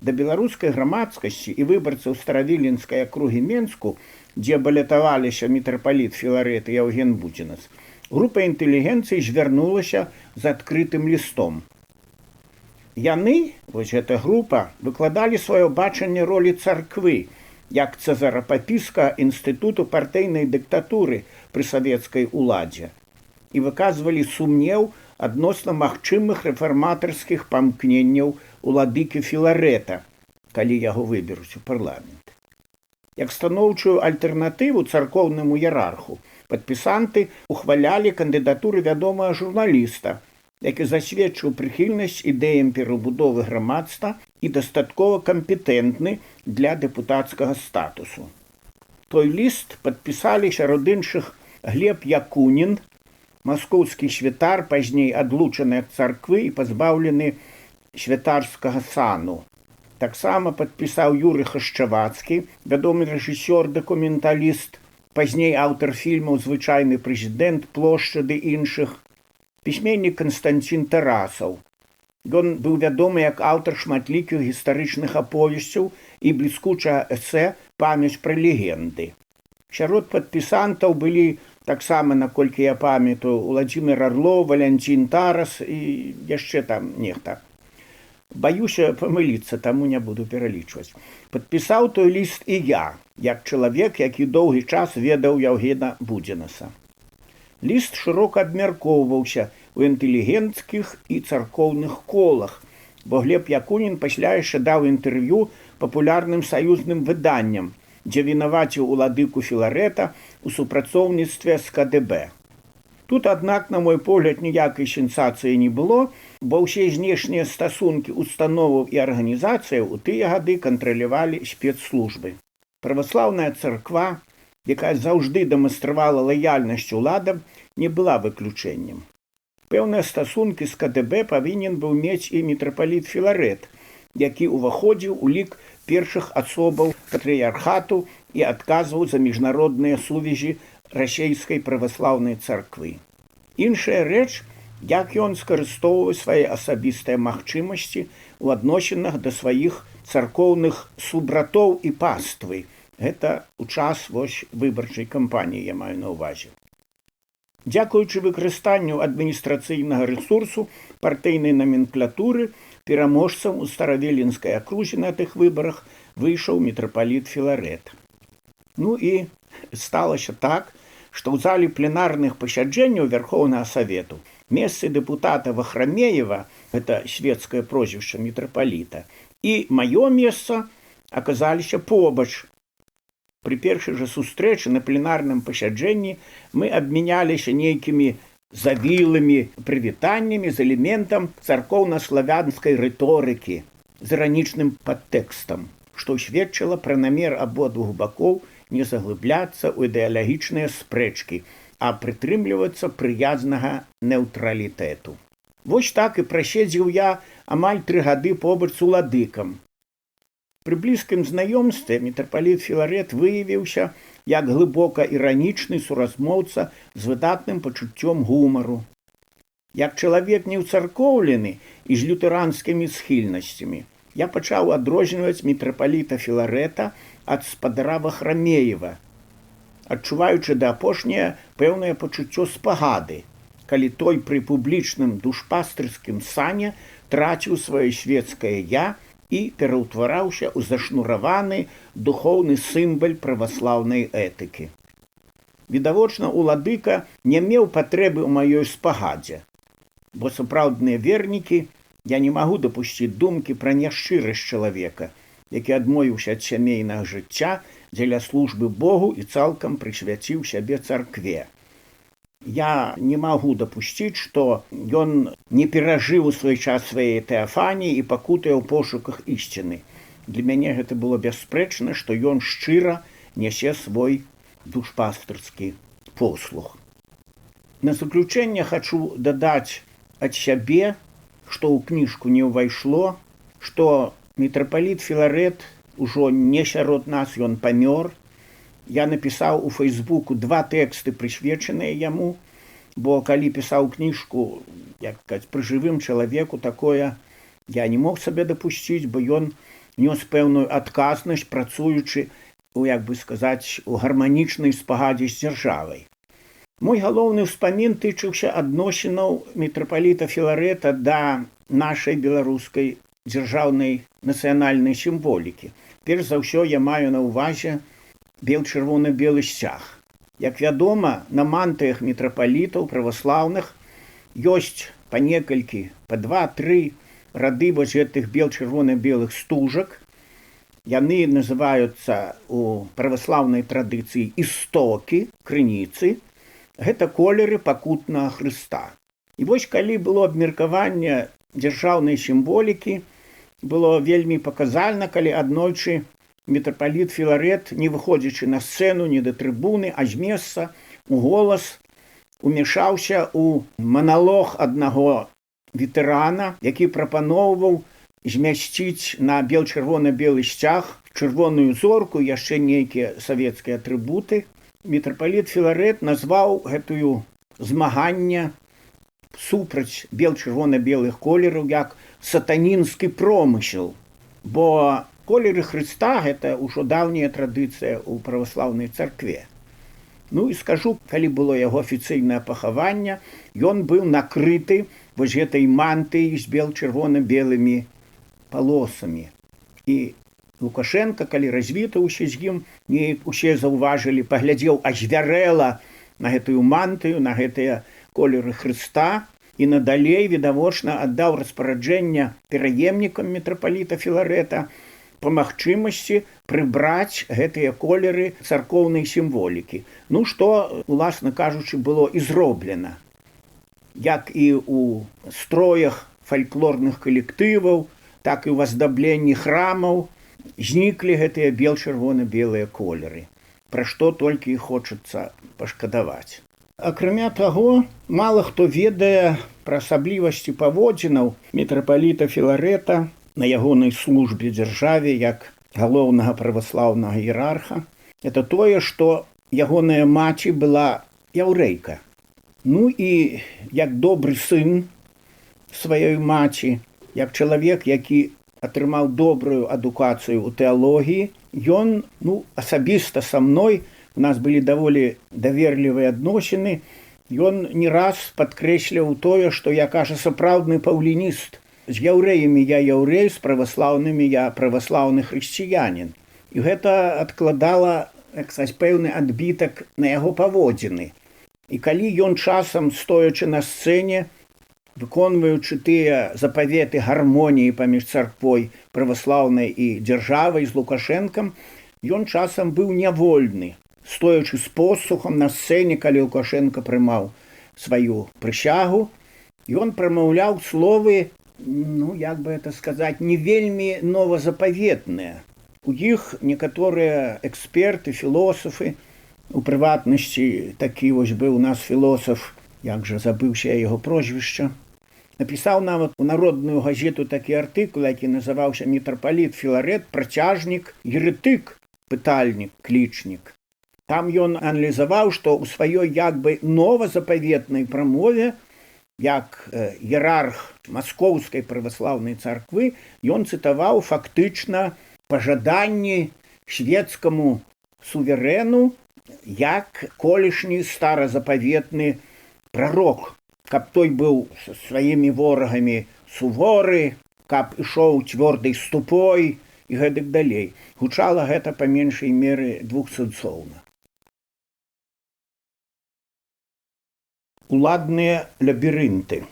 да беларускай грамадскасці і выбарцаў старавіленскай акругі Менску, дзе балятаваліся мітрапаліт Філарэт і Яўген Будзінац, група інтэлігенцыі звярнулася з адкрытым лістом. Яны, вось гэта група, выкладалі сваё бачанне ролі царквы, як цэзарапапіска інстытуту партыйнай дыктатуры пры савецкай уладзе, і выказвалі сумнеў адносна магчымых рэфарматарскіх памкненняў уладыкі Філарэта, калі яго выберуць у парламент. Як станоўчую альтэрнатыву царкоўнаму іерарху падпісанты ухвалялі кандыдатуры вядомага журналіста, які засведчыў прыхільнасць ідэям перабудовы грамадства і дастаткова кампетэнтны для дэпутацкага статусу. Той ліст падпісалі сярод іншых Глеб Якунін, маскоўскі святар, пазней адлучаны ад царквы і пазбаўлены святарскага сану. Таксама падпісаў Юрый Хашчавацкі, вядомы рэжысёр, дакументаліст, пазней аўтар фільмаў «Звычайны прэзідэнт», «Плошча» ды іншых, пісьменнік Канстанцін Тарасаў. Ён быў вядомы як аўтар шматлікіх гістарычных аповесцяў і бліскучага эсэ «Памяць пра легенды». Сярод падпісантаў былі таксама, наколькі я памятаю, Уладзімір Арлоў, Валянцін Тарас і яшчэ там нехта. Баюся памыліцца, таму не буду пералічваць. Падпісаў той ліст і я, як чалавек, які доўгі час ведаў Яўгена Будзінаса. Ліст шырока абмяркоўваўся ў інтэлігенцкіх і царкоўных колах, бо Глеб Якунін пасля яшчэ даў інтэрв'ю папулярным саюзным выданням, дзе вінаваціў уладыку Філарэта ў супрацоўніцтве з КДБ. Тут, аднак, на мой погляд, ніякай сенсацыі не было, бо ўсе знешнія стасункі установаў і арганізацыяў у тыя гады кантралявалі спецслужбы. Праваслаўная царква, якая заўжды дэманстравала лаяльнасць уладам, не была выключэннем. Пэўныя стасункі з КДБ павінен быў мець і мітрапаліт Філарэт, які ўваходзіў у лік першых асобаў патрыярхату і адказваў за міжнародныя сувязі расейскай праваслаўнай царквы. Іншая рэч, як ён скарыстоўваў свае асабістыя магчымасці ў адносінах да сваіх царкоўных субратоў і паствы. Гэта ў час выбарчай кампаніі, я маю на ўвазе. Дзякуючы выкарыстанню адміністрацыйнага рэсурсу партыйнай наменклатуры, пераможцам у старавіленскай акрузе на тых выбарах выйшаў мітрапаліт Філарэт. Ну і сталася так, што ў зале пленарных пасяджэнняў Вярхоўнага Савету месцы дэпутата Вахрамеева, гэта свецкае прозвішча мітрапаліта, і маё месца аказаліся побач. Пры першай жа сустрэчы на пленарным пасяджэнні мы абмяняліся нейкімі завілымі прывітаннямі з элементам царкоўна-славянскай рыторыкі з іранічным падтэкстам, што сведчыла пра намер абодвух бакоў не заглыбляцца ў ідэалагічныя спрэчкі, а прытрымлівацца прыязнага нейтралітэту. Вось так і праседзеў я амаль 3 гады побач з уладыкам. Пры блізкім знаёмстве мітрапаліт Філарэт выявіўся як глыбока іранічны суразмоўца з выдатным пачуццём гумару. Як чалавек неўцаркоўлены і з лютэранскімі схільнасцямі, я пачаў адрозніваць мітрапаліта Філарэта ад спадара Вахрамеева, адчуваючы да апошняе пэўнае пачуццё спагады, калі той пры публічным душпастырскім сане траціў сваё свецкае «я» і пераўтвараўся ў зашнураваны духоўны сімвал праваслаўнай этыкі. Відавочна, уладыка не меў патрэбы ў маёй спагадзе, бо сапраўдныя вернікі я не магу дапусціць думкі пра няшчырасць чалавека, які адмовіўся ад сямейнага жыцця дзеля службы Богу і цалкам прысвяціў сябе царкве. Я не магу дапусціць, што ён не перажыў у свой час свае тэафаніі і пакутае ў пошуках ісціны. Для мяне гэта было бясспрэчна, што ён шчыра нясе свой душпастырскі послуг. На заключэнне хачу дадаць ад сябе, што ў кніжку не ўвайшло, што мітрапаліт Філарэт ужо не сярод нас, ён памёр. Я напісаў у Фейсбуку 2 тэксты, прысвечаныя яму, бо калі пісаў кніжку, як сказаць, пры жывым чалавеку, такое я не мог сабе дапусціць, бо ён нёс пэўную адказнасць, працуючы, як бы сказаць, у гарманічнай спагадзе з дзяржавай. Мой галоўны ўспамін тычыўся адносінаў мітрапаліта Філарэта да нашай беларускай дзяржаўнай нацыянальнай сімволікі. Перш за ўсё я маю на ўвазе бел-чырвона-белы сцяг. Як вядома, на мантыях мітрапалітаў праваслаўных ёсць па некалькі, па 2-3 рады вось гэтых бел-чырвона-белых стужак. Яны называюцца у праваслаўнай традыцыі істокі, крыніцы. Гэта колеры пакутнага Хрыста. І вось калі было абмеркаванне дзяржаўнай сімволікі, было вельмі паказальна, калі аднойчы мітрапаліт Філарэт, не выходзячы на сцэну, не да трыбуны, а з месца, у голас умяшаўся ў маналог аднаго ветэрана, які прапаноўваў змясціць на бел-чырвона-белы сцяг чырвоную зорку, яшчэ нейкія савецкія атрыбуты. Мітрапаліт Філарэт назваў гэтую змаганне супраць бел-чырвона-белых колераў як сатанінскі промысел, бо колеры Хрыста – гэта ўжо даўняя традыцыя ў праваслаўнай царкве. Ну і скажу, калі было яго афіцыйнае пахаванне, ён быў накрыты вось гэтай мантыяй з бел-чырвона-белымі палосамі. І Лукашенко, калі развітаўся з ім, неяк усе заўважылі, паглядзеў азвярэла на гэтую мантыю, на гэтыя колеры Хрыста і надалей відавочна аддаў распараджэнне пераемнікам мітрапаліта Філарэта па магчымасці прыбраць гэтыя колеры царкоўнай сімволікі. Ну, што, уласна кажучы, было і зроблена. Як і ў строях фальклорных калектываў, так і ў аздабленні храмаў зніклі гэтыя бел-чырвона-белыя колеры, пра што толькі і хочацца пашкадаваць. Акрамя таго, мала хто ведае пра асаблівасці паводзінаў мітрапаліта Філарэта на ягонай службе дзяржаве як галоўнага праваслаўнага іерарха. Это тое, што ягоная маці была яўрэйка. Ну і як добры сын сваёй маці, як чалавек, які атрымаў добрую адукацыю ў тэалогіі, ён, асабіста са мной, у нас былі даволі даверлівыя адносіны, ён не раз падкрэсляў тое, што я, кажа, сапраўдны паўлініст. З яўрэямі я яўрэй, з праваслаўнымі я праваслаўны хрысціянін. І гэта адкладала, як сказаць, пэўны адбітак на яго паводзіны. І калі ён часам, стоячы на сцэне, выконваючы тыя запаветы гармоніі паміж царквой праваслаўнай і дзяржавай з Лукашэнкам, ён часам быў нявольны, стоячы з посухам на сцэне, калі Лукашенко прымаў сваю прысягу, ён прамаўляў словы, як бы это сказаць, не вельмі новазапаветныя. У іх некаторыя эксперты, філосафы, у прыватнасці такі вось быў у нас філосаф, як жа забыўся яго прозвішча, напісаў нават у народную газету такі артыкул, які называўся «Мітрапаліт Філарэт, працяжнік, еретык, пытальнік, клічнік». Там ён аналізаваў, што ў сваёй як бы новазапаветнай прамове, як іерарх маскоўскай праваслаўнай царквы, ён цытаваў фактычна пажаданні шведскаму суверэну як колішні старазапаветны прарок, каб той быў са сваімі ворагамі суворы, каб ішоў цвёрдай ступой і гэтак далей. Гучала гэта па меншай меры двухсэнсоўна. Уладныя лабірынты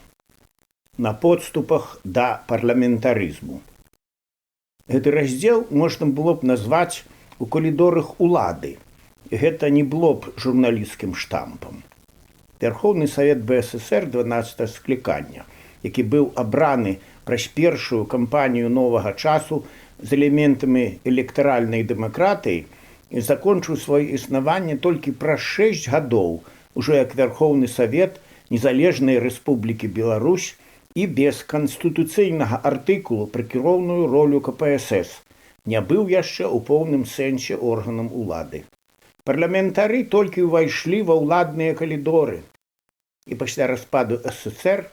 на подступах да парламентарызму. Гэты раздзел можна было б назваць у калідорах улады. Гэта не было б журналісцкім штампам. Верховны Савет БССР 12 склікання, які быў абраны праз першую кампанію новага часу з элементамі электаральнай дэмакратыі і закончыў сваё існаванне толькі праз 6 гадоў, ужо як Верховны Савет Незалежнай Рэспублікі Беларусь і без канстытуцыйнага артыкулу пра кіроўную ролю КПСС не быў яшчэ ў поўным сэнсе органам улады. Парламентары толькі ўвайшлі ва ўладныя калідоры. І пасля распаду СССР,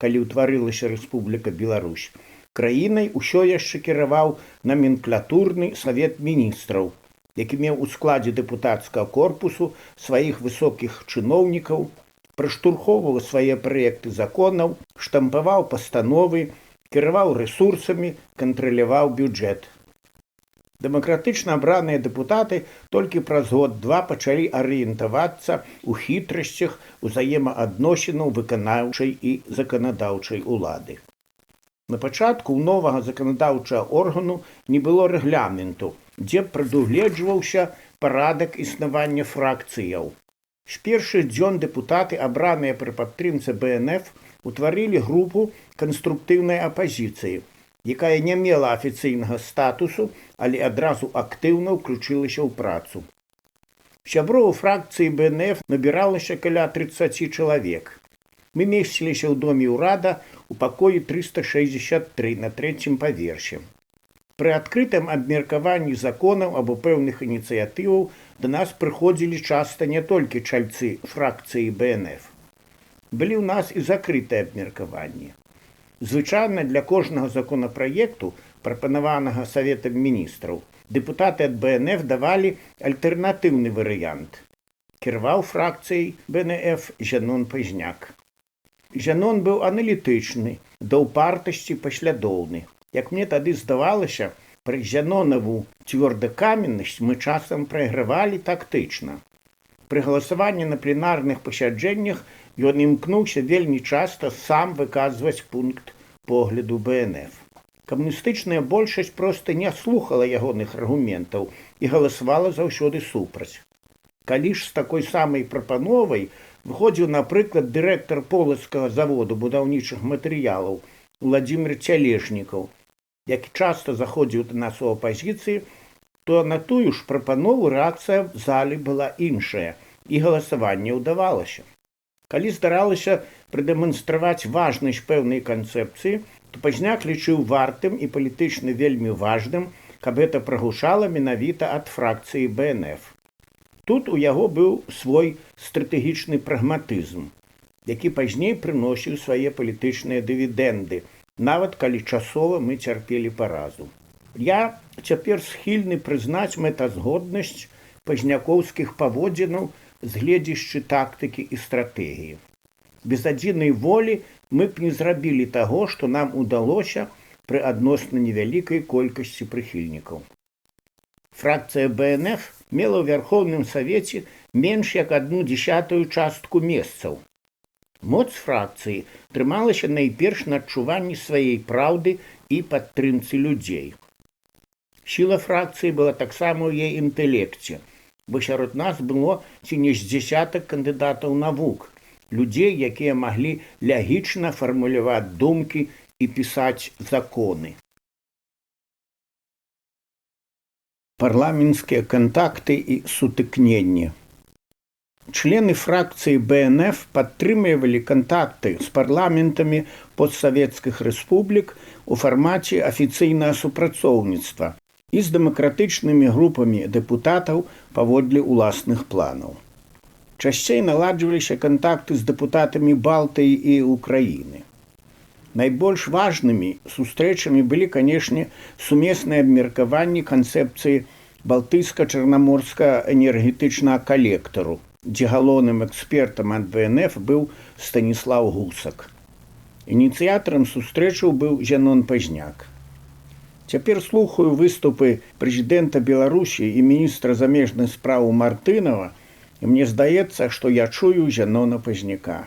калі ўтварылася Рэспубліка Беларусь, краінай усё яшчэ кіраваў наменклатурны савет міністраў, які меў у складзе дэпутацкага корпусу сваіх высокіх чыноўнікаў, прыштурхоўваў свае праекты законаў, штампаваў пастановы, кіраваў рэсурсамі, кантраляваў бюджэт. Дэмакратычна абраныя дэпутаты толькі праз год-два пачалі арыентавацца ў хітрасцях узаемаадносінаў выканаўчай і заканадаўчай улады. На пачатку ў новага заканадаўчага органу не было рэгламенту, дзе прадугледжваўся парадак існавання фракцыяў. З першых дзён дэпутаты, абраныя пры падтрымцы БНФ, утварылі групу канструктыўнай апазіцыі, якая не мела афіцыйнага статусу, але адразу актыўна ўключылася ў працу. Сяброў фракцыі БНФ набіралася каля 30 чалавек. Мы месціліся ў доме ўрада у пакоі 363 на 3-м паверсе. Пры адкрытым абмеркаванні законаў або пэўных ініцыятываў да нас прыходзілі часта не толькі чальцы фракцыі БНФ. Былі ў нас і закрытыя абмеркаванні. Звычайна для кожнага законапраекту, прапанаванага Саветам міністраў, дэпутаты ад БНФ давалі альтэрнатыўны варыянт. Кіраваў фракцыяй БНФ Зянон Пазняк. Зянон быў аналітычны, да ўпартасці паслядоўны. Як мне тады здавалася, пры Зянонаву цвёрдакаменнасць мы часам прайгравалі тактычна. Пры галасаванні на пленарных пасяджэннях ён імкнуўся вельмі часта сам выказваць пункт погляду БНФ. Камуністычная большасць проста не слухала ягоных аргументаў і галасавала заўсёды супраць. Калі ж з такой самай прапановай выходзіў, напрыклад, дырэктар полацкага заводу будаўнічых матэрыялаў Владзімір Цялешнікаў, які часта заходзіў да нас у апазіцыі, то на тую ж прапанову рэакцыя в залі была іншая, і галасаванне ўдавалася. Калі здаралася прадэманстраваць важнасць пэўнай канцэпцыі, то Пазняк лічыў вартым і палітычна вельмі важным, каб гэта прагучала менавіта ад фракцыі БНФ. Тут у яго быў свой стратэгічны прагматызм, які пазней прыносіў свае палітычныя дывідэнды, нават калі часова мы цярпелі паразу. Я цяпер схільны прызнаць мэтазгоднасць пазнякоўскіх паводзінаў з гледзяшчы тактыкі і стратэгіі. Без адзінай волі мы б не зрабілі таго, што нам удалося пры адносна невялікай колькасці прыхільнікаў. Фракцыя БНФ мела ў Вярхоўным Савеце менш як 1/10 частку месцаў. Моц фракцыі трымалася найперш на адчуванні сваей праўды і падтрымцы людзей. Сіла фракцыі была таксама ў яе інтэлекце, бо сярод нас было ці не з дзясятак кандыдатаў навук, людзей, якія маглі лягічна фармуляваць думкі і пісаць законы. Парламенцкія кантакты і сутыкненні. Члены фракцыі БНФ падтрымлівалі кантакты з парламентамі постсавецкіх рэспублік у фармаце афіцыйнага супрацоўніцтва і з дэмакратычнымі групамі дэпутатаў паводле ўласных планаў. Часцей наладжваліся кантакты з дэпутатамі Балтыі і Украіны. Найбольш важнымі сустрэчамі былі, канешне, сумесныя абмеркаванні канцэпцыі балтыйска-чарнаморскага энергетычнага калектару, дзе галоўным экспертам ад БНФ быў Станіслаў Гусак. Ініцыятарам сустрэчаў быў Зянон Пазняк. Цяпер слухаю выступы прэзідэнта Беларусі і міністра замежных спраў Мартынова, і мне здаецца, што я чую Зянона Пазняка.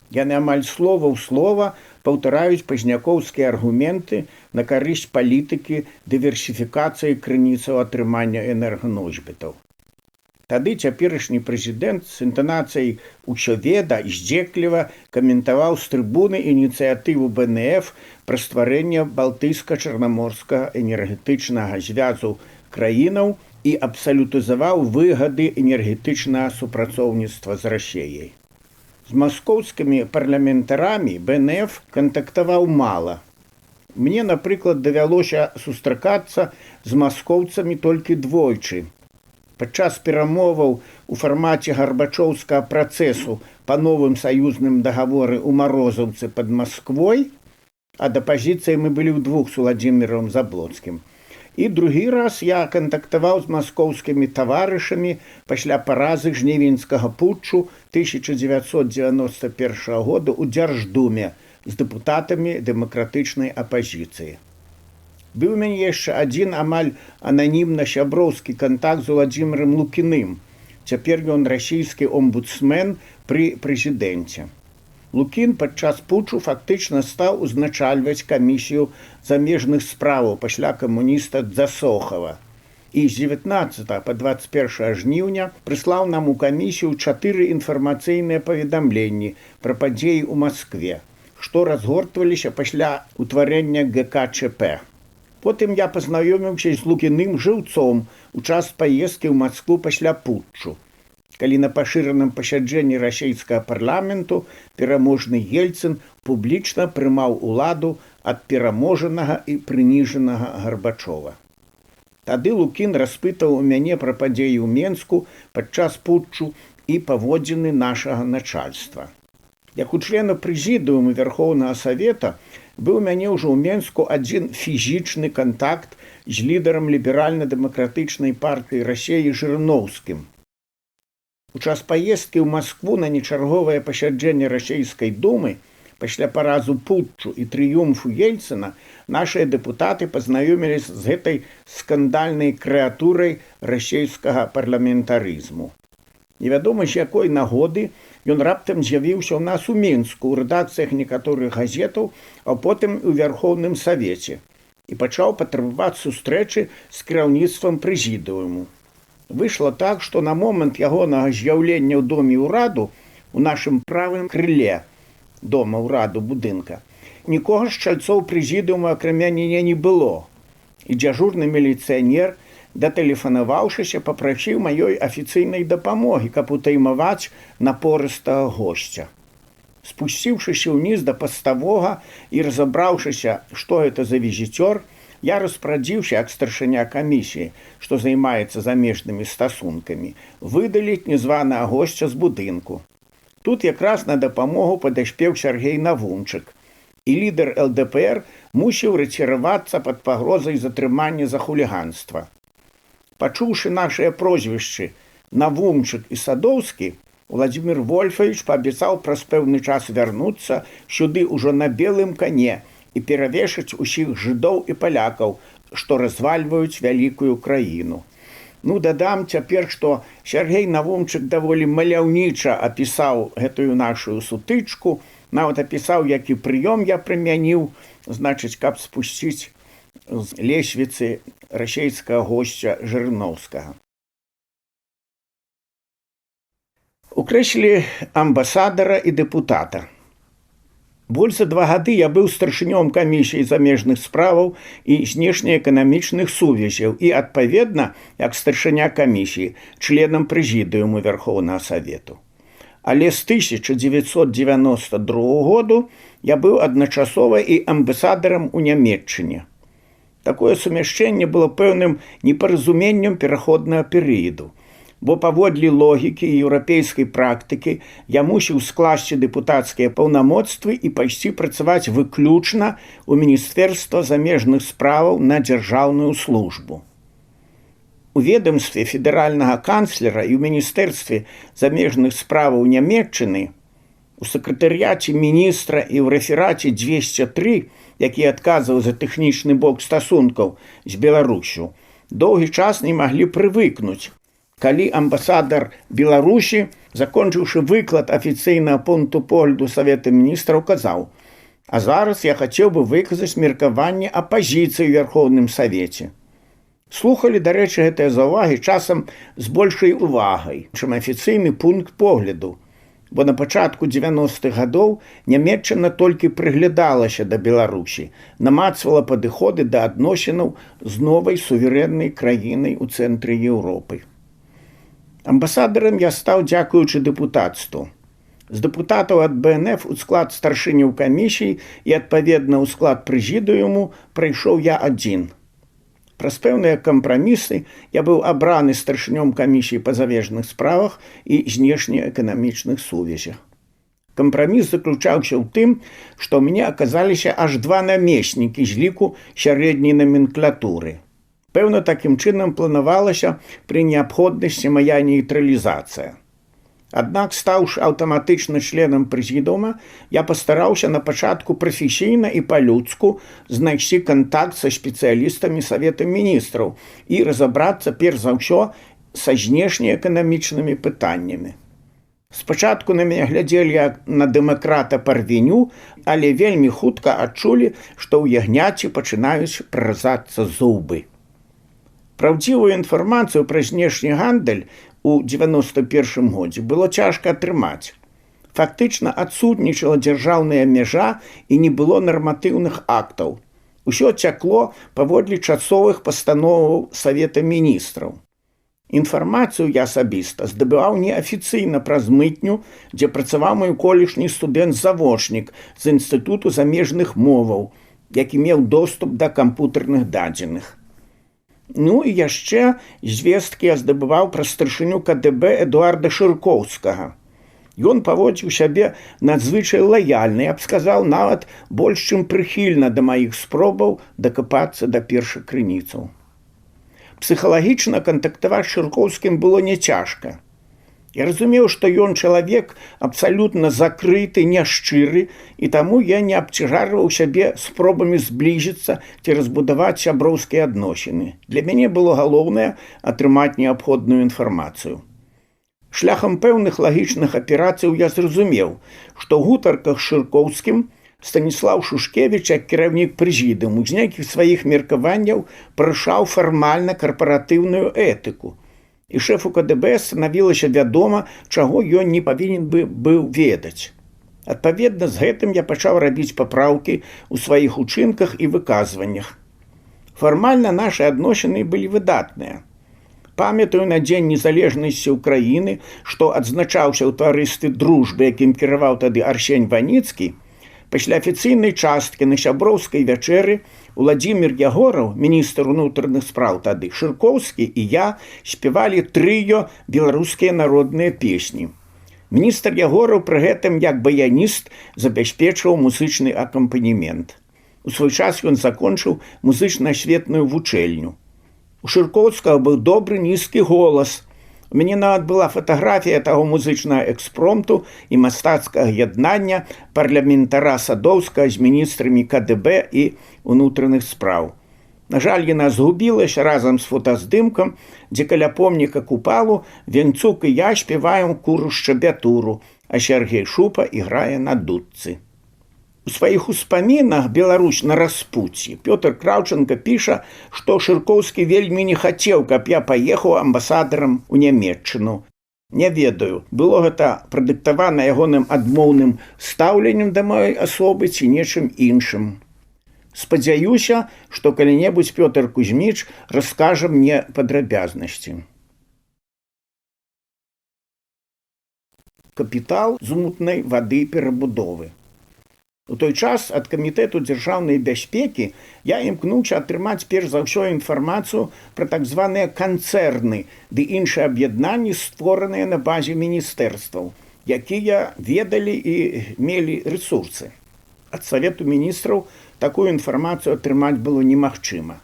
Яны амаль слова ў слова паўтараюць пазнякоўскія аргументы на карысць палітыкі дыверсіфікацыі крыніцаў атрымання энерганосьбітаў. Тады цяперашні прэзідэнт з інтанацыяй «усё веда» здзекліва каментаваў з трыбуны ініцыятыву БНФ пра стварэнне балтыйска-чарнаморскага энергетычнага звязу краінаў і абсалютызаваў выгады энергетычнага супрацоўніцтва з Расіяй. З маскоўскімі парламентарамі БНФ кантактаваў мала. Мне, напрыклад, давялося сустракацца з маскоўцамі толькі двойчы. Падчас перамоваў у фармаце гарбачоўскага працэсу па новым саюзным дагаворы ў Марозаўцы пад Масквой, ад апазіцыі мы былі ўдвух з Уладзімірам Заблоцкім. І другі раз я кантактаваў з маскоўскімі таварышамі пасля паразы жнівеньскага путчу 1991 года ў Дзярждуме з дэпутатамі дэмакратычнай апазіцыі. Быў у мяне яшчэ адзін амаль ананімна-сяброўскі кантакт з Уладзімірам Лукіным. Цяпер ён расійскі омбудсмен пры прэзідэнце. Лукін падчас путчу фактычна стаў узначальваць камісію замежных справаў пасля камуніста Дзасохава. І з 19 па 21 жніўня прыслаў нам у камісію 4 інфармацыйныя паведамленні пра падзеі ў Маскве, што разгортваліся пасля ўтварэння ГКЧП. Потым я пазнаёміўся з Лукіным жыўцом у час паездкі ў Маскву пасля путчу, калі на пашыраным пасяджэнні расійскага парламенту пераможны Ельцын публічна прымаў уладу ад пераможанага і прыніжанага Гарбачова. Тады Лукін распытаў у мяне пра падзеі ў Менску падчас путчу і паводзіны нашага начальства. Як у члена прэзідыума Верхоўнага Савета быў у мяне ўжо ў Менску адзін фізічны кантакт з лідарам ліберальна-дэмакратычнай партыі Расіі Жырноўскім. У час паездкі ў Маскву на нечарговае пасяджэнне расійскай думы пасля паразу путчу і трыумфу Ельцына нашыя дэпутаты пазнаёміліся з гэтай скандальнай крэатурай расійскага парламентарызму. Невядома з якой нагоды ён раптам з'явіўся ў нас у Мінску ў рэдакцыях некаторых газетаў, а потым у Верхоўным Савеце і пачаў патрабаваць сустрэчы з кіраўніцтвам прэзідыуму. Выйшла так, што на момант ягонага з'яўлення ў доме ўраду у нашым правым крыле дома ўраду будынка нікога з чальцоў прэзідыума акрамя мяне не было. І дзяжурны міліцыянер, датэлефанаваўшыся, папрасіў маёй афіцыйнай дапамогі, каб утаймаваць напорыстага госця. Спусціўшыся ўніз да паставога і разабраўшыся, што гэта за візіцёр, я распрадзіўся як старшыня камісіі, што займаецца замежнымі стасункамі, выдаліць незванага госця з будынку. Тут якраз на дапамогу падаспеў Сяргей Навумчык, і лідар ЛДПР мусіў рэціравацца пад пагрозай затрымання за хуліганства. Пачуўшы нашыя прозвішчы Навумчык і Садоўскі, Владзімір Вольфавіч паабяцаў праз пэўны час вярнуцца сюды ўжо на белым коне і перавешаць усіх жыдоў і палякаў, што развальваюць вялікую краіну. Дадам цяпер, што Сяргей Навумчык даволі маляўніча апісаў гэтую нашу сутычку, нават апісаў, які прыём я прымяніў, значыць, каб спусціць з лесвіцы расійскага госця Жырноўскага. Укрэслілі амбасадара і дэпутата. Больш за 2 гады я быў старшынём камісіі замежных справаў і знешнеэканамічных сувязяў і, адпаведна, як старшыня камісіі, членам прэзідыуму Верхоўнага Савету. Але з 1992 году я быў адначасова і амбасадарам у Нямецчыне. Такое сумяшчэнне было пэўным непаразуменнем пераходнага перыяду, бо паводле логікі і еўрапейскай практыкі я мусіў скласці дэпутацкія паўнамоцтвы і пайсці працаваць выключна ў Міністэрства замежных справаў на дзяржаўную службу. У ведамстве федэральнага канцлера і ў Міністэрстве замежных справаў Нямецчыны, у сакратарыяце міністра і ў рэфераце 203, які адказваў за тэхнічны бок стасункаў з Беларусю, доўгі час не маглі прывыкнуць, калі амбасадар Беларусі, закончыўшы выклад афіцыйнага пункту погляду Савета міністраў, казаў: «А зараз я хацеў бы выказаць меркаванне апазіцыі ў Верхоўным Савеце». Слухалі, дарэчы, гэтыя заўвагі часам з большай увагай, чым афіцыйны пункт погляду, бо на пачатку 90-х гадоў Нямецчына толькі прыглядалася да Беларусі, намацвала падыходы да адносінаў з новай суверэннай краінай у цэнтры Еўропы. Амбасадарам я стаў дзякуючы дэпутацтву. З дэпутатаў ад БНФ у склад старшыняў камісій і, адпаведна, у склад прэзідыуму прайшоў я адзін. Праз пэўныя кампрамісы я быў абраны старшынём камісіі па замежных справах і знешнеэканамічных сувязях. Кампраміс заключаўся ў тым, што ў мяне аказаліся аж 2 намеснікі з ліку сярэдняй наменклатуры. Пэўна, такім чынам планавалася пры неабходнасці мая нейтралізацыя. Аднак, стаўшы аўтаматычна членам прэзідыума, я пастараўся на пачатку прафесійна і па-людску знайсці кантакт са спецыялістамі Савета міністраў і разабрацца перш за ўсё са знешнеэканамічнымі пытаннямі. Спачатку на мяне глядзелі як на дэмакрата Парвеню, але вельмі хутка адчулі, што ў ягняці пачынаюць праразацца зубы. Праўдзівую інфармацыю пра знешні гандаль у 91 годзе было цяжка атрымаць. Фактычна адсутнічала дзяржаўная мяжа і не было нарматыўных актаў. Усё цякло паводле часовых пастановаў Савета міністраў. Інфармацыю я асабіста здабываў неафіцыйна праз мытню, дзе працаваў мой колішні студэнт-завочнік з Інстытуту замежных моваў, які меў доступ да кампутарных дадзеных. Ну і яшчэ звесткі я здабываў пра старшыню КДБ Эдуарда Шыркоўскага. Ён паводзіў сябе надзвычай лаяльна, я б сказаў, нават больш чым прыхільна да маіх спробаў дакапацца да першакрыніцаў. Псіхалагічна кантактаваць з Шыркоўскім было няцяжка. Я разумеў, што ён чалавек абсалютна закрыты, няшчыры, і таму я не абцяжарваў сябе спробамі зблізіцца ці разбудаваць сяброўскія адносіны. Для мяне было галоўнае атрымаць неабходную інфармацыю. Шляхам пэўных лагічных аперацыяў я зразумеў, што ў гутарках з Шыркоўскім Станіслаў Шушкевіч, як кіраўнік прэзідыуму, з нейкіх сваіх меркаванняў парушаў фармальна карпаратыўную этыку. І шэфу КДБ станавілася вядома, чаго ён не павінен быў ведаць. Адпаведна, з гэтым я пачаў рабіць папраўкі ў сваіх учынках і выказваннях. Фармальна нашы адносіны былі выдатныя. Памятаю на Дзень незалежнасці ўкраіны, што адзначаўся ў таварыстве дружбы, якім кіраваў тады Арсень Ваніцкі, пасля афіцыйнай часткі на сяброўскай вячэры Уладзімір Ягораў, міністр унутраных спраў тады, Шыркоўскі і я спявалі трыё беларускія народныя песні. Міністр Ягораў пры гэтым, як баяніст, забяспечваў музычны акампанемент. У свой час ён закончыў музычна-асветную вучэльню. У Шыркоўскага быў добры нізкі голас. У мяне нават была фатаграфія таго музычнага экспромту і мастацкага яднання парламентара Садоўскага з міністрамі КДБ і унутраных спраў. На жаль, яна згубілася разам з фотаздымкам, дзе каля помніка Купалу Вянцук і я спяваем куру шчабятуру, а Сяргей Шупа іграе на дудцы. У сваіх успамінах «Беларусь на распуці» Пётр Краўчанка піша, што Шыркоўскі вельмі не хацеў, каб я паехаў амбасадарам у Нямецчыну. Не ведаю, было гэта прадыктавана ягоным адмоўным стаўленнем да маёй асобы ці нечым іншым. Спадзяюся, што калі-небудзь Пётр Кузьміч раскажа мне падрабязнасці. Капітал з мутнай вады перабудовы. У той час ад Камітэту дзяржаўнай бяспекі я імкнуўся атрымаць перш за ўсё інфармацыю пра так званыя канцэрны ды іншыя аб'яднанні, створаныя на базе міністэрстваў, якія ведалі і мелі рэсурсы. Ад Савету міністраў такую інфармацыю атрымаць было немагчыма.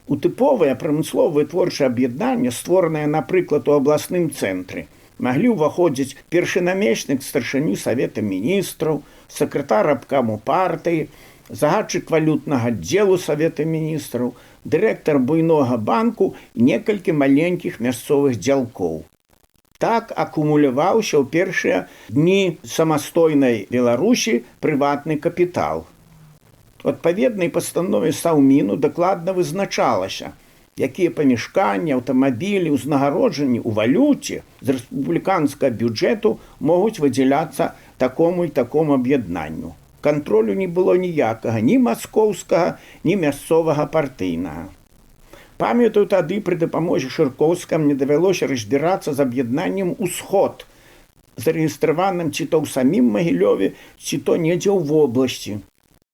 У тыповыя прамысловыя творчыя аб'яднання, створаныя, напрыклад, у абласным цэнтры, маглі ўваходзіць першы намеснік старшыні Савета міністраў, сакратар абкаму партыі, загадчык валютнага аддзелу Савета міністраў, дырэктар буйнога банку і некалькі маленькіх мясцовых дзялкоў. Так акумуляваўся ў першыя дні самастойнай Беларусі прыватны капітал. У адпаведнай пастанове Саўміну дакладна вызначалася, якія памяшканні, аўтамабілі, узнагароджанні ў валюце з рэспубліканскага бюджэту могуць выдзяляцца такому і такому аб'яднанню. Кантролю не было ніякага, ні маскоўскага, ні мясцовага партыйнага. Памятаю, тады пры дапамозе Шыркоўскага мне давялося разбірацца з аб'яднаннем «Усход», зарэгістраваным ці то ў самім Магілёве, ці то недзе ў вобласці.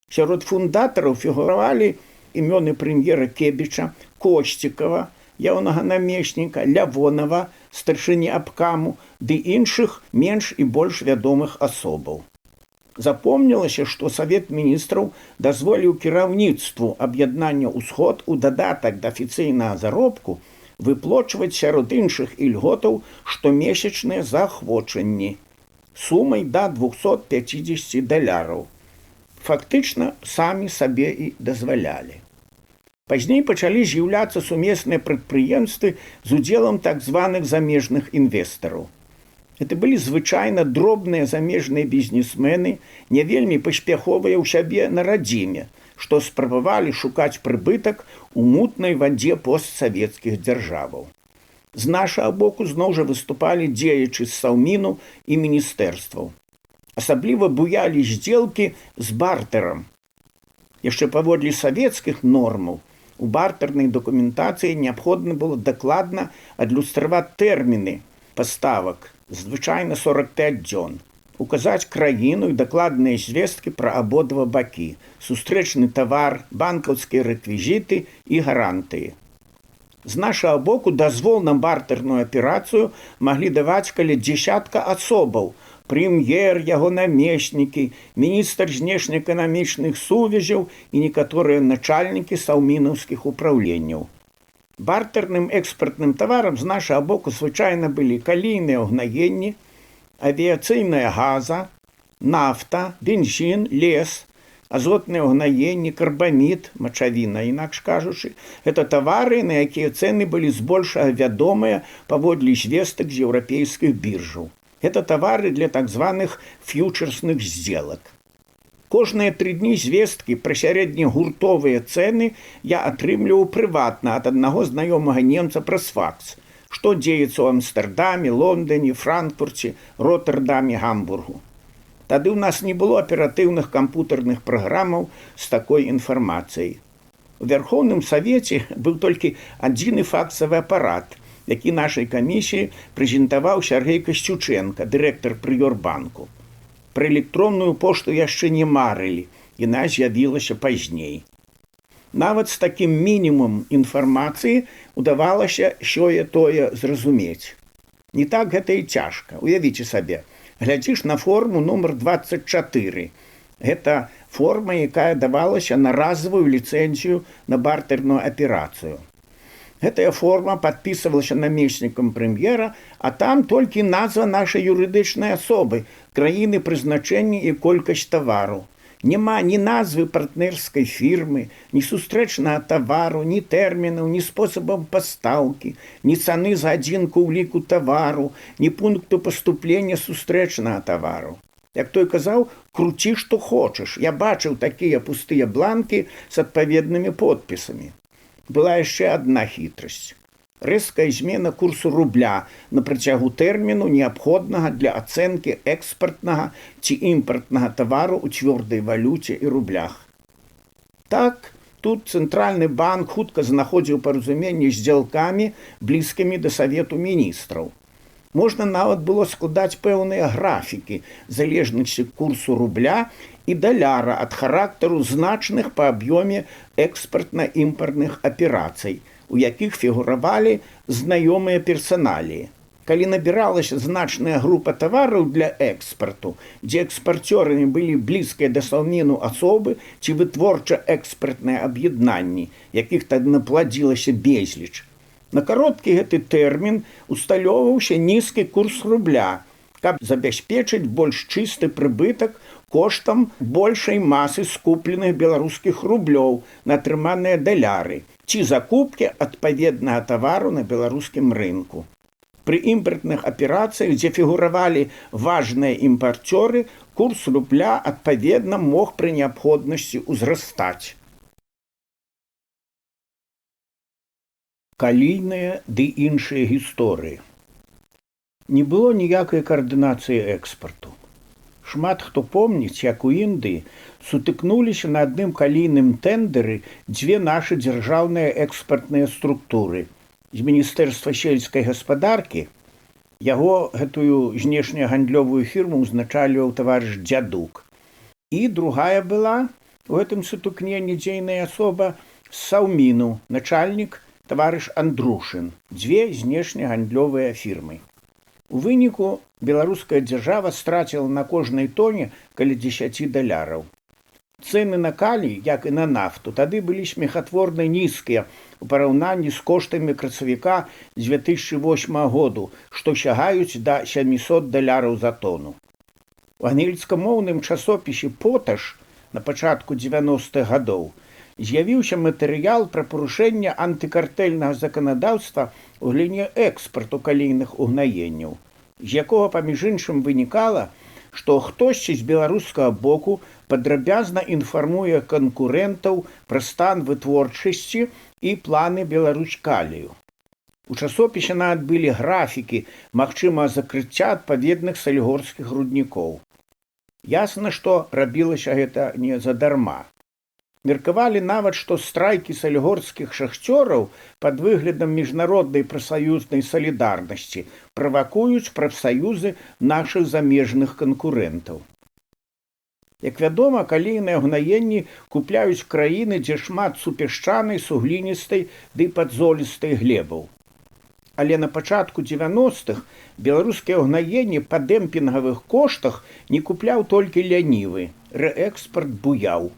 Сярод фундатараў фігуравалі імёны прэм'ера Кебіча, Косцікава, яўнага намешніка, Лявонава, старшыні абкаму, ды іншых менш і больш вядомых асобаў. Запомнілася, што Савет міністраў дазволіў кіраўніцтву аб'яднання «Усход» у дадатак да афіцыйнага заробку выплочваць сярод іншых ільготаў штомесячныя заахвочанні сумай да $250. Фактычна, самі сабе і дазвалялі. Пазней пачалі з'яўляцца сумесныя прадпрыемствы з удзелам так званых замежных інвестараў. Гэта былі звычайна дробныя замежныя бізнесмены, не вельмі паспяховыя ў сябе на радзіме, што спрабавалі шукаць прыбытак у мутнай вадзе постсавецкіх дзяржаваў. З нашага боку зноў жа выступалі дзеячы з саўміну і міністэрстваў. Асабліва буялі здзелкі з бартэрам. Яшчэ паводле савецкіх нормаў у бартэрнай дакументацыі неабходна было дакладна адлюстраваць тэрміны паставак, звычайна 45 дзён, указаць краіну і дакладныя звесткі пра абодва бакі, сустрэчны тавар, банкаўскія рэквізіты і гарантыі. З нашага боку дазвол на бартэрную аперацыю маглі даваць каля дзесятка асобаў: прэм'ер, яго намеснікі, міністр знешнеэканамічных сувязяў і некаторыя начальнікі саўмінаўскіх упраўленняў. Бартэрным экспартным таварам з нашага боку звычайна былі калійныя ўгнаенні, авіяцыйная газа, нафта, бензін, лес, азотныя ўгнаенні, карбамід, мачавіна, інакш кажучы. Гэта тавары, на якія цэны былі збольшага вядомыя паводле звестак з еўрапейскіх біржаў. Гэта тавары для так званых фьючерсных здзелак. Кожныя 3 дні звесткі пра сярэднегуртовыя цэны я атрымліваў прыватна ад аднаго знаёмага немца праз факс, што дзеецца ў Амстэрдаме, Лондоне, Франкфурце, Ротэрдаме, Гамбургу. Тады ў нас не было аператыўных кампутарных праграмаў з такой інфармацыяй. У Вярхоўным Савеце быў толькі адзіны факсавы апарат, які нашай камісіі прэзентаваў Сяргей Касцючэнка, дырэктар Прыёрбанку. Пра электронную пошту яшчэ не марылі, яна з'явілася пазней. Нават з такім мінімум інфармацыі удавалася сёе-тое зразумець. Не так гэта і цяжка. Уявіце сабе, глядзіш на форму нумар 24. Гэта форма, якая давалася на разовую ліцэнзію на бартэрную аперацыю. Гэтая форма падпісывалася намеснікам прэм'ера, а там толькі назва нашай юрыдычнай асобы, краіны прызначэння і колькасць тавару. Няма ні назвы партнерскай фірмы, ні сустрэчнага тавару, ні тэрмінаў, ні спосабаў пастаўкі, ні цаны за адзінку ў ліку тавару, ні пункту паступлення сустрэчнага тавару. Як той казаў, круці, што хочаш. Я бачыў такія пустыя бланкі з адпаведнымі подпісамі. Была яшчэ адна хітрасць. Рэзкая змена курсу рубля на працягу тэрміну, неабходнага для ацэнкі экспартнага ці імпартнага тавару ў цвёрдай валюце і рублях. Так, тут Цэнтральны банк хутка знаходзіў паразуменне з дзелкамі, блізкімі да Савету міністраў. Можна нават было складаць пэўныя графікі залежнасці курсу рубля і даляра ад характару значных па аб'ёме экспартна-імпартных аперацый, у якіх фігуравалі знаёмыя персаналіі. Калі набіралася значная група тавараў для экспарту, дзе экспарцёрамі былі блізкія да саўміну асобы ці вытворча-экспартныя аб'яднанні, якіх тады напладзілася безліч, на кароткі гэты тэрмін усталёўваўся нізкі курс рубля, каб забяспечыць больш чысты прыбытак коштам большай масы скупленых беларускіх рублёў на атрыманыя даляры ці закупкі адпаведнага тавару на беларускім рынку. Пры імпартных аперацыях, дзе фігуравалі важныя імпарцёры, курс рубля адпаведна мог пры неабходнасці ўзрастаць. Калійныя ды іншыя гісторыі. Не было ніякай каардынацыі экспарту. Шмат хто помніць, як у Індыі сутыкнуліся на адным калійным тэндэры дзве нашы дзяржаўныя экспартныя структуры. З Міністэрства сельскай гаспадаркі яго гэтую знешнегандлёвую фірму ўзначальваў таварыш Дзядук. І другая была у гэтым сутыкненні дзейная асоба з саўміну, начальнік таварыш Андрушын, дзве знешнегандлёвыя фірмы. У выніку беларуская дзяржава страціла на кожнай тоне каля 10 даляраў. Цэны на калій, як і на нафту, тады былі смехатворна нізкія у параўнанні з коштамі красавіка 2008 году, што сягаюць да 700 даляраў за тону. У ангельскамоўным часопісе «Поташ» на пачатку 90-х гадоў з'явіўся матэрыял пра парушэнне антыкартэльнага заканадаўства ў галіне экспарту калійных угнаенняў, з якога, паміж іншым, вынікала, што хтосьці з беларускага боку падрабязна інфармуе канкурэнтаў пра стан вытворчасці і планы Беларуськалію. У часопісе нават былі графікі магчымага закрыцця адпаведных салігорскіх руднікоў. Ясна, што рабілася гэта не задарма. Меркавалі нават, што страйкі салігорскіх шахцёраў пад выглядам міжнароднай прафсаюзнай салідарнасці правакуюць прафсаюзы нашых замежных канкурэнтаў. Як вядома, калійныя ўгнаенні купляюць краіны, дзе шмат супясчанай, сугліністай ды падзолістай глебаў. Але на пачатку 90-х беларускія ўгнаенні па дэмпінгавых коштах не купляў толькі лянівы, рээкспарт буяў.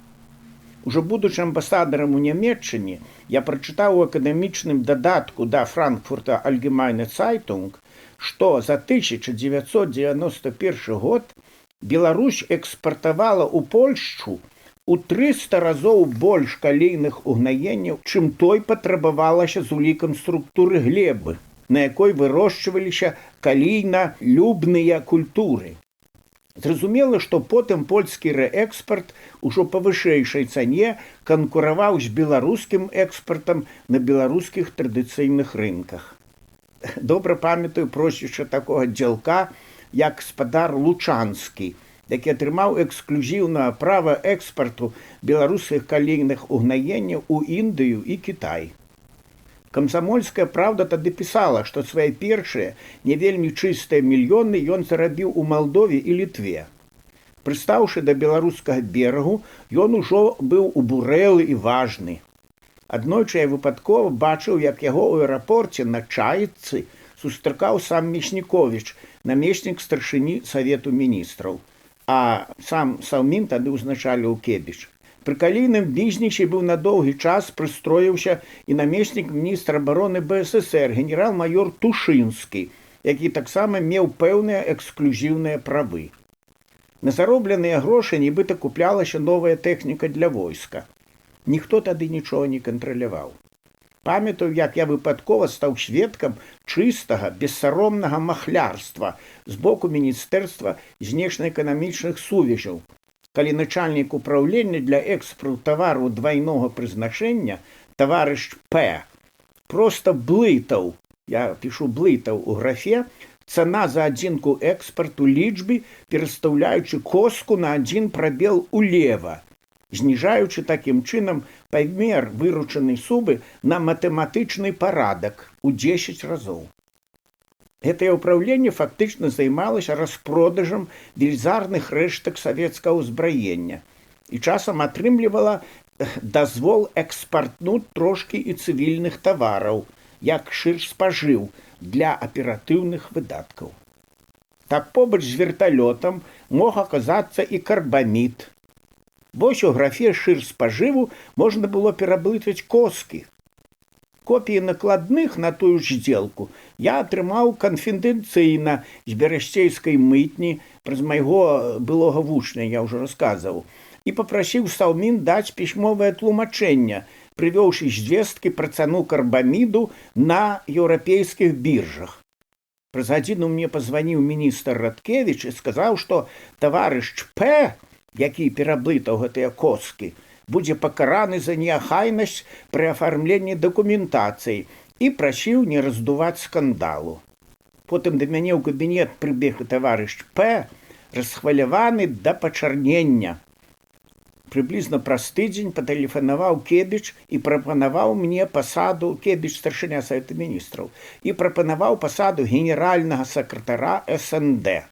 Ужо будучы амбасадарам у Нямецчыне, я прачытаў у эканамічным дадатку да Франкфурта Allgemeine Zeitung, што за 1991 год Беларусь экспартавала ў Польшчу у 300 разоў больш калійных угнаенняў, чым той патрабавалася з улікам структуры глебы, на якой вырошчваліся калійна-любныя культуры. Зразумела, што потым польскі рээкспарт ужо па вышэйшай цане канкураваў з беларускім экспартам на беларускіх традыцыйных рынках. Добра памятаю прозвішча такога дзялка, як гаспадар Лучанскі, які атрымаў эксклюзіўнае права экспарту беларускіх калійных угнаенняў у Індыю і Кітай. Камсамольская праўда тады пісала, што свае першыя, не вельмі чыстыя мільёны ён зарабіў у Малдове і Літве. Прыстаўшы да беларускага берагу, ён ужо быў убурэлы і важны. Аднойчы я выпадкова бачыў, як яго ў аэрапорце на Чайцы сустракаў сам Мечніковіч, намеснік старшыні Савету міністраў, а сам Саўмін тады ўзначаліў Кебіч. Пры калійным бізнесе быў на доўгі час прыстроіўся і намеснік міністра абароны БССР генерал-майор Тушынскі, які таксама меў пэўныя эксклюзіўныя правы. На заробленыя грошы нібыта куплялася новая тэхніка для войска. Ніхто тады нічога не кантраляваў. Памятаю, як я выпадкова стаў сведкам чыстага, бессаромнага махлярства з боку Міністэрства знешнеэканамічных сувязяў, калі начальнік управлення для экспарту тавару двайнога прызначэння, таварыш П, проста блытаў, я пішу блытаў у графе, цана за адзінку экспарту лічбы, перастаўляючы коску на адзін прабел улева, зніжаючы такім чынам памер выручанай сумы на матэматычны парадак у 10 разоў. Гэтае ўпраўленне фактычна займалася распродажам велізарных рэштак савецкага ўзбраення і часам атрымлівала дазвол экспартнуць трошкі і цывільных тавараў, як шырспажыў для аператыўных выдаткаў. Так побач з верталётам мог аказацца і карбамід. Вось у графе шырспажыву можна было пераблытаць коскі. Копіі накладных на тую ж здзелку я атрымаў канфідэнцыйна з берасцейскай мытні праз майго былога вучня, я ўжо расказваў, і папрасіў Саўмін даць пісьмовае тлумачэнне, прывёўшы звесткі пра цану карбаміду на еўрапейскіх біржах. Праз гадзіну мне пазваніў міністр Радкевіч і сказаў, што таварыш П, які пераблытаў гэтыя коскі, будзе пакараны за неахайнасць пры афармленні дакументацыі і прасіў не раздуваць скандалу. Потым да мяне ў кабінет прыбег таварыш П, расхваляваны да пачарнення. Прыблізна праз тыдзень патэлефанаваў Кебіч і прапанаваў мне пасаду, Кебіч старшыня Савета міністраў, і прапанаваў пасаду генеральнага сакратара СНД.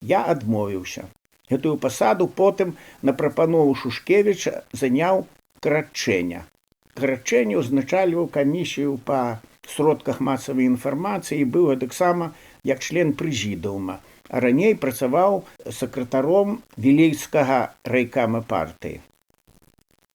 Я адмовіўся. Гэтую пасаду потым на прапанову Шушкевіча заняў Каратчэня. Карачэні ўзначальваў камісію па сродках масавай інфармацыі і быў таксама як член прэзідыума, а раней працаваў сакратаром вілейскага райкама партыі.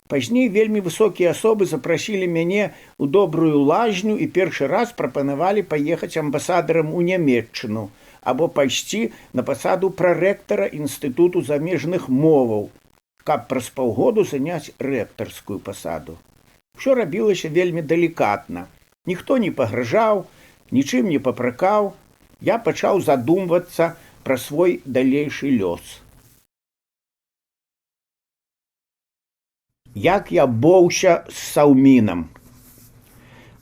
Пазней вельмі высокія асобы запрасілі мяне ў добрую лазню і першы раз прапанавалі паехаць амбасадарам у Нямецчыну або пайсці на пасаду прарэктара інстытуту замежных моваў, каб праз паўгоду заняць рэктарскую пасаду. Усё рабілася вельмі далікатна. Ніхто не пагражаў, нічым не папракаў. Я пачаў задумвацца пра свой далейшы лёс. Як я боўся з Саўмінам.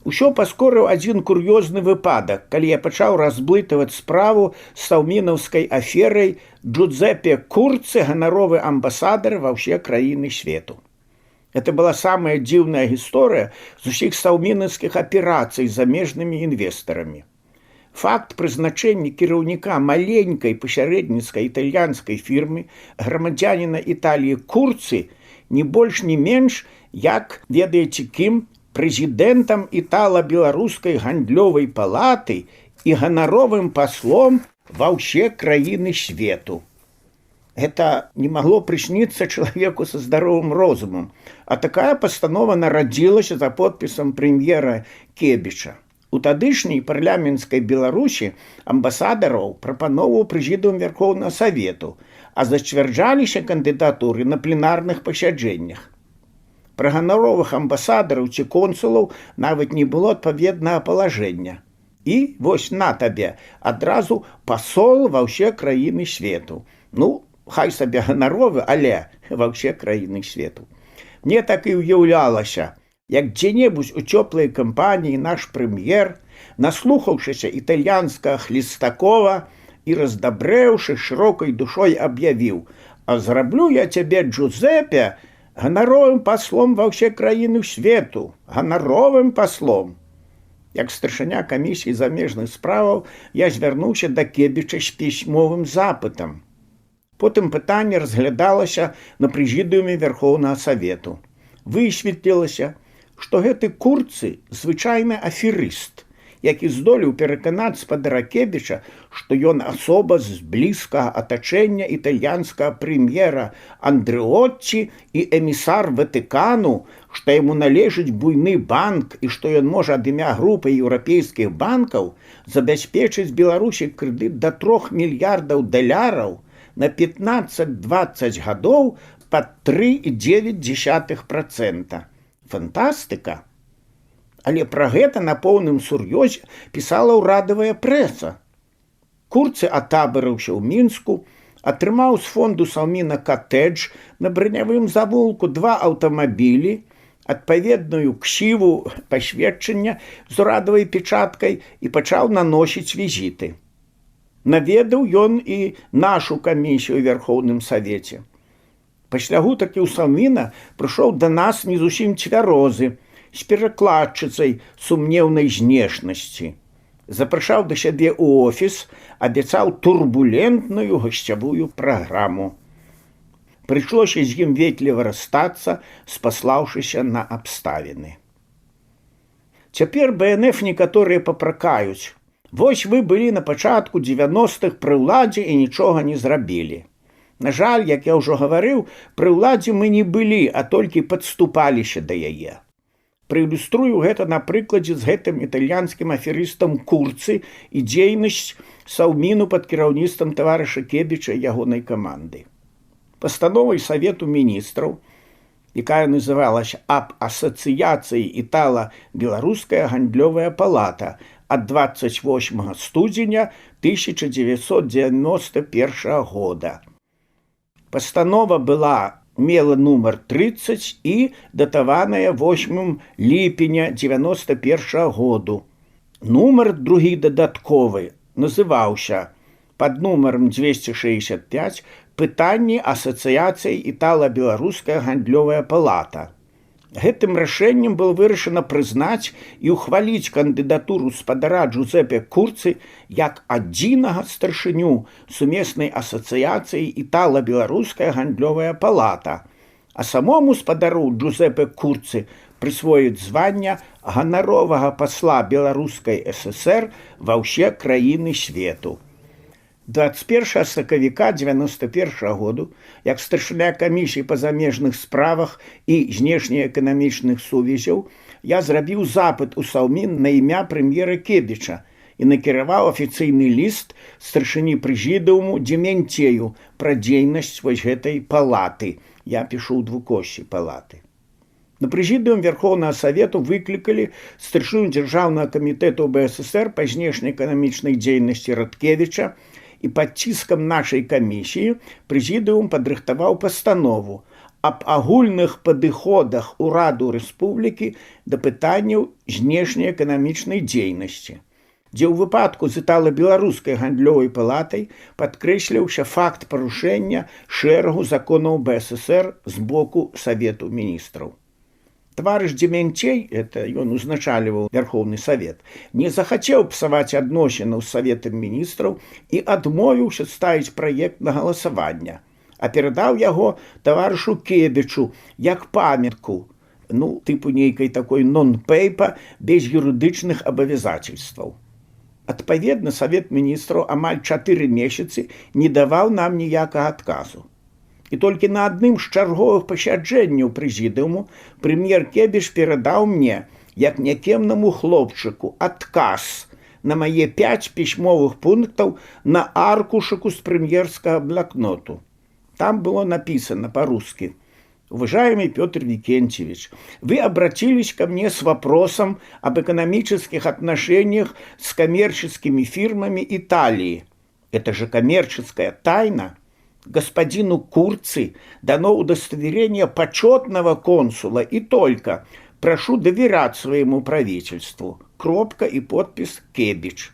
Усё паскорыў адзін кур'ёзны выпадак, калі я пачаў разблытаваць справу з саўмінаўскай аферай Джузеппе Курцы, ганаровы амбасадар ва ўсе краіны свету. Это была самая дзіўная гісторыя з усіх саўмінаўскіх аперацый з замежнымі інвестарамі. Факт прызначэння кіраўніка маленькай пасярэдніцкай італьянскай фірмы грамадзяніна Італіі Курцы не больш не менш, як, ведаеце кім, прэзідэнтам італа-беларускай гандлёвай палаты і ганаровым паслом ва ўсе краіны свету. Гэта не магло прысніцца чалавеку са здаровым розумам, а такая пастанова нарадзілася за подпісам прэм'ера Кебіча. У тадышняй парламенцкай Беларусі амбасадараў прапаноўваў прэзідыум Верхоўнага Савету, а зацвярджаліся кандыдатуры на пленарных пасяджэннях. Пра ганаровых амбасадараў ці консулаў нават не было адпаведнага палажэння. І вось на табе адразу пасол ва ўсе краіны свету. Ну, хай сабе ганаровы, але ва ўсе краіны свету. Мне так і ўяўлялася, як дзе-небудзь у цёплай кампаніі наш прэм'ер, наслухаўшыся італьянскага Хлістакова і раздабрэўшы шырокай душой аб'явіў: «А зраблю я цябе, Джузеппе, ганаровым паслом ва ўсе краіны свету, ганаровым паслом». Як старшыня камісіі замежных справаў я звярнуўся да Кебіча з пісьмовым запытам. Потым пытанне разглядалася на прэзідыуме Верхоўнага Савету. Высветлілася, што гэты Курцы звычайны аферыст, які здолеў пераканаць спадара Кебіча, што ён асоба з блізкага атачэння італьянскага прэм'ера Андрыотці і эмісар Ватыкану, што яму належыць буйны банк і што ён можа ад імя групы еўрапейскіх банкаў забяспечыць Беларусі крэдыт да 3 мільярдаў даляраў на 15-20 гадоў пад 3,9%. Фантастыка! Але пра гэта на поўным сур'ёзе пісала ўрадавая прэса. Курцы атабарыўся ў Мінску, атрымаў з фонду Саўміна катэдж на бранявым завулку 2 аўтамабілі, адпаведную ксіву пасведчання з урадавай печаткай і пачаў наносіць візіты. Наведаў ён і нашу камісію ў Верхоўным Савеце. Пасля гутаркі ў Саўміна прыйшоў да нас не зусім цвярозы, з перакладчыцай сумнеўнай знешнасці. Запрашаў да сябе ў офіс, абяцаў турбулентную гасцявую праграму. Прыйшлося з ім ветліва расстацца, спаслаўшыся на абставіны. Цяпер БНФ некаторыя папракаюць: «Вось вы былі на пачатку 90-х пры ўладзе і нічога не зрабілі». На жаль, як я ўжо гаварыў, пры ўладзе мы не былі, а толькі падступаліся да яе. Праілюструю гэта на прыкладзе з гэтым італьянскім аферыстам Курцы і дзейнасць Саўміну пад кіраўніцтвам таварыша Кебіча і ягонай каманды. Пастановай Савету міністраў, якая называлася «Аб асацыяцыі італа-беларуская гандлёвая палата» ад 28 студзеня 1991 года. Пастанова мела нумар 30 і датаваная 8 ліпеня 91 году. Нумар другі дадатковы называўся пад нумарам 265 «Пытанні асацыяцыі італа-беларуская гандлёвая палата». Гэтым рашэннем было вырашана прызнаць і ўхваліць кандыдатуру спадара Джузеппе Курцы як адзінага старшыню сумеснай асацыяцыі італа-беларуская гандлёвая палата, а самому спадару Джузеппе Курцы прысвоіць звання ганаровага пасла Беларускай ССР ва ўсе краіны свету. 21 сакавіка 91 году, як старшыня камісіі па замежных справах і знешнеэканамічных сувязяў, я зрабіў запыт у Саўмін на імя прэм'ера Кебіча і накіраваў афіцыйны ліст старшыні прэзідыуму Дементею пра дзейнасць вось гэтай палаты. Я пішу ў двукосці палаты. На прэзідыум Верховнага Савету выклікалі старшыню Дзяржаўнага камітэту БССР па знешнеэканамічнай дзейнасці Радкевіча, і пад ціскам нашай камісіі прэзідыум падрыхтаваў пастанову аб агульных падыходах ураду рэспублікі да пытанняў знешнеэканамічнай дзейнасці, дзе ў выпадку з італа-беларускай гандлёвай палатай падкрэсліўся факт парушэння шэрагу законаў БССР з боку Савету міністраў. Таварыш Дементей, это ён узначальваў Верховны Савет, не захацеў псаваць адносінаў з Саветам міністраў і адмовіўся ставіць праект на галасаванне, а перадаў яго таварышу Кебічу як памятку, тыпу нейкай такой нон-пейпа без юрыдычных абавязацельстваў. Адпаведна, Савет міністраў амаль 4 месяцы не даваў нам ніякага адказу. І толькі на адным з чарговых пасяджэнняў прэзідыуму прэм'ер Кебіч перадаў мне, як някемнаму хлопчыку, адказ на мае 5 пісьмовых пунктаў на аркушыку з прэм'ерскага блокноту. Там было написано по-русски: «Уважаемый Петр Викентьевич, вы обратились ко мне с вопросом об экономических отношениях с коммерческими фирмами Италии. Это же коммерческая тайна. Господину Курци дано удостоверение почетного консула и только. Прошу доверять своему правительству. Кропка и подпись Кебіч».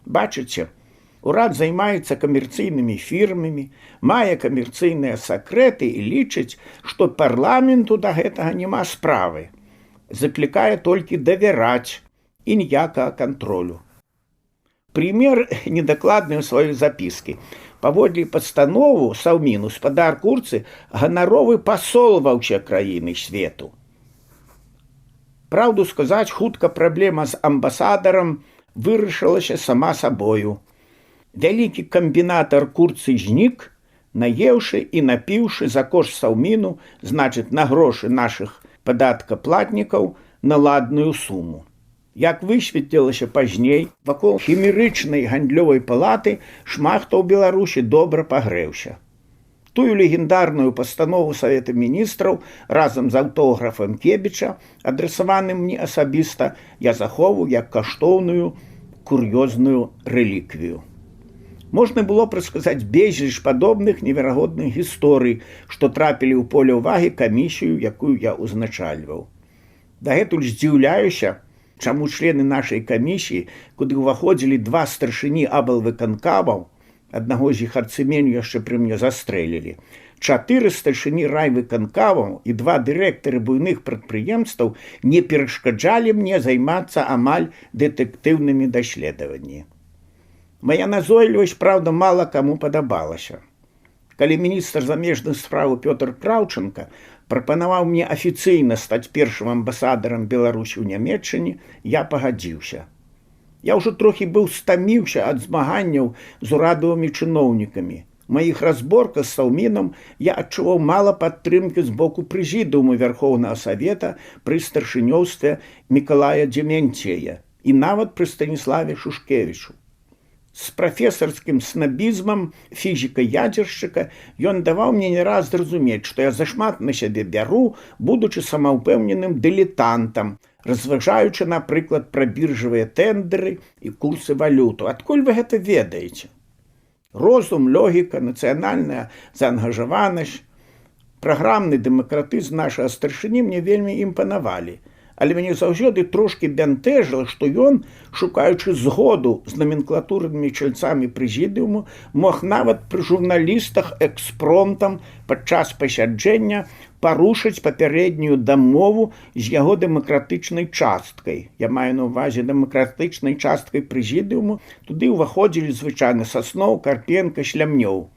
Бачите, урад займаецца камерцыйнымі фірмамі, мае камерцыйныя сакрэты і лічыць, што парламенту да гэтага няма справы. Заклікае толькі давяраць і ніякага кантролю. Пример недакладны ў сваёй запіскі. Паводле пастанову Саўмін гаспадар Курцы ганаровы пасол ва ўсе краіны свету. Праўду сказаць, хутка праблема з амбасадарам вырашылася сама сабою. Вялікі камбінатар Курцы знік, наеўшы і напіўшы за кошт Саўміну, значыць, на грошы нашых падаткаплатнікаў, на ладную суму. Як высветлілася пазней, вакол хімерычнай гандлёвай палаты шмат хто ў Беларусі добра пагрэўся. Тую легендарную пастанову Савета міністраў разам з аўтографам Кебіча, адрасаваным мне асабіста, я захову як каштоўную кур'ёзную рэліквію. Можна было прадказаць безліч падобных неверагодных гісторый, што трапілі ў поле ўвагі камісію, якую я узначальваў. Дагэтуль здзіўляюся, чаму члены нашай камісіі, куды ўваходзілі 2 старшыні аблвыканкамаў, аднаго з іх арцыменю яшчэ пры мне застрэлілі, 4 старшыні райвыканкамаў і 2 дырэктары буйных прадпрыемстваў не перашкаджалі мне займацца амаль дэтэктыўнымі даследаваннямі. Мая назойлівасць, праўда, мала каму падабалася. Калі міністр замежных спраў Пётр Краўчанка прапанаваў мне афіцыйна стаць першым амбасадарам Беларусі ў Нямецчыне, я пагадзіўся. Я ўжо трохі быў стаміўся ад змаганняў з урадавымі чыноўнікамі. У маіх разборках з Саўмінам я адчуваў мала падтрымкі з боку прэзідыума Верховнага Савета пры старшынёўстве Мікалая Дементея і нават пры Станіславе Шушкевічу. З прафесарскім снабізмам фізіка-ядзершчыка ён даваў мне не раз зразумець, што я зашмат на сябе бяру, будучы самаўпэўненым дылетантам, разважаючы, напрыклад, пра біржавыя тэндеры і курсы валюту. Адкуль вы гэта ведаеце? Розум, логіка, нацыянальная заангажаванасць, праграмны дэмакратызм нашага старшыні мне вельмі імпанавалі. Але мяне заўсёды трошкі бянтэжыла, што ён, шукаючы згоду з номенклатурнымі чальцамі прэзідыуму, мог нават пры журналістах экспромтам падчас пасяджэння парушыць папярэднюю дамову з яго дэмакратычнай часткай. Я маю на ўвазе дэмакратычнай часткай прэзідыуму, туды ўваходзілі звычайна Сасноў, Карпенка, Шлямнёў.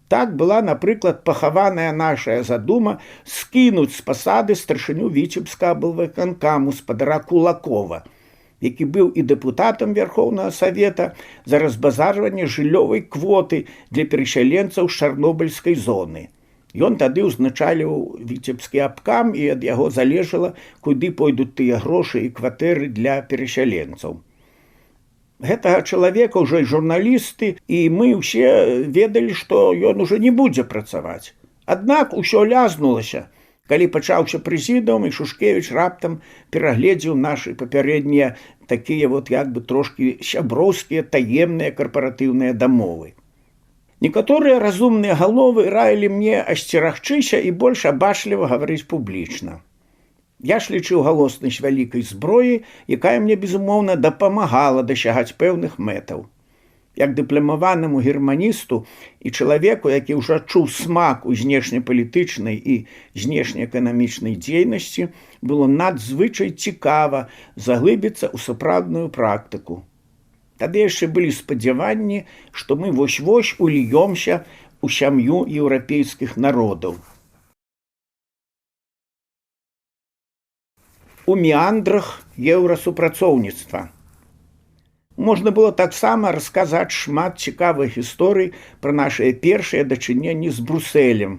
Так была, напрыклад, пахаваная нашая задума скінуць з пасады старшыню Віцебскага аблвыканкаму спадара Кулакова, які быў і дэпутатам Верхоўнага Савета за разбазарванне жыллёвай квоты для перасяленцаў з чарнобыльскай зоны. Ён тады ўзначаліў Віцебскі абкам, і ад яго залежала, куды пойдуць тыя грошы і кватэры для перасяленцаў. Гэтага чалавека ўжо і журналісты, і мы ўсе ведалі, што ён ужо не будзе працаваць. Аднак усё лязнулася, калі пачаўся прэзідыум, і Шушкевіч раптам перагледзеў нашы папярэднія такія трошкі сяброўскія таемныя карпаратыўныя дамовы. Некаторыя разумныя галовы раілі мне асцерагчыся і больш абачліва гаварыць публічна. Я ж лічыў галоснасць вялікай зброі, якая мне, безумоўна, дапамагала дасягаць пэўных мэтаў. Як дыпламаванаму германісту і чалавеку, які ўжо адчуў смак у знешнепалітычнай і знешнеэканамічнай дзейнасці, было надзвычай цікава заглыбіцца ў сапраўдную практыку. Тады яшчэ былі спадзяванні, што мы вось-вось уліёмся ў сям'ю еўрапейскіх народаў. У меандрах еўрасупрацоўніцтва. Можна было таксама расказаць шмат цікавых гісторый пра нашыя першыя дачыненні з Брусэлем.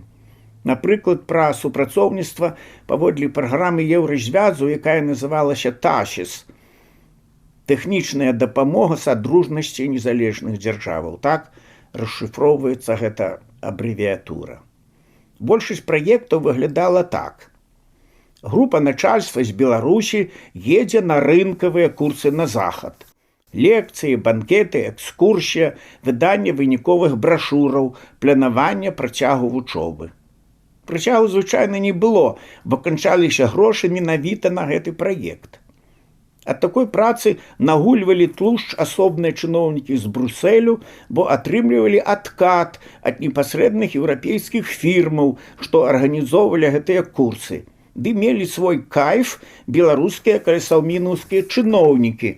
Напрыклад, пра супрацоўніцтва паводле праграмы Еўразвязу, якая называлася ТАСІС. Тэхнічная дапамога садружнасці незалежных дзяржаваў. Так расшыфроўваецца гэта абрэвіятура. Большасць праектаў выглядала так. Група начальства з Беларусі едзе на рынкавыя курсы на захад. Лекцыі, банкеты, экскурсія, выданне выніковых брашураў, планаванне працягу вучобы. Працягу звычайна не было, бо канчаліся грошы менавіта на гэты праект. Ад такой працы нагульвалі тлушч асобныя чыноўнікі з Брусэлю, бо атрымлівалі адкат ад непасрэдных еўрапейскіх фірмаў, што арганізоўвалі гэтыя курсы, ды мелі свой кайф беларускія калясаўмінаўскія чыноўнікі,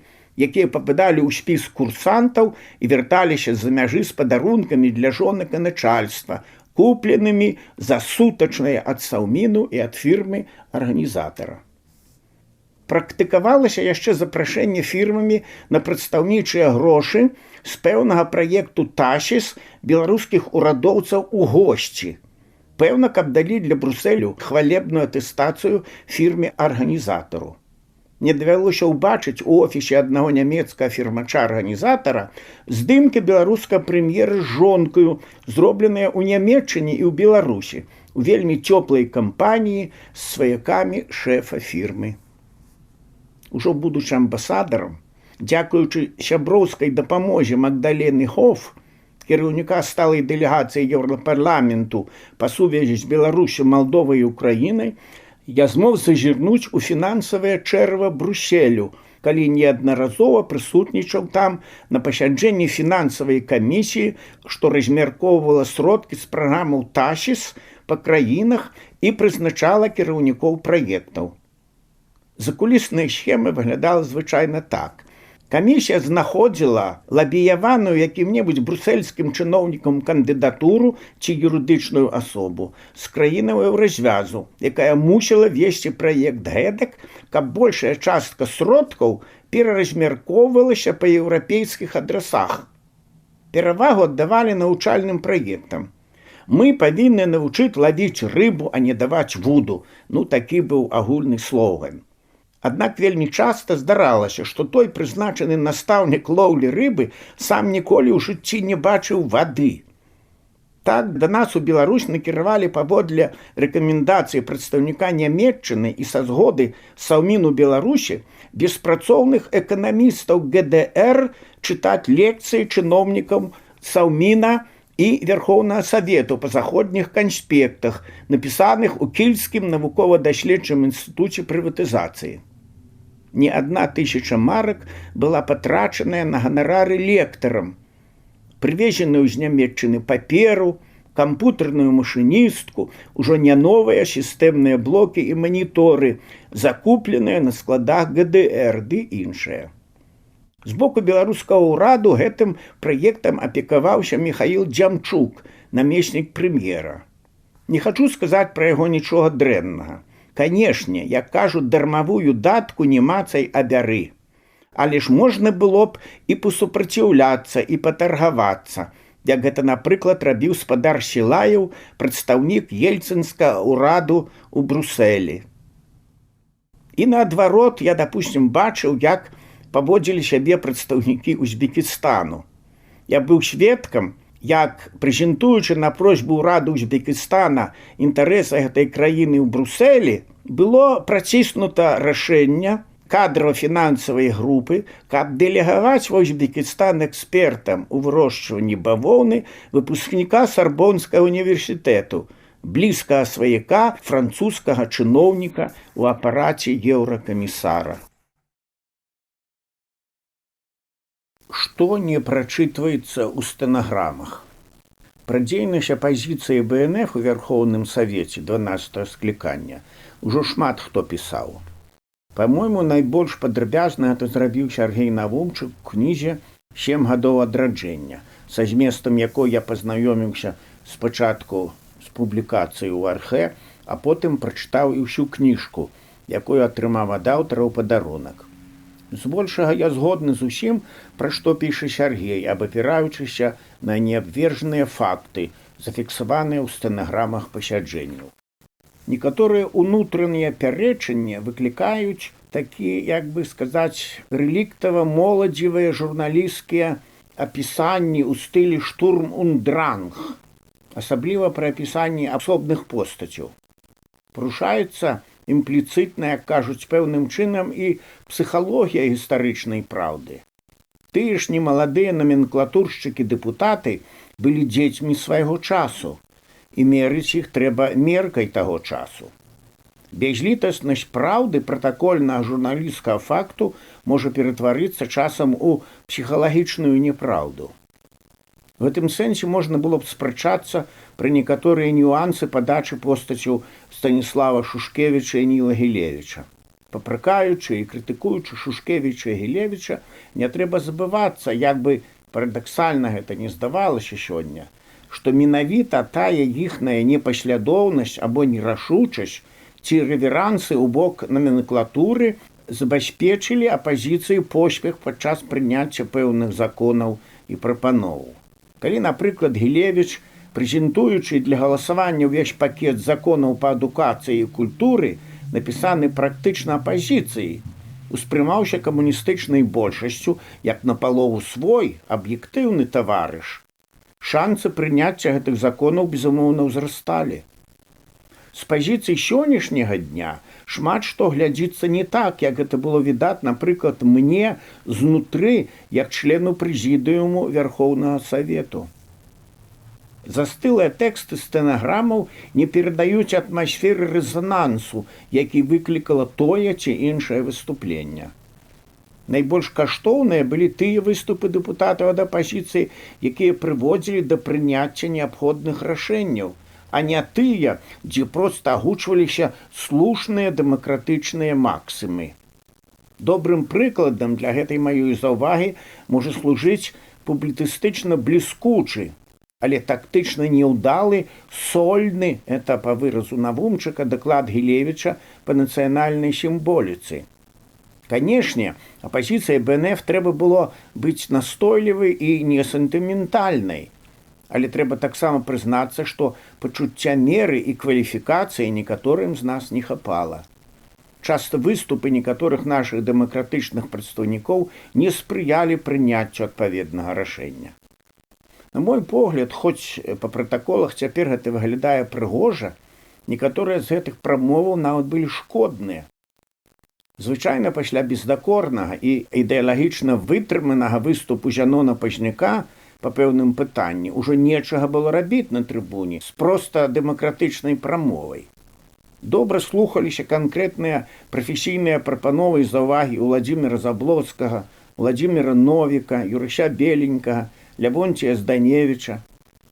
якія пападалі ў спіс курсантаў і вярталіся з-за мяжы з падарункамі для жонак і начальства, купленымі за сутачныя ад саўміну і ад фірмы арганізатара. Практыкавалася яшчэ запрашэнне фірмамі на прадстаўнічыя грошы з пэўнага праекту ТАСІС беларускіх урадоўцаў у госці. Пэўна, каб далі для Брусэлю хвалебную атэстацыю фірме-арганізатару. Мне давялося ўбачыць у офісе аднаго нямецкага фірмача-арганізатара здымкі беларускага прэм'ера з жонкаю, зробленыя ў Нямецчыне і ў Беларусі, у вельмі цёплай кампаніі з сваякамі шэфа фірмы. Ужо будучы амбасадарам, дзякуючы сяброўскай дапамозе Магдалены Хофф, кіраўніка сталай дэлегацыі Еўрапарламенту па сувязі з Беларусю, Малдовай і Украінай, я змог зазірнуць у фінансавае чэрва Брусселю, калі неаднаразова прысутнічаў там на пасяджэнні фінансавай камісіі, што размяркоўвала сродкі з праграмаў ТАСІС па краінах і прызначала кіраўнікоў праектаў. Закулісная схема выглядала звычайна так. Камісія знаходзіла лабіяваную якім-небудзь брусельскім чыноўнікам кандыдатуру ці юрыдычную асобу з краінаў Еўразвязу, якая мусіла весці праект гэтак, каб большая частка сродкаў пераразмяркоўвалася па еўрапейскіх адрасах. Перавагу аддавалі навучальным праектам. Мы павінны навучыць лавіць рыбу, а не даваць вуду. Такі быў агульны слоган. Аднак вельмі часта здаралася, што той прызначаны настаўнік лоўлі рыбы сам ніколі ў жыцці не бачыў вады. Так да нас у Беларусь накіравалі паводле рэкамендацыі прадстаўніка Нямецчыны і са згоды Саўміну Беларусі беспрацоўных эканамістаў ГДР чытаць лекцыі чыноўнікам Саўміна і Верхоўнага Савету па заходніх канспектах, напісаных у Кільскім навукова-даследчым інстытуце прыватызацыі. Не 1000 марак была патрачаная на ганарары лектарам, прывезеную з Нямецчыны паперу, кампутарную машыністку, ужо не новыя сістэмныя блокі і маніторы, закупленыя на складах ГДР ды іншыя. З боку беларускага ўраду гэтым праектам апекаваўся Михаил Дзямчук, намеснік прэм'ера. Не хачу сказаць пра яго нічога дрэннага. Канешне, як кажуць, дармавую датку не мацай, а бяры. Але ж можна было б і пасупраціўляцца, і патаргавацца, як гэта, напрыклад, рабіў спадар Сілаеў, прадстаўнік ельцынскага ўраду ў Брусэлі. І наадварот, я, допустим, бачыў, як паводзілі сябе прадстаўнікі Узбекістану. Я быў сведкам, як, прэзентуючы на просьбу ўраду Узбекістана інтарэсы гэтай краіны ў Брусэлі, было праціснута рашэнне кадрава-фінансавай групы, каб дэлегаваць ва Узбекістан экспертам у вырошчванні бавоўны выпускніка Сарбонскага універсітэту, блізкага сваяка французскага чыноўніка ў апараце еўракамісара. Што не прачытваецца ў стэнаграмах? Пра дзейнасць апазіцыі БНФ у Верхоўным Савеце 12-го склікання ўжо шмат хто пісаў. Па-мойму, найбольш падрабязна гэта зрабіў Сяргей Навумчык у кнізе «7 гадоў адраджэння», са зместам якой я пазнаёміўся спачатку з публікацыяй у Архе, а потым прачытаў і ўсю кніжку, якую атрымаў ад аўтара ў падарунак. Збольшага я згодны з усім, пра што піша Сяргей, абапіраючыся на неабвержаныя факты, зафіксаваныя ў стэнаграмах пасяджэнняў. Некаторыя ўнутраныя пярэчанні выклікаюць такія, як бы сказаць, рэліктава-моладзевыя журналісцкія апісанні ў стылі «штурм und дранг», асабліва пры апісанні асобных постацяў. Парушаецца імпліцытна, як кажуць, пэўным чынам і псіхалогія гістарычнай праўды. Тыя ж немаладыя наменклатуршчыкі-дэпутаты былі дзецьмі свайго часу, і мерыць іх трэба меркай таго часу. Бязлітаснасць праўды пратакольнага журналісцкага факту можа ператварыцца часам у псіхалагічную непраўду. В гэтым сэнсе можна было б спрачацца пра некаторыя нюансы падачы постацяў Станіслава Шушкевіча і Ніла Гілевіча. Папракаючы і крытыкуючы Шушкевіча і Гілевіча, не трэба забывацца, як бы парадаксальна гэта не здавалася сёння, што менавіта тая іхная непаслядоўнасць або нерашучасць ці рэверансы ў бок наменклатуры забяспечылі апазіцыі поспех падчас прыняцця пэўных законаў і прапановаў. Калі, напрыклад, Гілевіч, прэзентуючы для галасавання ўвесь пакет законаў па адукацыі і культуры, напісаны практычна апазіцыяй, успрымаўся камуністычнай большасцю як напалову свой аб'ектыўны таварыш, шансы прыняцця гэтых законаў, безумоўна, ўзрасталі. З пазіцый сённяшняга дня шмат што глядзіцца не так, як гэта было відаць, напрыклад, мне знутры, як члену прэзідыуму Верхоўнага Савету. Застылыя тэксты стэнаграмаў не перадаюць атмасферы рэзанансу, які выклікала тое ці іншае выступленне. Найбольш каштоўныя былі тыя выступы дэпутатаў ад апазіцыі, якія прыводзілі да прыняцця неабходных рашэнняў, а не тыя, дзе проста агучваліся слушныя дэмакратычныя максімы. Добрым прыкладам для гэтай маёй заўвагі можа служыць публіцыстычна бліскучы, але тактычна неўдалы, сольны, это па выразу Навумчыка, даклад Гілевіча па нацыянальнай сімволіцы. Канешне, апазіцыя БНФ трэба было быць настойлівай і не сентыментальнай, але трэба таксама прызнацца, што пачуцця меры і кваліфікацыі некаторым з нас не хапала. Часта выступы некаторых нашых дэмакратычных прадстаўнікоў не спрыялі прыняццю адпаведнага рашэння. На мой погляд, хоць па пратаколах цяпер гэта выглядае прыгожа, некаторыя з гэтых прамоваў нават былі шкодныя. Звычайна пасля бездакорнага і ідэалагічна вытрыманага выступу Зянона Пазняка па пэўным пытанні ўжо нечага было рабіць на трыбуне з проста дэмакратычнай прамовай. Добра слухаліся канкрэтныя прафесійныя прапановы і заўвагі Уладзіміра Заблоцкага, Уладзіміра Новіка, Юрыся Беленькага, Лявонція Зданевіча.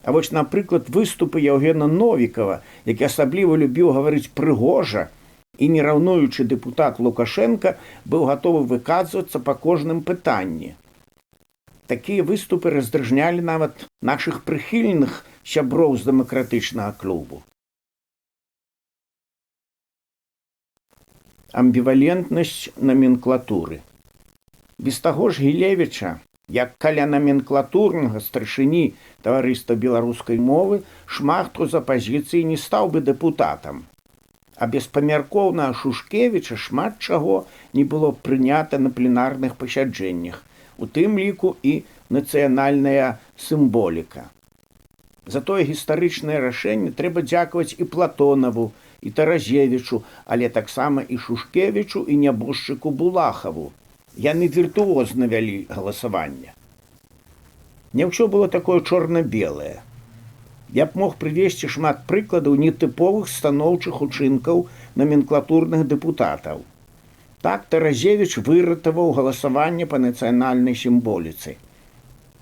А вось, напрыклад, выступы Яўгена Новікава, які асабліва любіў гаварыць прыгожа І нераўнуючы дэпутат Лукашенка быў гатовы выказвацца па кожным пытанні. Такія выступы раздражнялі нават нашых прыхільных сяброў з дэмакратычнага клубу. Амбівалентнасць наменклатуры. Без таго ж Гілевіча, як каля наменклатурнага старшыні таварыства беларускай мовы, шмат хто з апазіцыі не стаў бы дэпутатам. А без памяркоўнага Шушкевіча шмат чаго не было прынята на пленарных пасяджэннях, у тым ліку і нацыянальная сімволіка. За тое гістарычнае рашэнне трэба дзякаваць і Платонаву, і Таразевічу, але таксама і Шушкевічу, і нябожчыку Булахаву. Яны віртуозна вялі галасаванне. Не ўсё было такое чорна-белае. Я б мог прывесці шмат прыкладаў нетыповых станоўчых учынкаў наменклатурных дэпутатаў. Так Таразевіч выратаваў галасаванне па нацыянальнай сімволіцы.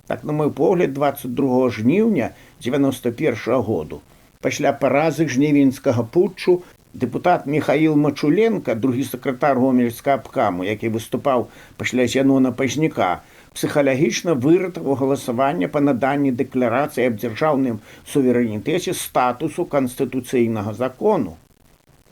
Так, на мой погляд, 22 жніўня 91 году, пасля паразы жнівеньскага путчу, дэпутат Михаил Мачуленко, другі сакратар гомельскага абкаму, які выступаў пасля Зянона Пазняка, псіхалагічна выратаваў галасаванне па наданні дэкларацыі аб дзяржаўным суверэнітэце статусу канстытуцыйнага закону.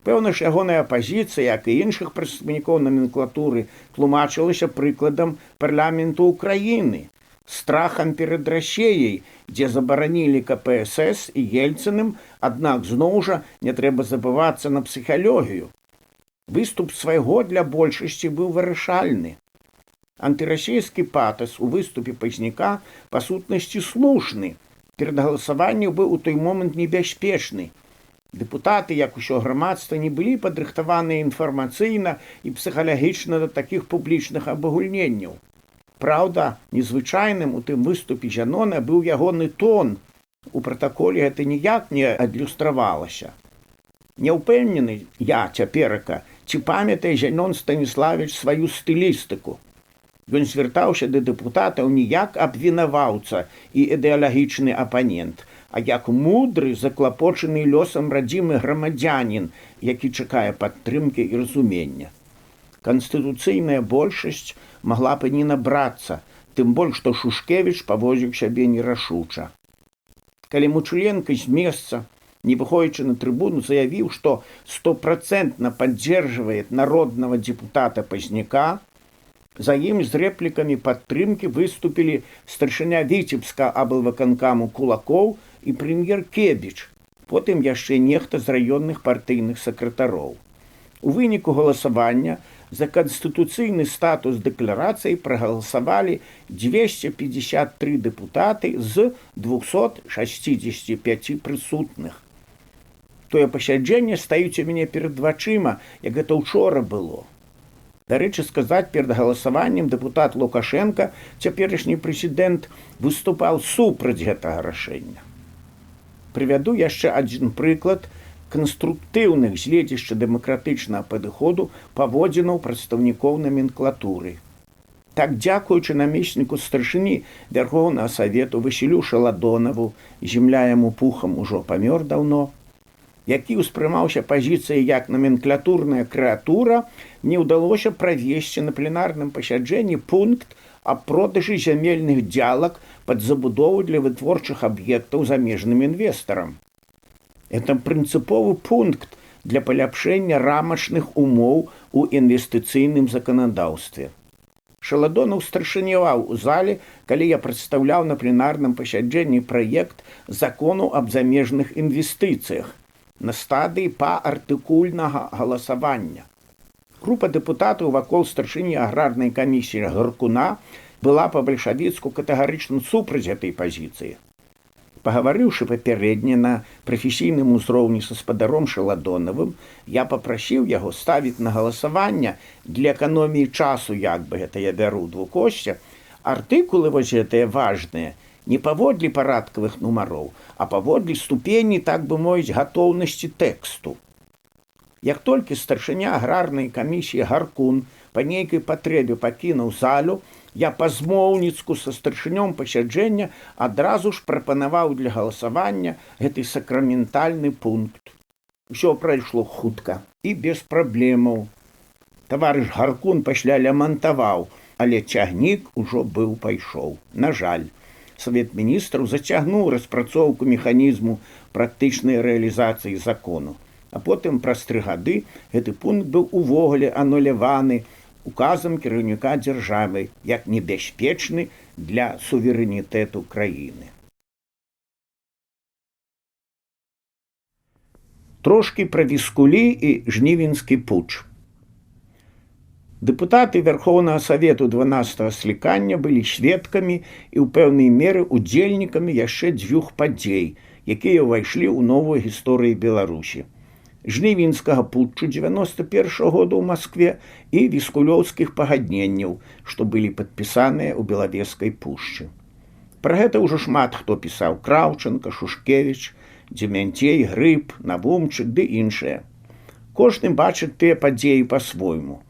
Пэўна ж, ягоная апазіцыя, як і іншых прадстаўнікоў наменклатуры, тлумачылася прыкладам парламенту Украіны, страхам перад Расіяй, дзе забаранілі КПСС і Ельцыным, аднак зноў жа не трэба забывацца на псіхалогію. Выступ свайго для большасці быў вырашальны. Антырасійскі патас у выступе Пазняка па сутнасці слушны. Перад галасаваннем быў у той момант небяспечны. Дэпутаты, як усё грамадства, не былі падрыхтаваныя інфармацыйна і псіхалагічна да такіх публічных абагульненняў. Праўда, незвычайным у тым выступе Зянона быў ягоны тон. У пратаколе гэта ніяк не адлюстравалася. Не ўпэўнены я цяперака, ці памятае Зянон Станіславіч сваю стылістыку. Ён звяртаўся да дэпутатаў не як абвінаваўца і ідэалагічны апанент, а як мудры, заклапочаны лёсам радзімы грамадзянін, які чакае падтрымкі і разумення. Канстытуцыйная большасць магла б і не набрацца, тым больш, што Шушкевіч паводзіў сябе нерашуча. Калі Мачуленка з месца, не выходзячы на трыбуну, заявіў, што 100% паддзержвае народнага дэпутата Пазняка, за ім з рэплікамі падтрымкі выступілі старшыня Віцебска аблвыканкаму Кулакоў і прэм'ер Кебіч, потым яшчэ нехта з раённых партыйных сакратароў. У выніку галасавання за канстытуцыйны статус дэкларацыі прагаласавалі 253 дэпутаты з 265 прысутных. Тое пасяджэнне стаіць у мяне перад вачыма, як гэта ўчора было. Дарэчы сказаць, перад галасаваннем дэпутат Лукашенка, цяперашні прэзідэнт, выступаў супраць гэтага рашэння. Прывяду яшчэ адзін прыклад канструктыўных гледзяшча дэмакратычнага падыходу паводзінаў прадстаўнікоў наменклатуры. Так, дзякуючы намесніку старшыні Вярхоўнага Савету Васілю Шаладонаву, земля яму пухам ужо памёр даўно, які ўспрымаўся пазіцыяй як наменклатурная крэатура, не ўдалося правесці на пленарным пасяджэнні пункт аб продажы зямельных дзялак пад забудову для вытворчых аб'ектаў замежным інвестарам. Это прынцыповы пункт для паляпшэння рамачных умоў у інвестыцыйным заканадаўстве. Шаладонаў старшыняваў у зале, калі я прадстаўляў на пленарным пасяджэнні праект закону аб замежных інвестыцыях на стадыі паартыкульнага галасавання. Група дэпутатаў вакол старшыні аграрнай камісіі Гаркуна была па-бальшавіцку катэгарычна супраць гэтай пазіцыі. Пагаварыўшы папярэдне на прафесійным узроўні са спадаром Шаладонавым, я папрасіў яго ставіць на галасаванне для эканоміі часу, як бы гэта я бяру двукосця, артыкулы вось гэтыя важныя, не паводле парадкавых нумароў, а паводле ступені, так бы мовіць, гатоўнасці тэксту. Як толькі старшыня аграрнай камісіі Гаркун па нейкай патрэбе пакінуў залю, я па-змоўніцку са старшынём пасяджэння адразу ж прапанаваў для галасавання гэты сакраментальны пункт. Усё прайшло хутка і без праблемаў. Таварыш Гаркун пасля лямантаваў, але цягнік ужо быў пайшоў. На жаль, Савет міністраў зацягнуў распрацоўку механізму практычнай рэалізацыі закону. А потым праз 3 гады гэты пункт быў увогуле ануляваны указам кіраўніка дзяржавы як небяспечны для суверэнітэту краіны. Трошки пра Віскулі і жнівеньскі путч. Дэпутаты Верховнага Савету 12-го склікання былі сведкамі і ў пэўнай меры удзельнікамі яшчэ 2 падзей, якія ўвайшлі ў новую гісторыю Беларусі. Жнівеньскага путчу 91-го года ў Маскве і віскулёўскіх пагадненняў, што былі падпісаныя ў Белавежскай пушчы. Пра гэта ўжо шмат хто пісаў: Краўченка, Шушкевіч, Дземянцей, Грыб, Навумчык ды іншыя. Кожны бачыць тыя падзеі па-свойму.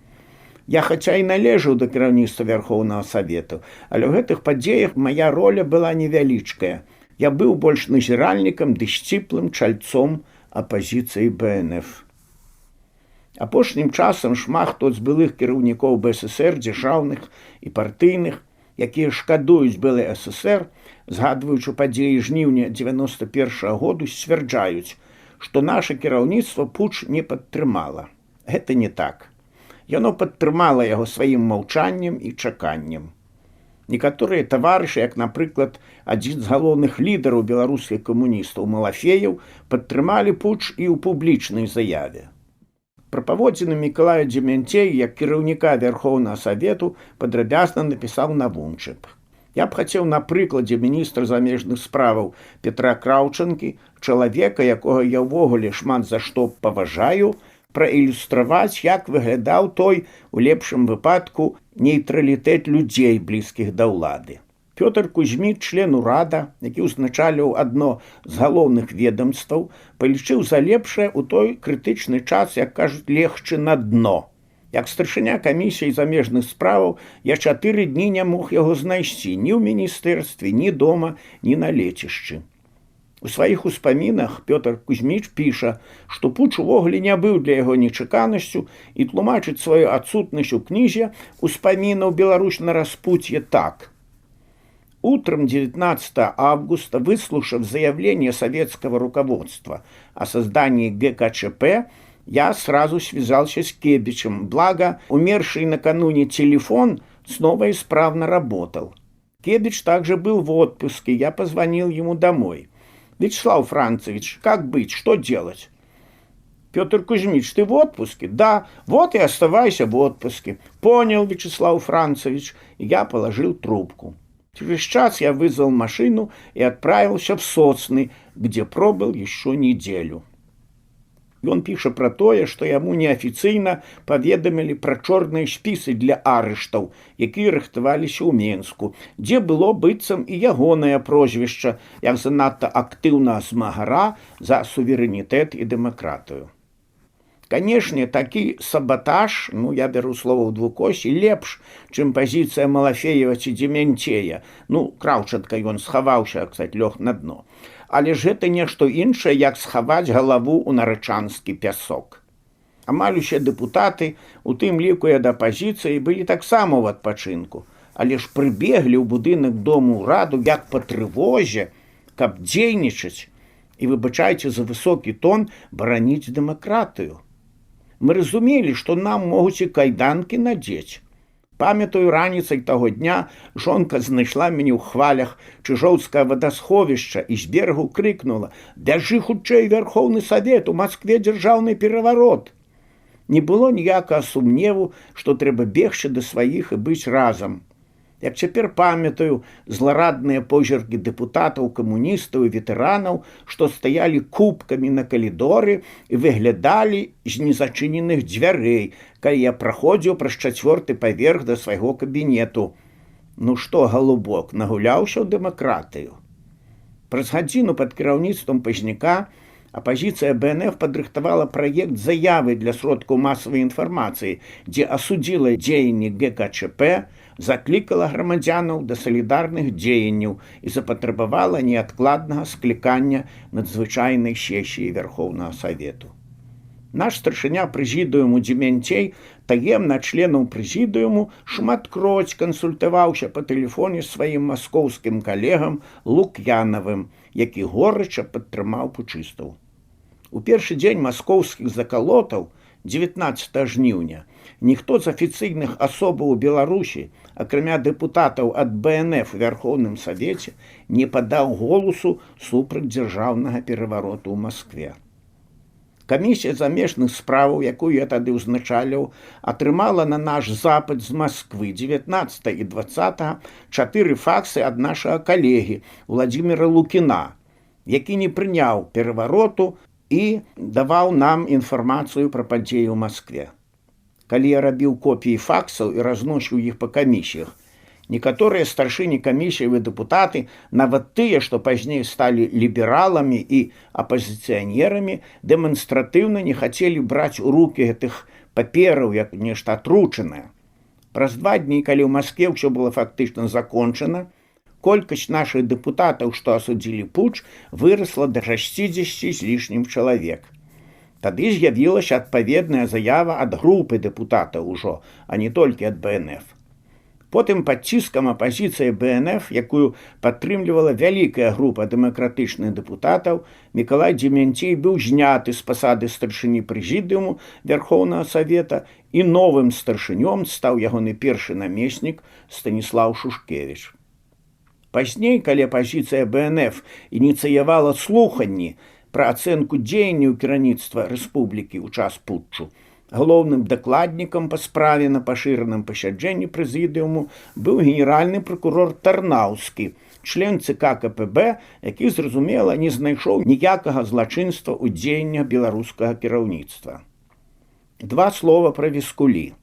Я хаця і належаў да кіраўніцтва Верховнага Савету, але ў гэтых падзеях мая роля была невялічкая. Я быў больш назіральнікам ды сціплым чальцом апазіцыі БНФ. Апошнім часам шмат хто з былых кіраўнікоў БССР, дзяржаўных і партыйных, якія шкадуюць былы ССР, згадваючы падзеі жніўня 91-го году, сцвярджаюць, што наша кіраўніцтва путч не падтрымала. Гэта не так. Яно падтрымала яго сваім маўчаннем і чаканнем. Некаторыя таварышы, як, напрыклад, адзін з галоўных лідараў беларускіх камуністаў Малафеяў, падтрымалі путч і ў публічнай заяве. Пра паводзіны Мікалая Дземянцея як кіраўніка Верховнага Савету падрабязна напісаў Навумчык. Я б хацеў на прыкладзе міністра замежных справаў Петра Краўчанкі, чалавека, якога я ўвогуле шмат за што паважаю, праілюстраваць, як выглядаў той, у лепшым выпадку, нейтралітэт людзей, блізкіх да ўлады. Пётр Кузьміч, член урада, які ўзначаліў адно з галоўных ведомстваў, палічыў за лепшае ў той крытычны час, як кажуць, легчы на дно. Як старшыня камісіі замежных справаў, я 4 дні не мог яго знайсці ні ў міністэрстве, ні дома, ні на лецішчы. У сваіх успамінах Пётр Кузьміч піша, што путч увогуле не быў для яго нечаканасцю і тлумачыць сваю адсутнасць у кнізе «Успамінаў Беларусь на распутье» так. Утром 19 августа, выслушав заявление советского руководства о создании ГКЧП, я сразу связался с Кебичем, благо умерший накануне телефон снова исправно работал. Кебич также был в отпуске, я позвонил ему домой. «Вячеслав Францевич, как быть, что делать?» «Петр Кузьмич, ты в отпуске?» «Да, вот и оставайся в отпуске». «Понял, Вячеслав Францевич». И я положил трубку. Через час я вызвал машину и отправился в Сосны, где пробыл еще неделю. Ён піша пра тое, што яму неафіцыйна паведамілі пра чорныя спісы для арыштаў, якія рыхтаваліся ў Менску, дзе было быццам і ягонае прозвішча, як занадта актыўнага змагара за суверэнітэт і дэмакратыю. Канешне, такі сабатаж, я бяру слова ў двукосі, лепш, чым пазіцыя Малафеева ці Дземянцея. Краўчанка ён схаваўся, кстати, лёг на дно. Але ж гэта нешта іншае, як схаваць галаву ў нарычанскі пясок. Амаль усе дэпутаты, у тым ліку і ад апазіцыі, былі таксама ў адпачынку, але ж прыбеглі ў будынак дому ўраду як па трывозе, каб дзейнічаць і, выбачайце за высокі тон, бараніць дэмакратыю. Мы разумелі, што нам могуць і кайданкі надзець. Памятаю, раніцай таго дня жонка знайшла мяне ў хвалях Чыжоўскага вадасховішча і з берагу крыкнула: «Бяжы хутчэй Верховны Савет, у Маскве дзяржаўны пераварот!» Не было ніякага сумневу, што трэба бегчы да сваіх і быць разам. Як цяпер памятаю, зларадныя позіркі дэпутатаў, камуністаў і ветэранаў, што стаялі кубкамі на калідоры і выглядалі з незачыненых дзвярэй, калі я праходзіў праз 4-й паверх да свайго кабінету. Што, галубок, нагуляўся ў дэмакратыю? Праз гадзіну пад кіраўніцтвам Пазняка апазіцыя БНФ падрыхтавала праект заявы для сродкаў масавай інфармацыі, дзе асудзіла дзеянні ГКЧП, заклікала грамадзянаў да салідарных дзеянняў і запатрабавала неадкладнага склікання надзвычайнай сесіі Верховнага Савету. Наш старшыня прэзідыуму Дземянцей таемна членаў прэзідыуму шматкроць кансультаваўся па тэлефоне з сваім маскоўскім калегам Лук'янавым, які горача падтрымаў пучыстаў. У першы дзень маскоўскіх закалотаў, 19 жніўня, ніхто з афіцыйных асобаў у Беларусі, акрамя дэпутатаў ад БНФ у Вярхоўным Савеце, не падаў голасу супраць дзяржаўнага перавароту ў Маскве. Камісія замежных справаў, якую я тады ўзначаліў, атрымала на наш запыт з Масквы 19 і 20 4 факсы ад нашага калегі Владзіміра Лукіна, які не прыняў перавароту і даваў нам інфармацыю пра падзеі ў Маскве. Калі я рабіў копіі факсаў і разносіў іх па камісіях, некаторыя старшыні камісіі і дэпутаты, нават тыя, што пазней сталі лібераламі і апазіцыянерамі, дэманстратыўна не хацелі браць у рукі гэтых папераў як нешта атручанае. Праз 2 дні, калі ў Маскве ўсё было фактычна закончана, колькасць нашых дэпутатаў, што асудзілі путч, вырасла да 60 з лішнім чалавек. Тады з'явілася адпаведная заява ад групы дэпутатаў ужо, а не толькі ад БНФ. Потым пад ціскам апазіцыі БНФ, якую падтрымлівала вялікая група дэмакратычных дэпутатаў, Мікалай Дземянцей быў зняты з пасады старшыні прэзідыуму Вярхоўнага Савета, і новым старшынём стаў ягоны першы намеснік Станіслаў Шушкевіч. Пазней, калі апазіцыя БНФ ініцыявала слуханні пра ацэнку дзеянняў кіраўніцтва рэспублікі ў час путчу, галоўным дакладнікам па справе на пашыраным пасяджэнні прэзідыуму быў генеральны пракурор Тарнаўскі, член ЦК КПБ, які, зразумела, не знайшоў ніякага злачынства ў дзеяннях беларускага кіраўніцтва. 2 слова пра Віскулі.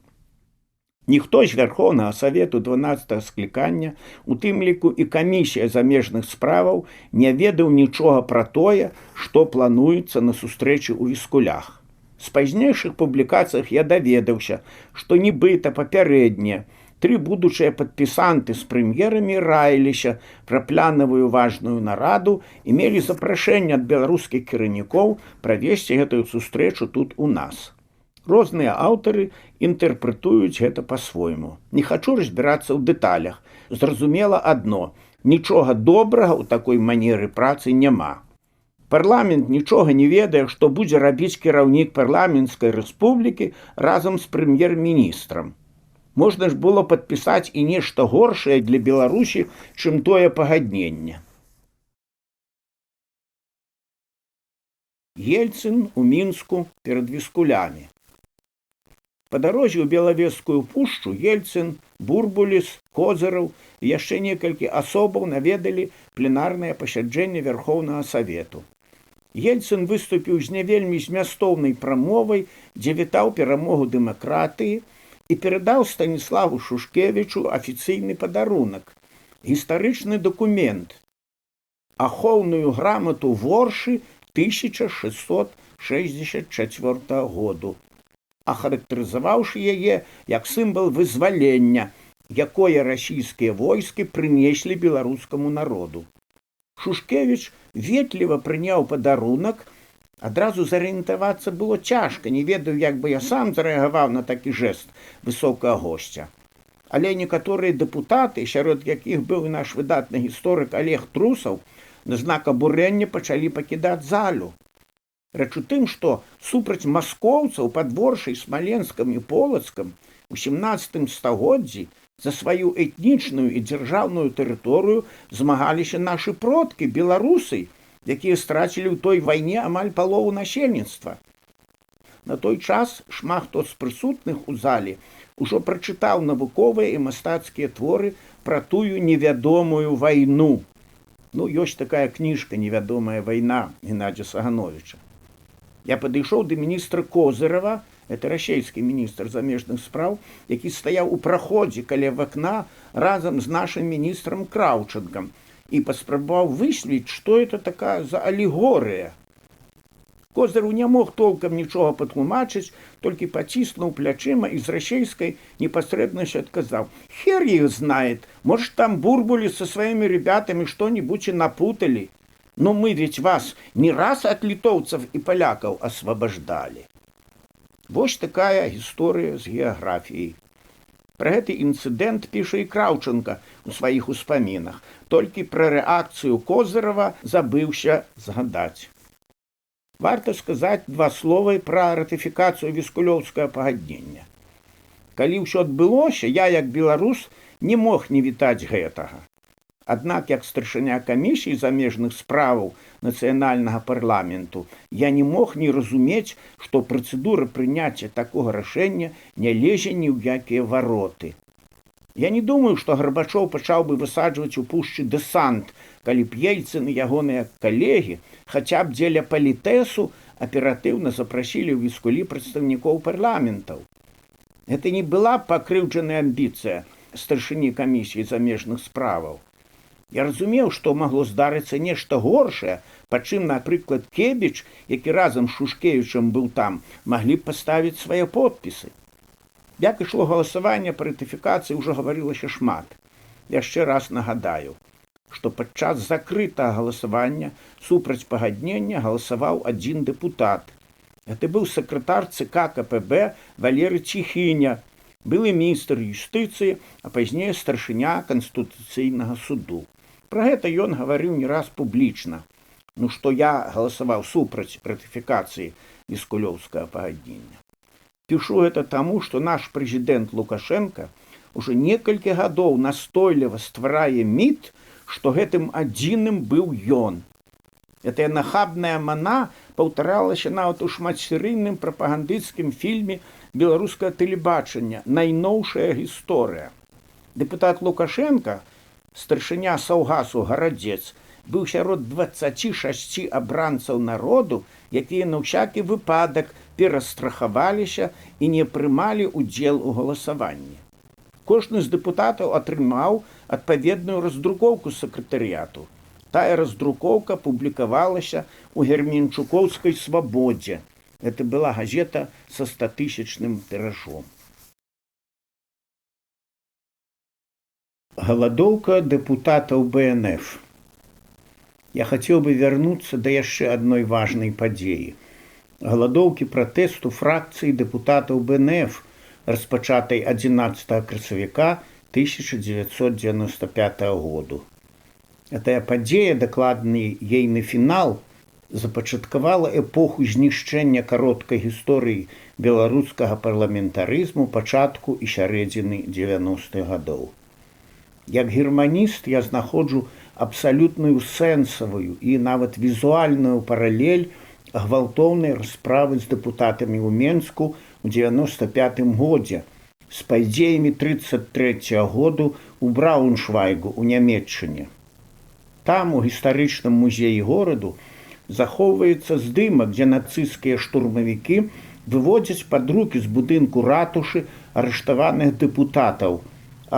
Ніхто з Вярхоўнага Савету 12-го склікання, у тым ліку і камісія замежных справаў, не ведаў нічога пра тое, што плануецца на сустрэчы ў Віскулях. З пазнейшых публікацыях я даведаўся, што нібыта папярэдне 3 будучыя падпісанты з прэм'ерамі раіліся пра планавую важную нараду і мелі запрашэнне ад беларускіх кіраўнікоў правесці гэтую сустрэчу тут у нас. Розныя аўтары інтэрпрэтуюць гэта па-свойму. Не хачу разбірацца ў дэталях. Зразумела адно: нічога добрага ў такой манеры працы няма. Парламент нічога не ведае, што будзе рабіць кіраўнік парламенцкай рэспублікі разам з прэм'ер-міністрам. Можна ж было падпісаць і нешта горшае для Беларусі, чым тое пагадненне. Ельцын у Мінску перад Віскулямі. Па дарозе ў Белавежскую пушчу Ельцын, Бурбуліс, Козыраў і яшчэ некалькі асобаў наведалі пленарнае пасяджэнне Вярхоўнага Савету. Ельцын выступіў з не вельмі змястоўнай прамовай, дзе вітаў перамогу дэмакратыі і перадаў Станіславу Шушкевічу афіцыйны падарунак, гістарычны дакумент, ахоўную грамату Воршы 1664 году, ахарактарызаваўшы яе як сімвал вызвалення, якое расійскія войскі прынеслі беларускаму народу. Шушкевіч ветліва прыняў падарунак, адразу зарыентавацца было цяжка, не ведаю, як бы я сам зарэагаваў на такі жэст высокага госця. Але некаторыя дэпутаты, сярод якіх быў і наш выдатны гісторык Олег Трусаў, на знак абурэння пачалі пакідаць залю. Рэч у тым, што супраць маскоўцаў пад Воршай, Смаленскам і Полацкам у 17 стагоддзі за сваю этнічную і дзяржаўную тэрыторыю змагаліся нашы продкі, беларусы, якія страцілі ў той вайне амаль палову насельніцтва. На той час шмат хто з прысутных у зале ужо прачытаў навуковыя і мастацкія творы пра тую невядомую вайну. Ёсць такая кніжка «Невядомая вайна» Геннадзя Сагановіча. Я падышоў да міністра Козырава, это расійскі міністр замежных спраў, які стаяў у праходзе каля вакна разам з нашым міністрам Краўчанкам і паспрабаваў высветліць, што это такая за алегорыя. Козыраў не мог толкам нічога патлумачыць, толькі паціснуў плячыма і з расійскай непасрэднасцю адказаў: «Хер их знает, может, там Бурбулі со своими ребятами что-нибудь и напутали. Но мы ведь вас не раз от литовцев и поляков освобождали». Вось такая гісторыя з геаграфіяй. Пра гэты інцыдэнт піша і Краўчанка ў сваіх успамінах, толькі пра рэакцыю Козырава забыўся згадаць. Варта сказаць два словы пра ратыфікацыю віскулёўскага пагаднення. Калі ўсё адбылося, я, як беларус, не мог не вітаць гэтага. Аднак, як старшыня камісіі замежных справаў нацыянальнага парламенту, я не мог не разумець, што працэдура прыняцця такога рашэння не лезе ні ў якія вароты. Я не думаю, што Гарбачоў пачаў бы высаджваць у пушчы дэсант, калі б Ельцын і ягоныя калегі хаця б дзеля палітэсу аператыўна запрасілі ў Віскулі прадстаўнікоў парламентаў. Гэта не была пакрыўджаная амбіцыя старшыні камісіі замежных справаў. Я разумеў, што магло здарыцца нешта горшае, па чым, напрыклад, Кебіч, які разам з Шушкевічам быў там, маглі б паставіць свае подпісы. Як ішло галасаванне па ратыфікацыі, ўжо гаварылася шмат. Яшчэ раз нагадаю, што падчас закрытага галасавання супраць пагаднення галасаваў адзін дэпутат. Гэта быў сакратар ЦК КПБ Валерый Ціхіня, былы міністр юстыцыі, а пазней старшыня Канстытуцыйнага суду. Пра гэта ён гаварыў не раз публічна. Што я галасаваў супраць ратыфікацыі віскулёўскага пагаднення. Пішу гэта таму, што наш прэзідэнт Лукашенка ўжо некалькі гадоў настойліва стварае міт, што гэтым адзіным быў ён. Гэтая нахабная мана паўтаралася нават у шматсерыйным прапагандысцкім фільме беларускага тэлебачання «Найноўшая гісторыя». Дэпутат Лукашенка, старшыня Саўгасу Гарадзец, быў сярод 26 абранцаў народу, якія на ўсякі выпадак перастрахаваліся і не прымалі ўдзел у галасаванні. Кожны з дэпутатаў атрымаў адпаведную раздрукоўку сакратарыяту. Тая раздрукоўка публікавалася ў герменчукоўскай «Свабодзе». Гэта была газета са 100-тысячным тыражом. Галадоўка дэпутатаў БНФ. Я хацеў бы вярнуцца да яшчэ адной важнай падзеі. Галадоўкі пратэсту фракцыі дэпутатаў БНФ, распачатай 11 красавіка 1995 году. Гэтая падзея, дакладней ейны фінал, запачаткавала эпоху знішчэння кароткай гісторыі беларускага парламентарызму пачатку і сярэдзіны 90-х гадоў. Як германіст я знаходжу абсалютную сэнсавую і нават візуальную паралель гвалтоўнай расправы з дэпутатамі ў Менску ў 95-м годзе з падзеямі 33-го году ў Браўншвайгу ў Нямецчыне. Там, у гістарычным музеі гораду, захоўваецца здымак, дзе нацысцкія штурмавікі выводзяць пад рукі з будынку ратушы арыштаваных дэпутатаў,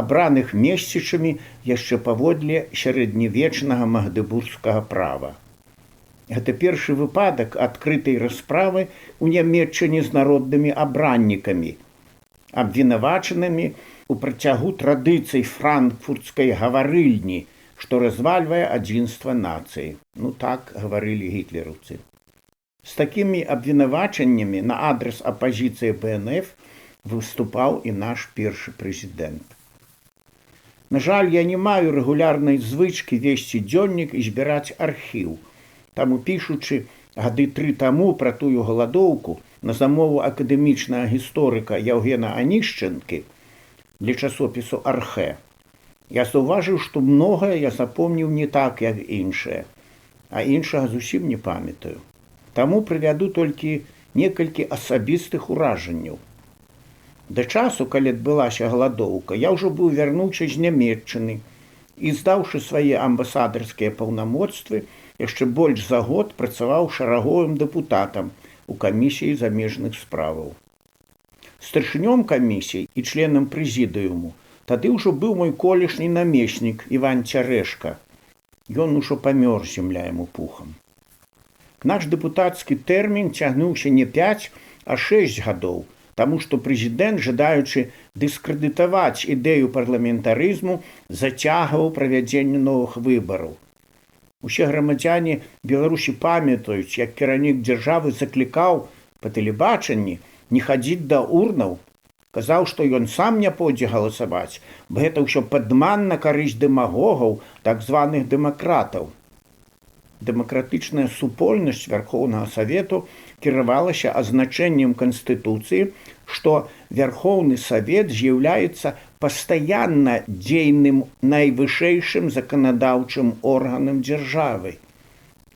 абраных месцічамі яшчэ паводле сярэднявечнага магдэбургскага права. Гэта першы выпадак адкрытай расправы ў Нямецчыне з народнымі абраннікамі, абвінавачанымі ў працягу традыцый франкфуртскай гаварыльні, што развальвае адзінства нацыі. Так гаварылі гітлераўцы. З такімі абвінавачаннямі на адрас апазіцыі БНФ выступаў і наш першы прэзідэнт. На жаль, я не маю рэгулярнай звычкі весці дзённік і збіраць архіў. Таму, пішучы гады 3 таму пра тую галадоўку на замову акадэмічнага гісторыка Яўгена Анішчэнкі для часопісу «Архэ», я заўважыў, што многае я запомніў не так, як іншае, а іншага зусім не памятаю. Таму прывяду толькі некалькі асабістых уражанняў. Да часу, калі адбылася галадоўка, я ўжо быў вярнуўся з Нямецчыны і, здаўшы свае амбасадарскія паўнамоцтвы, яшчэ больш за год працаваў шараговым дэпутатам у камісіі замежных справаў. Старшынём камісіі і членам прэзідыуму тады ўжо быў мой колішні намеснік Іван Цярэшка. Ён ужо памёр, зямля яму пухам. Наш дэпутацкі тэрмін цягнуўся не 5, а 6 гадоў, таму што прэзідэнт, жадаючы дыскрэдытаваць ідэю парламентарызму, зацягваў правядзенне новых выбараў. Усе грамадзяне Беларусі памятаюць, як кіраўнік дзяржавы заклікаў па тэлебачанні не хадзіць да урнаў. Казаў, што ён сам не пойдзе галасаваць, бо гэта ўсё падман на карысць дэмагогаў, так званых дэмакратаў. Дэмакратычная супольнасць Вярхоўнага Савету кіравалася азначэннем Канстытуцыі, што Вярхоўны Савет з'яўляецца пастаянна дзейным найвышэйшым заканадаўчым органам дзяржавы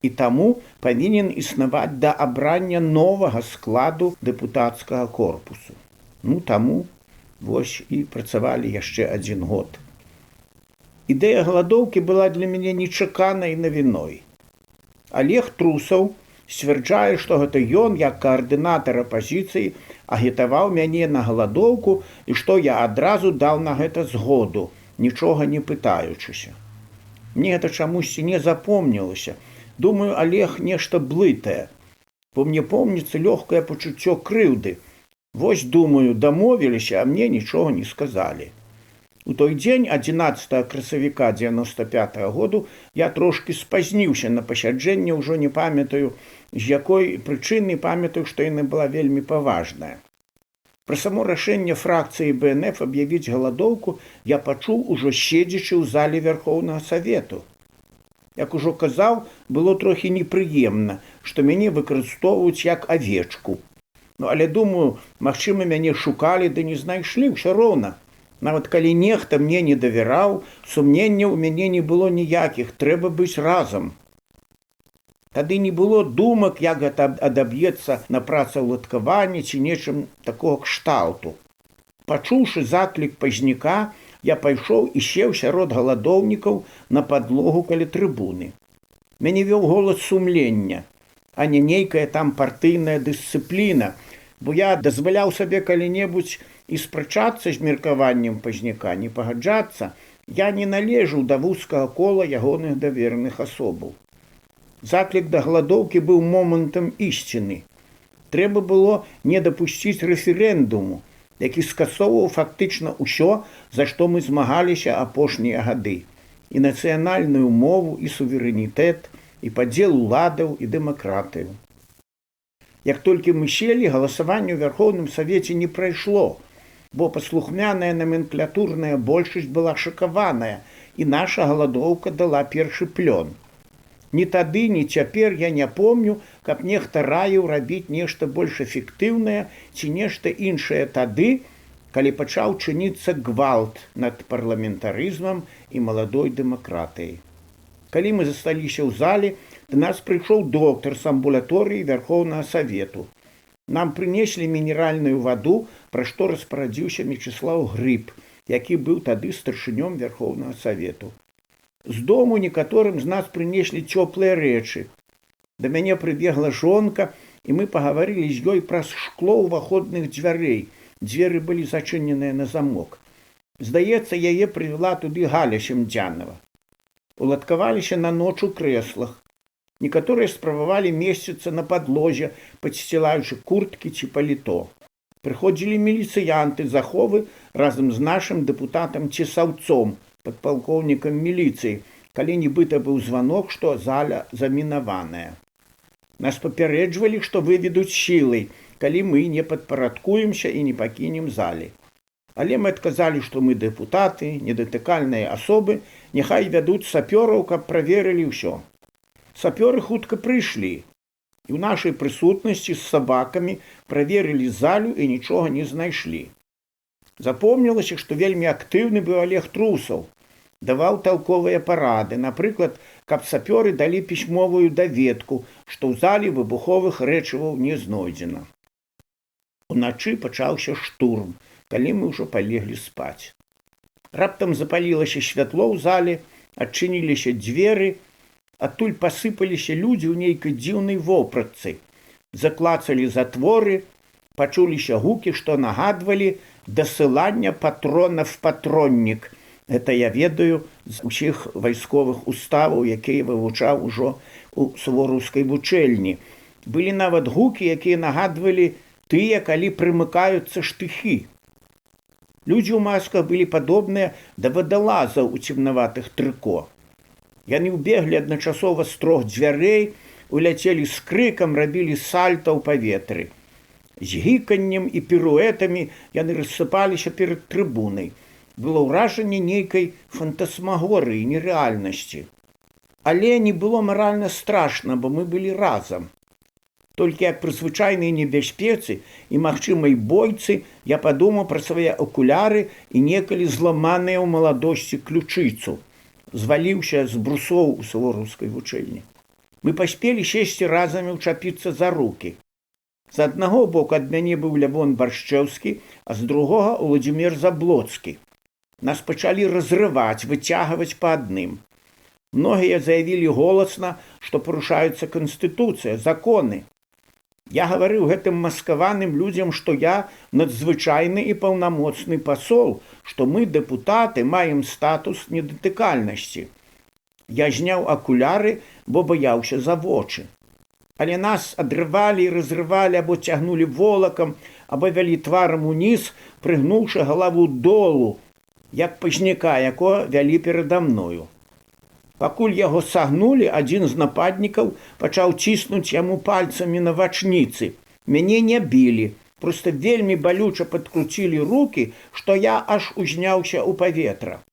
і таму павінен існаваць да абрання новага складу дэпутацкага корпусу. Таму вось і працавалі яшчэ 1 год. Ідэя галадоўкі была для мяне нечаканай навіной. Олег Трусаў сцвярджае, што гэта ён, як каардынатар апазіцыі, агітаваў мяне на галадоўку і што я адразу даў на гэта згоду, нічога не пытаючыся. Мне гэта чамусьці не запомнілася. Думаю, Олег нешта блытае, бо мне помніцца лёгкае пачуццё крыўды. Вось, думаю, дамовіліся, а мне нічога не сказалі. У той дзень, 11 красавіка 95-го году, я трошкі спазніўся на пасяджэнне, ўжо не памятаю, з якой прычыны, памятаю, што яна была вельмі паважная. Пра само рашэнне фракцыі БНФ аб'явіць галадоўку я пачуў ужо седзячы ў зале Вярхоўнага Савету. Як ужо казаў, было трохі непрыемна, што мяне выкарыстоўваюць як авечку. Але, думаю, магчыма, мяне шукалі, ды не знайшлі, ўсё роўна. Нават калі нехта мне не давяраў, сумненняў у мяне не было ніякіх, трэба быць разам. Тады не было думак, як гэта адаб'ецца на працаўладкаванні ці нечым такога кшталту. Пачуўшы заклік пазняка, я пайшоў і сеў сярод галадоўнікаў на падлогу каля трыбуны. Мяне вёў голас сумлення, а не нейкая там партыйная дысцыпліна, бо я дазваляў сабе калі-небудзь і спрачацца з меркаваннем пазняка, не пагаджацца, я не належаў да вузкага кола ягоных давераных асобаў. Заклік да галадоўкі быў момантам ісціны. Трэба было не дапусціць рэферэндуму, які скасоўваў фактычна ўсё, за што мы змагаліся апошнія гады, і нацыянальную мову, і суверэнітэт, і падзел уладаў, і дэмакратыю. Як толькі мы селі, галасаванне ў Вярхоўным Савеце не прайшло, бо паслухмяная наменклатурная большасць была шакаваная, і наша галадоўка дала першы плён. Ні тады, ні цяпер я не помню, каб нехта раіў рабіць нешта больш эфектыўнае ці нешта іншае тады, калі пачаў чыніцца гвалт над парламентарызмам і маладой дэмакратыяй. Калі мы засталіся ў зале, да нас прыйшоў доктар з амбулаторыі Вярхоўнага Савету. Нам прынеслі мінеральную ваду, пра што распарадзіўся Мечыслаў Грыб, які быў тады старшынём Вярхоўнага Савету. З дому некаторым з нас прынеслі цёплыя рэчы. Да мяне прыбегла жонка, і мы пагаварылі з ёй праз шкло ўваходных дзвярэй. Дзверы былі зачыненыя на замок. Здаецца, яе прывела туды Галя Семдзянова. Уладкаваліся на ноч у крэслах. Некаторыя спрабавалі месціцца на падлозе, падсцілаючы курткі ці паліто. Прыходзілі міліцыянты з аховы разам з нашым дэпутатам Цесаўцом, падпалкоўнікам міліцыі, калі нібыта быў званок, што зала замінаваная. Нас папярэджвалі, што выведуць сілай, калі мы не падпарадкуемся і не пакінем залі. Але мы адказалі, што мы дэпутаты, недатыкальныя асобы, няхай вядуць сапёраў, каб праверылі ўсё. Сапёры хутка прыйшлі, і ў нашай прысутнасці з сабакамі праверылі залю і нічога не знайшлі. Запомнілася, што вельмі актыўны быў Олег Трусаў, даваў талковыя парады, напрыклад, каб сапёры далі пісьмовую даведку, што ў зале выбуховых рэчываў не знойдзена. Уначы пачаўся штурм, калі мы ўжо палеглі спаць. Раптам запалілася святло ў зале, адчыніліся дзверы, адтуль пасыпаліся людзі ў нейкай дзіўнай вопратцы. Заклацалі затворы, пачуліся гукі, што нагадвалі дасылання патрона в патроннік. Гэта я ведаю з усіх вайсковых уставаў, якія вывучаў ужо у сувораўскай вучэльні. Былі нават гукі, якія нагадвалі тыя, калі прымыкаюцца штыхі. Людзі ў масках былі падобныя да вадалазаў у цемнаватых трыко. Яны ўбеглі адначасова з 3 дзвярэй, уляцелі з крыкам, рабілі сальта ў паветры. З гіканнем і піруэтамі яны рассыпаліся перад трыбунай. Было ўражанне нейкай фантасмагорыі, нерэальнасці. Але не было маральна страшна, бо мы былі разам. Толькі як пры звычайнай небяспецы і магчымай бойцы я падумаў пра свае акуляры і некалі зламаныя ў маладосці ключыцу, зваліўся з брусоў у сувораўскай вучэльні. Мы паспелі сесці разам і ўчапіцца за рукі. З аднаго боку ад мяне быў Лявон Баршчэўскі, а з другога Уладзімір Заблоцкі. Нас пачалі разрываць, выцягваць па адным. Многія заявілі голасна, што парушаюцца Канстытуцыя, законы. Я гаварыў гэтым маскаваным людзям, што я надзвычайны і паўнамоцны пасол, што мы, дэпутаты, маем статус недатыкальнасці. Я зняў акуляры, бо баяўся за вочы. Але нас адрывалі і разрывалі або цягнулі волакам, або вялі тварам уніз, прыгнуўшы галаву долу, як пазняка, якога вялі перада мною. Пакуль яго сагнулі, адзін з нападнікаў пачаў ціснуць яму пальцамі на вачніцы. Мяне не білі, проста вельмі балюча падкруцілі рукі, што я аж узняўся ў паветра.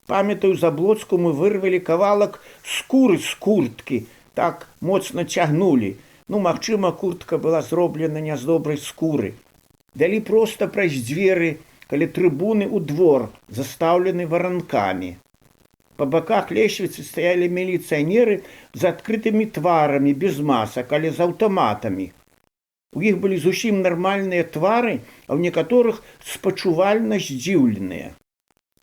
Памятаю, Заблоцку мы вырвалі кавалак скуры з курткі, так моцна цягнулі. Магчыма, куртка была зроблена не з добрай скуры. Вялі проста праз дзверы, каля трыбуны ў двор, застаўлены варанкамі. Па баках лесвіцы стаялі міліцыянеры з адкрытымі тварамі, без масак, але з аўтаматамі. У іх былі зусім нармальныя твары, а ў некаторых спачувальна здзіўленыя.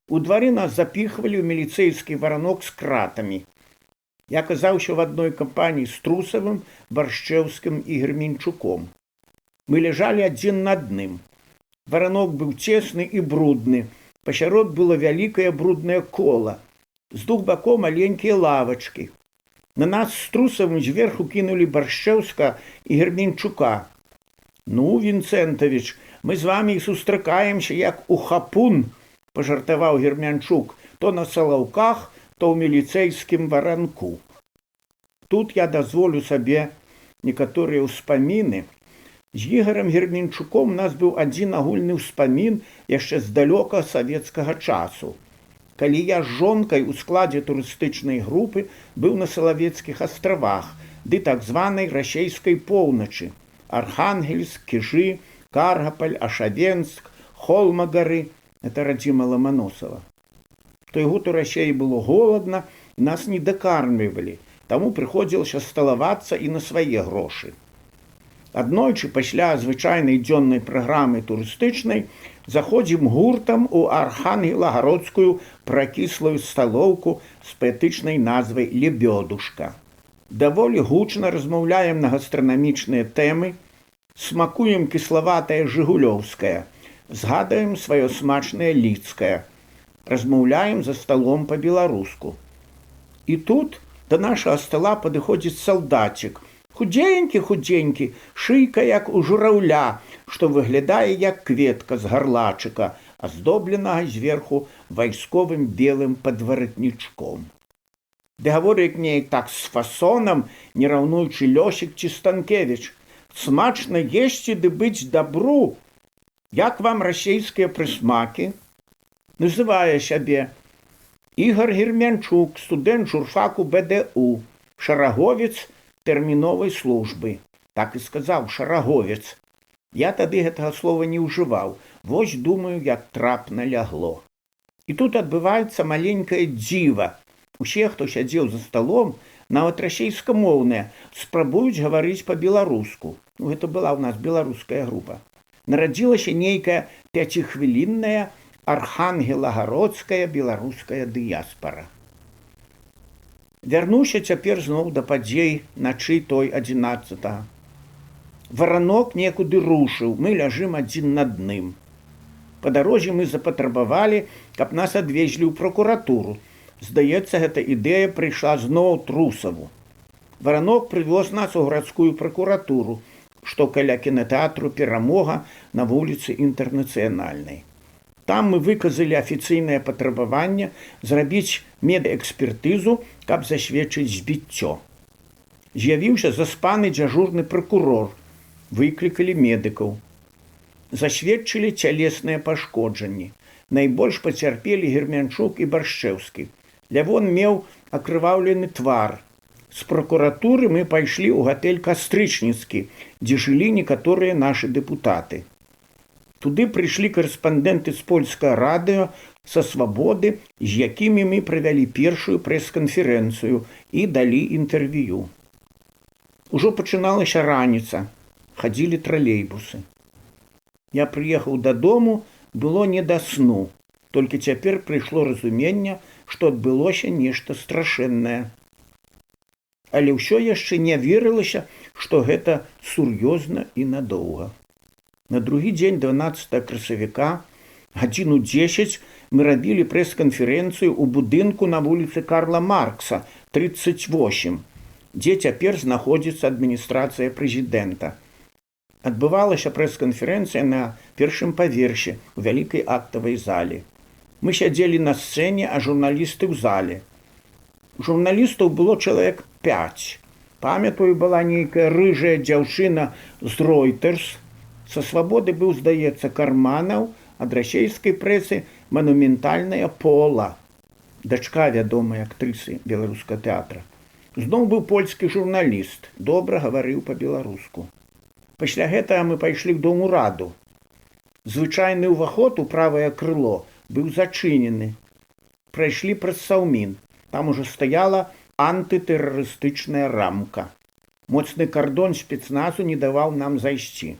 У двары нас запіхвалі ў міліцэйскі варанок з кратамі. Я аказаўся в адной кампаніі з Трусавым, Баршчэўскім і Герменчуком. Мы ляжалі адзін на адным. Варанок быў цесны і брудны. Пасярод было вялікае бруднае кола. З двух бакоў маленькія лавачкі. На нас з Трусавым зверху кінулі Баршчэўска і Герменчука. Вінцэнтавіч, мы з вамі і сустракаемся, як у хапун, пажартаваў Герменчук, то на Салаўках, то ў міліцэйскім варанку. Тут я дазволю сабе некаторыя ўспаміны. З Ігорам Герменчуком у нас быў адзін агульны ўспамін яшчэ з далёка савецкага часу. Калі я з жонкай у складзе турыстычнай групы быў на Салавецкіх астравах, ды так званай расейскай поўначы. Архангельск, Кіжы, Каргапаль, Ашавенск, Холмагары – это радзіма Ламаносава. Той год у Расеі было голадна, нас не дакармлівалі, таму прыходзілася сталавацца і на свае грошы. Аднойчы пасля звычайнай дзённай праграмы турыстычнай заходзім гуртам у Архангелагародскую пракіслую сталоўку з паэтычнай назвай «Лебёдушка». Даволі гучна размаўляем на гастранамічныя тэмы, смакуем кіславатае жыгулёўскае, згадаем сваё смачнае ліцкае, размаўляем за сталом па-беларуску. І тут да нашага стала падыходзіць салдацік, худзенькі, шыйка як у жураўля, што выглядае як кветка з гарлачыка, аздобленага зверху вайсковым белым падваратнічком. Ды гаворыць неяк так з фасонам, не раўнуючы Лёсік ці Станкевіч. Смачна есці ды быць дабру. Як вам расейскія прысмакі? Называе сябе Ігор Герменчук, студэнт журфаку БДУ, шараговец тэрміновай службы. Так і сказаў, шараговец. Я тады гэтага слова не ўжываў. Вось думаю, як трапна лягло. І тут адбываецца маленькае дзіва. Усе, хто сядзеў за сталом, нават расейскамоўныя, спрабуюць гаварыць па-беларуску. Гэта была ў нас беларуская група. Нарадзілася нейкая 5-хвілінная архангелагародская беларуская дыяспара. Вярнуўся цяпер зноў да падзей начы той 11-го. Варанок некуды рушыў, мы ляжым адзін на адным. Па дарозе мы запатрабавалі, каб нас адвезлі ў пракуратуру. Здаецца, гэта ідэя прыйшла зноў Трусаву. Варанок прывёз нас у гарадскую пракуратуру, што каля кінатэатру «Перамога» на вуліцы Інтэрнацыянальнай. Там мы выказалі афіцыйнае патрабаванне зрабіць медэкспертызу, каб засведчыць збіццё. З'явіўся заспаны дзяжурны пракурор. выклікалі медыкаў. Засведчылі цялесныя пашкоджанні. Найбольш пацярпелі Гермянчук і Баршчэўскі. Лявон меў акрываўлены твар. З пракуратуры мы пайшлі ў гатэль Кастрычніцкі, дзе жылі некаторыя нашы дэпутаты. Туды прыйшлі карэспандэнты з польскага радыё, са Свабоды, з якімі мы правялі першую прэс-канферэнцыю і далі інтэрв'ю. Ужо пачыналася раніца, хадзілі тралейбусы. Я прыехаў дадому, было не да сну, толькі цяпер прыйшло разуменне, што адбылося нешта страшэннае. Але ўсё яшчэ не верылася, што гэта сур'ёзна і надоўга. На другі дзень 12 красавіка, гадзіну 10, мы рабілі прэс-канферэнцыю ў будынку на вуліцы Карла Маркса, 38, дзе цяпер знаходзіцца адміністрацыя прэзідэнта. Адбывалася прэс-канферэнцыя на першым паверсе у вялікай актавай зале. Мы сядзелі на сцэне, а журналісты ў зале. Журналістаў было чалавек 5. Памятаю, была нейкая рыжая дзяўчына з Reuters. Са Свабоды быў, здаецца, Карманаў, ад расейскай прэсы манументальная Пола, дачка вядомай актрысы беларускага тэатра. Зноў быў польскі журналіст, добра гаварыў па-беларуску. Пасля гэтага мы пайшлі к дому раду. Звычайны ўваход у правае крыло быў зачынены. Прайшлі праз Саўмін. Там ужо стаяла антытэрарыстычная рамка. Моцны кардон спецназу не даваў нам зайсці.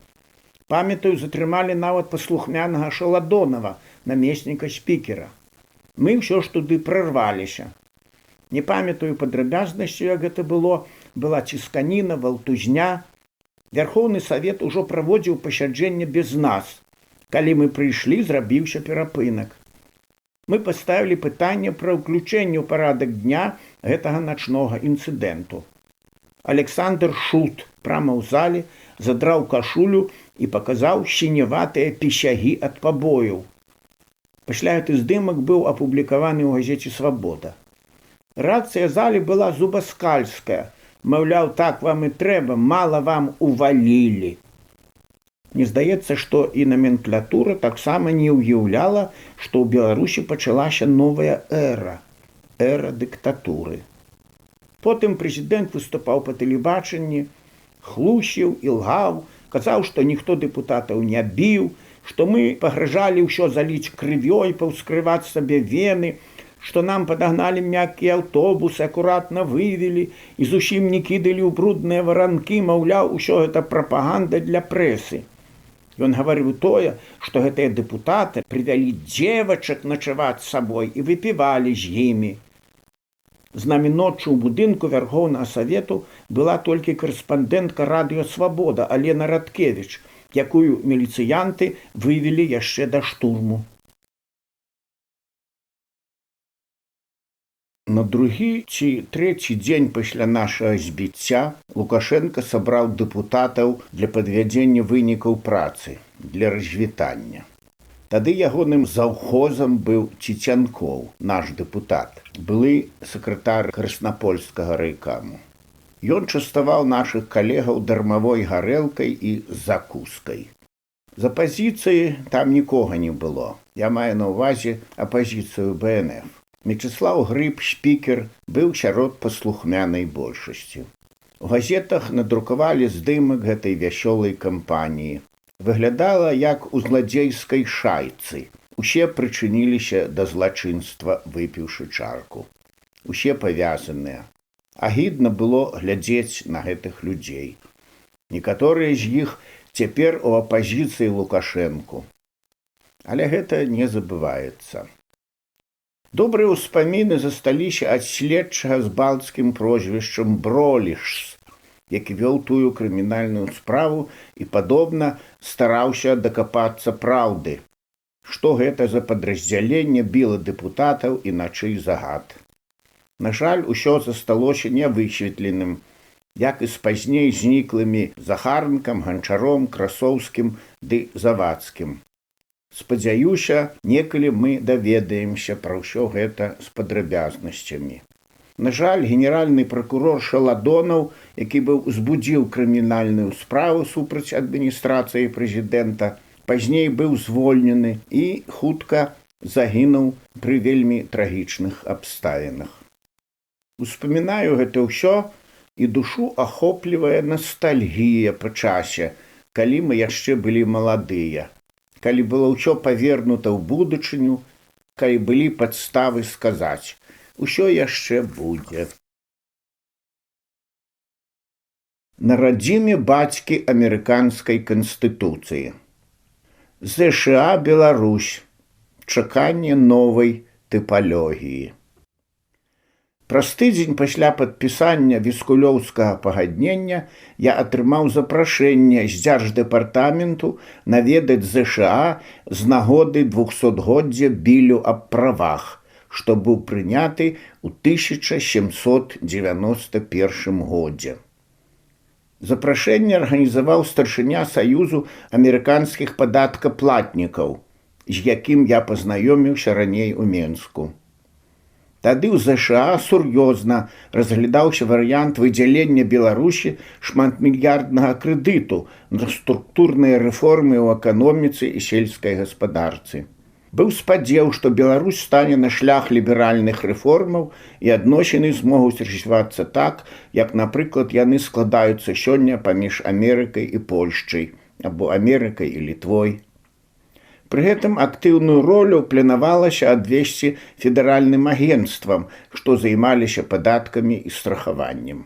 Памятаю, затрымалі нават паслухмянага Шаладонова, намесніка спікера. Мы ўсё ж туды прарваліся. Не памятаю падрабязнасцю, як гэта было, была цісканіна, валтузня. Вярхоўны савет ужо праводзіў пасяджэнне без нас. Калі мы прыйшлі, зрабіўся перапынак. Мы паставілі пытанне пра ўключэнне ў парадак дня гэтага начнога інцыдэнту. Александр Шут прама ў зале задраў кашулю і паказаў сіняватыя пісягі ад пабояў. Пасля гэты здымак быў апублікаваны ў газеце «Свабода». Рэакцыя залі была зубаскальская. Маўляў, так вам і трэба, мала вам увалілі. Мне здаецца, што і наменклатура таксама не ўяўляла, што ў Беларусі пачалася новая эра дыктатуры. Потым прэзідэнт выступаў па тэлебачанні, хлусіў і лгаў, казаў, што ніхто дэпутатаў не біў, што мы пагражалі ўсё заліць крывёй, паўскрываць сабе вены, што нам падагналі мяккія аўтобусы, акуратна вывелі і зусім не кідалі ў брудныя варанкі, маўляў, усё гэта прапаганда для прэсы. Ён гаварыў тое, што гэтыя дэпутаты прывялі дзевачак начаваць з сабой і выпівалі з імі. З намі ноччу ў будынку Вярхоўнага Савету была толькі карэспандэнтка радыё «Свабода» Алена Радкевіч, якую міліцыянты вывелі яшчэ да штурму. На другі ці трэці дзень пасля нашага збіцця Лукашенко сабраў дэпутатаў для падвядзення вынікаў працы, для развітання. Тады ягоным заўхозам быў Цецянкоў, наш дэпутат, былы сакратар краснапольскага райкаму. Ён частаваў нашых калегаў дармавой гарэлкай і закускай. З апазіцыі там нікога не было. Я маю на ўвазе апазіцыю БНФ. Мечыслаў Грыб, спікер, быў сярод паслухмянай большасці. У газетах надрукавалі здымак гэтай вясёлай кампаніі. Выглядала як у зладзейскай шайцы. Усе прычыніліся да злачынства, выпіўшы чарку. Усе павязаныя. Агідна было глядзець на гэтых людзей. Некаторыя з іх цяпер у апазіцыі Лукашэнку. Але гэта не забываецца. Добрыя ўспаміны засталіся ад следчага з балцкім прозвішчам Бролішс, які вёў тую крымінальную справу і, падобна, стараўся дакапацца праўды. Што гэта за падраздзяленне біла дэпутатаў і на чый загад. На жаль, усё засталося нявысветленым, як і з пазней зніклымі Захарнкам, Ганчаром, Красоўскім ды Завадскім. Спадзяюся, некалі мы даведаемся пра ўсё гэта з падрабязнасцямі. На жаль, генеральны пракурор Шаладонаў, які быў узбудзіў крымінальную справу супраць адміністрацыі прэзідэнта, пазней быў звольнены і хутка загінуў пры вельмі трагічных абставінах. Успамінаю гэта ўсё, і душу ахоплівае настальгія па часе, калі мы яшчэ былі маладыя, калі было ўсё павернута ў будучыню, калі былі падставы сказаць: усё яшчэ будзе. На радзіме бацькі амерыканскай канстытуцыі. ЗША Беларусь. Чаканне новай тыпалогіі. Праз тыдзень пасля падпісання віскулёўскага пагаднення я атрымаў запрашэнне з дзярждэпартаменту наведаць ЗША з нагоды 200-годдзя білю аб правах, што быў прыняты ў 1791 годзе. Запрашэнне арганізаваў старшыня Саюзу амерыканскіх падаткаплатнікаў, з якім я пазнаёміўся раней у Менску. Тады ў ЗША сур'ёзна разглядаўся варыянт выдзялення Беларусі шматмільярднага крэдыту на структурныя рэформы ў эканоміцы і сельскай гаспадарцы. Быў спадзеў, што Беларусь стане на шлях ліберальных рэформаў і адносіны змогуць развівацца так, як, напрыклад, яны складаюцца сёння паміж Амерыкай і Польшчай, або Амерыкай і Літвой. Пры гэтым актыўную ролю планавалася адвесці федэральным агенцтвам, што займаліся падаткамі і страхаваннем.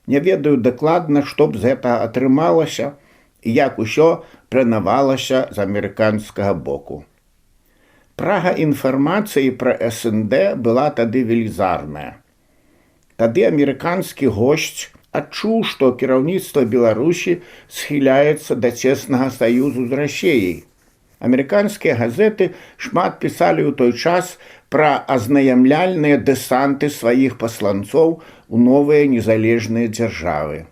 Не ведаю дакладна, што б з гэтага атрымалася і як усё планавалася з амерыканскага боку. Прага інфармацыі пра СНД была тады велізарная. Тады амерыканскі госць адчуў, што кіраўніцтва Беларусі схіляецца да цеснага саюзу з Расіяй. Амерыканскія газеты шмат пісалі ў той час пра азнаямляльныя дэсанты сваіх пасланцоў у новыя незалежныя дзяржавы.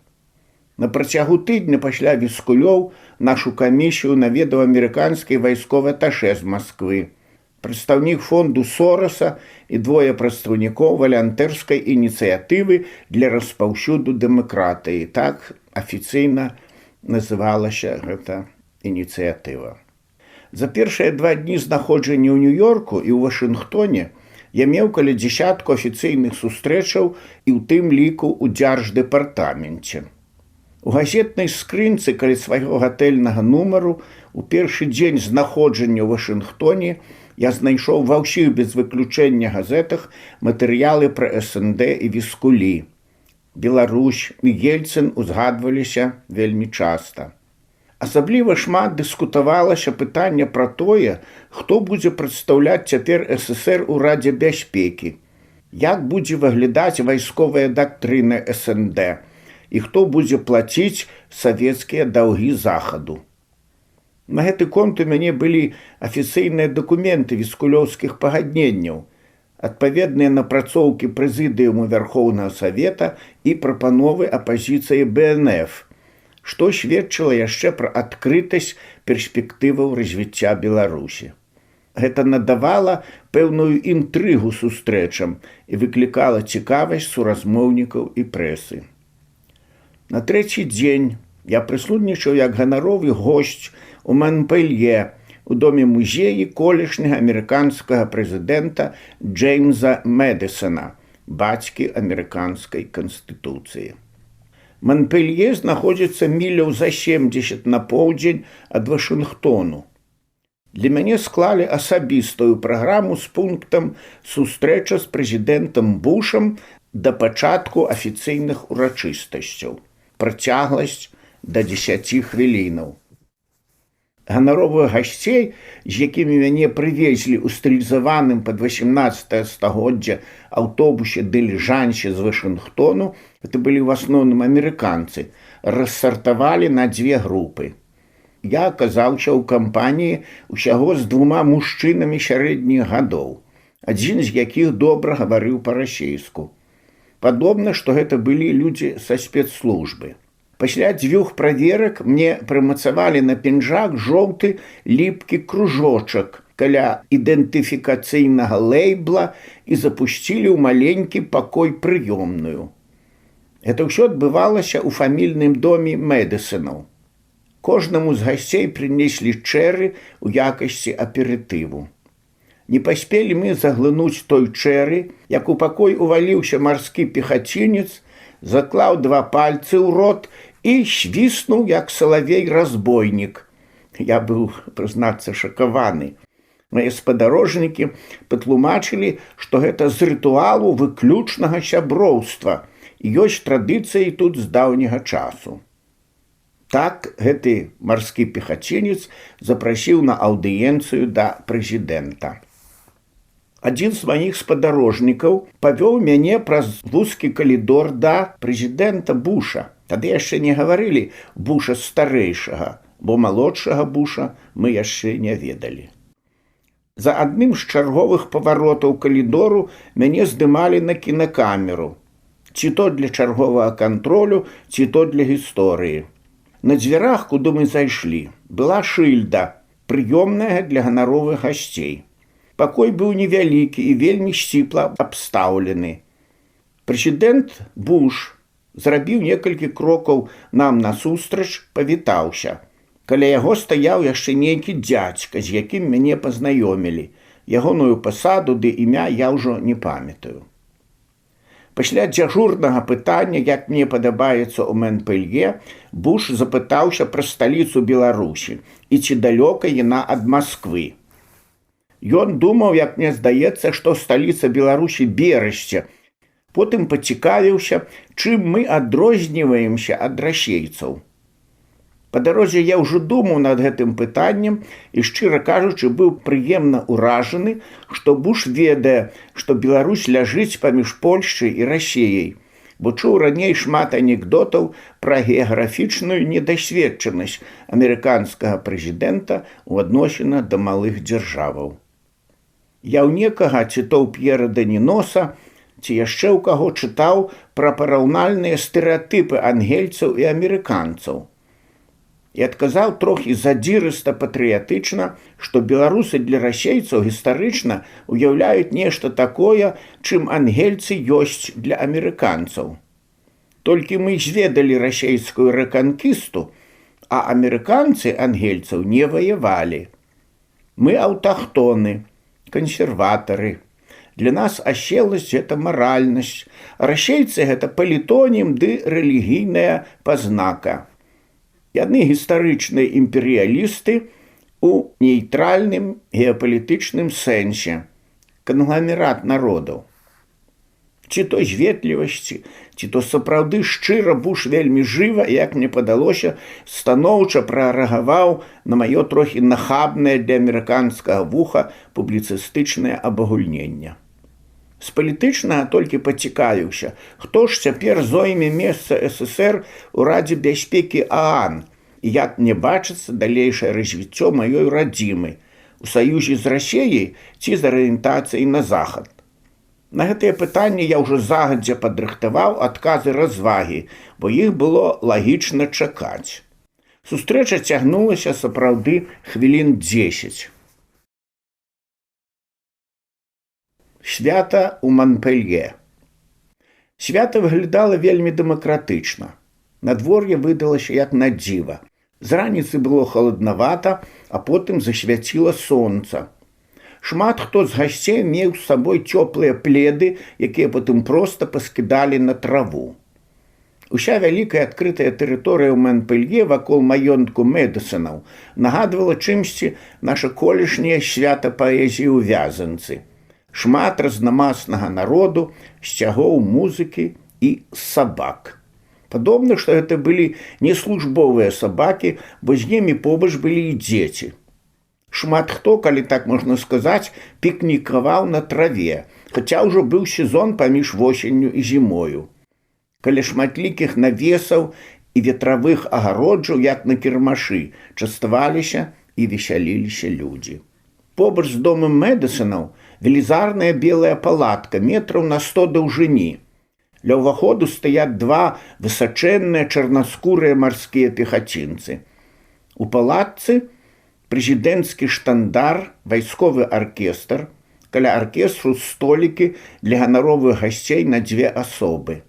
На працягу тыдня пасля віскулёў нашу камісію наведаў амерыканскі вайсковы аташэ з Масквы, прадстаўнік фонду Сороса і двое прадстаўнікоў валантэрскай ініцыятывы для распаўсюду дэмакратыі. Так афіцыйна называлася гэта ініцыятыва. За першыя 2 дні знаходжання ў Нью-Йорку і ў Вашынгтоне я меў каля дзесятку афіцыйных сустрэчаў і ў тым ліку ў дзярждэпартаменце. У газетнай скрынцы каля свайго гатэльнага нумару у першы дзень знаходжання ў Вашынгтоне я знайшоў ва ўсіх без выключэння газетах матэрыялы пра СНД і віскулі. Беларусь і Ельцын узгадваліся вельмі часта. Асабліва шмат дыскутавалася пытанне пра тое, хто будзе прадстаўляць цяпер ССР у Радзе бяспекі, як будзе выглядаць вайсковая дактрына СНД і хто будзе плаціць савецкія даўгі захаду. На гэты конт у мяне былі афіцыйныя дакументы віскулёўскіх пагадненняў, адпаведныя напрацоўкі прэзідыуму Вярхоўнага Савета і прапановы апазіцыі БНФ, што сведчыла яшчэ пра адкрытасць перспектываў развіцця Беларусі. Гэта надавала пэўную інтрыгу сустрэчам і выклікала цікавасць суразмоўнікаў і прэсы. На 3-й дзень я прысутнічаў як ганаровы госць у Манпелье у доме музеі колішняга амерыканскага прэзідэнта Джеймса Мэдысона, бацькі амерыканскай канстытуцыі. Манпелье знаходзіцца міляў за 70 на поўдзень ад Вашынгтону. Для мяне склалі асабістую праграму з пунктам «Сустрэча з прэзідэнтам Бушам да пачатку афіцыйных урачыстасцяў». Працягласць да 10 хвілінаў. Ганаровых гасцей, з якімі мяне прывезлі ў стылізаваным пад 18 стагоддзя аўтобусе дыліжансе з Вашынгтону, гэта былі ў асноўным амерыканцы, рассартавалі на 2 групы. Я аказаўся ў кампаніі ўсяго з 2 мужчынамі сярэдніх гадоў, адзін з якіх добра гаварыў па-расейску. Падобна, што гэта былі людзі са спецслужбы. Пасля 2 праверак мне прымацавалі на пінжак жоўты ліпкі кружочак, каля ідэнтыфікацыйнага лейбла і запусцілі ў маленькі пакой прыёмную. Гэта ўсё адбывалася ў фамільным доме Мэдысонаў. Кожнаму з гасцей прынеслі чэры ў якасці аперытыву. Не паспелі мы заглынуць той чэры, як у пакой уваліўся марскі пехацінец, заклаў 2 пальцы ў рот і свіснуў, як салавей-разбойнік. Я быў, прызнацца, шакаваны. Мае спадарожнікі патлумачылі, што гэта з рытуалу выключнага сяброўства і ёсць традыцыі тут з даўняга часу. Так гэты марскі пехацінец запрасіў на аўдыенцыю да прэзідэнта. Адзін з маіх спадарожнікаў павёў мяне праз вузкі калідор да прэзідэнта Буша. Тады яшчэ не гаварылі Буша старэйшага, бо малодшага Буша мы яшчэ не ведалі. За адным з чарговых паваротаў калідору мяне здымалі на кінакамеру. Ці то для чарговага кантролю, ці то для гісторыі. На дзвярах, куды мы зайшлі, была шыльда, прыёмная для ганаровых гасцей. Пакой быў невялікі і вельмі сціпла абстаўлены. Прэзідэнт Буш зрабіў некалькі крокаў нам насустрач, павітаўся. Каля яго стаяў яшчэ нейкі дзядзька, з якім мяне пазнаёмілі. Ягоную пасаду ды імя я ўжо не памятаю. Пасля дзяжурнага пытання, як мне падабаецца ў Монпелье, Буш запытаўся пра сталіцу Беларусі і ці далёка яна ад Масквы. Ён думаў, як мне здаецца, што сталіца Беларусі Берасце. Потым пацікавіўся, чым мы адрозніваемся ад расейцаў. Па дарозе я ўжо думаў над гэтым пытаннем і, шчыра кажучы, быў прыемна ўражаны, што Буш ведае, што Беларусь ляжыць паміж Польшчай і Расеяй, бо чуў раней шмат анекдотаў пра геаграфічную недасведчанасць амерыканскага прэзідэнта ў адносінах да малых дзяржаваў. Я ў некага, ці то ў П'ера Даніноса, ці яшчэ ў каго чытаў пра параўнальныя стэрэатыпы ангельцаў і амерыканцаў. І адказаў трохі задзірыста-патрыятычна, што беларусы для расейцаў гістарычна ўяўляюць нешта такое, чым ангельцы ёсць для амерыканцаў. Толькі мы зведалі расейскую рэканкісту, а амерыканцы ангельцаў не ваявалі. Мы аўтахтоны, кансерватары. Для нас аселасць – гэта маральнасць, а расейцы – гэта палітонім ды рэлігійная пазнака. Яны гістарычныя імперыялісты ў нейтральным геапалітычным сэнсе, кангламерат народаў. Ці то з ветлівасці, ці то сапраўды шчыра Буш вельмі жыва, як мне падалося, станоўча прарэагаваў на маё трохі нахабнае для амерыканскага вуха публіцыстычнае абагульненне. З палітычнага толькі пацікавіўся, хто ж цяпер зойме месца СССР у Радзе бяспекі ААН і як мне бачыцца далейшае развіццё маёй радзімы у саюзе з Расеяй ці з арыентацыяй на захад. На гэтыя пытанні я ўжо загадзя падрыхтаваў адказы развагі, бо іх было лагічна чакаць. Сустрэча цягнулася сапраўды хвілін 10. Свята ў Монпелье. Свята выглядала вельмі дэмакратычна. Надвор'е выдалася як на дзіва. З раніцы было халаднавата, а потым засвяціла сонца. Шмат хто з гасцей меў з сабой цёплыя пледы, якія потым проста паскідалі на траву. Уся вялікая адкрытая тэрыторыя ў Монпелье вакол маёнтку Мэдысонаў нагадвала чымсьці наша колішняе свята паэзіі ў Вязанцы. Шмат разнамаснага народу, сцягоў музыкі і сабак. Падобна, што гэта былі не службовыя сабакі, бо з імі побач былі і дзеці. Шмат хто, калі так можна сказаць, пікнікаваў на траве, хаця ўжо быў сезон паміж восенню і зімою. Каля шматлікіх навесаў і ветравых агароджаў, як на кірмашы, частаваліся і весяліліся людзі. Побач з домам Мэдысонаў велізарная белая палатка метраў на 100 даўжыні. Ля ўваходу стаяць 2 высачэнныя чарнаскурыя марскія пехацінцы. У палатцы прэзідэнцкі штандар, вайсковы аркестр, каля аркестру столікі для ганаровых гасцей на 2 асобы.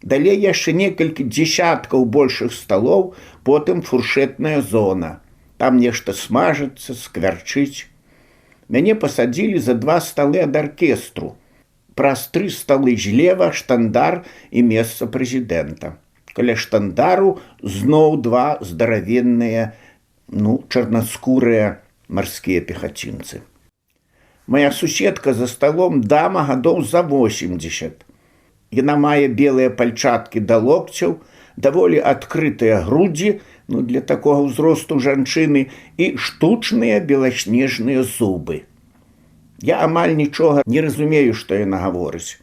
Далей яшчэ некалькі дзесяткаў большых сталоў, потым фуршэтная зона. Там нешта смажыцца, сквярчыць. Мяне пасадзілі за 2 сталы ад аркестру. Праз 3 сталы злева штандар і месца прэзідэнта. Каля штандару зноў 2 здаравенныя, чарнаскурыя марскія пехацінцы. Моя суседка за сталом дама гадоў за 80. Яна мае белыя пальчаткі да локцяў, даволі адкрытыя грудзі, для такога ўзросту жанчыны, і штучныя беласнежныя зубы. Я амаль нічога не разумею, што яна гаворыць.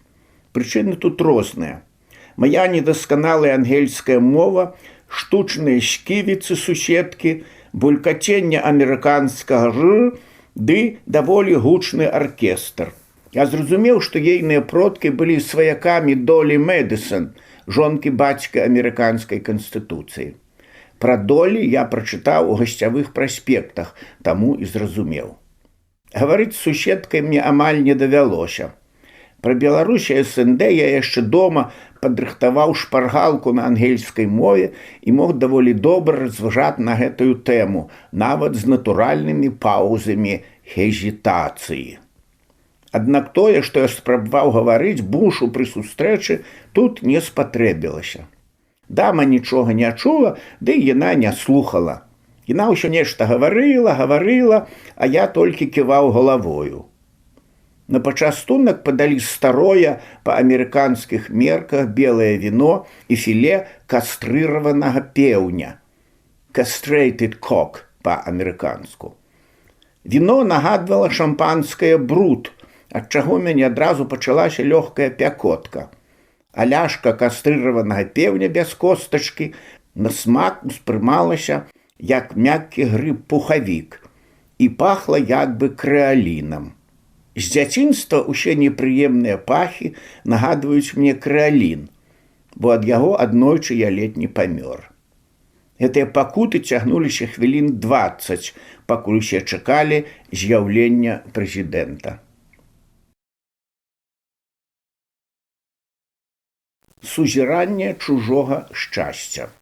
Прычыны тут розныя. Моя недасканалая ангельская мова, штучныя шківіцы суседкі, булькаценне амерыканскага «ж», ды даволі гучны аркестр. Я зразумеў, што ейныя продкі былі сваякамі Долі Мэдысон, жонкі бацька амерыканскай канстытуцыі. Пра Долі я прачытаў у гасцявых праспектах, таму і зразумеў. Гаварыць з суседкай мне амаль не давялося. Пра Беларусь і СНД я яшчэ дома падрыхтаваў шпаргалку на ангельскай мове і мог даволі добра разважаць на гэтую тэму, нават з натуральнымі паўзамі хезітацыі. Аднак тое, што я спрабаваў гаварыць бушу пры сустрэчы, тут не спатрэбілася. Дама нічога не чула, ды яна не слухала. Яна ўсё нешта гаварыла, а я толькі ківаў галавою. На пачастунак падалі старое па амерыканскіх мерках белае віно і філе кастрыраванага пеўня. Castrated cock па-амерыканску. Віно нагадвала шампанскае бруд, ад чаго мяне адразу пачалася лёгкая пякотка. А ляшка кастрыраванага пеўня без костачкі на смак успрымалася як мяккі грыб-пухавік і пахла як бы крэалінам. З дзяцінства ўсе непрыемныя пахі нагадваюць мне крэалін, бо ад яго аднойчы я ледзь не памёр. Гэтыя пакуты цягнуліся хвілін 20, пакуль усе чакалі з'яўлення прэзідэнта. Сузіранне чужога шчасця.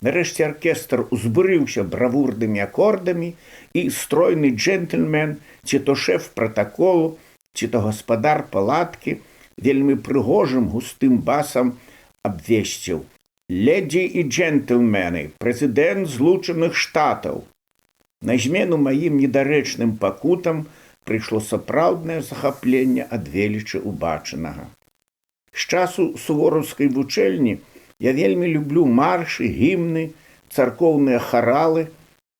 Нарэшце аркестр узбурыўся бравурнымі акордамі, і стройны джентльмен, ці то шэф пратаколу, ці то гаспадар палаткі, вельмі прыгожым густым басам абвесціў: «Ледзі і джентльмены, прэзідэнт Злучаных Штатаў». На змену маім недарэчным пакутам прыйшло сапраўднае захапленне ад велічы убачанага. З часу сувораўскай вучэльні я вельмі люблю маршы, гімны, царкоўныя харалы,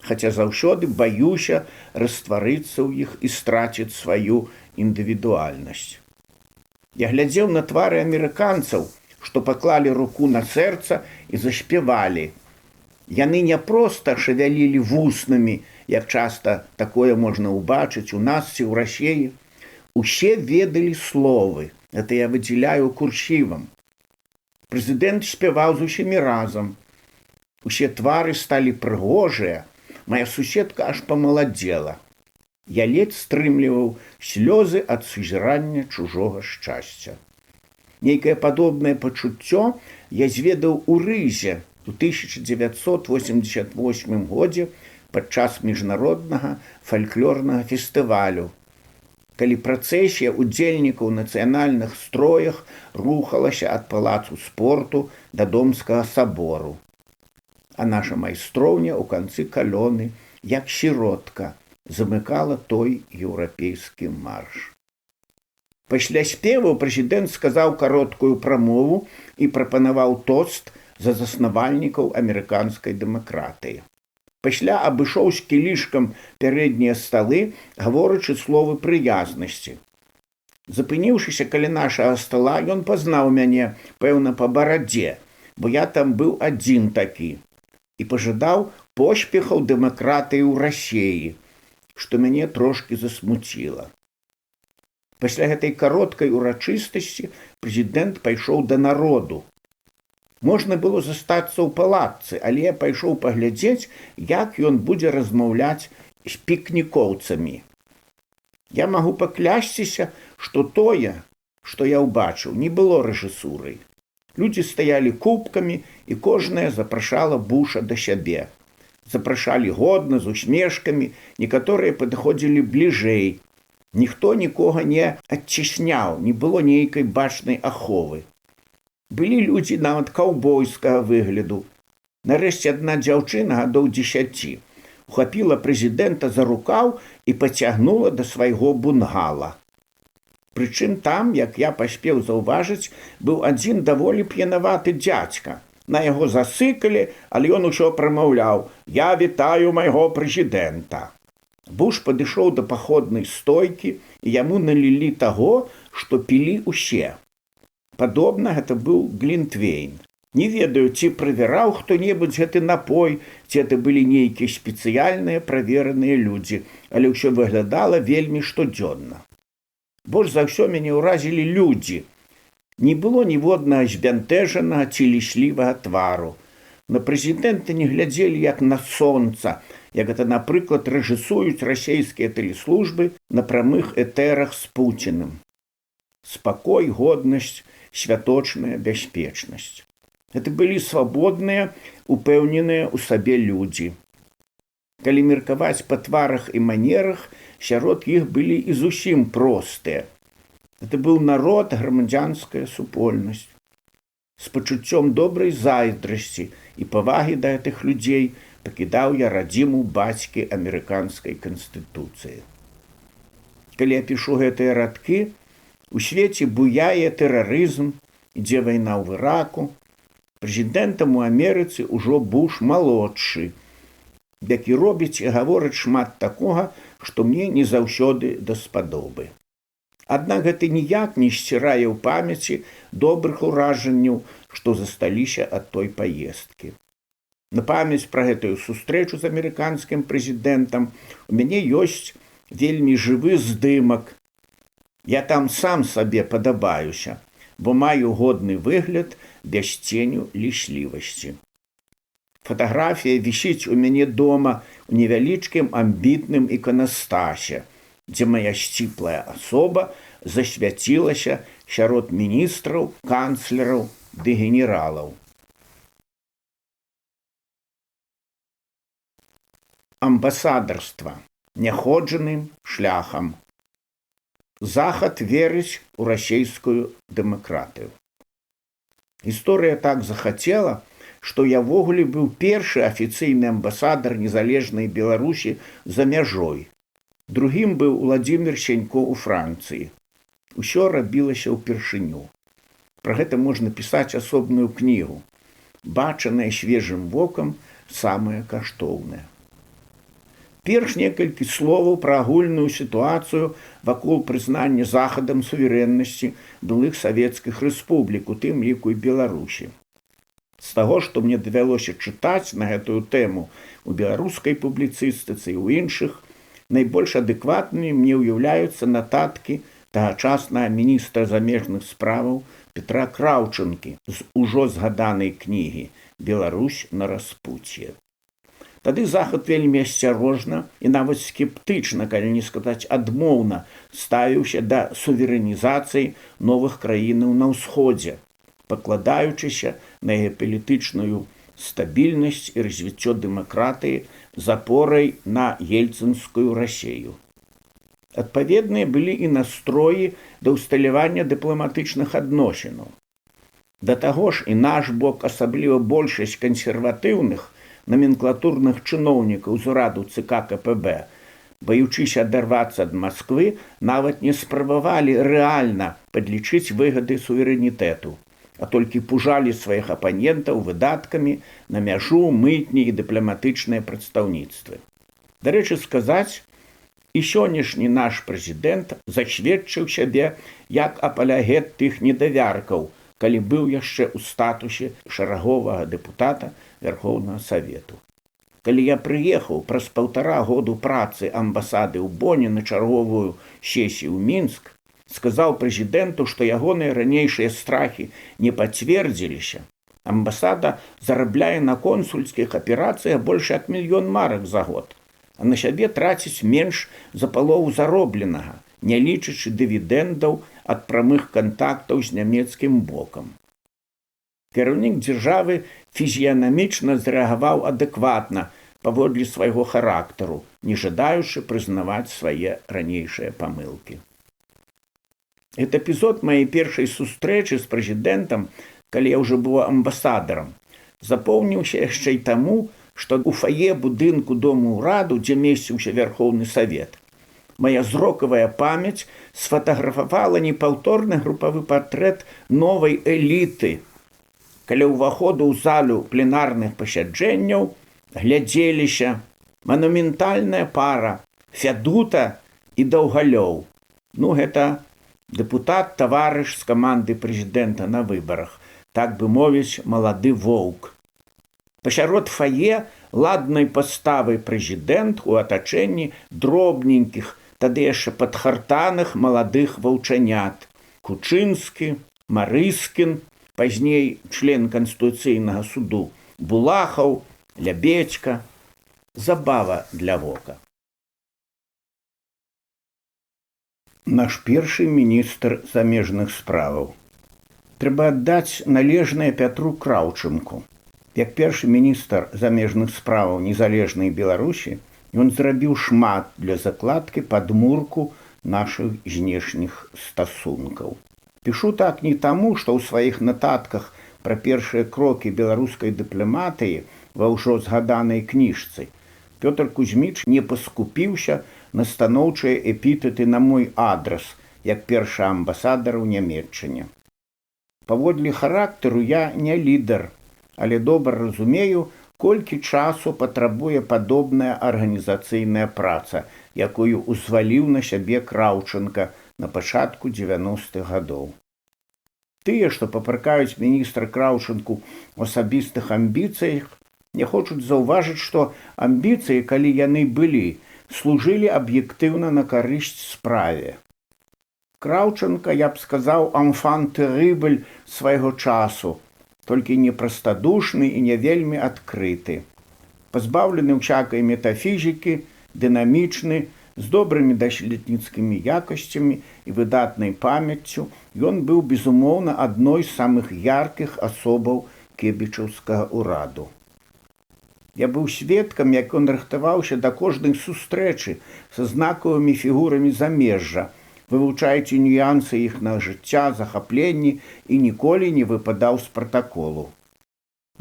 хаця заўсёды баюся растварыцца ў іх і страціць сваю індывідуальнасць. Я глядзеў на твары амерыканцаў, што паклалі руку на сэрца і заспявалі. Яны не проста шавялілі вуснамі, як часта такое можна ўбачыць у нас ці ў Расіі. Усе ведалі словы. Это я выдзяляю курсівам. Прэзідэнт спяваў з усімі разам. Усе твары сталі прыгожыя. Моя суседка аж памаладзела. Я ледзь стрымліваў слёзы ад сузірання чужога шчасця. Нейкае падобнае пачуццё я зведаў у Рызе у 1988 годзе падчас міжнароднага фальклорнага фестывалю, калі працэсія удзельнікаў нацыянальных строях рухалася ад палацу спорту да Домскага сабору. А наша майстроўня ў канцы калоны, як сіротка, замыкала той еўрапейскі марш. Пасля спеву прэзідэнт сказаў кароткую прамову і прапанаваў тост за заснавальнікаў амерыканскай дэмакратыі. Пасля абышоў з кілішкам пярэднія сталы, гаворачы словы прыязнасці. Запыніўшыся каля нашага стала, ён пазнаў мяне, пэўна, па барадзе, бо я там быў адзін такі, і пажадаў поспехаў дэмакратыі ў Расіі, што мяне трошкі засмуціла. Пасля гэтай кароткай урачыстасці прэзідэнт пайшоў да народу. Можна было застацца ў палатцы, але я пайшоў паглядзець, як ён будзе размаўляць з пікнікоўцамі. Я магу паклясціся, што тое, што я ўбачыў, не было рэжысурай. Людзі стаялі купкамі, і кожная запрашала Буша да сябе. Запрашалі годна, з усмешкамі, некаторыя падыходзілі бліжэй. Ніхто нікога не адцісняў, не было нейкай бачнай аховы. Былі людзі нават каўбойскага выгляду. Нарэшце адна дзяўчына гадоў 10 ухапіла прэзідэнта за рукаў і пацягнула да свайго бунгала. Прычым там, як я паспеў заўважыць, быў адзін даволі п'янаваты дзядзька. На яго засыкалі, але ён усё прамаўляў: «Я вітаю майго прэзідэнта». Буш падышоў да паходнай стойкі, і яму налілі таго, што пілі ўсе. Падобна, гэта быў глінтвейн. Не ведаю, ці правяраў хто-небудзь гэты напой, ці это былі нейкія спецыяльныя правераныя людзі, але ўсё выглядала вельмі штодзённа. Больш за ўсё мяне ўразілі людзі. Не было ніводнага збянтэжанага ці ліслівага твару. На прэзідэнта не глядзелі як на сонца, як гэта, напрыклад, рэжысуюць расейскія тэлеслужбы на прамых этэрах з Пуціным. Спакой, годнасць, святочная бяспечнасць. Гэта былі свабодныя, упэўненыя ў сабе людзі. Калі меркаваць па тварах і манерах, сярод іх былі і зусім простыя. Гэта быў народ, грамадзянская супольнасць. З пачуццём добрай зайздрасці і павагі да гэтых людзей пакідаў я радзіму бацькі амерыканскай канстытуцыі. Калі я пішу гэтыя радкі, у свеце буяе тэрарызм, ідзе вайна ў Іраку. Прэзідэнтам у Амерыцы ўжо Буш малодшы, які робіць і гаворыць шмат такога, што мне не заўсёды даспадобы. Аднак гэта ніяк не сцірае ў памяці добрых уражанняў, што засталіся ад той паездкі. На памяць пра гэтую сустрэчу з амерыканскім прэзідэнтам у мяне ёсць вельмі жывы здымак. Я там сам сабе падабаюся, бо маю годны выгляд без ценю ліслівасці. Фатаграфія вісіць у мяне дома у невялічкім амбітным іканастасе, дзе мая сціплая асоба засвяцілася сярод міністраў, канцлераў ды генералаў. Амбасадарства няходжаным шляхам. Захад верыць у расейскую дэмакратыю. Гісторыя так захацела, што я ввогуле быў першы афіцыйны амбасадар незалежнай Беларусі за мяжой. Другім быў Уладзімір Сенько ў Францыі. Усё рабілася ўпершыню. Пра гэта можна пісаць асобную кнігу. Бачанае свежым вокам самае каштоўнае. Перш некалькі словаў пра агульную сітуацыю вакол прызнання Захадам суверэннасці былых савецкіх рэспублік, у тым ліку і Беларусі. З таго, што мне давялося чытаць на гэтую тэму у беларускай публіцыстыцы і ў іншых, найбольш адэкватнымі мне ўяўляюцца нататкі тагачаснага міністра замежных справаў Петра Краўчынкі з ужо згаданай кнігі «Беларусь на распуцье». Тады Захад вельмі асцярожна і нават скептычна, калі не сказаць адмоўна, ставіўся да суверэнізацыі новых краінаў на ўсходзе, пакладаючыся на геапалітычную стабільнасць і развіццё дэмакратыі з апорай на ельцынскую Расею. Адпаведныя былі і настроі да ўсталявання дыпламатычных адносінаў. Да таго ж і наш бок, асабліва большасць кансерватыўных, номенклатурных чыноўнікаў з ураду ЦК КПБ, баючыся адарвацца ад Масквы, нават не спрабавалі рэальна падлічыць выгады суверэнітэту, а толькі пужалі сваіх апанентаў выдаткамі на мяжу, мытні і дыпламатычныя прадстаўніцтвы. Дарэчы сказаць, і сённяшні наш прэзідэнт засведчыў сябе як апалягет тых недавяркаў, калі быў яшчэ ў статусе шараговага дэпутата Верхоўнага Савету. Калі я прыехаў праз 1,5 году працы амбасады ў Боне на чарговую сесію ў Мінск, сказаў прэзідэнту, што ягоныя ранейшыя страхі не пацвердзіліся, Амбасада зарабляе на консульскіх аперацыях больш як 1 000 000 марак за год, а на сябе траціць менш за палову заробленага, не лічачы дывідэндаў ад прамых кантактаў з нямецкім бокам. Кіраўнік дзяржавы фізіянамічна зрэагаваў адэкватна паводле свайго характару, не жадаючы прызнаваць свае ранейшыя памылкі. Гэты эпізод маёй першай сустрэчы з прэзідэнтам, калі я ўжо быў амбасадарам, запомніўся яшчэ і таму, што ў фае будынку Дому ўраду, дзе месціўся Вярхоўны Савет, моя зрокавая памяць сфатаграфавала непаўторны групавы партрэт новай эліты. Каля ўваходу ў залю пленарных пасяджэнняў глядзеліся манументальная пара Фядута і Даўгалёў. Гэта дэпутат-таварыш з каманды прэзідэнта на выбарах, так бы мовіць, малады воўк. Пасярод фае ладнай паставай прэзідэнт у атачэнні дробненькіх, тады яшчэ падхартаных маладых ваўчанят. Кучынскі, Марыскін, пазней член Канстытуцыйнага суду, Булахаў, Лябедзька. Забава для вока. Наш першы міністр замежных справаў. Трэба аддаць належнае Пятру Краўчынку. Як першы міністр замежных справаў незалежнай Беларусі, ён зрабіў шмат для закладкі падмурку нашых знешніх стасункаў. Пішу так не таму, што ў сваіх нататках пра першыя крокі беларускай дыпламатыі ва ўжо згаданай кніжцы Пётр Кузьміч не паскупіўся на станоўчыя эпітэты на мой адрас, як першы амбасадар у Нямецчыне. Паводле характару я не лідар, але добра разумею, колькі часу патрабуе падобная арганізацыйная праца, якую узваліў на сябе Краўчынка на пачатку 90-х гадоў. Тыя, што папракаюць міністра Краўчынку ў асабістых амбіцыях, не хочуць заўважыць, што амбіцыі, калі яны былі, служылі аб'ектыўна на карысць справе. Краўчынка, я б сказаў, амфан тэрыбль свайго часу, толькі непрастадушны і не вельмі адкрыты. Пазбаўлены ўсякай метафізікі, дынамічны, з добрымі даследніцкімі якасцямі і выдатнай памяццю, ён быў, безумоўна, адной з самых яркіх асобаў кебічаўскага ўраду. Я быў сведкам, як ён рыхтаваўся да кожнай сустрэчы са знакавымі фігурамі замежжа, вывучаючы нюансы іхнага жыцця, захапленні і ніколі не выпадаў з пратаколу.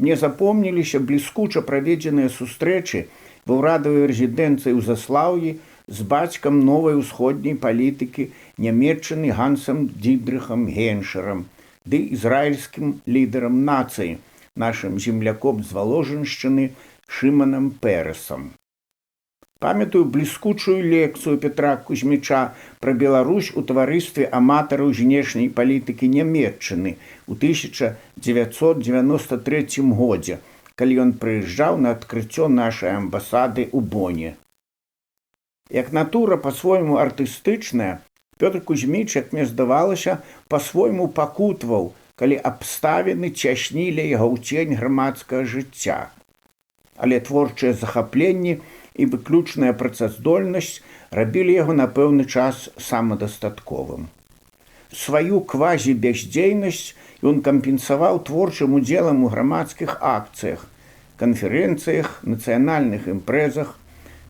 Мне запомніліся бліскуча праведзеныя сустрэчы ва ўрадавай рэзідэнцыі ў Заслаўі з бацькам новай усходняй палітыкі Нямецчыны Гансам Дідрыхам Геншерам ды ізраільскім лідарам нацыі, нашым земляком з Валожыншчыны Шыманам Пэрэсам. Памятаю бліскучую лекцыю Петра Кузьміча пра Беларусь у таварыстве аматараў знешняй палітыкі Нямецчыны ў 1993 годзе, калі ён прыязджаў на адкрыццё нашай амбасады ў Боне. Як натура па-свойму артыстычная, Пётр Кузьміч, як мне здавалася, па-свойму пакутваў, калі абставіны цяснілі яго ў цень грамадскага жыцця. Але творчыя захапленні і выключная працаздольнасць рабілі яго на пэўны час самадастатковым. Сваю квазібяздзейнасць ён кампенсаваў творчым удзелам у грамадскіх акцыях, канферэнцыях, нацыянальных імпрэзах,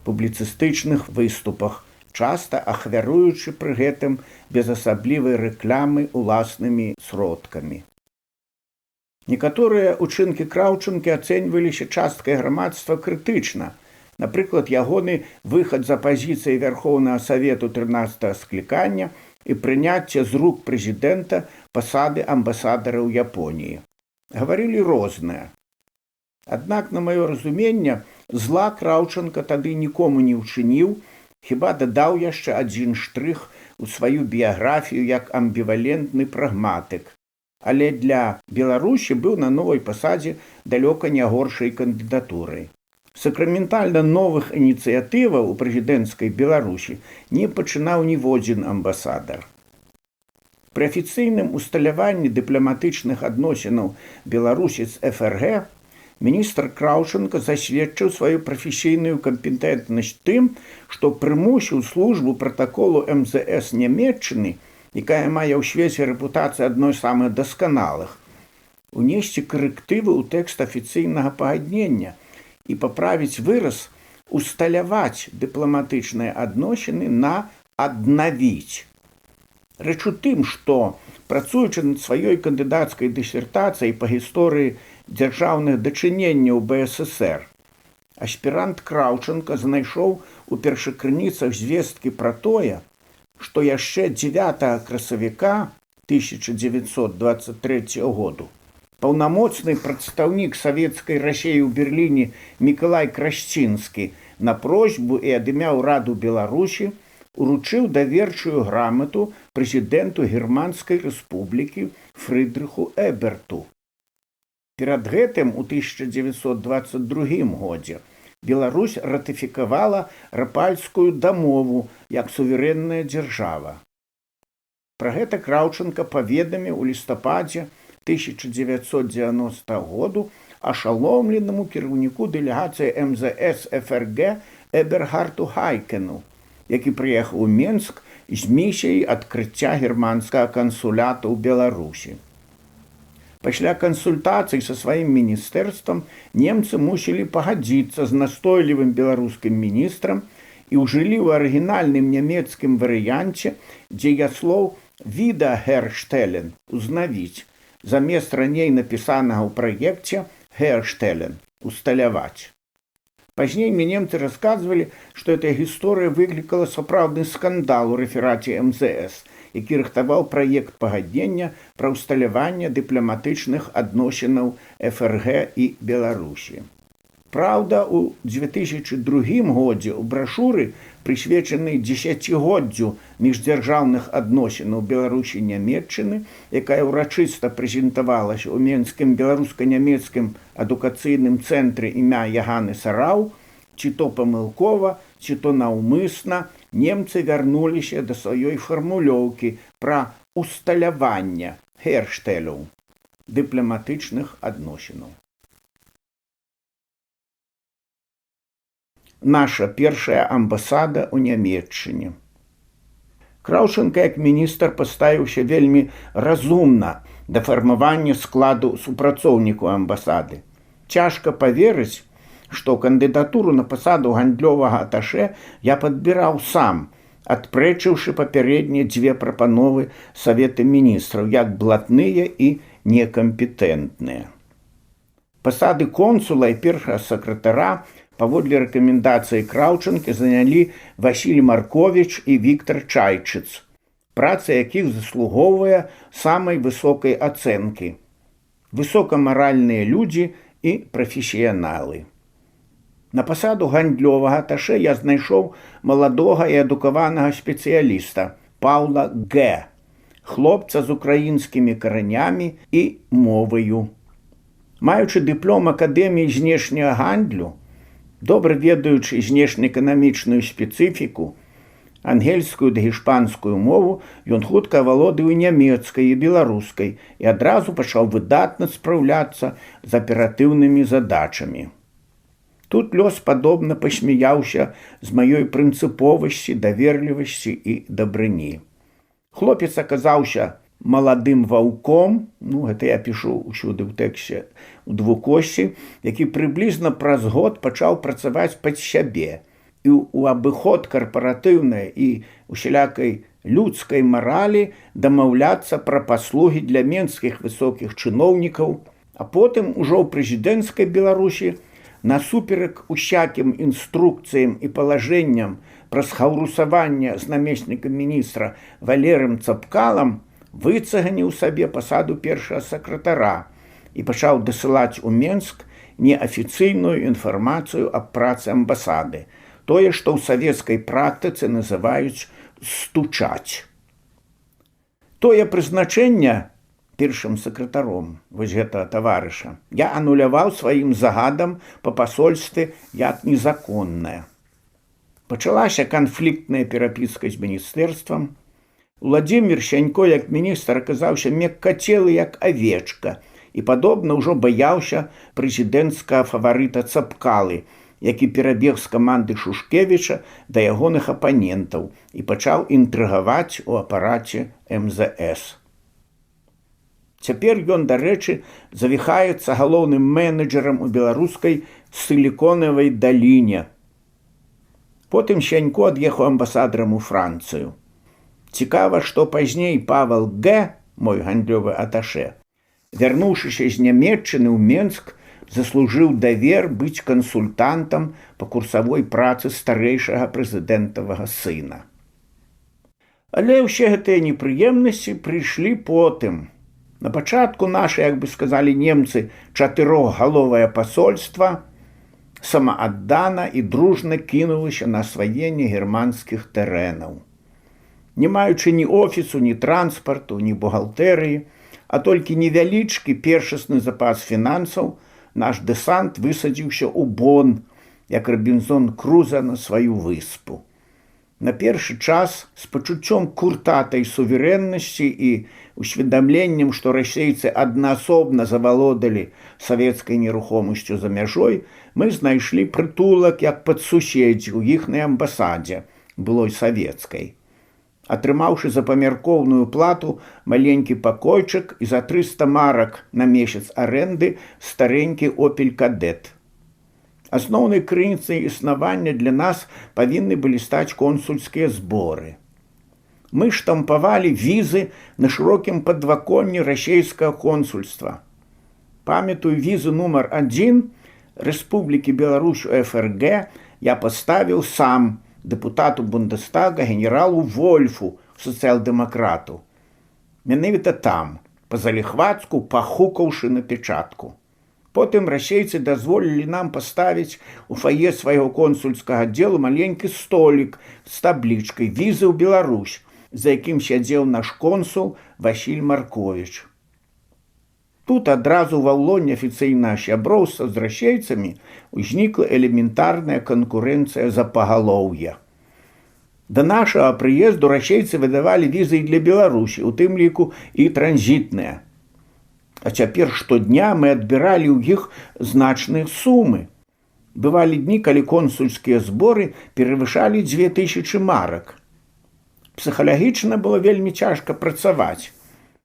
публіцыстычных выступах, часта ахвяруючы пры гэтым без асаблівай рэкламы уласнымі сродкамі. Некаторыя ўчынкі Краўчынкі ацэньваліся часткай грамадства крытычна. Напрыклад, ягоны выхад з апазіцыі Вярхоўнага Савету 13-го склікання і прыняцце з рук прэзідэнта пасады амбасадара ў Японіі. Гаварылі рознае. Аднак, на маё разуменне, зла Краўчынка тады нікому не ўчыніў, хіба дадаў яшчэ адзін штрых у сваю біяграфію як амбівалентны прагматык. Але для Беларусі быў на новай пасадзе далёка не горшай кандыдатурай. Сакраментальна новых ініцыятываў у прэзідэнцкай Беларусі не пачынаў ніводзін амбасадар. Пры афіцыйным усталяванні дыпламатычных адносінаў Беларусі з ФРГ міністр Краўчанка засведчыў сваю прафесійную кампетэнтнасць тым, што прымусіў службу пратаколу МЗС Нямецчыны, якая мае ў свеце рэпутацыю адной з самых дасканалых, унесці карэктывы ў тэкст афіцыйнага пагаднення і паправіць выраз усталяваць дыпламатычныя адносіны на аднавіць. Рэч у тым, што, працуючы над сваёй кандыдацкай дысертацыяй па гісторыі дзяржаўных дачыненняў БССР, аспірант Краўчанка знайшоў у першакрыніцах звесткі пра тое, што яшчэ 9 красавіка 1923 году паўнамоцны прадстаўнік савецкай Расіі ў Берліне Мікалай Крашчынскі на просьбу і ад імя ўраду Беларусі уручыў даверчую грамату прэзідэнту Германскай рэспублікі Фрыдрыху Эберту. Перад гэтым у 1922 годзе Беларусь ратыфікавала Рапальскую дамову як суверэнная дзяржава. Пра гэта Краўчанка паведаміў у лістападзе 1990 году ашаломленаму кіраўніку дэлегацыі МЗС ФРГ Эбергарту Хайкену, які прыехаў у Менск з місіяй адкрыцця германскага кансулята ў Беларусі. Пасля кансультацый са сваім міністэрствам немцы мусілі пагадзіцца з настойлівым беларускім міністрам і ўжылі ў арыгінальным нямецкім варыянце дзеяслоў «Wiederherstellen» – «узнавіць», замест раней напісанага ў праекце «Herstellen» – «усталяваць». Пазней мне немцы расказвалі, што эта гісторыя выклікала сапраўдны скандал у рэфераце МЗС, які рыхтаваў праект пагаднення пра ўсталяванне дыпламатычных адносінаў ФРГ і Беларусі. Праўда, у 2002 годзе ў брашуры, прысвечанай дзесяцігоддзю міждзяржаўных адносінаў Беларусі і Нямецчыны, якая ўрачыста прэзентавалася ў Менскім беларуска-нямецкім адукацыйным цэнтры імя Яганы Сараў, ці то памылкова, ці то наўмысна, немцы вярнуліся да сваёй фармулёўкі пра усталяванне «Herstellung» дыпламатычных адносінаў. Наша першая амбасада ў Нямецчыне. Краўчанка як міністр паставіўся вельмі разумна да фармавання складу супрацоўніку амбасады. Цяжка паверыць, што кандыдатуру на пасаду гандлёвага аташэ я падбіраў сам, адпрэчыўшы папярэднія 2 прапановы Савета міністраў, як блатныя і некампетэнтныя. Пасады консула і першага сакратара паводле рэкамендацыі Краўчанкі занялі Васіль Марковіч і Віктар Чайчыц, праца якіх заслугоўвае самай высокай ацэнкі. Высокамаральныя людзі і прафесіяналы. На пасаду гандлёвага аташэ я знайшоў маладога і адукаванага спецыяліста Паўла Г., хлопца з украінскімі каранямі і моваю. Маючы дыплом Акадэміі знешняга гандлю, добра ведаючы знешнеэканамічную спецыфіку, ангельскую ды гішпанскую мову, ён хутка авалодаў і нямецкай, і беларускай, і адразу пачаў выдатна спраўляцца з аператыўнымі задачамі. Тут лёс падобна пасмяяўся з маёй прынцыповасці, даверлівасці і дабрыні. Хлопец аказаўся маладым ваўком, гэта я пішу ўсюды ў тэксце у двукосці, які прыблізна праз год пачаў працаваць пад сябе і ў абыход карпаратыўнай і усялякай людскай маралі дамаўляцца пра паслугі для менскіх высокіх чыноўнікаў, а потым ужо ў прэзідэнцкай Беларусі насуперак усякім інструкцыям і палажэнням праз хаўрусаванне з намеснікам міністра Валерым Цапкалам выцаганіў сабе пасаду першага сакратара і пачаў дасылаць у Менск неафіцыйную інфармацыю аб працы амбасады, тое, што ў савецкай практыцы называюць «стучаць». Тое прызначэнне першым сакратаром вось гэтага таварыша я ануляваў сваім загадам па пасольстве як незаконнае. Пачалася канфліктная перапіска з міністэрствам, Уладзімір Сянько, як міністр, аказаўся мяккацелы, як авечка, і, падобна, ўжо баяўся прэзідэнцкага фаварыта Цапкалы, які перабег з каманды Шушкевіча да ягоных апанентаў і пачаў інтрыгаваць у апараце МЗС. Цяпер ён, дарэчы, завіхаецца галоўным менеджерам у беларускай сіліконавай даліне. Потым Сянько ад'ехаў амбасадарам у Францыю. Цікава, што пазней Павел Г., мой гандлёвы аташэ, вярнуўшыся з Нямецчыны ў Менск, заслужыў давер быць кансультантам па курсавой працы старэйшага прэзідэнтавага сына. Але ўсе гэтыя непрыемнасці прыйшлі потым. На пачатку нашы, як бы сказалі немцы, чатырохгаловае пасольства самааддана і дружна кінулася на асваенне германскіх тэрэнаў. Не маючы ні офісу, ні транспарту, ні бухгалтэрыі, а толькі невялічкі першасны запас фінансаў, наш дэсант высадзіўся ў Бон, як Робінзон Круза на сваю выспу. На першы час з пачуццём куртатай суверэннасці і усведамленнем, што расейцы аднаасобна завалодалі савецкай нерухомасцю за мяжой, мы знайшлі прытулак як падсуседзі ў іхнай амбасадзе, былой савецкай. Атрымаўшы за памяркоўную плату маленькі пакойчык і за 300 марак на месяц арэнды старенькі «Опель Кадет». Асноўнай крыніцай існавання для нас павінны былі стаць консульскія зборы. Мы штампавалі візы на шырокім падваконні расейскага консульства. Памятаю візу нумар 1 Рэспублікі Беларусь у ФРГ я паставіў сам, дэпутату Бундестага генералу Вольфу, сацыял-дэмакрату. Менавіта там, па-заліхвацку, пахукаўшы на печатку. Потым расейцы дазволілі нам паставіць у фае свайго консульскага аддзелу маленькі столік з таблічкай «Візы ў Беларусь», за якім сядзеў наш консул Васіль Марковіч. Тут адразу ва ўлоне афіцыйнага сяброўства з расейцамі узнікла элементарная канкурэнцыя за пагалоўе. Да нашага прыезду расейцы выдавалі візы і для Беларусі, у тым ліку і транзітныя. А цяпер штодня мы адбіралі ў іх значныя сумы. Бывалі дні, калі консульскія зборы перавышалі 2000 марак. Псіхалагічна было вельмі цяжка працаваць.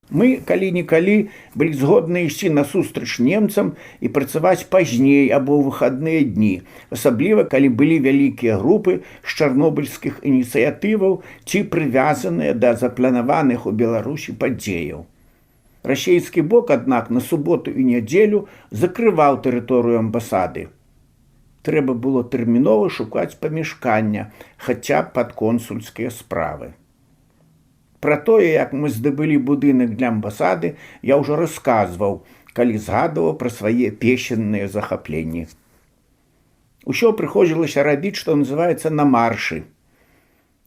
Мы, калі-нікалі, былі згодны ісці насустрач немцам і працаваць пазней або ў выхадныя дні, асабліва, калі былі вялікія групы з чарнобыльскіх ініцыятываў ці прывязаныя да запланаваных у Беларусі падзеяў. Расейскі бок, аднак, на суботу і нядзелю закрываў тэрыторыю амбасады. Трэба было тэрмінова шукаць памяшкання, хаця б пад консульскія справы. Пра тое, як мы здабылі будынак для амбасады, я ўжо расказваў, калі згадваў пра свае песенныя захапленні. Усё прыходзілася рабіць, што называецца, на маршы.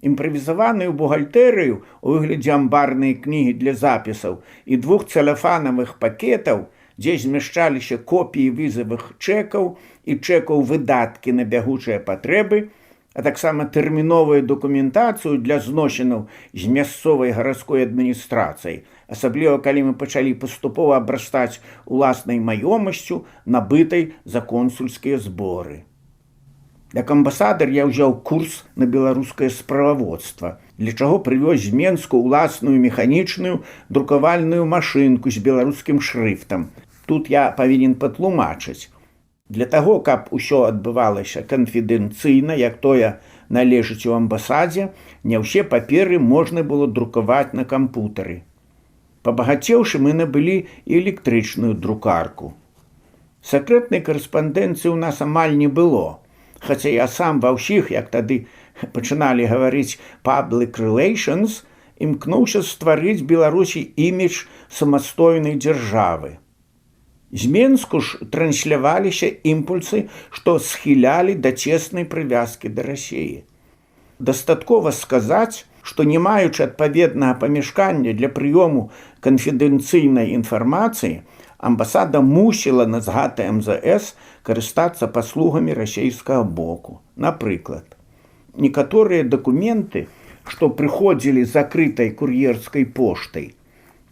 Імправізаваную бухгалтэрыю у выглядзе амбарнай кнігі для запісаў і 2 цэлафанавых пакетаў, дзе змяшчаліся копіі візавых чэкаў і чэкаў выдаткі на бягучыя патрэбы, а таксама тэрміновую дакументацыю для зносінаў з мясцовай гарадской адміністрацыяй, асабліва калі мы пачалі паступова абрастаць уласнай маёмасцю, набытай за консульскія зборы. Як амбасадар я ўзяў курс на беларускае справаводства, для чаго прывёз з Менску ўласную механічную друкавальную машынку з беларускім шрыфтам. Тут я павінен патлумачыць. Для таго, каб усё адбывалася канфідэнцыйна, як тое належыць у амбасадзе, не ўсе паперы можна было друкаваць на кампутары. Пабагацеўшы, мы набылі і электрычную друкарку. Сакрэтнай карэспандэнцыі ў нас амаль не было, хаця я сам ва ўсіх, як тады пачыналі гаварыць «public relations», імкнуўся стварыць Беларусі імідж самастойнай дзяржавы. З Менску ж трансляваліся імпульсы, што схілялі да цеснай прывязкі да Расіі. Дастаткова сказаць, што не маючы адпаведнага памяшкання для прыёму канфідэнцыйнай інфармацыі, амбасада мусіла на згадтай МЗС карыстацца паслугамі расейскага боку. Напрыклад, некаторыя дакументы што прыходзілі закрытай кур'ерскай поштай,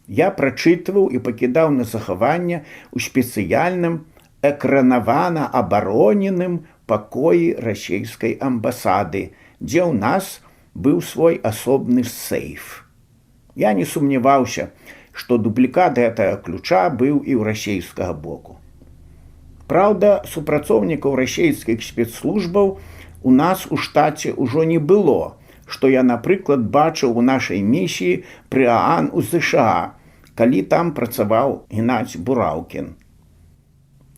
я прачытваў і пакідаў на захаванне ў спецыяльным экранавана абароненым пакоі расійскай амбасады, дзе ў нас быў свой асобны сейф. Я не сумняваўся, што дублікат гэтага ключа быў і ў расійскага боку. Праўда, супрацоўнікаў расійскіх спецслужбаў у нас у штаце ўжо не было, што я, напрыклад, бачыў у нашай місіі пры ААН у ЗША, калі там працаваў Геннадзь Бураўкін.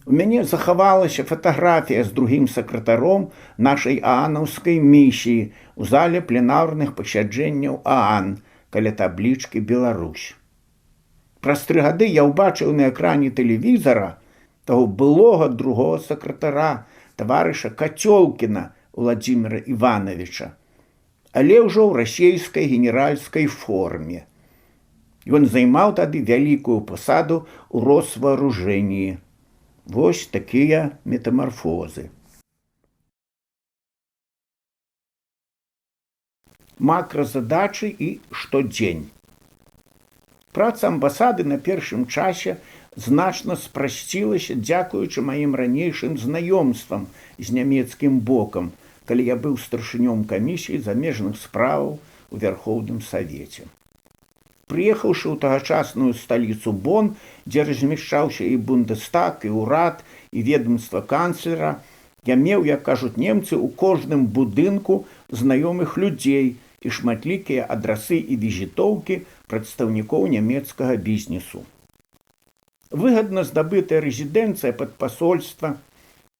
У мяне захавалася фатаграфія з другім сакратаром нашай аанаўскай місіі у зале пленарных пасяджэнняў ААН каля таблічкі «Беларусь». Праз 3 гады я ўбачыў на экране тэлевізара таго былога другого сакратара, таварыша Кацёлкіна Владзіміра Івановича, але ўжо ў расійскай генеральскай форме. Ён займаў тады вялікую пасаду ў Росвооружэнні. Вось такія метамарфозы. Макразадачы і штодзень. Праца амбасады на першым часе значна спрасцілася дзякуючы маім ранейшым знаёмствам з нямецкім бокам, калі я быў старшынём камісіі замежных справаў у Вярхоўным Савеце. Прыехаўшы ў тагачасную сталіцу Бон, дзе размяшчаўся і Бундестаг, і ўрад, і ведомства канцлера, я меў, як кажуць немцы, у кожным будынку знаёмых людзей і шматлікія адрасы і візітоўкі прадстаўнікоў нямецкага бізнесу. Выгадна здабытая рэзідэнцыя пад пасольства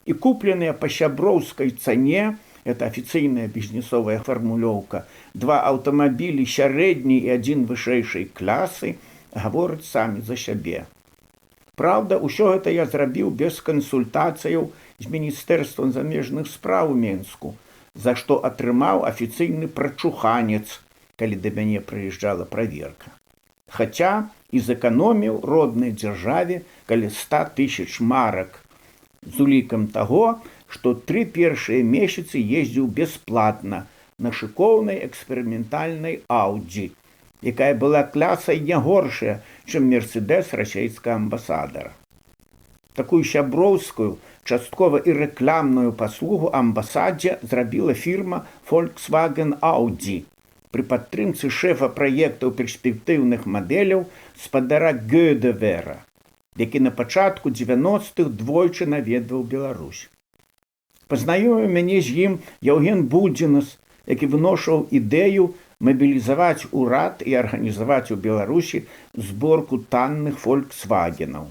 і купленыя па сяброўскай цане, это афіцыйная бізнесовая фармулёўка, 2 аўтамабілі сярэдняй і 1 вышэйшай класы гавораць самі за сябе. Праўда, усё гэта я зрабіў без кансультацыяў з Міністэрствам замежных спраў у Менску, за што атрымаў афіцыйны прачуханец, калі да мяне прыязджала праверка. Хаця і зэканоміў роднай дзяржаве каля 100 000 марак, з улікам таго, што 3 першыя месяцы ездзіў бясплатна на шыкоўнай эксперыментальнай Audi, якая была класай не горшая, чым Мерседес расійскага амбасадара. Такую сяброўскую, часткова і рэкламную паслугу амбасадзе зрабіла фірма Volkswagen Audi пры падтрымцы шэфа праектаў перспектыўных мадэляў спадара Гёдевера, які на пачатку 90-х двойчы наведваў Беларусь. Пазнаёміў мяне з ім Яўген Будзінас, які выношваў ідэю мабілізаваць урад і арганізаваць у Беларусі зборку танных фольксвагенаў.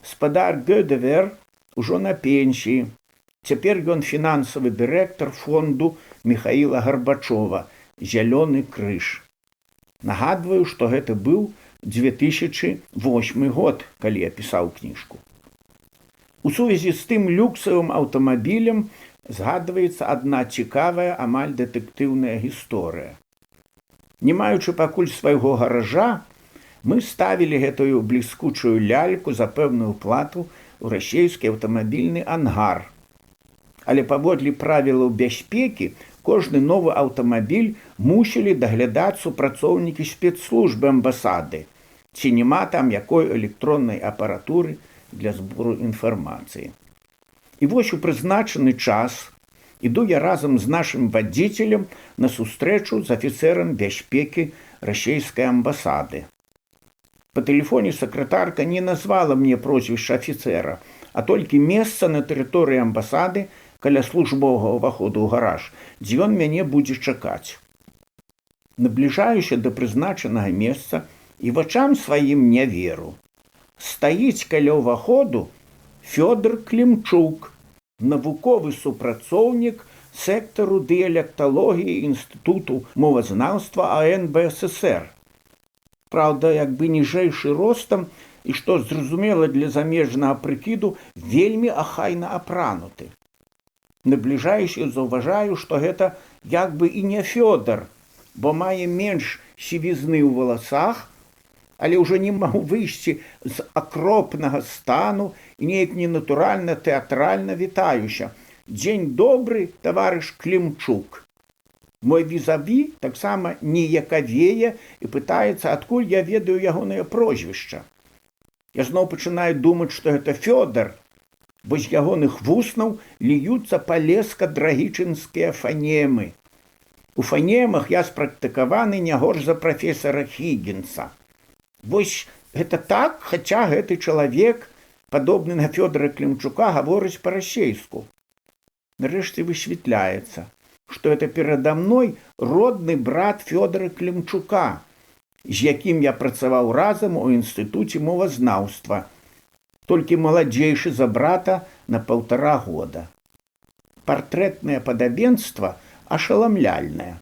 Спадар Гёдевер ужо на пенсіі. Цяпер ён фінансавы дырэктар фонду Міхаіла Гарбачова «Зялёны крыж». Нагадваю, што гэта быў 2008 год, калі я пісаў кніжку. У сувязі з тым люксавым аўтамабілем згадваецца адна цікавая, амаль дэтэктыўная гісторыя. Не маючы пакуль свайго гаража, мы ставілі гэтую бліскучую ляльку за пэўную плату ў расійскі аўтамабільны ангар. Але паводле правілаў бяспекі кожны новы аўтамабіль мусілі даглядаць супрацоўнікі спецслужбы амбасады, ці няма там якой электроннай апаратуры для збору інфармацыі. І вось у прызначаны час іду я разам з нашым вадзіцелем на сустрэчу з афіцэрам бяспекі расійскай амбасады. Па тэлефоне сакратарка не назвала мне прозвішча афіцэра, а толькі месца на тэрыторыі амбасады каля службовага ўваходу ў гараж, дзе ён мяне будзе чакаць. Набліжаюся да прызначанага месца і вачам сваім не веру. Стаіць каля ўваходу Фёдор Клімчук, навуковы супрацоўнік сектару дыялекталогіі Інстытуту мовазнаўства АНБССР. Праўда, як бы ніжэйшы ростам і, што зразумела для замежнага прыкіду, вельмі ахайна апрануты. Набліжаюся, заўважаю, што гэта як бы і не Фёдор, бо мае менш сівізны ў валасах, але ўжо не магу выйсці з акропнага стану і неяк ненатуральна тэатральна вітаюся. Дзень добры, таварыш Клімчук. Мой візаві таксама ніякавее і пытаецца, адкуль я ведаю ягонае прозвішча. Я зноў пачынаю думаць, што гэта Фёдар, бо з ягоных вуснаў льюцца палеска-драгічынскія фанемы. У фанемах я спрактыкаваны не горш за прафесара Хіггінса. Вось гэта так, хаця гэты чалавек, падобны на Фёдора Клімчука, гаворыць па-расейску. Нарэшце высвятляецца, што это перада мной родны брат Фёдора Клімчука, з якім я працаваў разам у інстытуце мовазнаўства, толькі маладзейшы за брата на 1,5 года. Партрэтнае падабенства ашаламляльнае.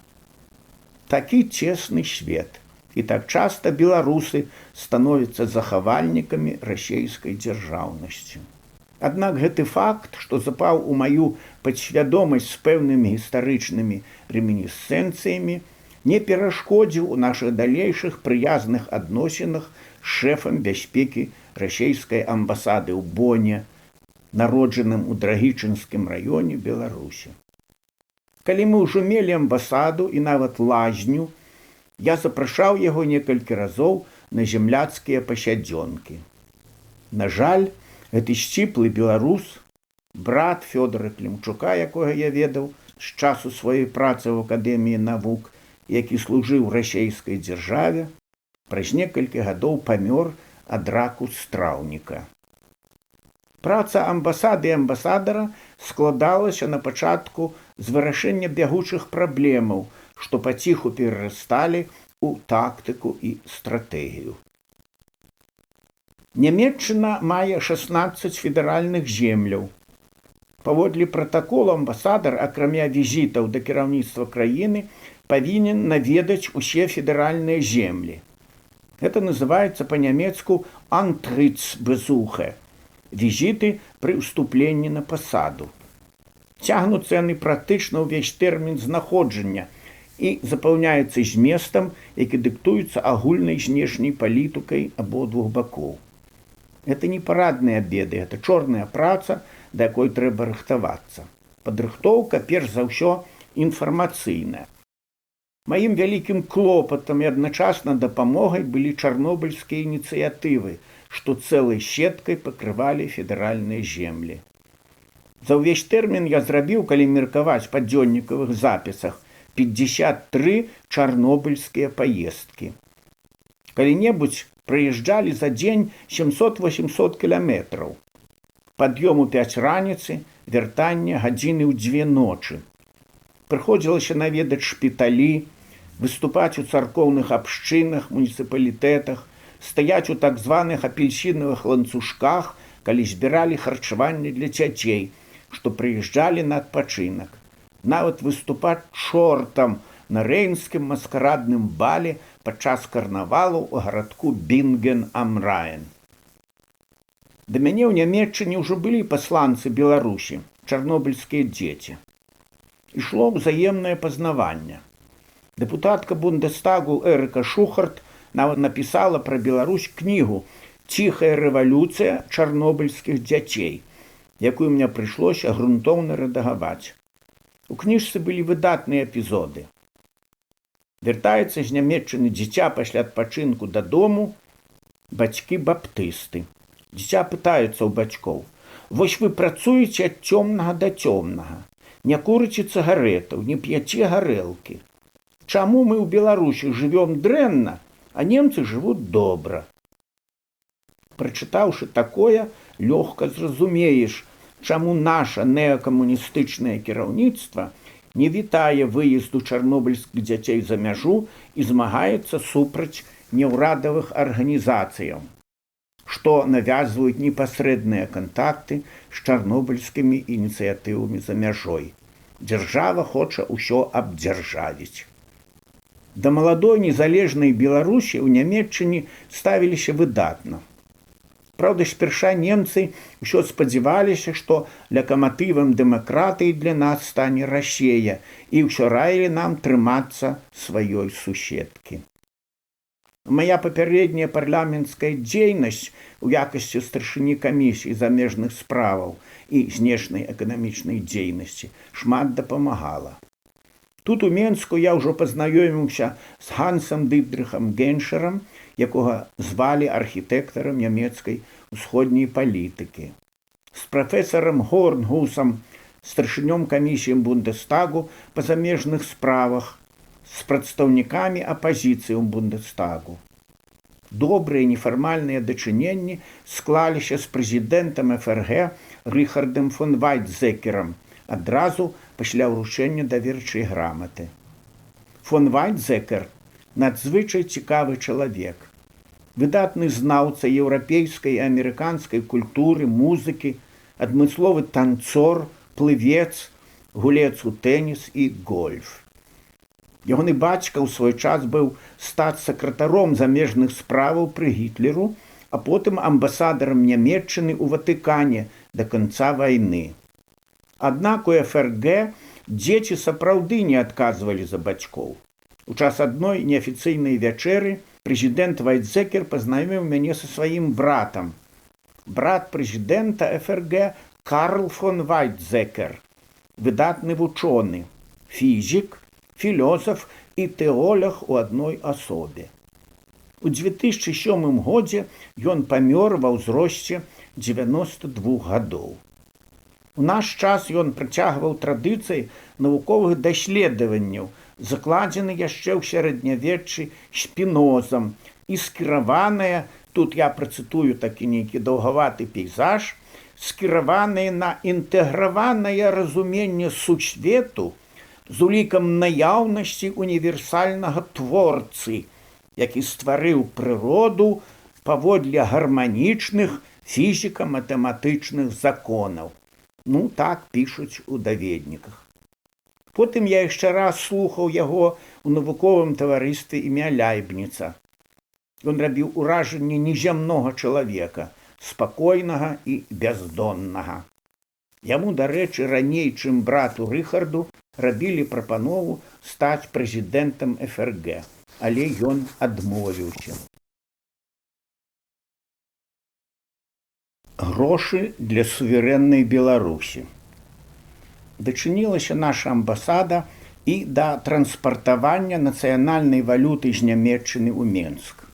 Такі цесны свет. І так часта беларусы становяцца захавальнікамі расейскай дзяржаўнасці. Аднак гэты факт, што запаў у маю падсвядомасць з пэўнымі гістарычнымі ремінісцэнцыямі, не перашкодзіў у нашых далейшых прыязных адносінах з шэфам бяспекі расейскай амбасады ў Боне, народжаным у Драгічынскім раёне Беларусі. Калі мы ўжо мелі амбасаду і нават лазню, я запрашаў яго некалькі разоў на земляцкія пасядзёнкі. На жаль, гэты сціплы беларус, брат Фёдора Клімчука, якога я ведаў з часу сваёй працы ў Акадэміі навук, які служыў расейскай дзяржаве, праз некалькі гадоў памёр ад раку страўніка. Праца амбасады і амбасадара складалася на пачатку з вырашэння бягучых праблемаў, што паціху перарасталі ў тактыку і стратэгію. Нямецчына мае 16 федэральных земляў. Паводле пратаколу амбасадар, акрамя візітаў да кіраўніцтва краіны, павінен наведаць усе федэральныя землі. Гэта называецца па-нямецку «Antrittsbesuche» – візіты пры ўступленні на пасаду. Цягнуцца яны практычна ўвесь тэрмін знаходжання і запаўняецца зместам, які дыктуецца агульнай знешняй палітыкай абодвух бакоў. Гэта не парадныя абеды, гэта чорная праца, да якой трэба рыхтавацца. Падрыхтоўка, перш за ўсё, інфармацыйная. Маім вялікім клопатам і адначасна дапамогай былі чарнобыльскія ініцыятывы, што цэлай сеткай пакрывалі федэральныя землі. За ўвесь тэрмін я зрабіў, калі меркаваць па дзённікавых запісах, 53 чарнобыльскія паездкі. Калі-небудзь прыязджалі за дзень 700-800 кіламетраў. Пад'ём у 5 раніцы, вяртанне гадзіны ў 2 ночы. Прыходзілася наведаць шпіталі, выступаць у царкоўных абшчынах, муніцыпалітэтах, стаяць у так званых апельсінавых ланцужках, калі збіралі харчаванне для дзяцей, што прыязджалі на адпачынак. Нават выступаць чортам на рэйнскім маскарадным бале падчас карнавалу ў гарадку Бінген-ам-Раен. Да мяне ў Нямецчыне ўжо былі пасланцы Беларусі, чарнобыльскія дзеці. Ішло ўзаемнае пазнаванне. Дэпутатка Бундестагу Эрыка Шухарт нават напісала пра Беларусь кнігу «Ціхая рэвалюцыя чарнобыльскіх дзяцей», якую мне прыйшлося грунтоўна рэдагаваць. У кніжцы былі выдатныя эпізоды. Вяртаецца з Нямецчыны дзіця пасля адпачынку дадому, бацькі баптысты. Дзіця пытаецца ў бацькоў: «Вось вы працуеце ад цёмнага да цёмнага, не курыце цыгарэтаў, не п'яце гарэлкі. Чаму мы ў Беларусі жывём дрэнна, а немцы жывуць добра?» Прачытаўшы такое, лёгка зразумееш, чаму наша неакамуністычнае кіраўніцтва не вітае выезду чарнобыльскіх дзяцей за мяжу і змагаецца супраць неўрадавых арганізацыяў, што навязваюць непасрэдныя кантакты з чарнобыльскімі ініцыятывамі за мяжой. Дзяржава хоча ўсё абдзяржавіць. Да маладой незалежнай Беларусі ў Нямецчыне ставіліся выдатна. Праўда, спярша немцы ўсё спадзяваліся, што лакаматывам дэмакратыі для нас стане Расія, і ўсё раілі нам трымацца сваёй суседкі. Мая папярэдняя парламенцкая дзейнасць у якасці старшыні камісіі замежных справаў і знешняй эканамічнай дзейнасці шмат дапамагала. Тут у Менску я ўжо пазнаёміўся з Гансам Дытрыхам Геншерам, якога звалі архітэктарам нямецкай усходняй палітыкі, з прафесарам Горнгусам, старшынём камісіі Бундестагу па замежных справах, з прадстаўнікамі апазіцыі ў Бундестагу. Добрыя нефармальныя дачыненні склаліся з прэзідэнтам ФРГ Рыхардам фон Вайцзекерам адразу пасля ўручэння даверчай граматы. Фон Вайцзекер надзвычай цікавы чалавек, выдатны знаўца еўрапейскай і амерыканскай культуры, музыкі, адмысловы танцор, плывец, гулец у тэніс і гольф. Ягоны бацька ў свой час быў статс-сакратаром замежных справаў пры Гітлеру, а потым амбасадарам Нямецчыны ў Ватыкане да канца вайны. Аднак у ФРГ дзеці сапраўды не адказвалі за бацькоў. У час адной неафіцыйнай вячэры прэзідэнт Вайцзекер пазнаёміў мяне са сваім братам. Брат прэзідэнта ФРГ Карл фон Вайцзекер, выдатны вучоны, фізік, філёзаф і тэолог у адной асобе. У 2007 годзе ён памёр ва ўзросце 92 гадоў. У наш час ён працягваў традыцыі навуковых даследаванняў, закладзены яшчэ ў сярэднявеччы Шпінозам і скіраваныя, тут я працытую такі нейкі даўгаваты пейзаж, скіраваныя на інтэграванае разуменне сусвету з улікам наяўнасці універсальнага творцы, які стварыў прыроду паводле гарманічных фізіка-матэматычных законаў. Ну, так пішуць у даведніках. Потым я яшчэ раз слухаў яго ў навуковым таварыстве імя Ляйбніца. Ён рабіў уражанне незямнога чалавека, спакойнага і бяздоннага. Яму, дарэчы, раней, чым брату Рыхарду, рабілі прапанову стаць прэзідэнтам ФРГ, але ён адмовіўся. Грошы для суверэннай Беларусі. Дачынілася наша амбасада і да транспартавання нацыянальнай валюты з Нямецчыны ў Менск.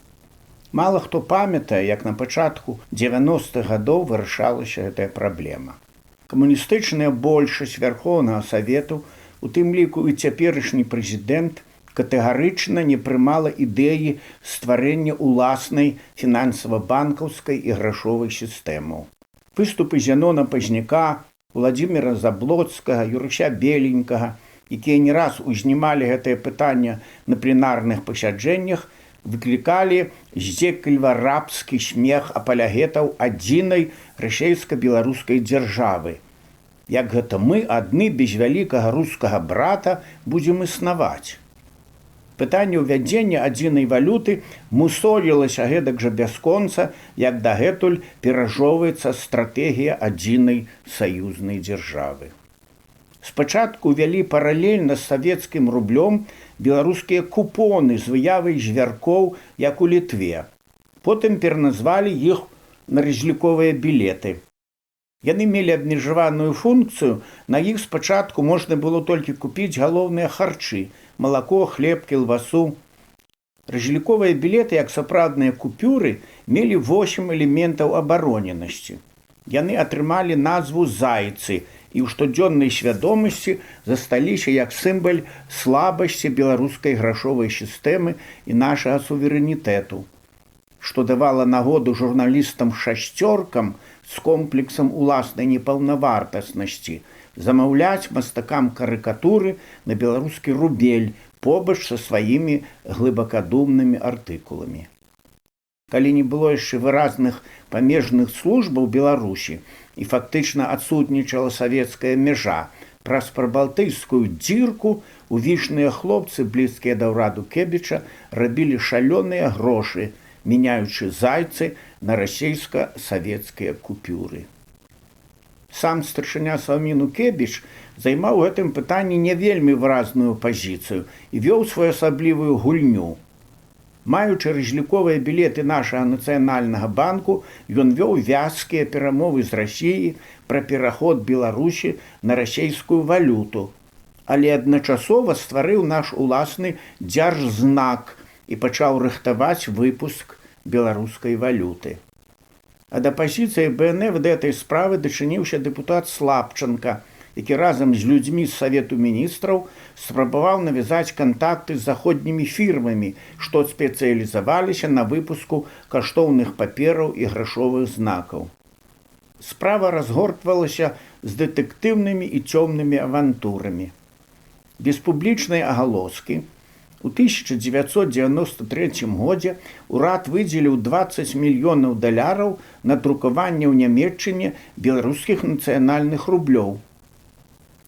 Мала хто памятае, як на пачатку 90-х гадоў вырашалася гэтая праблема. Камуністычная большасць Вярхоўнага Савету, у тым ліку і цяперашні прэзідэнт, катэгарычна не прымала ідэі стварэння ўласнай фінансава-банкаўскай і грашовай сістэмаў. Выступы Зянона Пазняка, Владзіміра Заблоцкага, Юрыся Беленькага, якія не раз узнімалі гэтае пытанне на пленарных пасяджэннях, выклікалі здзекальва-рабскі смех апалягетаў адзінай расейска-беларускай дзяржавы. Як гэта мы адны без вялікага рускага брата будзем існаваць. Пытанне ўвядзення адзінай валюты мусолілася гэтак жа бясконца, як дагэтуль перажоўваецца стратэгія адзінай саюзнай дзяржавы. Спачатку ўвялі паралельна з савецкім рублём беларускія купоны з выявай звяркоў, як у Літве. Потым пераназвалі іх на разліковыя білеты. Яны мелі абмежаваную функцыю, на іх спачатку можна было толькі купіць галоўныя харчы, малако, хлеб, кілбасу. Разліковыя білеты, як сапраўдныя купюры, мелі 8 элементаў абароненасці. Яны атрымалі назву «зайцы» і ў штодзённай свядомасці засталіся як сімвал слабасці беларускай грашовай сістэмы і нашага суверэнітэту, што давала нагоду журналістам-шасцёркам з комплексам уласнай непаўнавартаснасці замаўляць мастакам карыкатуры на беларускі рубель побач са сваімі глыбакадумнымі артыкуламі. Калі не было яшчэ выразных памежных службаў Беларусі і фактычна адсутнічала савецкая мяжа, праз прыбалтыйскую дзірку увішныя хлопцы, блізкія да ўраду Кебіча, рабілі шалёныя грошы, мяняючы зайцы на расейска-савецкія купюры. Сам старшыня Саўміну Кебіч займаў у гэтым пытанні не вельмі выразную пазіцыю і вёў своеасаблівую гульню. Маючы разліковыя білеты нашага нацыянальнага банку, ён вёў вязкія перамовы з Расіяй пра пераход Беларусі на расейскую валюту, але адначасова стварыў наш уласны дзяржзнак і пачаў рыхтаваць выпуск беларускай валюты. Ад апазіцыі БНФ да гэтай справы дачыніўся дэпутат Слабченко, які разам з людзьмі з Савету міністраў спрабаваў навязаць кантакты з заходнімі фірмамі, што спецыялізаваліся на выпуску каштоўных папераў і грашовых знакаў. Справа разгортвалася з дэтэктыўнымі і цёмнымі авантурамі. Без публічнай агалоскі у 1993 годзе ўрад выдзеліў 20 мільёнаў даляраў на друкаванне ў Нямецчыне беларускіх нацыянальных рублёў.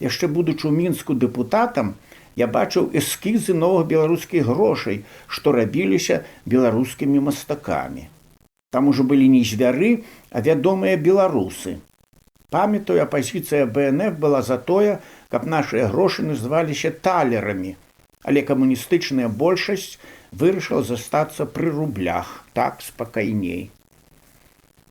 Яшчэ будучы ў Мінску дэпутатам, я бачыў эскізы новых беларускіх грошай, што рабіліся беларускімі мастакамі. Там ужо былі не звяры, а вядомыя беларусы. Памятаю, апазіцыя БНФ была за тое, каб нашыя грошы называліся талерамі, але камуністычная большасць вырашыла застацца пры рублях, так спакайней.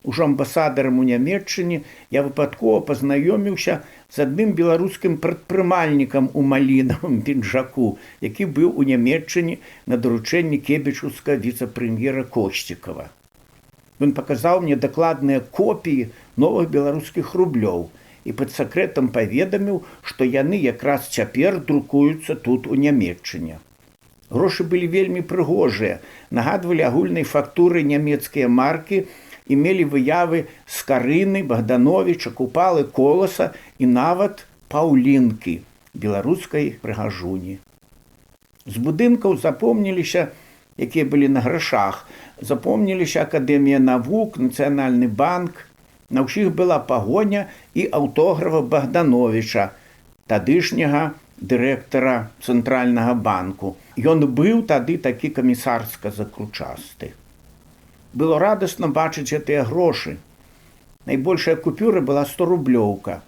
Ужо амбасадарам у Нямецчыне я выпадкова пазнаёміўся з адным беларускім прадпрымальнікам у малінавым пінжаку, які быў у Нямецчыне на даручэнні кебечаўскага віцэ-прэм'ера Косцікава. Ён паказаў мне дакладныя копіі новых беларускіх рублёў і пад сакрэтам паведаміў, што яны якраз цяпер друкуюцца тут у Нямецчыне. Грошы былі вельмі прыгожыя, нагадвалі агульнай фактуры нямецкія маркі і мелі выявы Скарыны, Богдановича, Купалы, Коласа і нават Паўлінкі, беларускай прыгажуні. З будынкаў запомніліся, якія былі на грашах, запомніліся Акадэмія навук, Нацыянальны банк, на ўсіх была пагоня і аўтографа Богдановича, тадышняга дырэктара Цэнтральнага банку. Ён быў тады такі камісарска-закручасты. Было радасна бачыць гэтыя грошы. Найбольшая купюра была 100-рублёўка.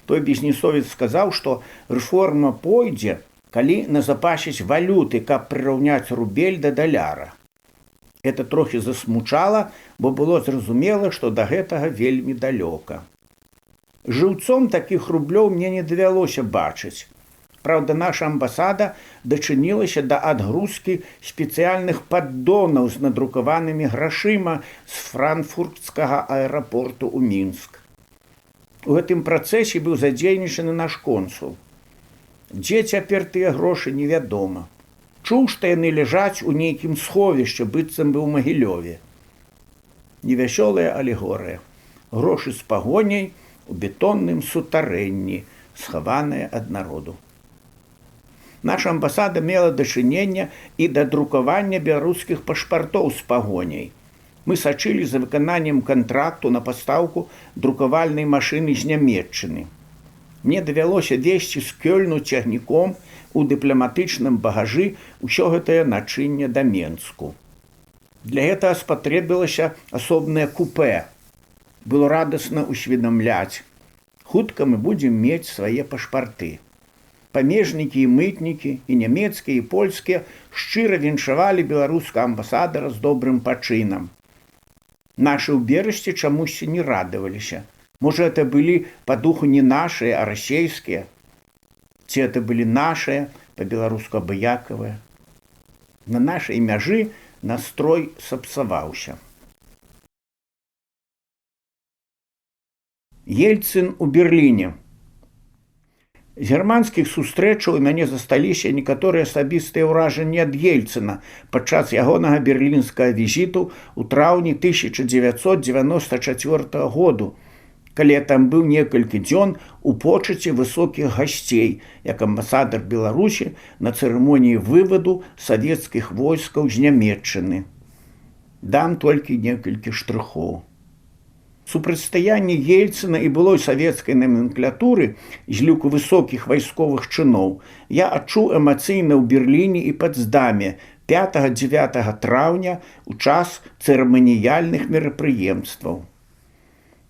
Той бізнесовец сказаў, што рэформа пойдзе, калі назапасіць валюты, каб прыраўняць рубель да даляра. Это трохі засмучала, бо было зразумела, што да гэтага вельмі далёка. Жыўцом такіх рублёў мне не давялося бачыць. Праўда, наша амбасада дачынілася да адгрузкі спецыяльных паддонаў з надрукаванымі грашыма з франкфуртскага аэрапорту ў Мінск. У гэтым працэсе быў задзейнічаны наш консул. Дзе цяпер тыя грошы, невядома. Чуў, што яны ляжаць у нейкім сховішчы, быццам бы ў Магілёве. Невясёлая алегорыя. Грошы з пагоняй у бетонным сутарэнні, схаваныя ад народу. Наша амбасада мела дачынення і да друкавання беларускіх пашпартоў з пагоняй. Мы сачылі за выкананнем кантракту на пастаўку друкавальнай машыны з Нямецчыны. Мне давялося везці з Кёльну цягніком у дыпламатычным багажы ўсё гэтае начынне да Менску. Для гэтага спатрэбілася асобнае купэ. Было радасна усведамляць. Хутка мы будзем мець свае пашпарты. Памежнікі і мытнікі, і нямецкія, і польскія шчыра віншавалі беларускага амбасадара з добрым пачынам. Нашы ў Берасці чамусьці не радаваліся. Можа, это былі па духу не нашыя, а расейскія. Ці это былі нашыя, па-беларуску абыякавыя. На нашай мяжы настрой сапсаваўся. Ельцын у Берліне. З германскіх сустрэчаў у мяне засталіся некаторыя асабістыя ўражанні ад Ельцына падчас ягонага берлінскага візіту ў траўні 1994 году, калі я там быў некалькі дзён у почаце высокіх гасцей, як амбасадар Беларусі на цырымоніі вываду савецкіх войскаў з Нямецчыны. Дам толькі некалькі штрыхоў. Супрацьстаянне Ельцына і былой савецкай наменклатуры з ліку высокіх вайсковых чыноў я адчуў эмацыйна ў Берліне і Пацдаме 5-9 траўня ў час цырыманіяльных мерапрыемстваў.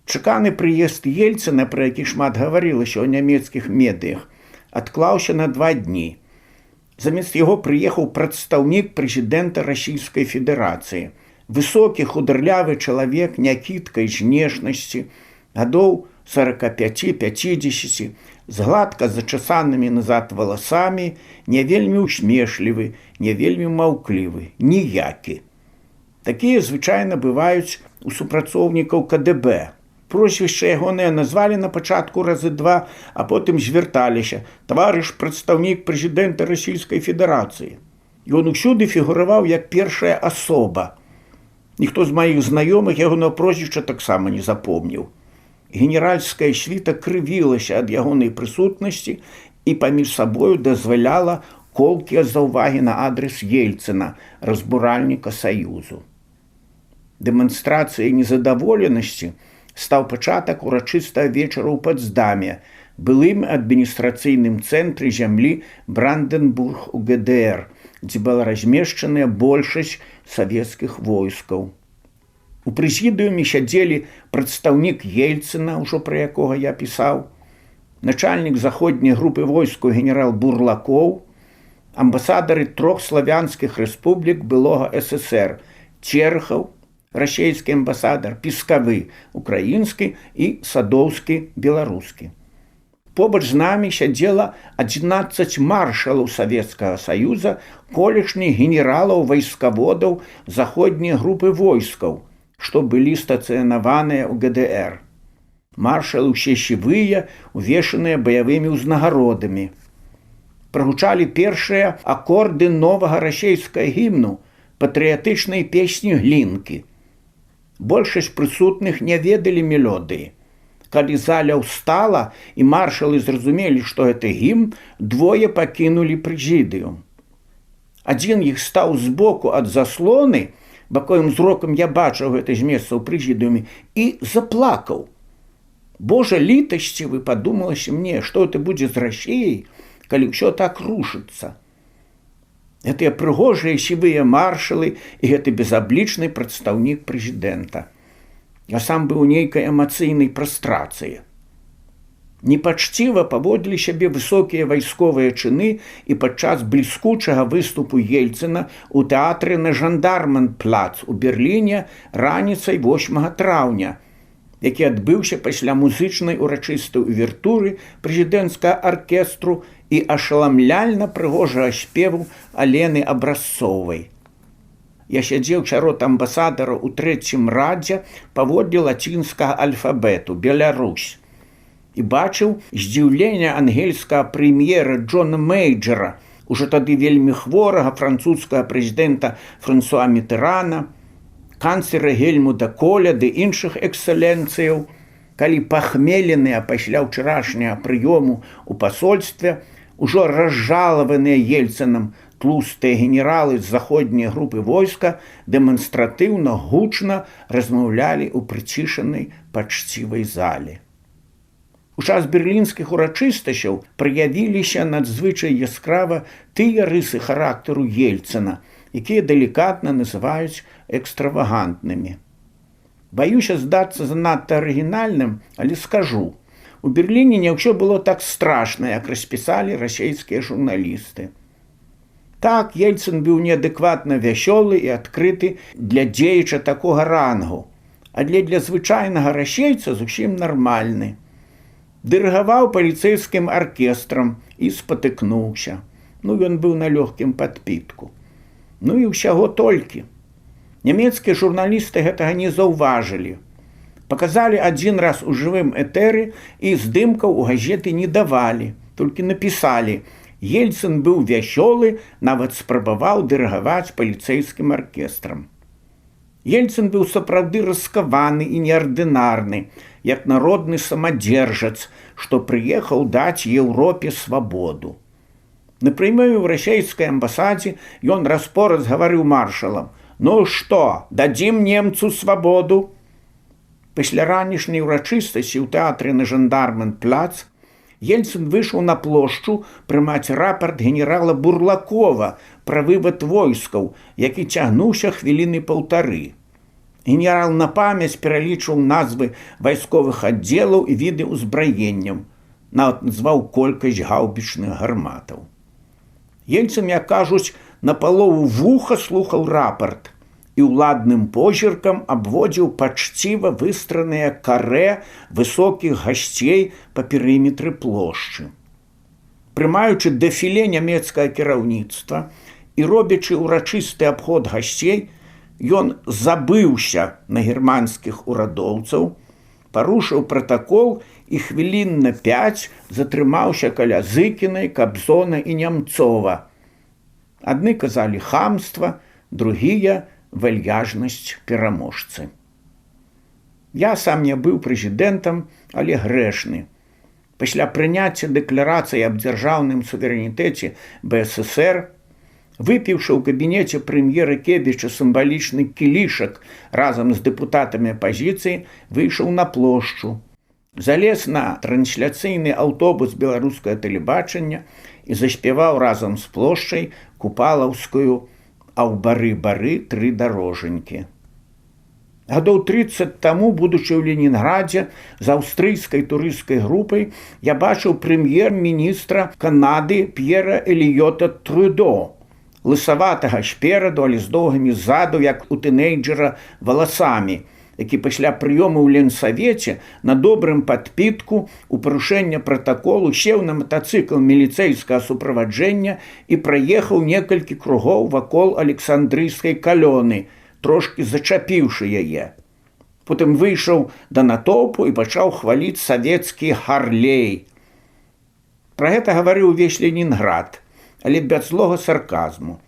Чаканы прыезд Ельцына, пра які шмат гаварылася ў нямецкіх медыях, адклаўся на 2 дні. Замест яго прыехаў прадстаўнік прэзідэнта Расійскай Федэрацыі, высокі хударлявы чалавек някідкай знешнасці, гадоў 45-50, з гладка зачасанымі назад валасамі, не вельмі усмешлівы, не вельмі маўклівы, ніякі. Такія звычайна бываюць у супрацоўнікаў КДБ. Прозвішча ягоныя назвалі на пачатку разы два, а потым звярталіся: «Таварыш прадстаўнік прэзідэнта Расійскай Федэрацыі». Ён усюды фігураваў як першая асоба. Ніхто з маіх знаёмых ягонага прозвішча таксама не запомніў. Генеральская світа крывілася ад ягонай прысутнасці і паміж сабою дазваляла колкія заўвагі на адрес Ельцына, разбуральніка Саюзу. Дэманстрацыяй незадаволенасці стаў пачатак урачыстага вечара ў Пацдаме, былым адміністрацыйным цэнтры зямлі Бранденбург у ГДР, дзе была размешчаная большасць савецкіх войскаў. У прэзідыуме сядзелі прадстаўнік Ельцына, ўжо пра якога я пісаў, начальнік заходняй групы войскаў генерал Бурлакоў, амбасадары 3 славянскіх рэспублік былога ССР: Чэрхаў, расійскі амбасадар, Піскавы, украінскі і Садоўскі, беларускі. Побач з намі сядзела 11 маршалаў Савецкага Саюза, колішніх генералаў вайскаводаў заходняй групы войскаў, што былі стацыянаваныя ў ГДР. Маршалы ўсе сівыя, увешаныя баявымі ўзнагародамі. Прагучалі першыя акорды новага расійскага гімну, патрыятычнай песні «Глінкі». Большасць прысутных не ведалі мелодыі. Калі заля ўстала і маршалы зразумелі, што гэта гімн, двое пакінулі прэзідыум. Адзін іх стаў збоку ад заслоны, баковым зрокам я бачыў гэта з месца ў прэзідыуме, і заплакаў. Божа літасцівы, падумалася мне, што это будзе з Расіяй, калі ўсё так рушыцца. Гэтыя прыгожыя сівыя маршалы і гэты безаблічны прадстаўнік прэзідэнта. Я сам быў у нейкай эмацыйнай прастрацыі. Непачціва паводзілі сябе высокія вайсковыя чыны і падчас бліскучага выступу Ельцына ў тэатры на Жандарменпляц у Берліне раніцай 8 траўня, які адбыўся пасля музычнай урачыстай увертуры прэзідэнцкага аркестру і ашаламляльна прыгожага спеву Алены Абразцовай. Я сядзеў сярод амбасадара ў 3-м радзе паводле лацінскага альфабету «Беларусь» і бачыў здзіўленне ангельскага прэм'ера Джона Мейджера, ужо тады вельмі хворага французскага прэзідэнта Франсуа Мітэрана, канцлера Гельмута Коля ды іншых эксцэленцыяў, калі пахмеленыя пасля ўчарашняга прыёму ў пасольстве, ужо разжалаваныя Ельцынам тлустыя генералы з заходняй групы войска дэманстратыўна гучна размаўлялі ў прыцішанай пачцівай зале. У час берлінскіх урачыстасцяў праявіліся надзвычай яскрава тыя рысы характару Ельцына, якія далікатна называюць экстравагантнымі. Баюся здацца занадта арыгінальным, але скажу, у Берліне не ўсё было так страшна, як распісалі расійскія журналісты. Так, Ельцын быў неадэкватна вясёлы і адкрыты для дзеяча такога рангу, але для звычайнага расейца зусім нармальны. Дырыгаваў паліцэйскім аркестрам і спатыкнуўся. Ён быў на лёгкім падпітку. І ўсяго толькі. Нямецкія журналісты гэтага не заўважылі. Паказалі адзін раз у жывым этэры і здымкаў у газеты не давалі, толькі напісалі: Ельцын быў вясёлы, нават спрабаваў дырыгаваць паліцэйскім аркестрам. Ельцын быў сапраўды раскаваны і неардынарны, як народны самадзержац, што прыехаў даць Еўропе свабоду. На прыёме ў расійскай амбасадзе ён раз-пораз гаварыў маршалам: «Ну што, дадзім немцу свабоду?» Пасля ранішняй урачыстасці ў тэатры на Жандарменпляц Ельцын выйшаў на плошчу прымаць рапарт генерала Бурлакова пра вывад войскаў, які цягнуўся хвіліны 1,5. Генерал на памяць пералічваў назвы вайсковых аддзелаў і віды ўзбраенняў, нават назваў колькасць гаўбічных гарматаў. Ельцын, як кажуць, напалову вуха слухаў рапарт і ўладным позіркам абводзіў пачціва выстраныя карэ высокіх гасцей па перыметры плошчы. Прымаючы дэфіле нямецкае кіраўніцтва і робячы ўрачысты абход гасцей, ён забыўся на германскіх урадоўцаў, парушыў пратакол і хвілін на 5 затрымаўся каля Зыкінай, Кабзона і Нямцова. Адны казалі хамства, другія вальяжнасць пераможцы. Я сам не быў прэзідэнтам, але грэшны. Пасля прыняцця дэкларацыі аб дзяржаўным суверэнітэце БССР, выпіўшы ў кабінеце прэм'ера Кебіча сімвалічны кілішак разам з дэпутатамі апазіцыі, выйшаў на плошчу, залез на трансляцыйны аўтобус беларускае тэлебачання і заспяваў разам з плошчай купалаўскую «А ў бары-бары 3 дарожанькі». Гадоў 30 таму, будучы ў Ленінградзе з аўстрыйскай турысцкай групай, я бачыў прэм'ер-міністра Канады П'ера Эліёта Трюдо, лысаватага спераду, але з доўгімі ззаду, як у тынейджера, валасамі, які пасля прыёму ў Ленсавеце на добрым падпітку у парушэння пратаколу сеў на матацыкл міліцэйскага суправаджэння і праехаў некалькі кругоў вакол Александрыйскай калёны, трошкі зачапіўшы яе. Потым выйшаў да натоўпу і пачаў хваліць савецкі Харлей. Пра гэта гаварыў увесь Ленінград, але без злога сарказму.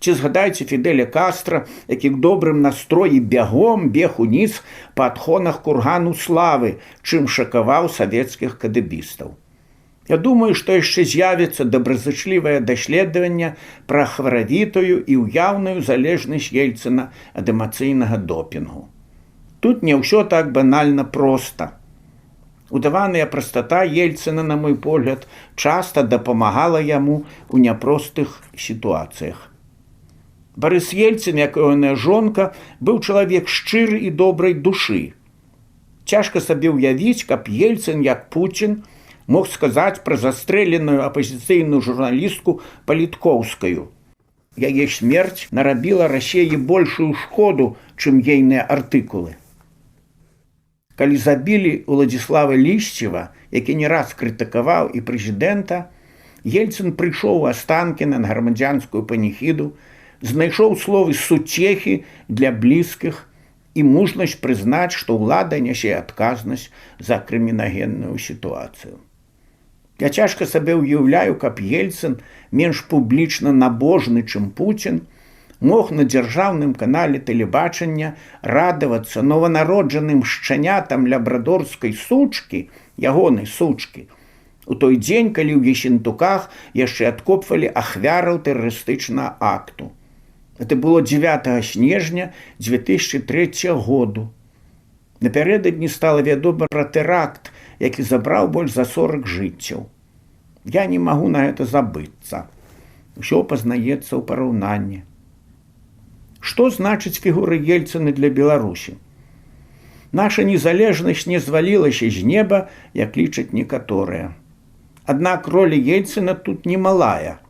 Ці згадайце Фідэля Кастра, які к добрым настроі бягом бег уніз па адхонах кургану славы, чым шакаваў савецкіх кадэбістаў. Я думаю, што яшчэ з'явіцца добразычлівае даследаванне пра хваравітую і ўяўную залежнасць Ельцына ад эмацыйнага допінгу. Тут не ўсё так банальна проста. Удаваная прастата Ельцына, на мой погляд, часта дапамагала яму ў няпростых сітуацыях. Барыс Ельцын, як ягоная жонка, быў чалавек шчыры і добрай душы. Цяжка сабе ўявіць, каб Ельцын, як Пуцін, мог сказаць пра застрэленую апазіцыйную журналістку Паліткоўскую. Яе смерць нарабіла Расіі большую шкоду, чым ейныя артыкулы. Калі забілі Уладзіслава Лішцева, які не раз крытыкаваў і прэзідэнта, Ельцын прыйшоў у Астанкіна на грамадзянскую паніхіду, знайшоў словы суцехі для блізкіх і мужнасць прызнаць, што ўлада нясе адказнасць за крымінагенную сітуацыю. Я цяжка сабе ўяўляю, каб Ельцын, менш публічна набожны, чым Пуцін, мог на дзяржаўным канале тэлебачання радавацца нованароджаным шчанятам лябрадорскай сучкі, ягонай сучкі, у той дзень, калі ў Ессентуках яшчэ адкопвалі ахвяраў тэрарыстычнага акту. Это было 9 снежня 2003 году. Напярэдадні стала вядома пра тэракт, які забраў больш за 40 жыццяў. Я не магу на гэта забыцца. Усё пазнаецца ў параўнанні. Што значыць фігура Ельцына для Беларусі? Наша незалежнасць не звалілася з неба, як лічаць некаторыя. Аднак роля Ельцына тут немалая.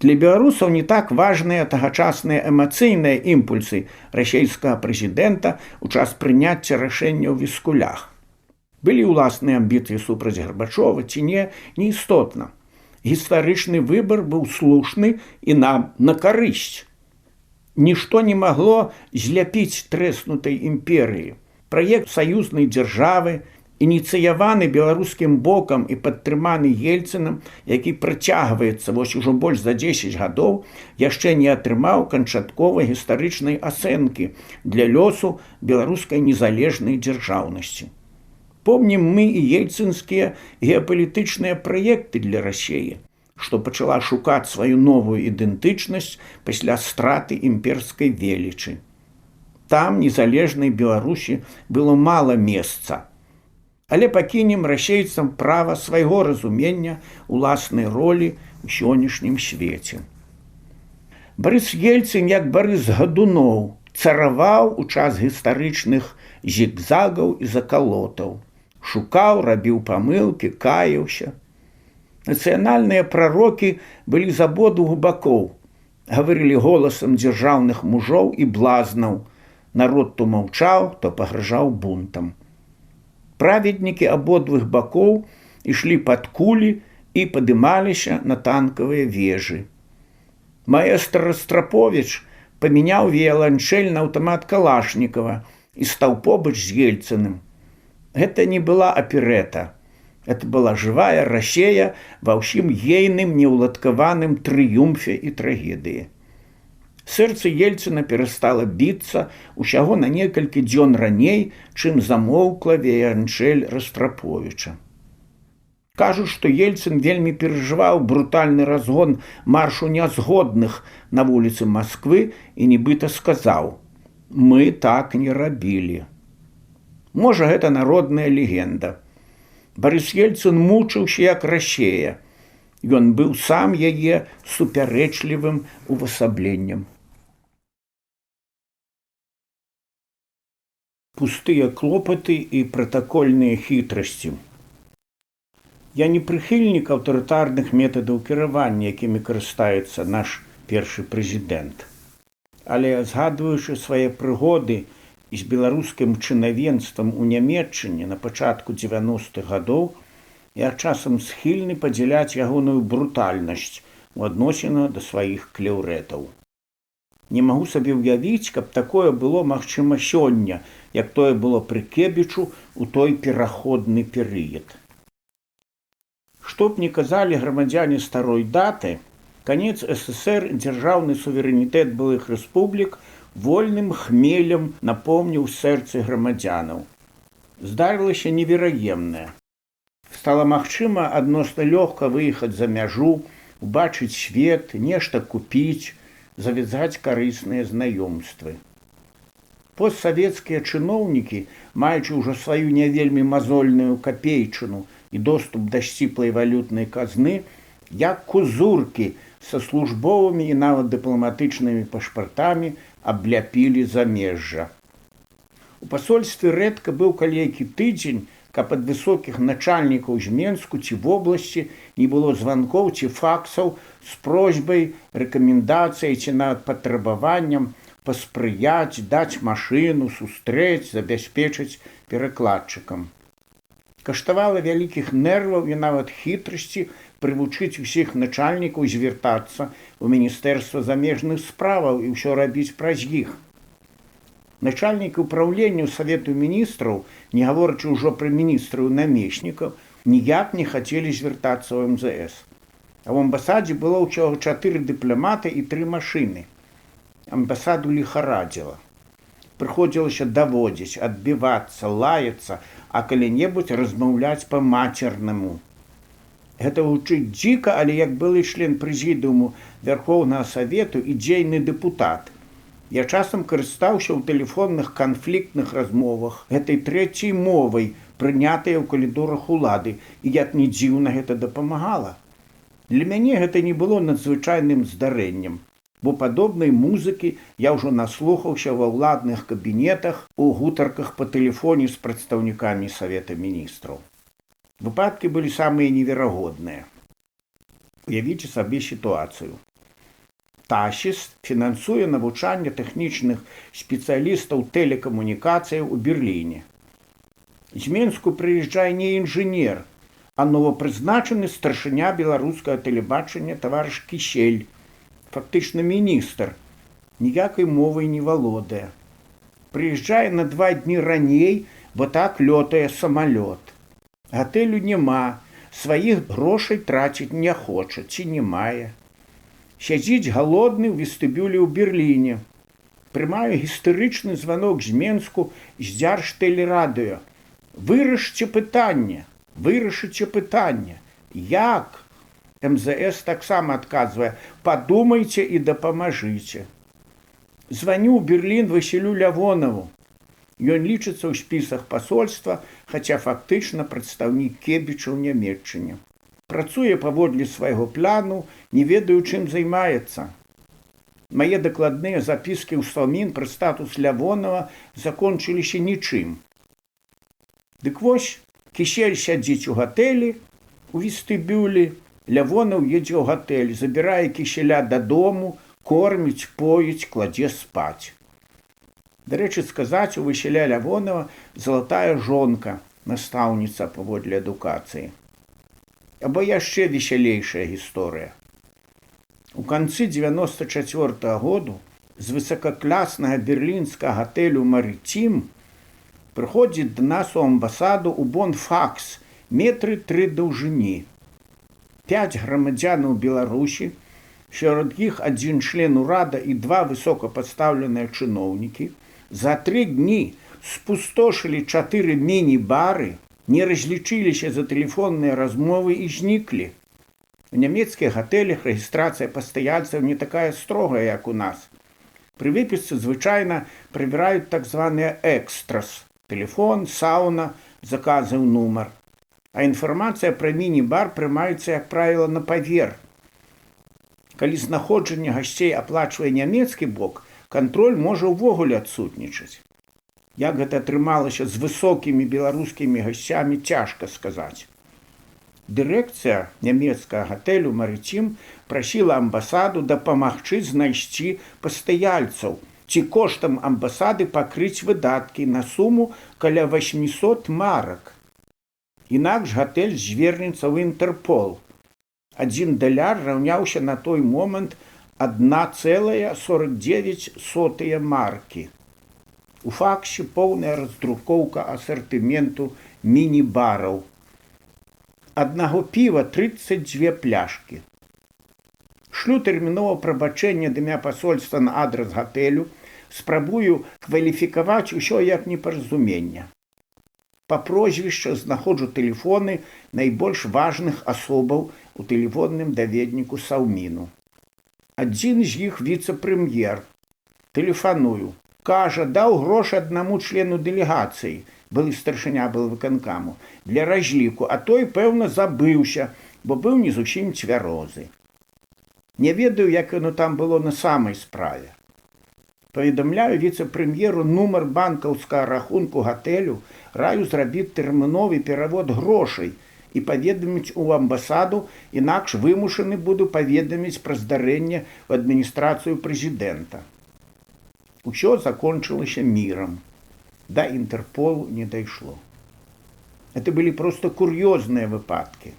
Для беларусаў не так важныя тагачасныя эмацыйныя імпульсы расійскага прэзідэнта ў час прыняцця рашэння ў Віскулях. Былі ўласныя амбіцыі супраць Гарбачова ці не, неістотна. Гістарычны выбар быў слушны і нам на карысць. Нішто не магло зляпіць трэснутай імперыі. Праект саюзнай дзяржавы, ініцыяваны беларускім бокам і падтрыманы Ельцынам, які працягваецца вось ужо больш за 10 гадоў, яшчэ не атрымаў канчатковай гістарычнай ацэнкі для лёсу беларускай незалежнай дзяржаўнасці. Помнім мы і ельцынскія геапалітычныя праекты для Расіі, што пачала шукаць сваю новую ідэнтычнасць пасля страты імперскай велічы. Там незалежнай Беларусі было мала месца. Але пакінем расейцам права свайго разумення уласнай ролі ў сённяшнім свеце. Барыс Ельцын, як Барыс Гадуноў, цараваў у час гістарычных зігзагаў і закалотаў. Шукаў, рабіў памылкі, каяўся. Нацыянальныя прарокі былі з абодвух бакоў. Гаварылі голасам дзяржаўных мужоў і блазнаў. Народ то маўчаў, то пагражаў бунтам. Праведнікі абодвых бакоў ішлі пад кулі і падымаліся на танкавыя вежы. Маэстр Растраповіч памяняў віяланчэль на аўтамат Калашнікава і стаў побач з Ельцыным. Гэта не была аперэта. Это была жывая Расея ва ўсім ейным неўладкаваным трыумфе і трагедыі. Сэрца Ельцына перастала біцца усяго на некалькі дзён раней, чым замоўкла віяланчэль Растраповіча. Кажуць, што Ельцын вельмі перажываў брутальны разгон маршу нязгодных на вуліцы Масквы і нібыта сказаў: «Мы так не рабілі». Можа, гэта народная легенда. Барыс Ельцын мучыўся як Расея. Ён быў сам яе супярэчлівым увасабленнем. Пустыя клопаты і пратакольныя хітрасці. Я не прыхільнік аўтарытарных метадаў кіравання, якімі карыстаецца наш першы прэзідэнт. Але згадваючы свае прыгоды з беларускім чынавенствам у Нямецчыне на пачатку 90-х гадоў, я часам схільны падзяляць ягоную брутальнасць у адносінах да сваіх клеўрэтаў. Не магу сабе ўявіць, каб такое было магчыма сёння, як тое было пры Кебічу ў той пераходны перыяд. Што б не казалі грамадзяне старой даты, канец СССР, дзяржаўны суверэнітэт былых рэспублік вольным хмелем напомніў сэрцы грамадзянаў. Здарылася невераемнае. Стала магчыма адносна лёгка выехаць за мяжу, убачыць свет, нешта купіць, завязаць карысныя знаёмствы. Постсавецкія чыноўнікі, маючы ўжо сваю не вельмі мазольную капейчыну і доступ да сціплай валютнай казны, як кузуркі са службовымі і нават дыпламатычнымі пашпартамі абляпілі замежжа. У пасольстве рэдка быў калекі тыдзень, каб ад высокіх начальнікаў з Менску ці в обласці не было званкоў ці факсаў з просьбай, рэкамендацыяй ці нават патрабаваннем паспрыяць, даць машыну, сустрэць, забяспечыць перакладчыкам. Каштавала вялікіх нерваў і нават хітрасці прывучыць усіх начальнікаў звяртацца ў Міністэрства замежных справаў і ўсё рабіць праз іх. Начальнікі ўпраўлення Савету міністраў, не гаворачы ўжо пра міністраў і намеснікаў, ніяк не хацелі звяртацца ў МЗС. А ў амбасадзе было ўсяго 4 дыпламаты і 3 машыны. Амбасаду ліхарадзіла. Прыходзілася даводзіць, адбівацца, лаяцца, а калі-небудзь размаўляць па-мацернаму. Гэта гучыць дзіка, але як былы член прэзідыуму Вярхоўнага Савету і дзейны дэпутат. Я часам карыстаўся ў тэлефонных канфліктных размовах гэтай трэцяй мовай, прынятай у калідорах улады, і як ні дзіўна гэта дапамагала. Для мяне гэта не было надзвычайным здарэннем, бо падобнай музыкі я ўжо наслухаўся ва ўладных кабінетах у гутарках па тэлефоне з прадстаўнікамі Савета міністраў. Выпадкі былі самыя неверагодныя. Уявіце сабе сітуацыю. ТАСІС фінансуе навучанне тэхнічных спецыялістаў тэлекамунікацыяў у Берліне. З Менску прыязджае не інжынер, а новапрызначаны старшыня беларускага тэлебачання таварыш Кісель, фактычна міністр, ніякай мовай не валодае. Прыязджае на 2 дні раней, бо так лётае самалёт. Гатэлю няма, сваіх грошай траціць не хоча, ці не мае. Сядзіць галодны ў вестыбюлі ў Берліне. Прымаю гістэрычны званок з Менску з дзяржтэлерадыё. Вырашыце пытанне, вырашыце пытанне. Як? МЗС таксама адказвае: падумайце і дапамажыце. Званю ў Берлін Васілю Лявонаву. Ён лічыцца ў спісах пасольства, хаця фактычна прадстаўнік Кебіча ў Нямецчыне. Працуе паводле свайго плану, не ведаю, чым займаецца. Мае дакладныя запіскі ўспамін пра статус Лявонава закончыліся нічым. Дык вось, Кісель сядзіць у гатэлі, у вестыбюлі, Лявонаў едзе ў гатэль, забірае Кіселя дадому, корміць, поіць, кладзе спаць. Дарэчы, сказаць, у Васіля Лявонова залатая жонка, настаўніца паводле адукацыі. Або яшчэ весялейшая гісторыя. У канцы 94-го году з высокакляснага берлінскага гатэлю «Марытім» прыходзіць да нас у амбасаду ў Бон факс метры 3 даўжыні. 5 грамадзянаў Беларусі, сярод іх 1 член урада і 2 высокапастаўленыя чыноўнікі, за 3 дні спустошылі 4 міні-бары, не разлічыліся за тэлефонныя размовы і зніклі. У нямецкіх гатэлях рэгістрацыя пастаяльцаў не такая строгая, як у нас. Пры выпісцы звычайна правяраюць так званыя экстрас – тэлефон, сауна, заказаў нумар. А інфармацыя пра міні-бар прымаецца, як правіла, на павер. Калі знаходжанне гасцей аплачвае нямецкі бок, кантроль можа ўвогуле адсутнічаць. Як гэта атрымалася з высокімі беларускімі гасцямі, цяжка сказаць. Дырэкцыя нямецкага гатэлю «Марытім» прасіла амбасаду дапамагчы знайсці пастаяльцаў ці коштам амбасады пакрыць выдаткі на суму каля 800 марак. Інакш гатэль звернецца ў Інтэрпол. $1 раўняўся на той момант 1,49 маркі. У факсе поўная раздрукоўка асартыменту міні-бараў. Аднаго піва 32 пляшкі. Шлю тэрмінова прабачэнне ад імя пасольства на адрас гатэлю, спрабую кваліфікаваць усё як непаразумення. Па прозвішча знаходжу тэлефоны найбольш важных асобаў у тэлефонным даведніку Саўміну. Адзін з іх віцэ-прэм'ер. Тэлефаную. Кажа, даў грошы аднаму члену дэлегацыі, былы старшыня былвыканкаму, для разліку, а той, пэўна, забыўся, бо быў не зусім цвярозы. Не ведаю, як яно там было на самай справе. Паведамляю віцэ-прэм'еру нумар банкаўскага рахунку гатэлю, раю зрабіць тэрміновы перавод грошай і паведаміць у амбасаду, інакш вымушаны буду паведаміць пра здарэнне ў адміністрацыю прэзідэнта. Усё закончылася мірам. Да Інтэрполу не дайшло. Это былі проста кур'ёзныя выпадкі.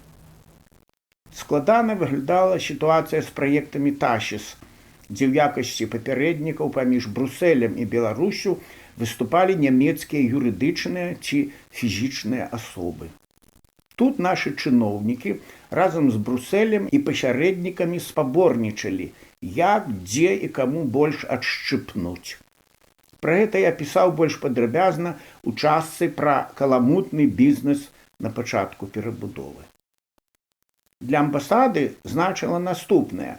Складана выглядала сітуацыя з праектамі «Ташіс», дзе ў якасці папярэднікаў паміж Брусэлем і Беларусю выступалі нямецкія юрыдычныя ці фізічныя асобы. Тут нашы чыноўнікі разам з Брусэлем і пасярэднікамі спаборнічалі, як, дзе і каму больш адшчыпнуць. Пра гэта я пісаў больш падрабязна ў частцы пра каламутны бізнес на пачатку перабудовы. Для амбасады значыла наступнае.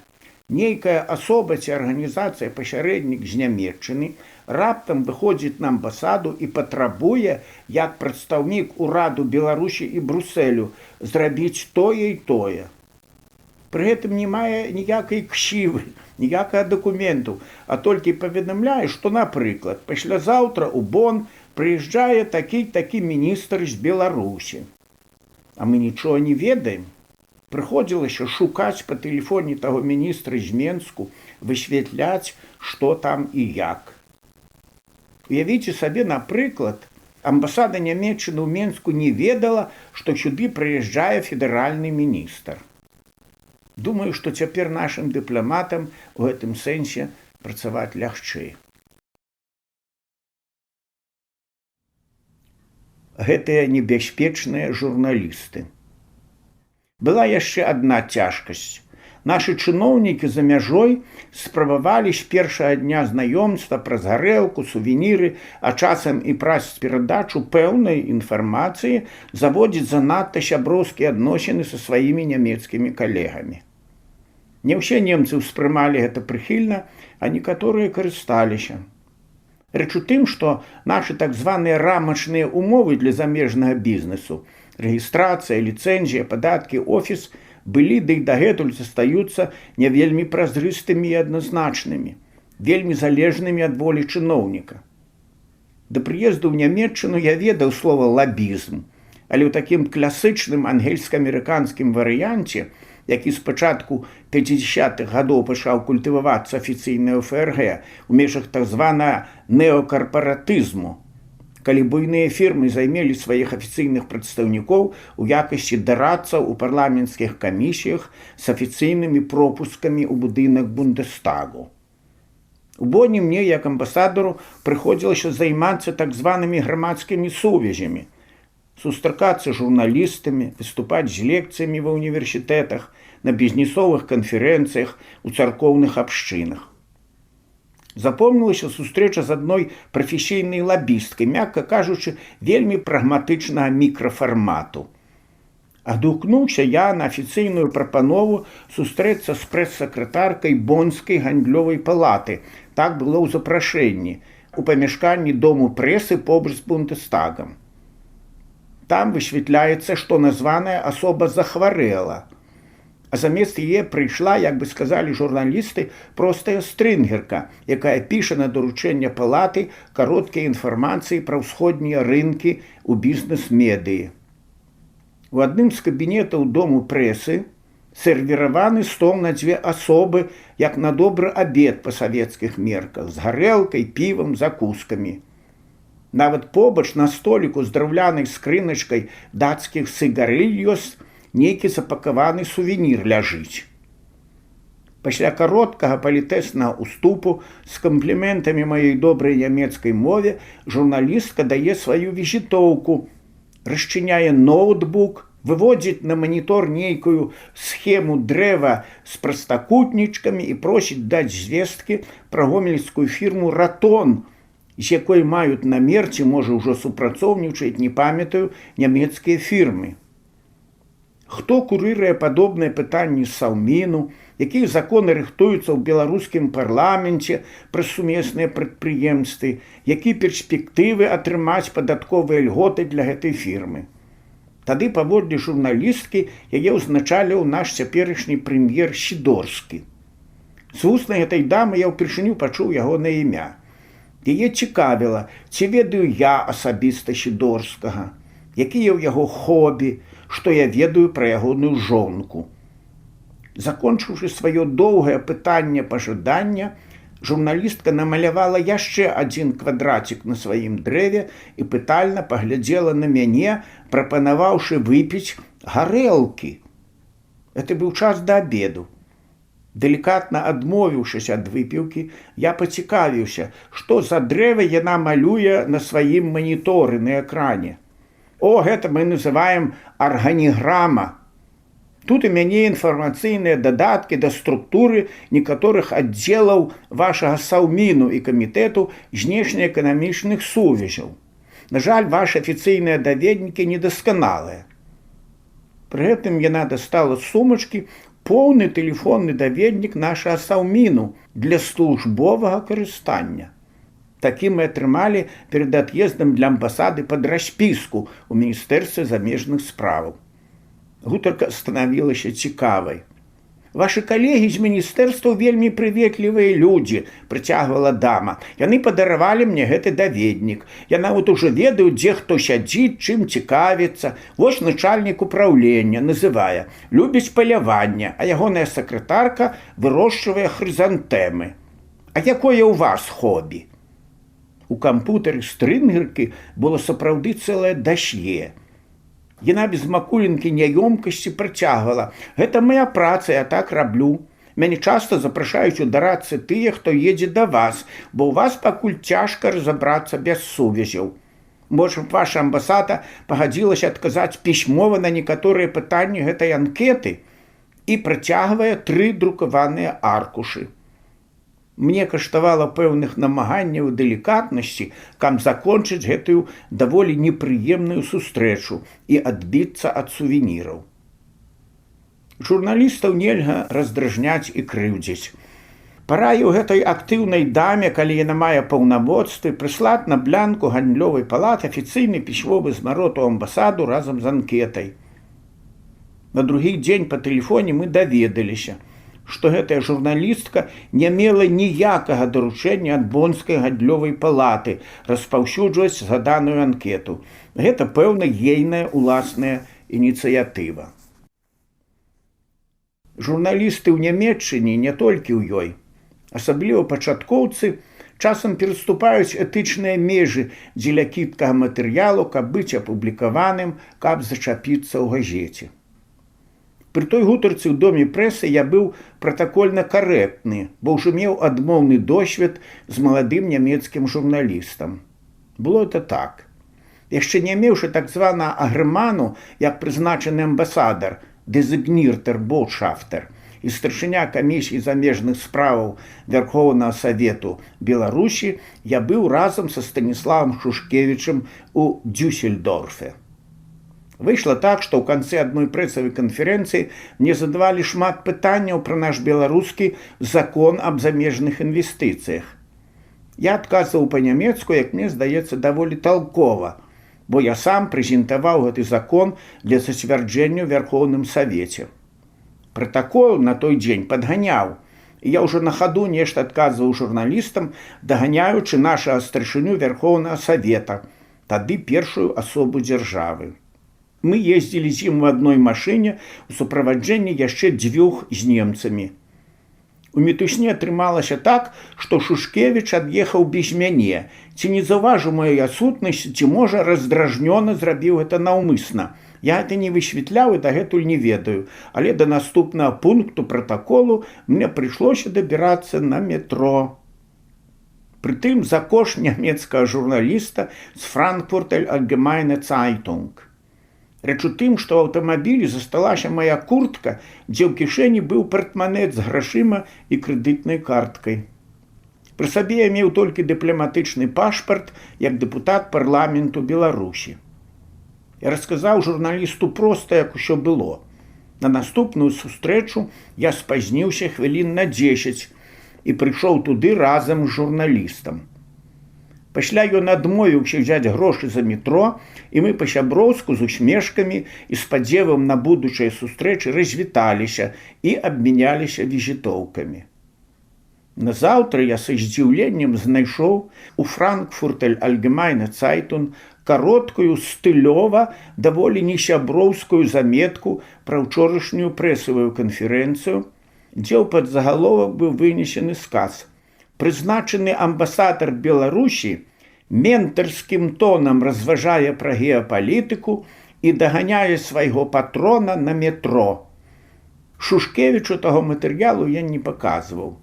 Нейкая асоба ці арганізацыя пасярэднік з Нямецчыны раптам выходзіць на амбасаду і патрабуе, як прадстаўнік ураду Беларусі і Брусэлю, зрабіць тое і тое. Пры гэтым не мае ніякай ксівы, ніякага дакументу, а толькі паведамляе, што, напрыклад, паслязаўтра ў Бон прыязджае такі міністр з Беларусі. А мы нічога не ведаем. Прыходзілася шукаць па тэлефоне таго міністра з Менску, высвятляць, што там і як. Уявіце сабе, напрыклад, амбасада Нямецчыны ў Менску не ведала, што сюды прыязджае федэральны міністр. Думаю, што цяпер нашым дыпламатам у гэтым сэнсе працаваць лягчэй. Гэтыя небяспечныя журналісты. Была яшчэ адна цяжкасць. Нашы чыноўнікі за мяжой спрабавалі з першага дня знаёмства праз гарэлку, сувеніры, а часам і праз перадачу пэўнай інфармацыі заводзіць занадта сяброўскія адносіны са сваімі нямецкімі калегамі. Не ўсе немцы ўспрымалі гэта прыхільна, а некаторыя карысталіся. Рэч у тым, што нашы так званыя рамачныя умовы для замежнага бізнесу, рэгістрацыя, ліцэнзія, падаткі, офіс былі, ды і дагэтуль застаюцца не вельмі празрыстымі і адназначнымі, вельмі залежнымі ад волі чыноўніка. Да прыезду ў Нямецчыну я ведаў слова «лабізм», але ў такім класычным ангельска-амерыканскім варыянце які з пачатку 50-х гадоў пачаў культывавацца афіцыйна ў ФРГ у межах так званага неокарпаратызму, калі буйныя фірмы займелі сваіх афіцыйных прадстаўнікоў у якасці дарадцаў у парламенцкіх камісіях з афіцыйнымі пропускамі ў будынак Бундестагу. У Бонне мне, як амбасадару, прыходзілася займацца так званымі грамадскімі сувязямі, сустракацца з журналістамі, выступаць з лекцыямі ва ўніверсітэтах, на бізнесовых канферэнцыях, у царкоўных абшчынах. Запомнілася сустрэча з адной прафесійнай лабісткай, мякка кажучы, вельмі прагматычнага мікрафармату. Адгукнуўся я на афіцыйную прапанову сустрэцца з прэс-сакратаркай Боннскай гандлёвай палаты. Так было ў запрашэнні, у памяшканні дому прэсы побач з Бундестагам. Там высвятляецца, што названая асоба захварэла, а замест яе прыйшла, як бы сказалі журналісты, простая стрынгерка, якая піша на даручэнне палаты кароткія інфармацыі пра ўсходнія рынкі ў бізнес-медыі. У адным з кабінетаў дому прэсы сервіраваны стол на дзве асобы, як на добры абед па савецкіх мерках, з гарэлкай, півам, закускамі. Нават побач на століку з драўлянай скрыначкай дацкіх сігарыльёс нейкі запакаваны сувенір ляжыць. Пасля кароткага палітэснага ўступу з кампліментамі маёй добрай нямецкай мове журналістка дае сваю візітоўку, расчыняе ноутбук, выводзіць на манітор нейкую схему дрэва з прастакутнічкамі і просіць даць звесткі пра гомельскую фірму «Ратон», з якой маюць намер, ці можа ўжо супрацоўнічаць, не памятаю, нямецкія фірмы. Хто курыруе падобныя пытанні з Саўміну, якія законы рыхтуюцца ў беларускім парламенце пра сумесныя прадпрыемствы, якія перспектывы атрымаць падатковыя льготы для гэтай фірмы. Тады паводле журналісткі яе ўзначаліў наш цяперашні прэм'ер Сідорскі. З вуснай гэтай дамы я ўпершыню пачуў ягонае імя. Яе цікавіла, ці ведаю я асабіста Сідорскага, якія ў яго хобі, што я ведаю пра ягоную жонку. Закончыўшы сваё доўгае пытанне-пажадання, журналістка намалявала яшчэ адзін квадрацік на сваім дрэве і пытальна паглядзела на мяне, прапанаваўшы выпіць гарэлкі. Гэта быў час да абеду. Далікатна адмовіўшыся ад выпіўкі, я пацікавіўся, што за дрэва яна малюе на сваім маніторы на экране. О, гэта мы называем арганіграма. Тут у мяне інфармацыйныя дадаткі да структуры некаторых аддзелаў вашага Саўміну і камітэту знешнеэканамічных сувязяў. На жаль, вашы афіцыйныя даведнікі недасканалыя. Пры гэтым яна дастала з сумачкі поўны тэлефонны даведнік нашага Саўміну для службовага карыстання. Такі мы атрымалі перад ад'ездам для амбасады пад распіску ў Міністэрстве замежных справаў. Гутарка станавілася цікавай. Вашы калегі з міністэрства вельмі прыветлівыя людзі, прыцягвала дама. Яны падаравалі мне гэты даведнік. Я нават ужо ведаю, дзе хто сядзіць, чым цікавіцца. Вось начальнік управлення называе, любіць паляванне, а ягоная сакратарка вырошчвае хрызантэмы. А якое ў вас хобі? У кампутары стрынгеркі было сапраўды цэлае дасье. Яна без макулінкі няёмкасці працягвала. Гэта моя праца, я так раблю. Мяне часта запрашаюць у дарадцы тыя, хто едзе да вас, бо ў вас пакуль цяжка разабрацца без сувязяў. Можа, ваша амбасада пагадзілася адказаць пісьмова на некаторыя пытанні гэтай анкеты і працягвае 3 друкаваныя аркушы. Мне каштавала пэўных намаганняў і далікатнасці, каб закончыць гэтую даволі непрыемную сустрэчу і адбіцца ад сувеніраў. Журналістаў нельга раздражняць і крыўдзіць. Параю гэтай актыўнай даме, калі яна мае паўнамоцтвы, прыслаць на блянку гандлёвай палаты афіцыйны пісьмовы зварот у амбасаду разам з анкетай. На другі дзень па тэлефоне мы даведаліся, што гэтая журналістка не мела ніякага даручэння ад Боннскай гандлёвай палаты распаўсюджваць згаданую анкету. Гэта, пэўна, ейная ўласная ініцыятыва. Журналісты ў Нямецчыне, не толькі ў ёй, асабліва пачаткоўцы, часам пераступаюць этычныя межы дзеля кідкага матэрыялу, каб быць апублікаваным, каб зачапіцца ў газеце. Пры той гутарцы ў доме прэсы я быў пратакольна карэктны, бо ўжо меў адмоўны досвед з маладым нямецкім журналістам. Было это так. Яшчэ не меўшы так звана агрэману, як прызначаны амбасадар, дэзігніртер бotschafter і старшыня камісіі замежных справаў Вярхоўнага Савету Беларусі, я быў разам са Станіславам Шушкевічам у Дюссельдорфе. Выйшла так, што ў канцы адной прэсавай канферэнцыі мне задавалі шмат пытанняў пра наш беларускі закон аб замежных інвестыцыях. Я адказваў па-нямецку, як мне здаецца, даволі талкова, бо я сам прэзентаваў гэты закон для зацвярджэння ў Вярхоўным Савеце. Пратакол на той дзень падганяў, і я ўжо на хаду нешта адказваў журналістам, даганяючы нашага старшыню Вярхоўнага Савета, тады першую асобу дзяржавы. Мы ездзілі з ім у адной машыне у суправаджэнні яшчэ 2 з немцамі. У мітусні атрымалася так, што Шушкевіч ад'ехаў без мяне, ці не заўважыў маёй адсутнасці, ці, можа, раздражнёна зрабіў гэта наўмысна. Я гэта не высветляў і дагэтуль не ведаю, але да наступнага пункту пратаколу мне прыйшлося дабірацца на метро. Прытым за кошт нямецкага журналіста з Frankfurter Allgemeine Zeitung. Рэч у тым, што ў аўтамабілі засталася мая куртка, дзе ў кішэні быў партманет з грашыма і крэдытнай карткай. Пры сабе я меў толькі дыпламатычны пашпарт як дэпутат парламенту Беларусі. Я расказаў журналісту проста, як усё было. На наступную сустрэчу я спазніўся хвілін на 10 і прыйшоў туды разам з журналістам. Пасля ён адмовіўся ўзяць грошы за метро, і мы па-сяброўску з усмешкамі і спадзевам на будучыя сустрэчы развіталіся і абмяняліся візітоўкамі. Назаўтра я са здзіўленнем знайшоў у Frankfurter Allgemeine Zeitung кароткую, стылёва, даволі несяброўскую заметку пра ўчорашнюю прэсавую канферэнцыю, дзе ў падзагаловак быў вынесены сказ. Прызначаны амбасадар Беларусі ментарскім тонам разважае пра геапалітыку і даганяе свайго патрона на метро. Шушкевічу таго матэрыялу я не паказваў.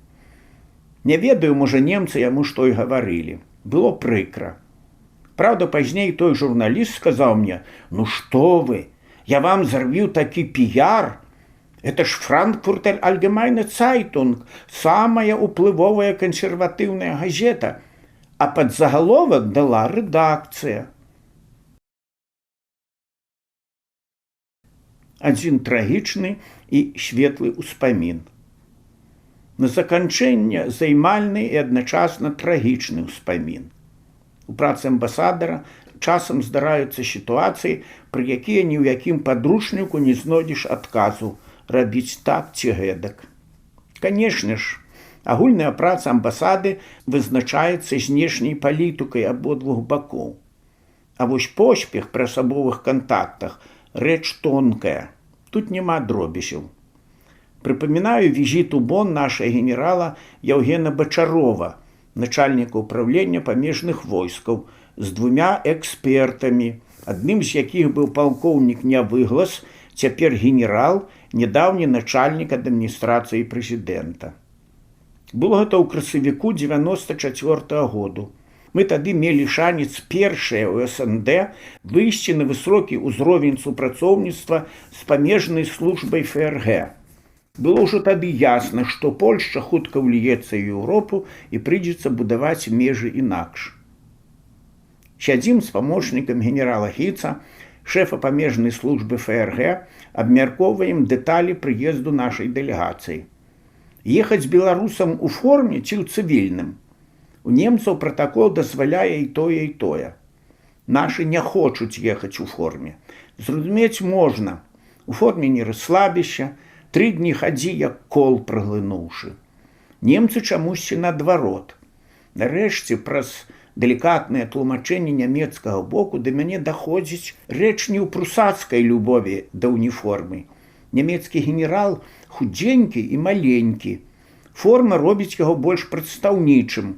Не ведаю, можа, немцы яму што і гаварылі. Было прыкра. Праўда, пазней той журналіст сказаў мне: «Ну што вы, я вам зрабіў такі піяр. Это ж Frankfurter Allgemeine Zeitung, самая уплывовая кансерватыўная газета, а падзагаловак дала рэдакцыя». Адзін трагічны і светлы ўспамін. На заканчэнне займальны і адначасна трагічны ўспамін. У працы амбасадара часам здараюцца сітуацыі, пры якія ні ў якім падручніку не знойдзеш адказу рабіць так ці гэтак. Канешне ж, агульная праца амбасады вызначаецца знешняй палітыкай абодвух бакоў. А вось поспех пры асабовых кантактах рэч тонкая. Тут няма дробязяў. Прыпамінаю візіт у Бон нашага генерала Яўгена Бачарова, начальніка ўправлення памежных войскаў, з 2 экспертамі, адным з якіх быў палкоўнік Нявыглас, цяпер генерал, нядаўні начальнік адміністрацыі прэзідэнта. Было гэта ў красавіку 94-го году. Мы тады мелі шанец першыя ў СНД выйсці на высокі ўзровень супрацоўніцтва з памежнай службай ФРГ. Было ўжо тады ясна, што Польшча хутка ўліецца ў Еўропу і прыйдзецца будаваць межы інакш. Сядзім з памочнікам генерала Хіца, шэфа памежнай службы ФРГ, абмяркоўваем дэталі прыезду нашай дэлегацыі. Ехаць беларусам у форме ці ў цывільным? У немцаў пратакол дазваляе і тое, і тое. Нашы не хочуць ехаць у форме. Зразумець можна. У форме не расслабішся, 3 дні хадзі, як кол праглынуўшы. Немцы чамусьці наадварот. Нарэшце, праз далікатнае тлумачэнне нямецкага боку да мяне даходзіць рэч не ў прусацкай любові да уніформы. Нямецкі генерал худзенькі і маленькі. Форма робіць яго больш прадстаўнічым.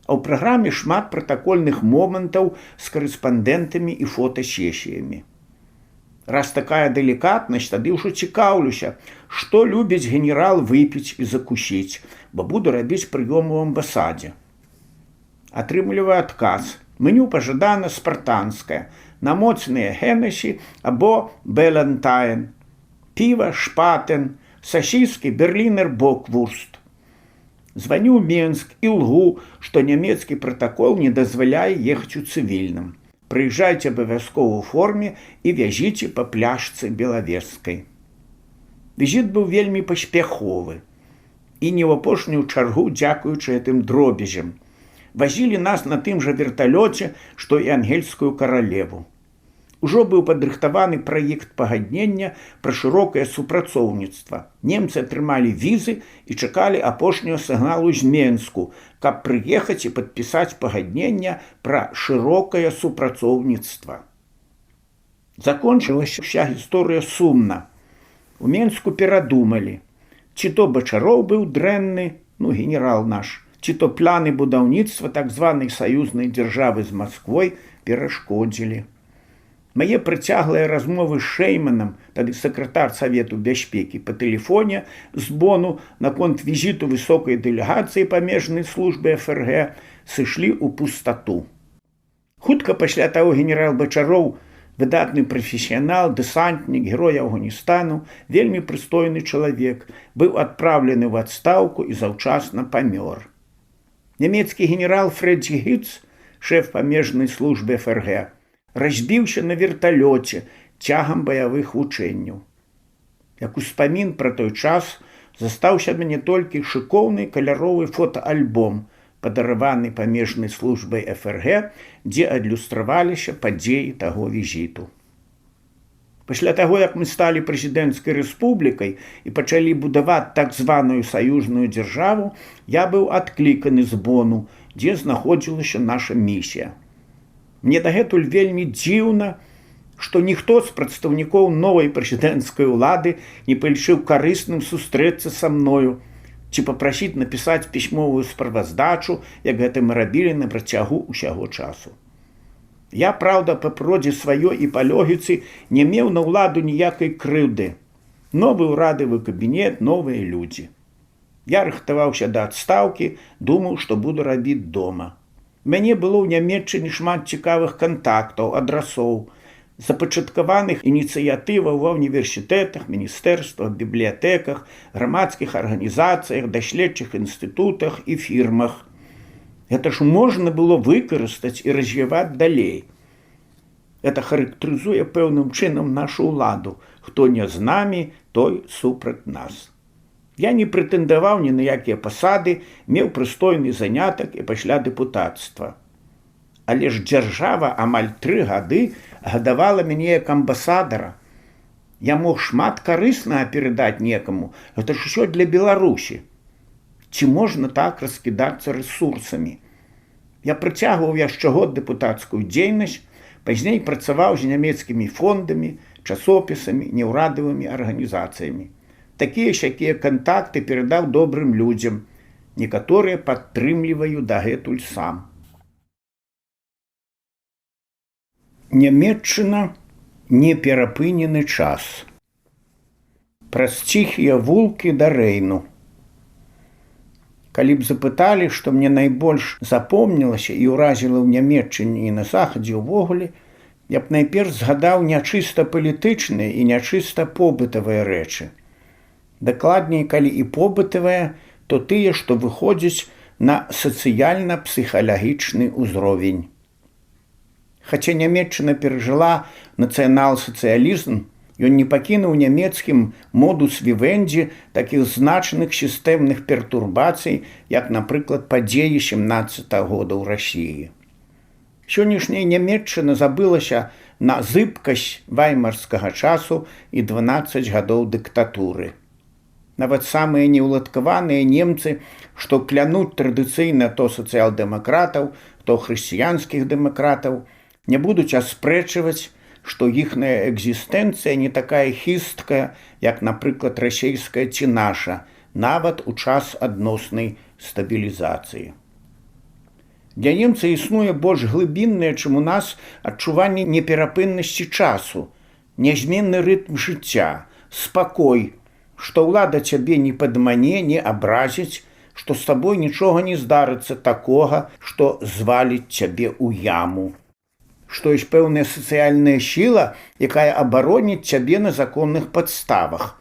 А ў праграме шмат пратакольных момантаў з карэспандэнтамі і фотасесіямі. Раз такая далікатнасць, тады ўжо цікаўлюся, што любіць генерал выпіць і закусіць, бо буду рабіць прыём у амбасадзе. Атрымліваю адказ. Меню пажадана спартанскае, на моцныя Генесі або Белантайн, піва, шпатен, сасіскі, берлінер, боквурст. Званю ў Менск і лгу, што нямецкі пратакол не дазваляе ехаць у цывільным. Прыязджайце абавязкова ў форме і вязіце па пляшцы Белавежскай. Візіт быў вельмі паспяховы. І не ў апошнюю чаргу дзякуючы гэтым дробязям. Вазілі нас на тым жа верталёце, што і ангельскую каралеву. Ужо быў падрыхтаваны праект пагаднення пра шырокае супрацоўніцтва. Немцы атрымалі візы і чакалі апошняго сігналу з Менску, каб прыехаць і падпісаць пагаднення пра шырокае супрацоўніцтва. Закончылася ўся гісторыя сумна. У Менску перадумалі. Ці то Бачароў быў дрэнны, генерал наш, ці то планы будаўніцтва так званай саюзнай дзяржавы з Масквой перашкодзілі. Мае працяглыя размовы з Шэйманам, тады сакратар Савету бяспекі, па тэлефоне з Бону наконт візіту высокай дэлегацыі памежнай службы ФРГ сышлі ў пустату. Хутка пасля таго генерал Бачароў, выдатны прафесіянал, дэсантнік, герой Афганістану, вельмі прыстойны чалавек, быў адпраўлены ў адстаўку і заўчасна памёр. Нямецкі генерал Фрэдзі Гіц, шэф памежнай службы ФРГ, разбіўся на верталёце цягам баявых вучэнняў. Як успамін пра той час застаўся мяне толькі шыкоўны каляровы фотаальбом, падараваны памежнай службай ФРГ, дзе адлюстраваліся падзеі таго візіту. Пасля таго, як мы сталі прэзідэнцкай рэспублікай і пачалі будаваць так званую саюзную дзяржаву, я быў адкліканы з Бону, дзе знаходзілася наша місія. Мне дагэтуль вельмі дзіўна, што ніхто з прадстаўнікоў новай прэзідэнцкай улады не палічыў карысным сустрэцца са мною ці папрасіць напісаць пісьмовую справаздачу, як гэта мы рабілі на працягу ўсяго часу. Я, праўда, па прыродзе сваёй і па логіцы не меў на ўладу ніякай крыўды. Новы ўрадавы кабінет, новыя людзі. Я рыхтаваўся да адстаўкі, думаў, што буду рабіць дома. У мяне было ў Нямецчыне шмат цікавых кантактаў, адрасоў, запачаткаваных ініцыятываў ва ўніверсітэтах, міністэрствах, бібліятэках, грамадскіх арганізацыях, даследчых інстытутах і фірмах. Гэта ж можна было выкарыстаць і развіваць далей. Гэта характарызуе пэўным чынам нашу ўладу. Хто не з намі, той супраць нас. Я не прэтэндаваў ні на якія пасады, меў прыстойны занятак і пасля дэпутацтва. Але ж дзяржава амаль 3 гады гадавала мяне як амбасадара. Я мог шмат карыснага перадаць некаму, гэта ж усё для Беларусі. Ці можна так раскідацца рэсурсамі? Я працягваў яшчэ год дэпутацкую дзейнасць, пазней працаваў з нямецкімі фондамі, часопісамі, неўрадавымі арганізацыямі. Такія-сякія кантакты перадаў добрым людзям, некаторыя падтрымліваю дагэтуль сам. Нямецчына неперапынены час. Праз ціхія вулкі да Рэйну. Калі б запыталі, што мне найбольш запомнілася і ўразіла ў Нямецчыне і на захадзе ўвогуле, я б найперш згадаў нячыста палітычныя і нячыста побытавыя рэчы. Дакладней, калі і побытавыя, то тыя, што выходзяць на сацыяльна-псіхалагічны ўзровень. Хаця Нямецчына перажыла нацыянал-сацыялізм, ён не пакінуў нямецкім модус вівендзі такіх значных сістэмных пертурбацый, як, напрыклад, падзеі 17 года ў Расіі. Сённяшняя Нямецчына забылася на зыбкасць ваймарскага часу і 12 гадоў дыктатуры. Нават самыя неўладкаваныя немцы, што клянуць традыцыйна то сацыял-дэмакратаў, то хрысціянскіх дэмакратаў, не будуць аспрэчваць, што іхная экзістэнцыя не такая хісткая, як, напрыклад, расейская ці наша, нават у час адноснай стабілізацыі. Для немца існуе больш глыбіннае, чым у нас, адчуванне неперапыннасці часу, нязменны рытм жыцця, спакой, што ўлада цябе не падмане, не абразіць, што з табой нічога не здарыцца такога, што зваліць цябе ў яму. Што ёсць пэўная сацыяльная сіла, якая абароніць цябе на законных падставах.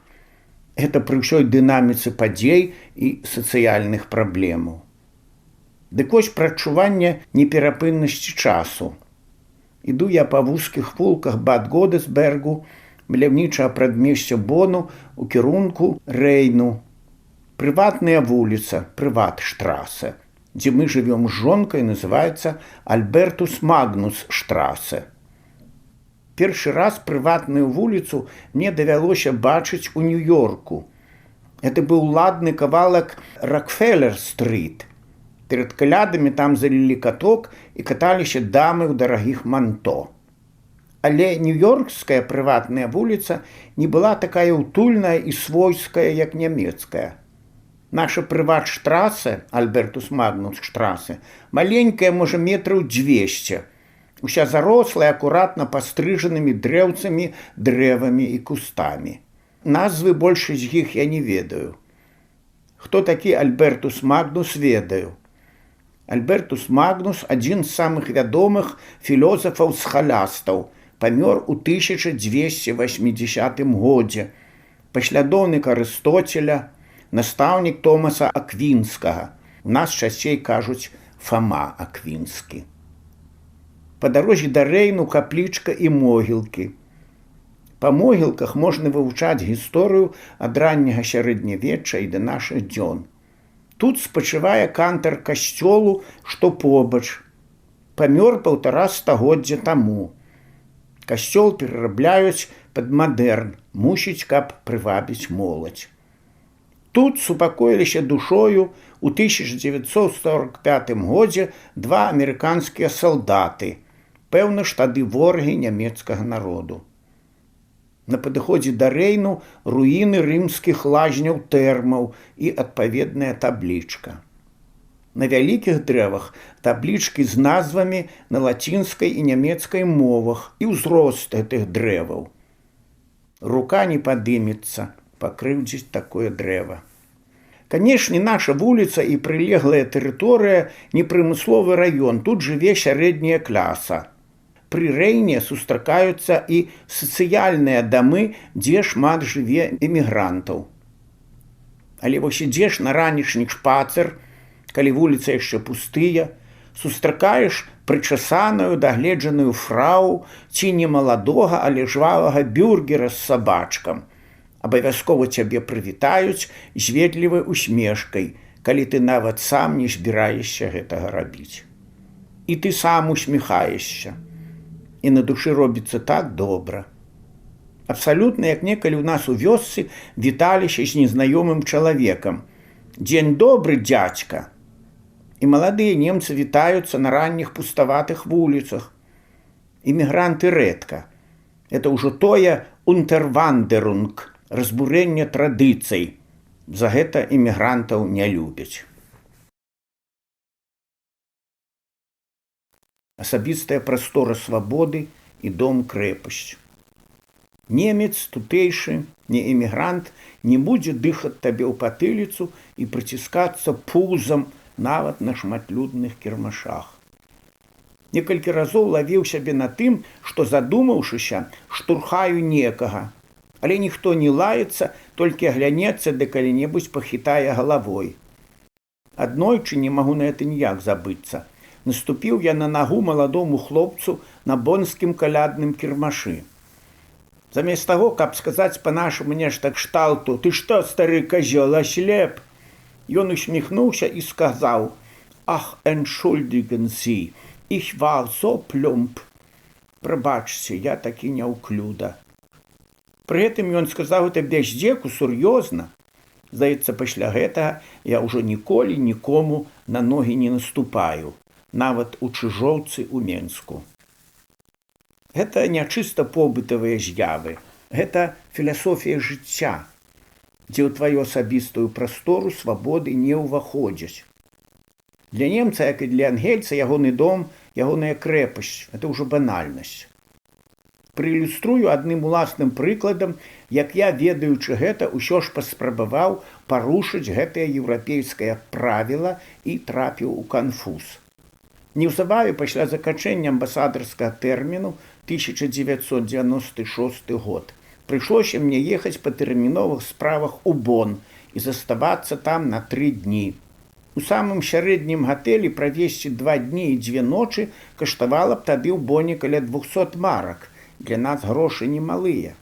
Гэта пры ўсёй дынаміцы падзей і сацыяльных праблемаў. Дык вось пра адчуванне неперапыннасці часу. Іду я па вузкіх вулках Бад Годесбергу, маляўнічага прадмесця Бону у кірунку Рэйну. Прыватная вуліца, Прыватштрассе, дзе мы жывём з жонкай, называецца Альбертус Магнус Штрассе. Першы раз прыватную вуліцу мне давялося бачыць у Нью-Йорку. Гэта быў ладны кавалак Рокфеллер-стрит. Перад калядамі там залілі каток і каталіся дамы ў дарагіх манто. Але нью-йоркская прыватная вуліца не была такая ўтульная і свойская, як нямецкая. Наша Прыватштрассе, Альбертус Магнус Штрассе, маленькая, можа, метраў 200, уся зарослая акуратна пастрыжанымі дрэўцамі, дрэвамі і кустамі. Назвы большасць з іх я не ведаю. Хто такі Альбертус Магнус, ведаю. Альбертус Магнус – адзін з самых вядомых філозафаў-схалястаў, памёр у 1280 годзе, паслядоўнік Арыстоцеля, настаўнік Томаса Аквінскага, у нас часцей кажуць Фама Аквінскі. Па дарозе да Рэйну каплічка і могілкі. Па могілках можна вывучаць гісторыю ад ранняга сярэднявечча і да нашых дзён. Тут спачывае кантар касцёлу, што побач. Памёр 1,5 стагоддзя таму. Касцёл перарабляюць пад мадэрн, мусіць, каб прывабіць моладзь. Тут супакоіліся душою у 1945 годзе 2 амерыканскія салдаты, пэўна ж тады ворагі нямецкага народу. На падыходзе да Рэйну руіны рымскіх лазняў тэрмаў і адпаведная таблічка. На вялікіх дрэвах таблічкі з назвамі на лацінскай і нямецкай мовах і ўзрост гэтых дрэваў. Рука не падымецца пакрыўдзіць такое дрэва. Канешне, наша вуліца і прылеглая тэрыторыя не прымысловы раён, тут жыве сярэдняя класа. Пры Рэйне сустракаюцца і сацыяльныя дамы, дзе шмат жыве эмігрантаў. Але вось ідзеш на ранішні шпацыр, калі вуліца яшчэ пустыя, сустракаеш прычасаную, дагледжаную фрау ці не маладога, але жвавага бюргера з сабачкам. Абавязкова цябе прывітаюць з ветлівай усмешкай, калі ты нават сам не збіраешся гэтага рабіць. І ты сам усміхаешся. І на душы робіцца так добра. Абсалютна, як некалі ў нас у вёсцы віталіся з незнаёмым чалавекам. «Дзень добры, дзядзька!» І маладыя немцы вітаюцца на ранніх пуставатых вуліцах. Імігранты рэдка. Это ўжо тое «унтервандерунг», разбурэнне традыцый. За гэта імігрантаў не любяць. Асабістая прастора свабоды і дом-крэпасць. Немец тутэйшы, не эмігрант, не будзе дыхаць табе ў патыліцу і прыціскацца пузам нават на шматлюдных кірмашах. Некалькі разоў лавіў сябе на тым, што, задумаўшыся, штурхаю некага, але ніхто не лаецца, толькі аглянецца, ды калі-небудзь пахітае галавой. Аднойчы, не магу на гэта ніяк забыцца, наступіў я на нагу маладому хлопцу на бонскім калядным кірмашы. Замест таго, каб сказаць па-нашаму нешта кшталту «Ты што, стары казёл, аслеп?» Ён усміхнуўся і сказаў «Ах, entschuldigen Sie, ich war so plump». Прабачце, я такі няўклюда. Пры гэтым ён сказаў гэта без здзеку, сур'ёзна. Здаецца, пасля гэтага я ўжо ніколі нікому на ногі не наступаю, нават у Чыжоўцы ў Менску. Гэта не чыста побытавыя з'явы, гэта філасофія жыцця, дзе ў тваю асабістую прастору свабоды не ўваходзяць. Для немца, як і для ангельца, ягоны дом, ягоная крэпасць – гэта ўжо банальнасць. Праілюструю адным уласным прыкладам, як я, ведаючы гэта, усё ж паспрабаваў парушыць гэтае еўрапейскае правіла і трапіў у канфуз. Неўзабаве пасля заканчэння амбасадарскага тэрміну 1996 год прыйшлося мне ехаць па тэрміновых справах у Бон і заставацца там на 3 дні. У самым сярэднім гатэлі правесці 2 дні і 2 ночы каштавала б тады ў Боне каля 200 марак. Для нас грошы немалыя.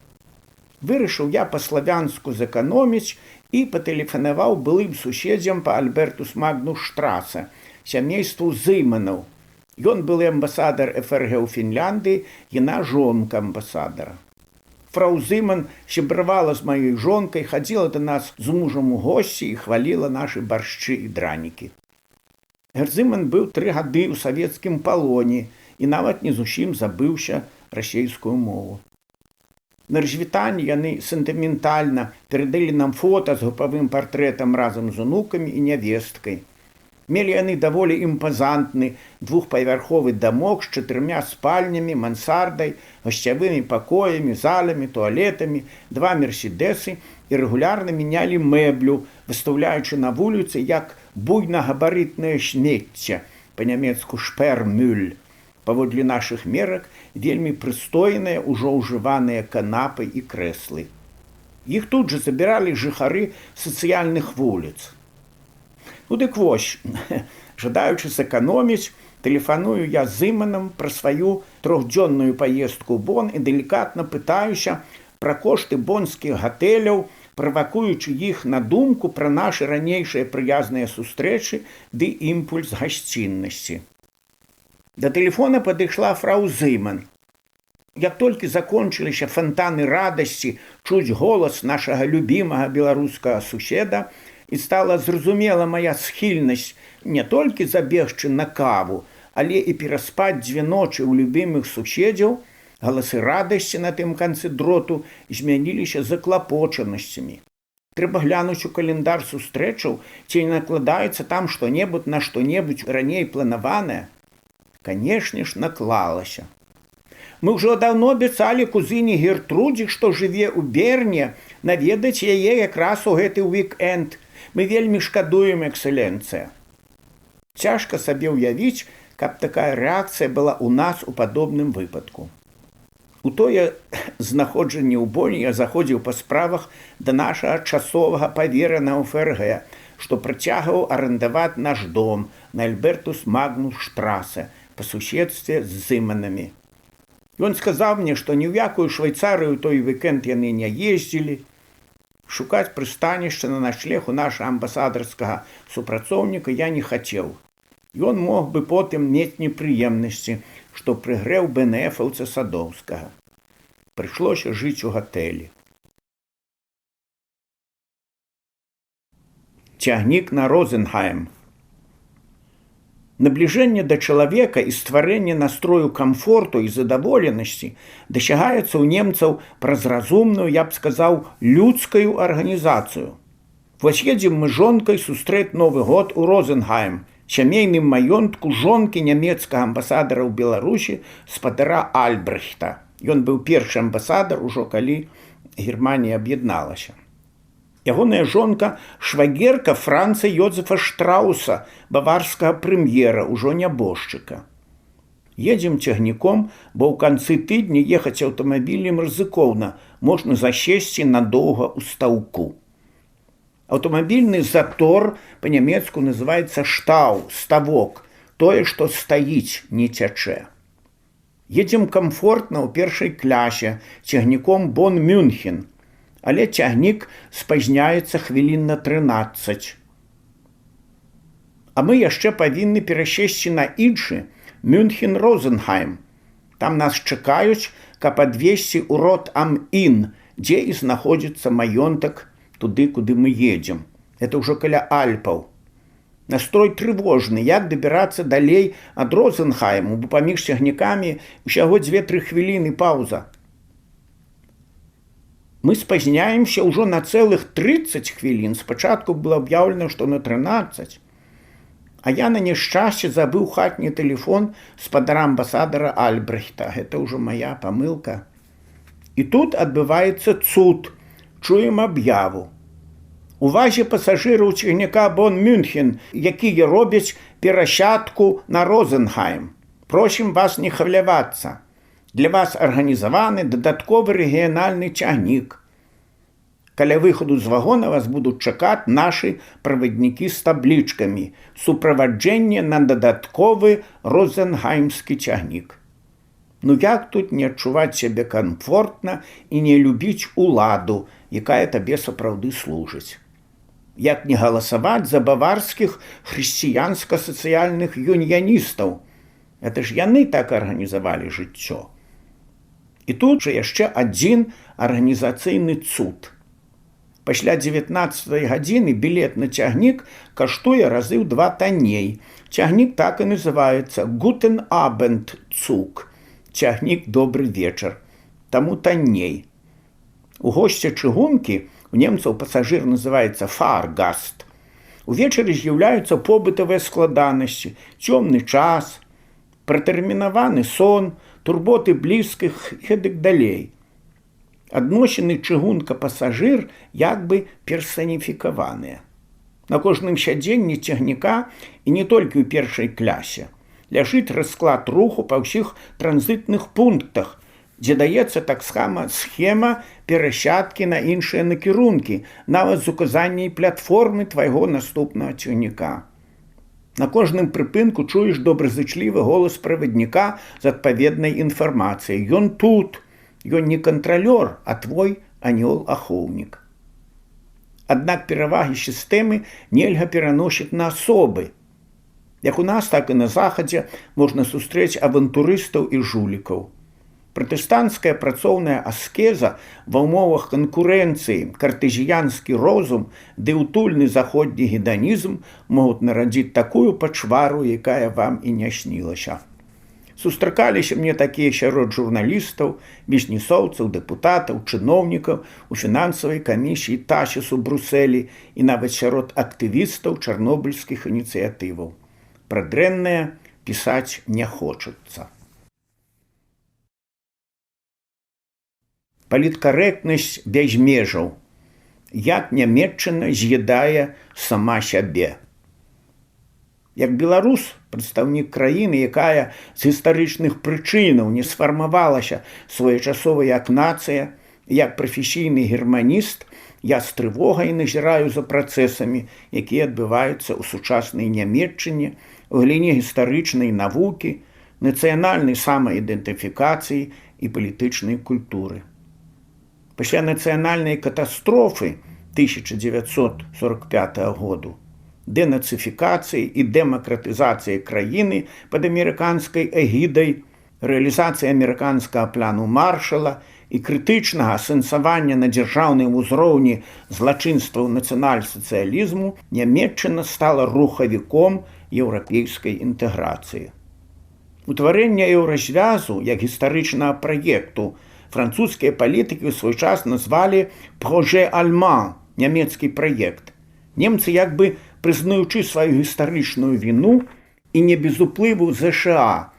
Вырашыў я па-славянску зэканоміць і патэлефанаваў былым суседзям па Альбертус-Магнус-штрасе, сямейству Зыманаў. Ён былы амбасадар ФРГ ў Фінляндыі, яна жонка амбасадара. Фрау Зыман сябравала з маёй жонкай, хадзіла да нас з мужам у госці і хваліла нашы баршчы і дранікі. Зыман быў 3 гады ў савецкім палоне і нават не зусім забыўся расейскую мову. На развітанні яны сентыментальна перадалі нам фота з групавым партрэтам разам з унукамі і нявесткай. Мелі яны даволі імпазантны 2-павярховы дамок з 4 спальнямі, мансардай, гасцявымі пакоямі, залямі, туалетамі, 2 мерседесы і рэгулярна мянялі мэблю, выстаўляючы на вуліцы як буйнагабарытнае смецце, па-нямецку шпермюль. Паводле нашых мерак вельмі прыстойныя, ужо ўжываныя канапы і крэслы. Іх тут жа забіралі жыхары сацыяльных вуліц. Ну дык вось, жадаючы зэканоміць, тэлефаную я Зыманам пра сваю 3-дзённую паездку ў Бон і далікатна пытаюся пра кошты бонскіх гатэляў, правакуючы іх на думку пра нашы ранейшыя прыязныя сустрэчы ды імпульс гасціннасці. Да тэлефона падышла фрау Зыман. Як толькі закончыліся фонтаны радасці чуць голас нашага любімага беларускага суседа, і стала зразумела мая схільнасць не толькі забегчы на каву, але і пераспаць 2 ночы ў любімых суседзяў, галасы радасці на тым канцы дроту змяніліся заклапочанасцямі. Трэба глянуць у календар сустрэчаў, ці не накладаецца там што-небудзь на што-небудзь раней планаванае. Канешне ж, наклалася. Мы ўжо даўно абяцалі кузыне Гертрудзе, што жыве ў Берне, наведаць яе якраз у гэты уік-энд. Мы вельмі шкадуем, эксцэленцыя. Цяжка сабе ўявіць, каб такая рэакцыя была ў нас у падобным выпадку. У тое знаходжанне ў Боне я заходзіў па справах да нашага часовага паверанага ў ФРГ, што працягваў арандаваць наш дом на Альбертус-Магнус-штрасе па суседстве з Зыманамі. Ён сказаў мне, што ні ў якую Швайцарыю той уікенд яны не ездзілі. Шукаць прыстанішча на начлег у нашага амбасадарскага супрацоўніка я не хацеў. Ён мог бы потым мець непрыемнасці, што прыгрэў БНФаўца Садоўскага. Прыйшлося жыць у гатэлі. Цягнік на Розенхайм. Набліжэнне да чалавека і стварэнне настрою камфорту і задаволенасці дасягаецца ў немцаў праз разумную, я б сказаў, людскую арганізацыю. Вось едзем мы жонкай сустрэць Новы год у Розенхайм, сямейным маёнтку жонкі нямецкага амбасадара ў Беларусі спадара Альбрэхта. Ён быў першы амбасадар ужо калі Германія аб'ядналася. Ягоная жонка – швагерка Франца Йозефа Штрауса, баварскага прэм'ера, ужо нябожчыка. Едзем цягніком, бо ў канцы тыдня ехаць аўтамабілем рызыкоўна, можна засесці надоўга ў стаўку. Аўтамабільны затор па-нямецку называецца штау, ставок, тое, што стаіць, не цячэ. Едзем камфортна ў першай клясе, цягніком Бон-Мюнхен, але цягнік спазняецца хвілін на 13. А мы яшчэ павінны перасесці на іншы Мюнхен-Розенхайм. Там нас чакаюць, каб адвезці ў Рот-ам-Ін, дзе і знаходзіцца маёнтак туды, куды мы едзем. Это ўжо каля Альпаў. Настрой трывожны, як дабірацца далей ад Розенхайму, бо паміж цягнікамі ўсяго 2-3 хвіліны паўза. Мы спазняемся ўжо на цэлых 30 хвілін. Спачатку было аб'яўлена, што на 13. А я на няшчасце забыў хатні тэлефон спадара амбасадара Альбрехта. Гэта ўжо моя памылка. І тут адбываецца цуд. Чуем аб'яву. Увазе пасажыраў цягніка Бон-Мюнхен, якія робяць перасядку на Розенхайм. Просім вас не хвалявацца. Для вас арганізаваны дадатковы рэгіянальны цягнік. Каля выхаду з вагона вас будуць чакаць нашы праваднікі з таблічкамі. Суправаджэнне на дадатковы розенхаймскі цягнік. Ну як тут не адчуваць сябе камфортна і не любіць уладу, якая табе сапраўды служыць? Як не галасаваць за баварскіх хрысціянска-сацыяльных юньяністаў? Это ж яны так арганізавалі жыццё. І тут жа яшчэ адзін арганізацыйны цуд. Пасля 19-й гадзіны білет на цягнік каштуе разы ў 2 танней. Цягнік так і называецца «Guten Abend Zug». Цягнік «Добры вечар». Таму танней. У госця чыгункі у немцаў пасажыр называецца «Fahrgast». Увечары з'яўляюцца побытавыя складанасці, цёмны час, пратэрмінаваны сон, турботы блізкіх і гэтак далей. Адносіны чыгунка-пасажыр як бы персаніфікаваныя. На кожным сядзенні цягніка, і не толькі ў першай клясе, ляжыць расклад руху па ўсіх транзітных пунктах, дзе даецца таксама схема перасядкі на іншыя накірункі, нават з указанняй платформы твайго наступнага цягніка. На кожным прыпынку чуеш добразычлівы голас правадніка з адпаведнай інфармацыяй. Ён тут, ён не кантралёр, а твой анёл-ахоўнік. Аднак перавагі сістэмы нельга пераносіць на асобы. Як у нас, так і на захадзе можна сустрэць авантурыстаў і жулікаў. Пратэстанцкая працоўная аскеза ва ўмовах канкурэнцыі, картэзіянскі розум ды утульны заходні геданізм могуць нарадзіць такую пачвару, якая вам і не снілася. Сустракаліся мне такія сярод журналістаў, бізнесоўцаў, дэпутатаў, чыноўнікаў у фінансавай камісіі ТАСіС у Брусэлі і нават сярод актывістаў чарнобыльскіх ініцыятываў. Пра дрэннае пісаць не хочацца. Паліткарэктнасць без межаў. Як нямецчына з'ядае сама сябе. Як беларус, прадстаўнік краіны, якая з гістарычных прычынаў не сфармавалася своечасова як нацыя, як прафесійны германіст, я з трывогай назіраю за працэсамі, якія адбываюцца ў сучаснай нямецчыне, у галіне гістарычнай навукі, нацыянальнай самаідэнтыфікацыі і палітычнай культуры. Пасля нацыянальнай катастрофы 1945 году дэнацыфікацыі і дэмакратызацыі краіны пад амерыканскай эгідай, рэалізацыі амерыканскага плану Маршала і крытычнага асэнсавання на дзяржаўным узроўні злачынстваў нацыянал-сацыялізму Нямецчына стала рухавіком еўрапейскай інтэграцыі. Утварэнне еўразвязу як гістарычнага праекту французскія палітыкі ў свой час назвалі «Projet allemand» – нямецкі праект. Немцы як бы прызнаючы сваю гістарычную віну і не без уплыву ЗША,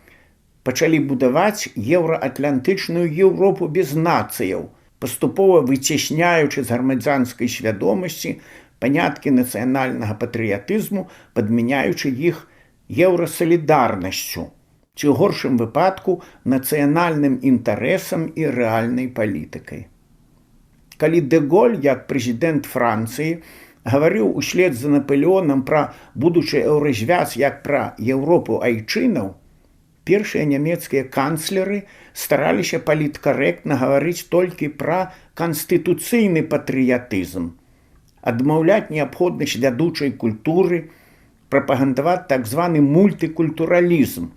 пачалі будаваць еўраатлантычную Еўропу без нацыяў, паступова выцесняючы з грамадзянскай свядомасці паняткі нацыянальнага патрыятызму, падмяняючы іх еўрасалідарнасцю, ці ў горшым выпадку нацыянальным інтарэсам і рэальнай палітыкай. Калі Дэ Голь, як прэзідэнт Францыі, гаварыў услед за Напалеонам пра будучы еўразвяз як пра Еўропу айчынаў, першыя нямецкія канцлеры стараліся паліткарэктна гаварыць толькі пра канстытуцыйны патрыятызм, адмаўляць неабходнасць вядучай культуры, прапагандаваць так званы мультыкультуралізм,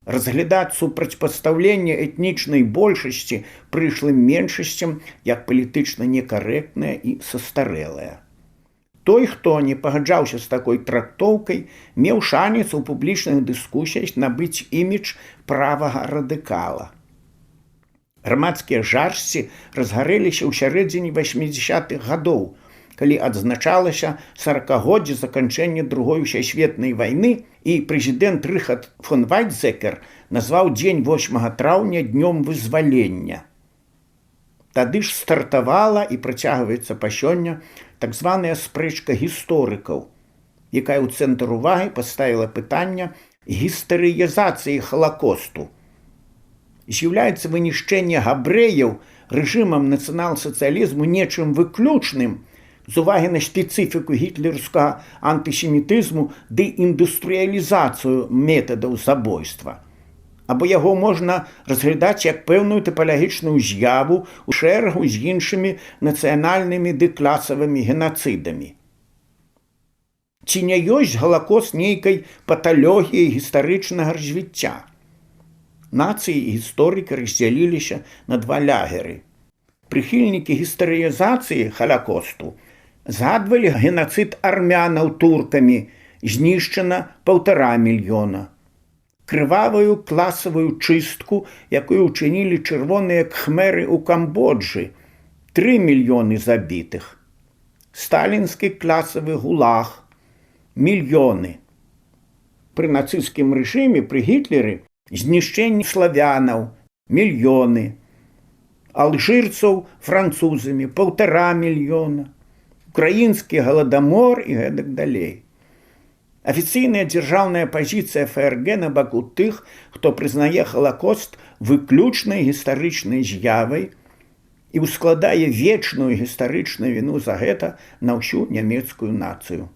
разглядаць супрацьпастаўленне этнічнай большасці прышлым меншасцям як палітычна некарэктнае і састарэлае. Той, хто не пагаджаўся з такой трактоўкай, меў шанец у публічных дыскусіях набыць імідж правага радыкала. Грамадскія жарсці разгарэліся ў сярэдзіне 80-х гадоў, калі адзначалася 40-годдзе заканчэння Другой сусветнай вайны, і прэзідэнт Рыхард фон Вайцзекер назваў дзень 8 траўня днём вызвалення. Тады ж стартавала і працягваецца па сёння так званая спрэчка гісторыкаў, якая ў цэнтр увагі паставіла пытанне гістарыязацыі Халакосту. З'яўляецца вынішчэнне габрэяў рэжымам нацыянал-сацыялізму нечым выключным з увагі на спецыфіку гітлерскага антысемітызму ды індустрыялізацыю метадаў забойства. Або яго можна разглядаць як пэўную тыпалагічную з'яву ў шэрагу з іншымі нацыянальнымі ды класавымі генацыдамі. Ці не ёсць Галакост нейкай паталогіяй гістарычнага развіцця? Нацыі і гісторыкі раздзяліліся на два лягеры. Прыхільнікі гістарыязацыі Халакосту згадвалі генацыд армянаў туркамі, знішчана 1,5 мільёна. Крывавую класавую чыстку, якую ўчынілі чырвоныя кхмеры ў Камбоджы, 3 мільёны забітых. Сталінскі класавы гулаг, мільёны. Пры нацысцкім рэжыме, пры Гітлеры, знішчэнне славянаў, мільёны. Алжырцаў французамі, 1,5 мільёна. Украінскі галадамор і гэтак далей. Афіцыйная дзяржаўная пазіцыя ФРГ на баку тых, хто прызнае Халакост выключнай гістарычнай з'явай і ўскладае вечную гістарычную віну за гэта на ўсю нямецкую нацыю.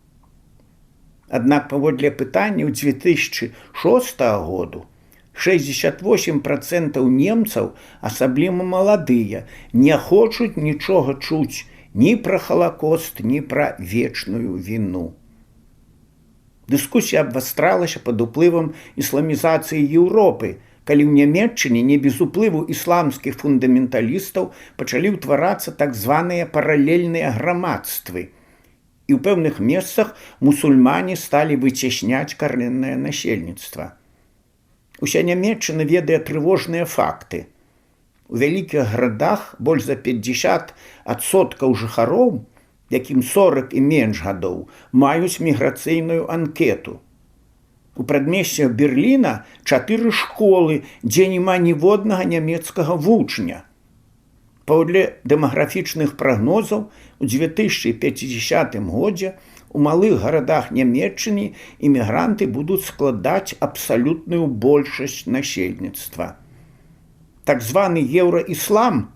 Аднак паводле пытання ў 2006 году 68% немцаў, асабліва маладыя, не хочуць нічога чуць ні пра Халакост, ні пра вечную віну. Дыскусія абвастралася пад уплывам ісламізацыі Еўропы, калі ў Нямецчыне не без уплыву ісламскіх фундаменталістаў пачалі ўтварацца так званыя паралельныя грамадствы. І ў пэўных месцах мусульмане сталі выцясняць карэннае насельніцтва. Уся Нямецчына ведае трывожныя факты. У вялікіх гарадах больш за 50% жыхароў, якім 40 і менш гадоў, маюць міграцыйную анкету. У прадмесцях Берліна 4 школы, дзе няма ніводнага нямецкага вучня. Паводле дэмаграфічных прагнозаў, у 2050 годзе у малых гарадах Нямецчыны імігранты будуць складаць абсалютную большасць насельніцтва. Так званы еўраіслам,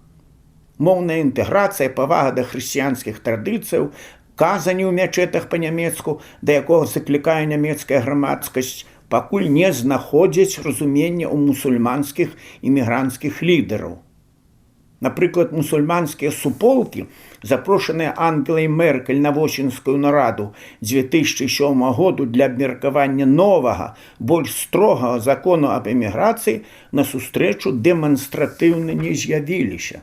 моўная інтэграцыя, павага да хрысціянскіх традыцыяў, казанне ў мячэтах па-нямецку, да якога заклікае нямецкая грамадскасць, пакуль не знаходзяць разумення ў мусульманскіх імігранцкіх лідараў. Напрыклад, мусульманскія суполкі, запрошаныя Ангелай Меркель на восеньскую нараду 2007 году для абмеркавання новага, больш строгага закону аб эміграцыі, на сустрэчу дэманстратыўна не з'явіліся.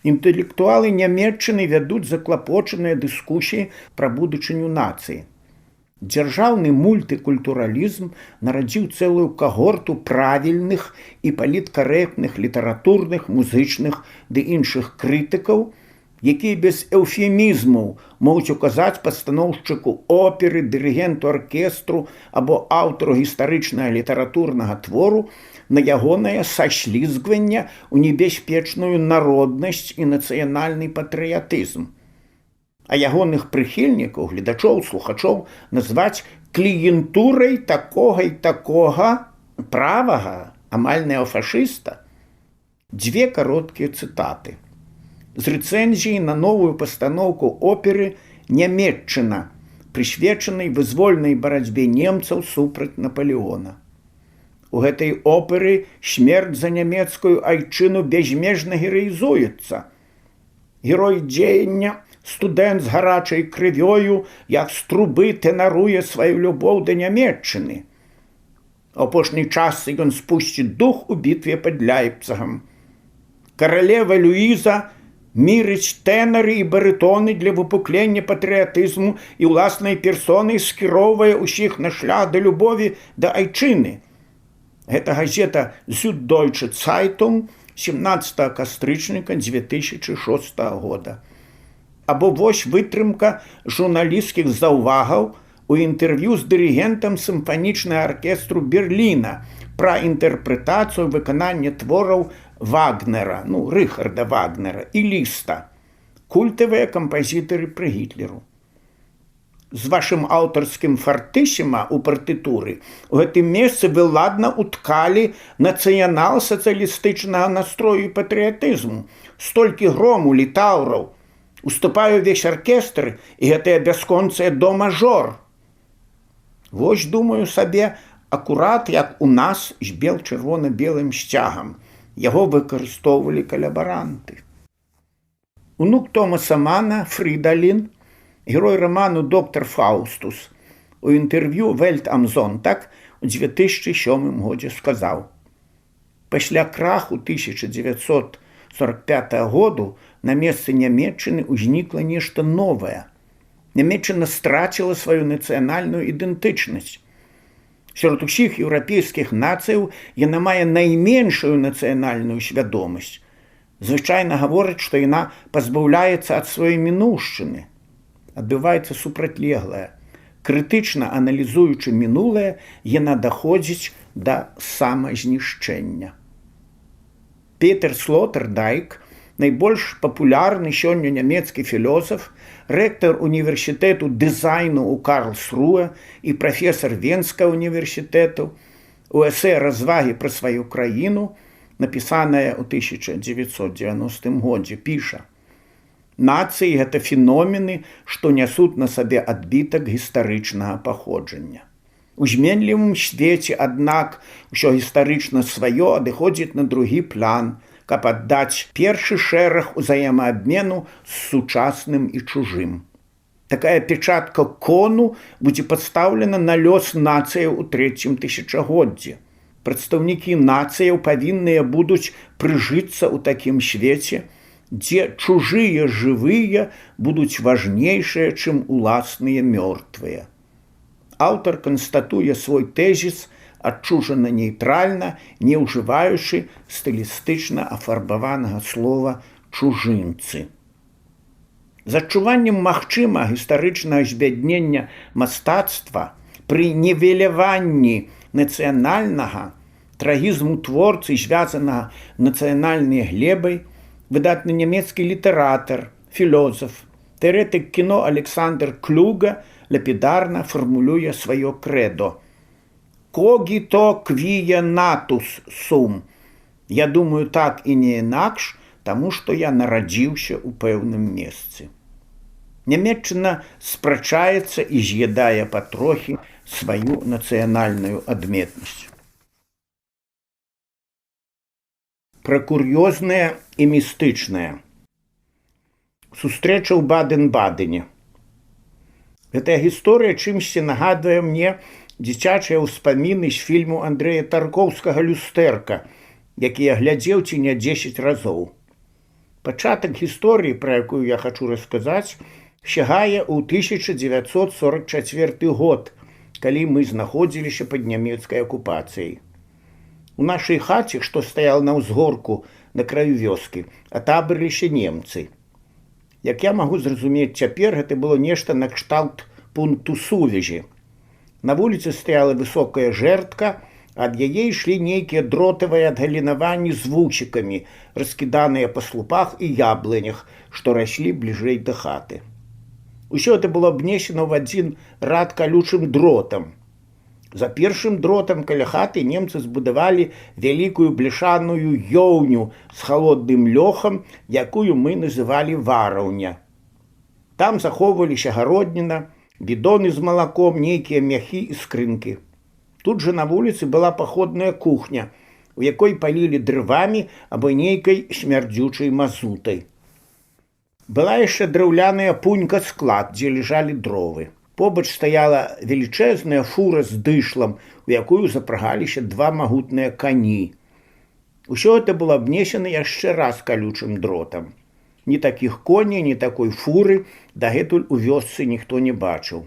Інтэлектуалы Нямецчыны вядуць заклапочаныя дыскусіі пра будучыню нацыі. Дзяржаўны мультыкультуралізм нарадзіў цэлую кагорту правільных і паліткарэктных літаратурных, музычных ды іншых крытыкаў, якія без эўфемізмаў могуць указаць пастаноўшчыку оперы, дырыгенту аркестру або аўтару гістарычнага літаратурнага твору на ягонае саслізгванне ў небяспечную народнасць і нацыянальны патрыятызм. А ягоных прыхільнікаў, гледачоў, слухачоў назваць кліентурай такога і такога правага, амаль неафашыста. 2 кароткія цытаты. З рэцэнзіі на новую пастаноўку оперы «Нямецчына», прысвечанай вызвольнай барацьбе немцаў супраць Напалеона. У гэтай оперы смерць за нямецкую айчыну безмежна гераізуецца. Герой дзеяння, студэнт з гарачай крывёю, як з трубы тэнаруе сваю любоў да Нямецчыны. У апошняй частцы ён спусціць дух у бітве пад Ляйпцыгам. Каралева Люіза Мірыць тэнары і барытоны для выпуклення патрыятызму і ўласнай персонай скіроўвае ўсіх на шлях да любові да айчыны. Гэта газета «Süddeutsche Zeitung» 17 кастрычніка 2006 года. Або вось вытрымка журналісцкіх заўвагаў у інтэрв'ю з дырігентам сімфанічнага аркестру Берліна пра інтэрпрэтацыю выканання твораў Вагнера, Рыхарда Вагнера і Ліста, культавыя кампазітары пры Гітлеру. З вашым аўтарскім фартысіма ў партытуры у гэтым месцы вы ладна уткалі нацыянал-сацыялістычнага настрою і патрыятызму. Столькі грому, літаўраў. Уступаю ўвесь аркестр і гэтая бясконцая до-мажор. Вось думаю сабе, акурат як у нас з бел-чырвона-белым сцягам. Яго выкарыстоўвалі калабаранты. Унук Томаса Мана, Фрідалін, герой роману «Доктор Фаустус», у інтэрв'ю «Вельт ам Зонтаг» у 2007 годзе сказаў: «Пасля краху 1945 году на месцы Нямецчыны ўзнікла нешта новае. Нямецчына страціла сваю нацыянальную ідэнтычнасць. Сярод усіх еўрапейскіх нацыяў яна мае найменшую нацыянальную свядомасць. Звычайна гавораць, што яна пазбаўляецца ад сваёй мінуўшчыны. Адбываецца супрацьлеглае. Крытычна аналізуючы мінулае, яна даходзіць да самазнішчэння». Петер Слотэрдайк, найбольш папулярны сёння нямецкі філосаф, рэктар універсітэту дызайну ў Карлсруэ і прафесар Венскага універсітэту, у эсэ «Развагі пра сваю краіну», напісанае ў 1990 годзе, піша: «Нацыі – гэта феномены, што нясуць на сабе адбітак гістарычнага паходжання. У зменлівым свеце, аднак, усё гістарычна сваё адыходзіць на другі план, каб аддаць першы шэраг узаемаабмену з сучасным і чужым. Такая печатка кону будзе падстаўлена на лёс нацыяў у трэцім тысячагоддзі. Прадстаўнікі нацыяў павінныя будуць прыжыцца ў такім свеце, дзе чужыя жывыя будуць важнейшыя, чым уласныя мёртвыя». Аўтар канстатуе свой тэзіс адчужана нейтральна, не ўжываючы стылістычна афарбаванага слова «чужынцы». З адчуваннем магчыма гістарычнага збяднення мастацтва пры нівеляванні нацыянальнага, трагізму творцы, звязанага нацыянальнай глебай, выдатны нямецкі літаратар, філосаф, тэарэтык кіно Александр Клюга лапідарна фармулюе сваё крэдо: «Когіто квіе натус сум». Я думаю так і не інакш, таму што я нарадзіўся ў пэўным месцы. Нямецчына спрачаецца і з'ядае патрохі сваю нацыянальную адметнасць. Пра кур'ёзнае і містычнае. Сустрэча ў Баден-Бадене. Гэтая гісторыя чымсьці нагадвае мне дзіцячыя ўспаміны з фільму Андрэя Таркоўскага «Люстэрка», які я глядзеў ці не 10 разоў. Пачатак гісторыі, пра якую я хачу расказаць, сягае ў 1944 год, калі мы знаходзіліся пад нямецкай акупацыяй. У нашай хаце, што стаяла на ўзгорку на краю вёскі, атабарыліся немцы. Як я магу зразумець цяпер, гэта было нешта накшталт пункту сувязі. На вуліцы стаяла высокая жэрдка, ад яе ішлі нейкія дротавыя адгалінаванні з вучыкамі, раскіданыя па слупах і яблынях, што раслі бліжэй да хаты. Усё гэта было абнесена ў адзін рад калючым дротам. За першым дротам каля хаты немцы збудавалі вялікую бляшаную ёўню з халодным лёхам, якую мы называлі вараўня. Там захоўваліся гародніна, бідоны з малаком, нейкія мяхі і скрынкі. Тут жа на вуліцы была паходная кухня, у якой палілі дрывамі або нейкай смярдзючай мазутай. Была яшчэ драўляная пунька-склад, дзе ляжалі дровы. Побач стаяла велічэзная фура з дышлам, у якую запрагаліся два магутныя кані. Усё гэта было абнесена яшчэ раз калючым дротам. Ні такіх коней, ні такой фуры дагэтуль у вёсцы ніхто не бачыў.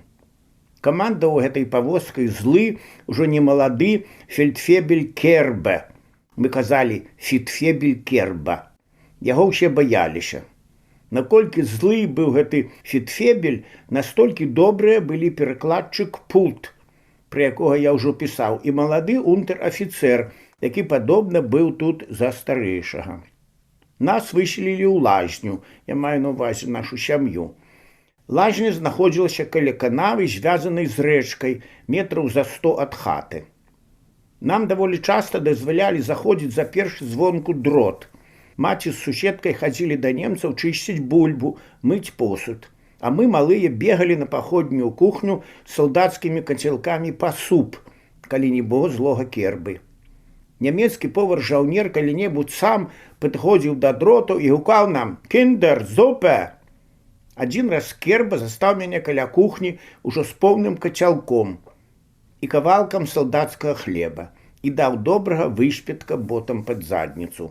Камандаваў гэтай павозкай злы, ужо не малады фельдфебель Кербе. Мы казалі фельдфебель Керба. Яго ўсе баяліся. Наколькі злы быў гэты фельдфебель, настолькі добрыя былі перакладчык Пульт, пра якога я ўжо пісаў, і малады унтэр-афіцэр, які падобна быў тут за старэйшага. Нас выселілі ў лазню, я маю на ўвазе нашу сям'ю. Лазня знаходзілася каля канавы, звязанай з рэчкай, метраў за 100 ад хаты. Нам даволі часта дазвалялі заходзіць за першы звонку дрот. Маці з суседкай хадзілі да немцаў чысціць бульбу, мыць посуд. А мы, малыя, бегалі на паходнюю кухню з салдацкімі кацелкамі па суп, калі не было злога Кербы. Нямецкі повар-жаўнер калі-небудзь сам падходзіў да дротаў і гукаў нам «Кіндер, зупе!». Адзін раз Керба застаў мяне каля кухні ўжо з поўным кацялком і кавалкам салдацкага хлеба і даў добрага вышпетка ботам пад задніцу.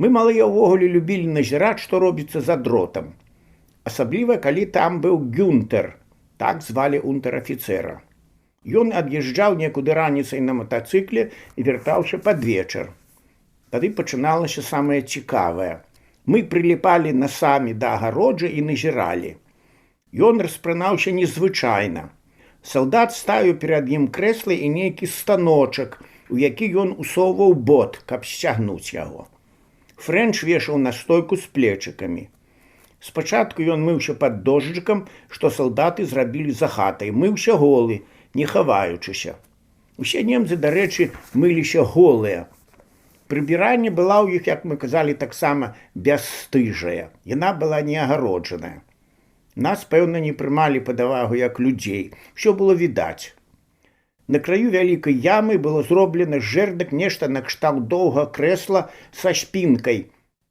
Мы, малыя, увогуле любілі назіраць, што робіцца за дротам. Асабліва, калі там быў Гюнтер, так звалі унтэр-афіцэра. Ён ад'язджаў некуды раніцай на матацыкле і вяртаўся пад вечар. Тады пачыналася самае цікавае. Мы прыліпалі насамі да агароджы і назіралі. Ён распранаўся незвычайна. Салдат ставіў перад ім крэсла і нейкі станочак, у які ён усоўваў бот, каб сцягнуць яго. Фрэнч вешаў на стойку з плечыкамі. Спачатку ён мыўся пад дожджыкам, што салдаты зрабілі за хатай. Мыўся голы, не хаваючыся. Усе немцы, дарэчы, мыліся голыя. Прыбіранне была ў іх, як мы казалі, таксама бясстыжая. Яна была не агароджаная. Нас, пэўна, не прымалі пад увагу як людзей. Усё было відаць. На краю вялікай ямы было зроблена з жэрдак нешта накшталт доўга крэсла са спінкай,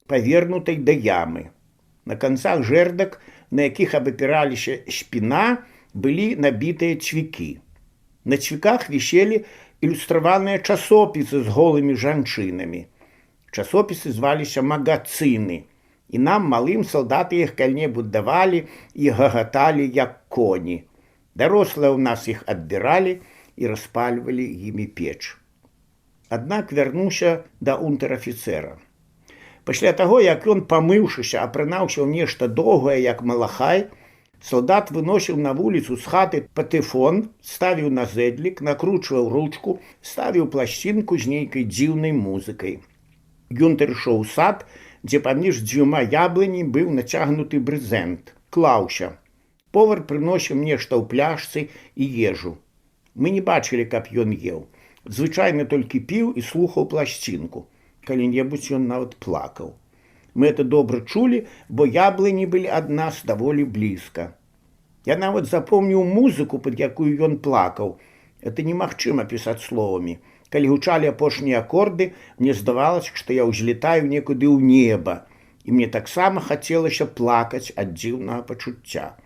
павернутай да ямы. На канцах жэрдак, на якіх абапіраліся спіна, былі набітыя цвікі. На цвіках віселі ілюстраваныя часопісы з голымі жанчынамі. Часопісы зваліся магацыны, і нам, малым, салдаты іх калі-небудзь давалі і гагаталі, як коні. Дарослыя ў нас іх адбіралі і распальвалі імі печ. Аднак вярнуўся да унтэр-афіцэра. Пасля таго, як ён, памыўшыся, апранаўся ў нешта доўгае, як малахай, салдат выносіў на вуліцу з хаты патэфон, ставіў на зэдлік, накручваў ручку, ставіў пласцінку з нейкай дзіўнай музыкай. Гюнтер ішоў у сад, дзе паміж дзвюма яблыні быў нацягнуты брызэнт. Клаўся. Повар прыносіў нешта ў пляшцы і ежу. Мы не бачылі, каб ён еў. Звычайна толькі піў і слухаў пласцінку. Калі-небудзь ён нават плакаў. Мы это добра чулі, бо яблыні былі ад нас даволі блізка. Я нават запомніў музыку, пад якую ён плакаў. Это немагчыма пісаць словамі. Калі гучалі апошнія акорды, мне здавалася, што я ўзлетаю некуды ў неба, і мне таксама хацелася плакаць ад дзіўнага пачуцця.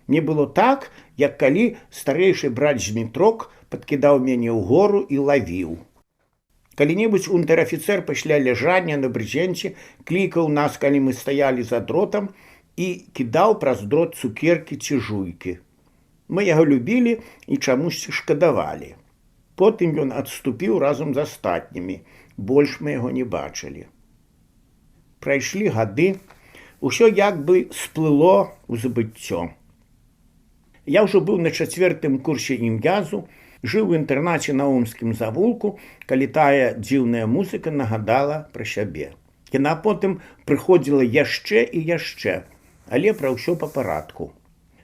Мне было так, як калі старэйшы брат Змітрок падкідаў мяне ўгору і лавіў. Калі-небудзь унтэр-афіцэр пасля ляжання на брызенце клікаў нас, калі мы стаялі за дротам, і кідаў праз дрот цукеркі ці жуйкі. Мы яго любілі і чамусьці шкадавалі. Потым ён адступіў разам з астатнімі. Больш мы яго не бачылі. Прайшлі гады, усё як бы сплыло ў забыццё. Я ўжо быў на 4-м курсе ім'язу, жыў у інтэрнаце на омскім завулку, калі тая дзіўная музыка нагадала пра сябе. Яна потым прыходзіла яшчэ і яшчэ, але пра ўсё па парадку.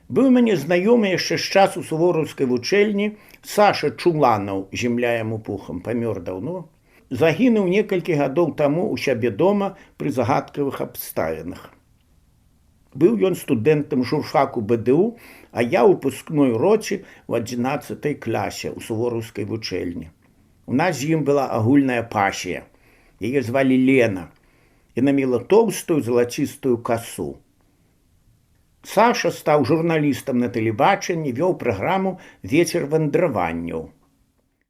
Быў у мяне знаёмы яшчэ з часу сувораўскай вучэльні Саша Чуланаў, земля яму пухам, памёр даўно, загінуў некалькі гадоў таму ў сябе дома пры загадкавых абставінах. Быў ён студэнтам журфаку БДУ, а я ў выпускной роце ў 11-й класе ў сувораўскай вучэльні. У нас з ім была агульная пасія. Яе звалі Лена. Яна мела тоўстую залацістую касу. Саша стаў журналістам на тэлебачанні, вёў праграму «Вецер вандраванняў».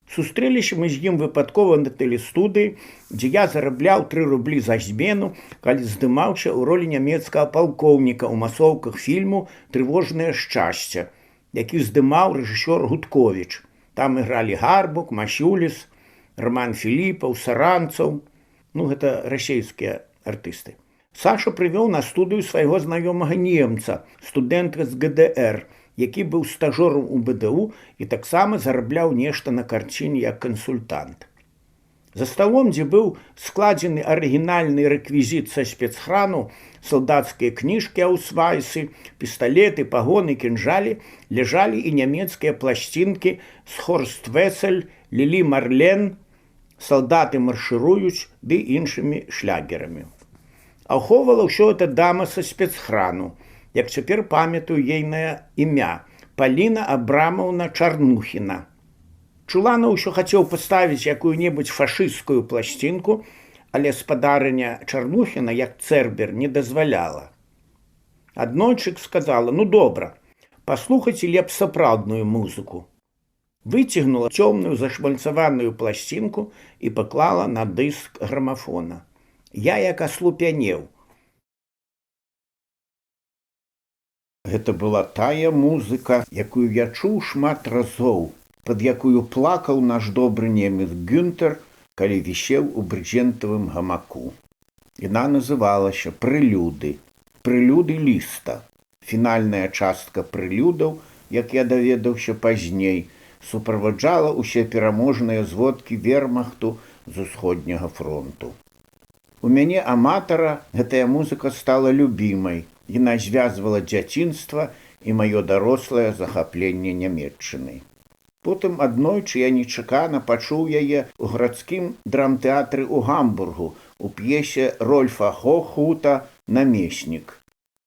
Сустрэліся мы з ім выпадкова на тэлестудыі, дзе я зарабляў 3 рублі за змену, калі здымаўся ў ролі нямецкага палкоўніка ў масоўках фільму «Трывожнае шчасце», які здымаў рэжысёр Гудковіч. Там ігралі Гарбук, Масюліс, Роман Філіпаў, Саранцаў. Гэта расейскія артысты. Саша прывёў на студыю свайго знаёмага немца, студэнта з ГДР, які быў стажорам у БДУ і таксама зарабляў нешта на карціне як кансультант. За сталом, дзе быў складзены арыгінальны рэквізіт са спецхрану, салдацкія кніжкі аўсвайсы, пісталеты, пагоны, кінжалі, ляжалі і нямецкія пласцінкі з Хорст Вессель, Лілі Марлен, «Салдаты маршыруюць» ды іншымі шлягерамі. Ахоўвала ўсё гэта дама са спецхрану, як цяпер памятаю ейнае імя – Паліна Абрамаўна Чарнухіна. Чуланаў усё хацеў паставіць якую-небудзь фашысцкую пласцінку, але спадарыня Чарнухіна, як цэрбер, не дазваляла. Аднойчык сказала: добра, паслухайце лепш сапраўдную музыку. Выцягнула цёмную зашмальцаваную пласцінку і паклала на дыск грамафона. Я як аслупянеў. Гэта была тая музыка, якую я чуў шмат разоў, пад якую плакаў наш добры немец Гюнтер, калі вісеў у брызентавым гамаку. Яна называлася «Прэлюды», «Прэлюды ліста». Фінальная частка прэлюдаў, як я даведаўся пазней, суправаджала ўсе пераможныя зводкі вермахту з усходняга фронту. У мяне аматара гэтая музыка стала любімай. Яна звязвала дзяцінства і маё дарослае захапленне нямецчынай. Потым аднойчы я нечакана пачуў яе ў гарадскім драмтэатры ў Гамбургу у п'есе Рольфа Хохута «Намеснік».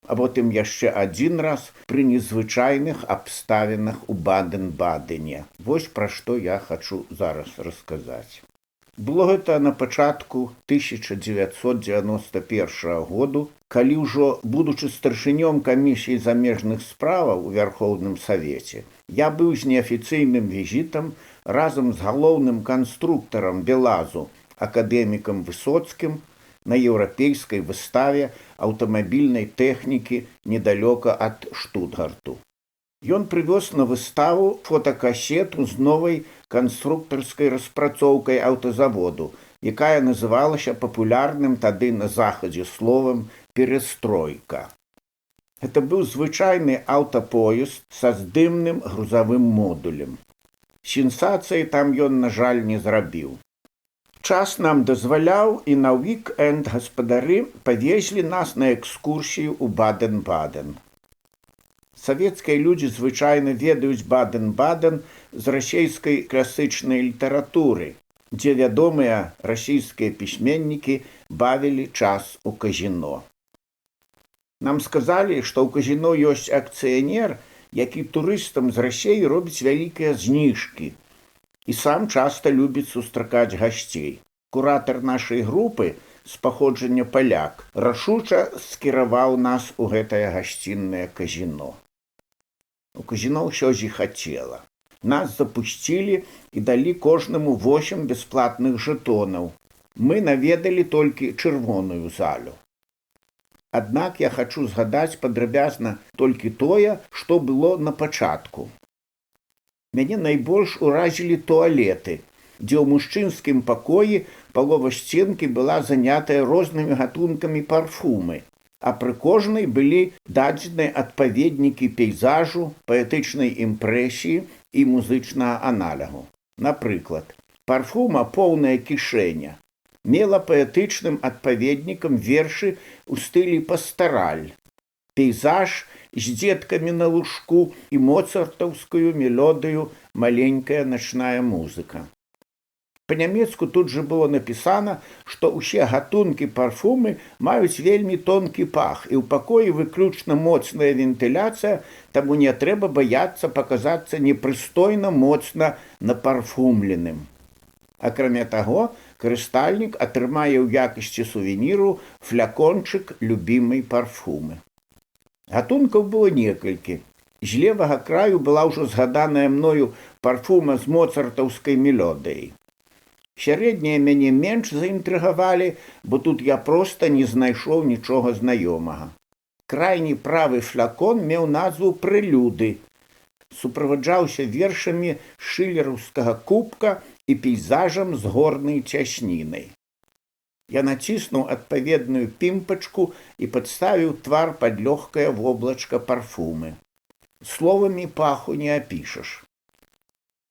А потым яшчэ адзін раз пры незвычайных абставінах у Баден-Бадене. Вось пра што я хачу зараз расказаць. Было гэта на пачатку 1991 году, калі ўжо, будучы старшынём камісіі замежных справаў у Вярхоўным Савеце, я быў з неафіцыйным візітам разам з галоўным канструктарам Белазу, акадэмікам Высоцкім, на еўрапейскай выставе аўтамабільнай тэхнікі недалёка ад Штутгарту. Ён прывёз на выставу фотакасету з новай канструктарскай распрацоўкай аўтазаводу, якая называлася папулярным тады на захадзе словам «перестройка». Гэта быў звычайны аўтапоезд са здымным грузавым модулем. Сенсацыі там ён, на жаль, не зрабіў. Час нам дазваляў, і на вік-энд гаспадары павезлі нас на экскурсію ў Баден-Баден. Савецкія людзі звычайна ведаюць Баден-Баден з расейскай класычнай літаратуры, дзе вядомыя расійскія пісьменнікі бавілі час у казіно. Нам сказалі, што ў казіно ёсць акцыянер, які турыстам з Расеі робіць вялікія зніжкі і сам часта любіць сустракаць гасцей. Куратар нашай групы, з паходжання паляк, рашуча скіраваў нас у гэтае гасціннае казіно. У казіно ўсё зіхацела. Нас запусцілі і далі кожнаму 8 бясплатных жэтонаў. Мы наведалі толькі чырвоную залю. Аднак я хачу згадаць падрабязна толькі тое, што было на пачатку. Мяне найбольш уразілі туалеты, дзе ў мужчынскім пакоі палова сценкі была занятая рознымі гатункамі парфумы, а пры кожнай былі дадзеныя адпаведнікі пейзажу, паэтычнай імпрэсіі і музычнага аналягу. Напрыклад, парфума «Поўная кішэня» мела паэтычным адпаведнікам вершы ў стылі пастараль, пейзаж з дзеткамі на лужку і моцартаўскую мелодыю «Маленькая начная музыка». Па-нямецку тут жа было напісана, што ўсе гатункі парфумы маюць вельмі тонкі пах, і ў пакоі выключна моцная вентыляцыя, таму не трэба баяцца паказацца непрыстойна моцна напарфумленым. Акрамя таго, карыстальнік атрымае ў якасці сувеніру флякончык любімай парфумы. Гатункаў было некалькі. З левага краю была ўжо згаданая мною парфума з моцартаўскай мелодыяй. Сярэднія мяне менш заінтрыгавалі, бо тут я проста не знайшоў нічога знаёмага. Крайні правы флакон меў назву «Прэлюды», суправаджаўся вершамі шылераўскага кубка і пейзажам з горнай цяснінай. Я націснуў адпаведную пімпачку і падставіў твар пад лёгкае воблачка парфумы. Словамі паху не апішаш.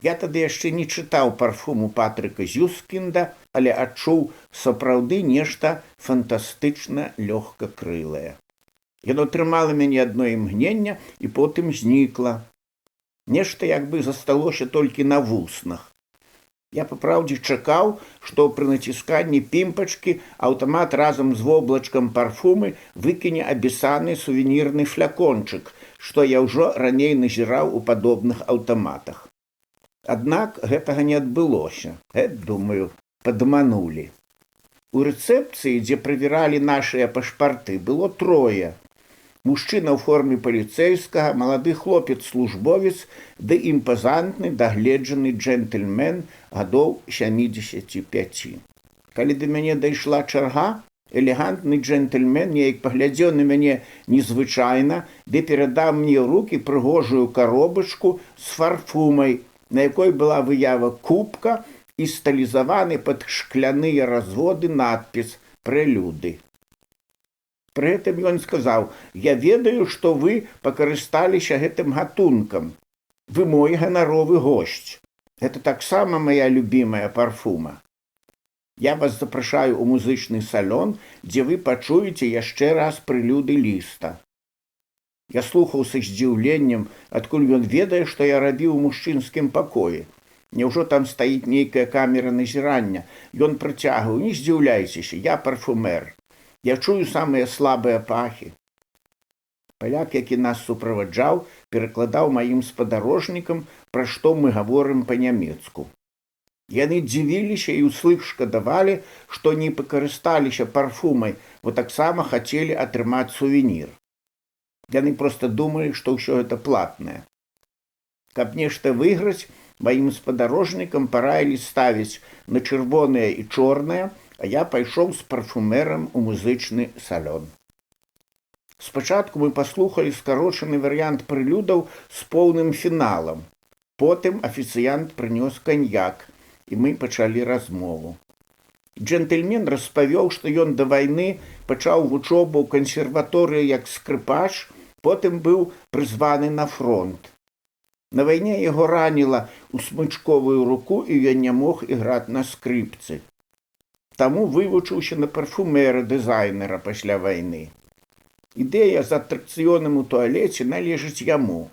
Я тады яшчэ не чытаў парфуму Патрыка Зюскінда, але адчуў сапраўды нешта фантастычна лёгкакрылае. Яно трымала мяне адно імгнення і потым знікла. Нешта як бы засталося толькі на вуснах. Я папраўдзе чакаў, што пры націсканні пімпачкі аўтамат разам з воблачкам парфумы выкіне абісаны сувенірны флякончык, што я ўжо раней назіраў у падобных аўтаматах. Аднак гэтага не адбылося. Думаю, падманулі. У рэцэпцыі, дзе правяралі нашыя пашпарты, было трое. Мужчына ў форме паліцэйскага, малады хлопец-службовец ды імпазантны дагледжаны джентльмен гадоў 75. Калі да мяне дайшла чарга, элегантны джентльмен неяк паглядзеў на мяне незвычайна ды перадаў мне ў рукі прыгожую каробачку з парфумай, на якой была выява кубка і стылізаваны пад шкляныя разводы надпіс «Прэлюды». Пры гэтым ён сказаў: «Я ведаю, што вы пакарысталіся гэтым гатункам. Вы мой ганаровы госць. Гэта таксама моя любімая парфума. Я вас запрашаю ў музычны салон, дзе вы пачуеце яшчэ раз прэлюды ліста». Я слухаў са здзіўленнем, адкуль ён ведае, што я рабіў у мужчынскім пакоі. Няўжо там стаіць нейкая камера назірання? Ён працягваў: «Не здзіўляйцеся, я парфумер. Я чую самыя слабыя пахі». Паляк, які нас суправаджаў, перакладаў маім спадарожнікам, пра што мы гаворым па-нямецку. Яны дзівіліся і ўслых шкадавалі, што не пакарысталіся парфумай, бо таксама хацелі атрымаць сувенір. Яны проста думалі, што ўсё гэта платнае. Каб нешта выйграць, маім спадарожнікам параілі ставіць на чырвонае і чорнае, а я пайшоў з парфумерам у музычны салон. Спачатку мы паслухалі скарочаны варыянт прэлюдаў з поўным фіналам. Потым афіцыянт прынёс каньяк, і мы пачалі размову. Джентльмен распавёў, што ён да вайны пачаў вучобу ў кансерваторыі як скрыпач, потым быў прызваны на фронт. На вайне яго раніла ў смычковую руку, і ён не мог іграць на скрыпцы. Таму вывучыўся на парфумера-дызайнера пасля вайны. Ідэя з атракцыёнам у туалеце належыць яму.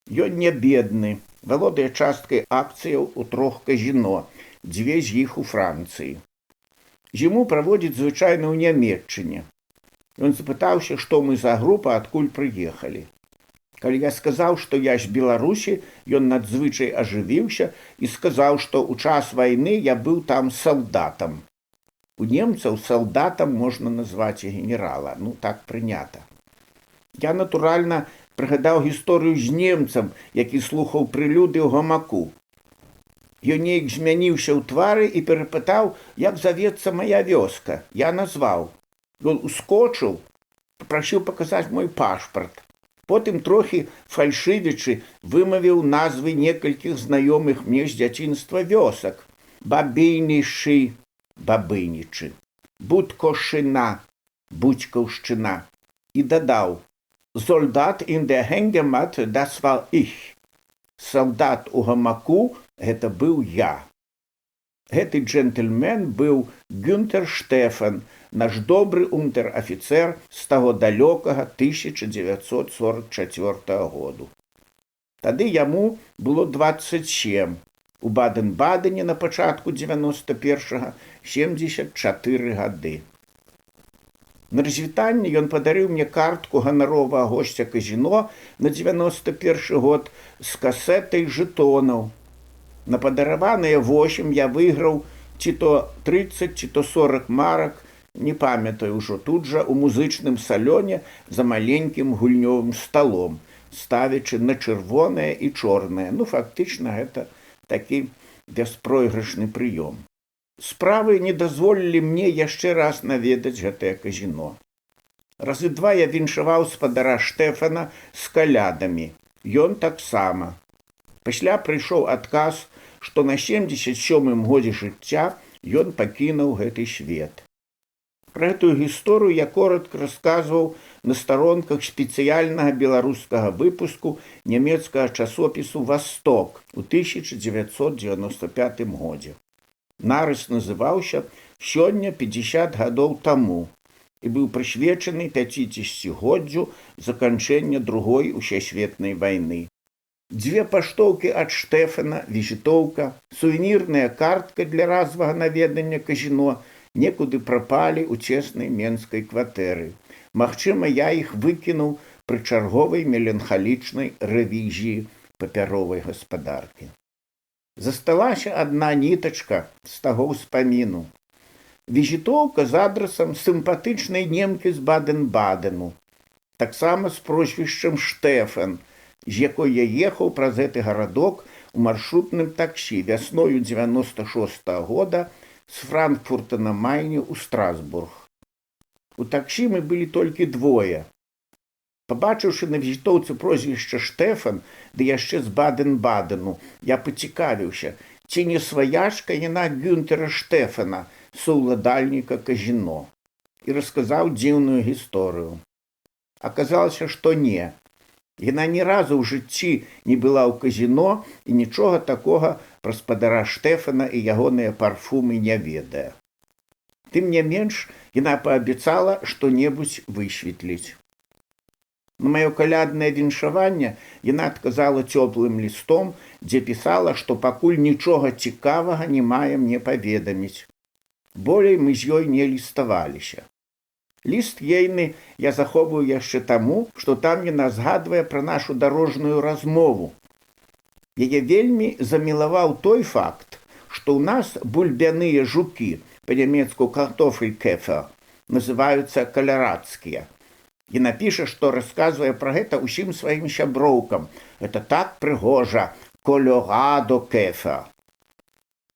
Ён не бедны, валодае часткай акцыяў у 3 казіно, 2 з іх у Францыі. Зіму праводзіць звычайна ў Нямецчыне. Ён запытаўся, што мы за група, адкуль прыехалі. Калі я сказаў, што я з Беларусі, ён надзвычай ажывіўся і сказаў, што ў час вайны я быў там салдатам. У немцаў салдатам можна назваць і генерала, так прынята. Я, натуральна, прыгадаў гісторыю з немцам, які слухаў прэлюды ў гамаку. Ён неяк змяніўся ў твары і перапытаў, як завецца мая вёска. Я назваў. Ён ускочыў, папрасіў паказаць мой пашпарт. Потым трохі фальшывічы вымавіў назвы некалькіх знаёмых мне з дзяцінства вёсак. Бабейнішчы, Бабынічы, Будкошына, Будькаўшчына. І дадаў: «Солдат in der Hängematt, das war ich». Салдат у гамаку — гэта быў я. Гэты джентльмен быў Гюнтер Штефан, наш добры унтэр-афіцэр з таго далёкага 1944 году. Тады яму было 27, у Баден-Бадене на пачатку 91-га 74 гады. На развітанне ён падарыў мне картку ганаровага госця казіно на 91 год з касетай жэтонаў. На падараваныя 8 я выйграў ці то 30, ці то 40 марак, не памятаю ўжо, тут жа у музычным салоне за маленькім гульнёвым сталом. ставячы на чырвонае і чорнае. Фактычна гэта такі бяспройгрышны прыём. Справы не дазволілі мне яшчэ раз наведаць гэтае казіно. Разы два я віншаваў спадара Штэфана з калядамі. Ён таксама. Пасля прыйшоў адказ, што на 77-м годзе жыцця ён пакінуў гэты свет. Пра гэтую гісторыю я коротка расказваў на старонках спецыяльнага беларускага выпуску нямецкага часопісу «Восток» у 1995 годзе. Нарыс называўся «Сёння 50 гадоў таму» і быў прысвечаны 50-годдзю заканчэння Другой усесветнай вайны. Дзве паштоўкі ад Штэфана, візітоўка, сувенірная картка для развага наведання казіно некуды прапалі ў цеснай менскай кватэры. Магчыма, я іх выкінуў пры чарговай меланхалічнай рэвізіі папяровай гаспадаркі. Засталася адна нітачка з таго ўспаміну. Візітоўка з адрасам сімпатычнай немкі з Баден-Бадену, таксама з прозвішчам Штэфан, з якой я ехаў праз гэты гарадок у маршрутным таксі вясною 96-го года з Франкфурта на Майне ў Страсбург. У таксі мы былі толькі двое. Пабачыўшы на візітоўцы прозвішча Штэфан, ды яшчэ з Баден-Бадену, я пацікавіўся, ці не сваяшка яна Гюнтера Штэфана, саўладальніка казіно, і расказаў дзіўную гісторыю. Аказалася, што не. Яна ні разу ў жыцці не была ў казіно і нічога такога пра спадара Штэфана і ягоныя парфумы не ведае. Тым не менш, яна паабяцала што-небудзь высветліць. На маё каляднае віншаванне яна адказала цёплым лістом, дзе пісала, што пакуль нічога цікавага не мае мне паведаміць. Болей мы з ёй не ліставаліся. Ліст ейны я захоўваю яшчэ таму, што там яна згадвае пра нашу дарожную размову. Яе вельмі замілаваў той факт, што ў нас бульбяныя жукі, па-нямецку картофелькефер, называюцца калярадскія. Яна піша, што расказвае пра гэта ўсім сваім сяброўкам. Гэта так прыгожа, колорадо-кефер.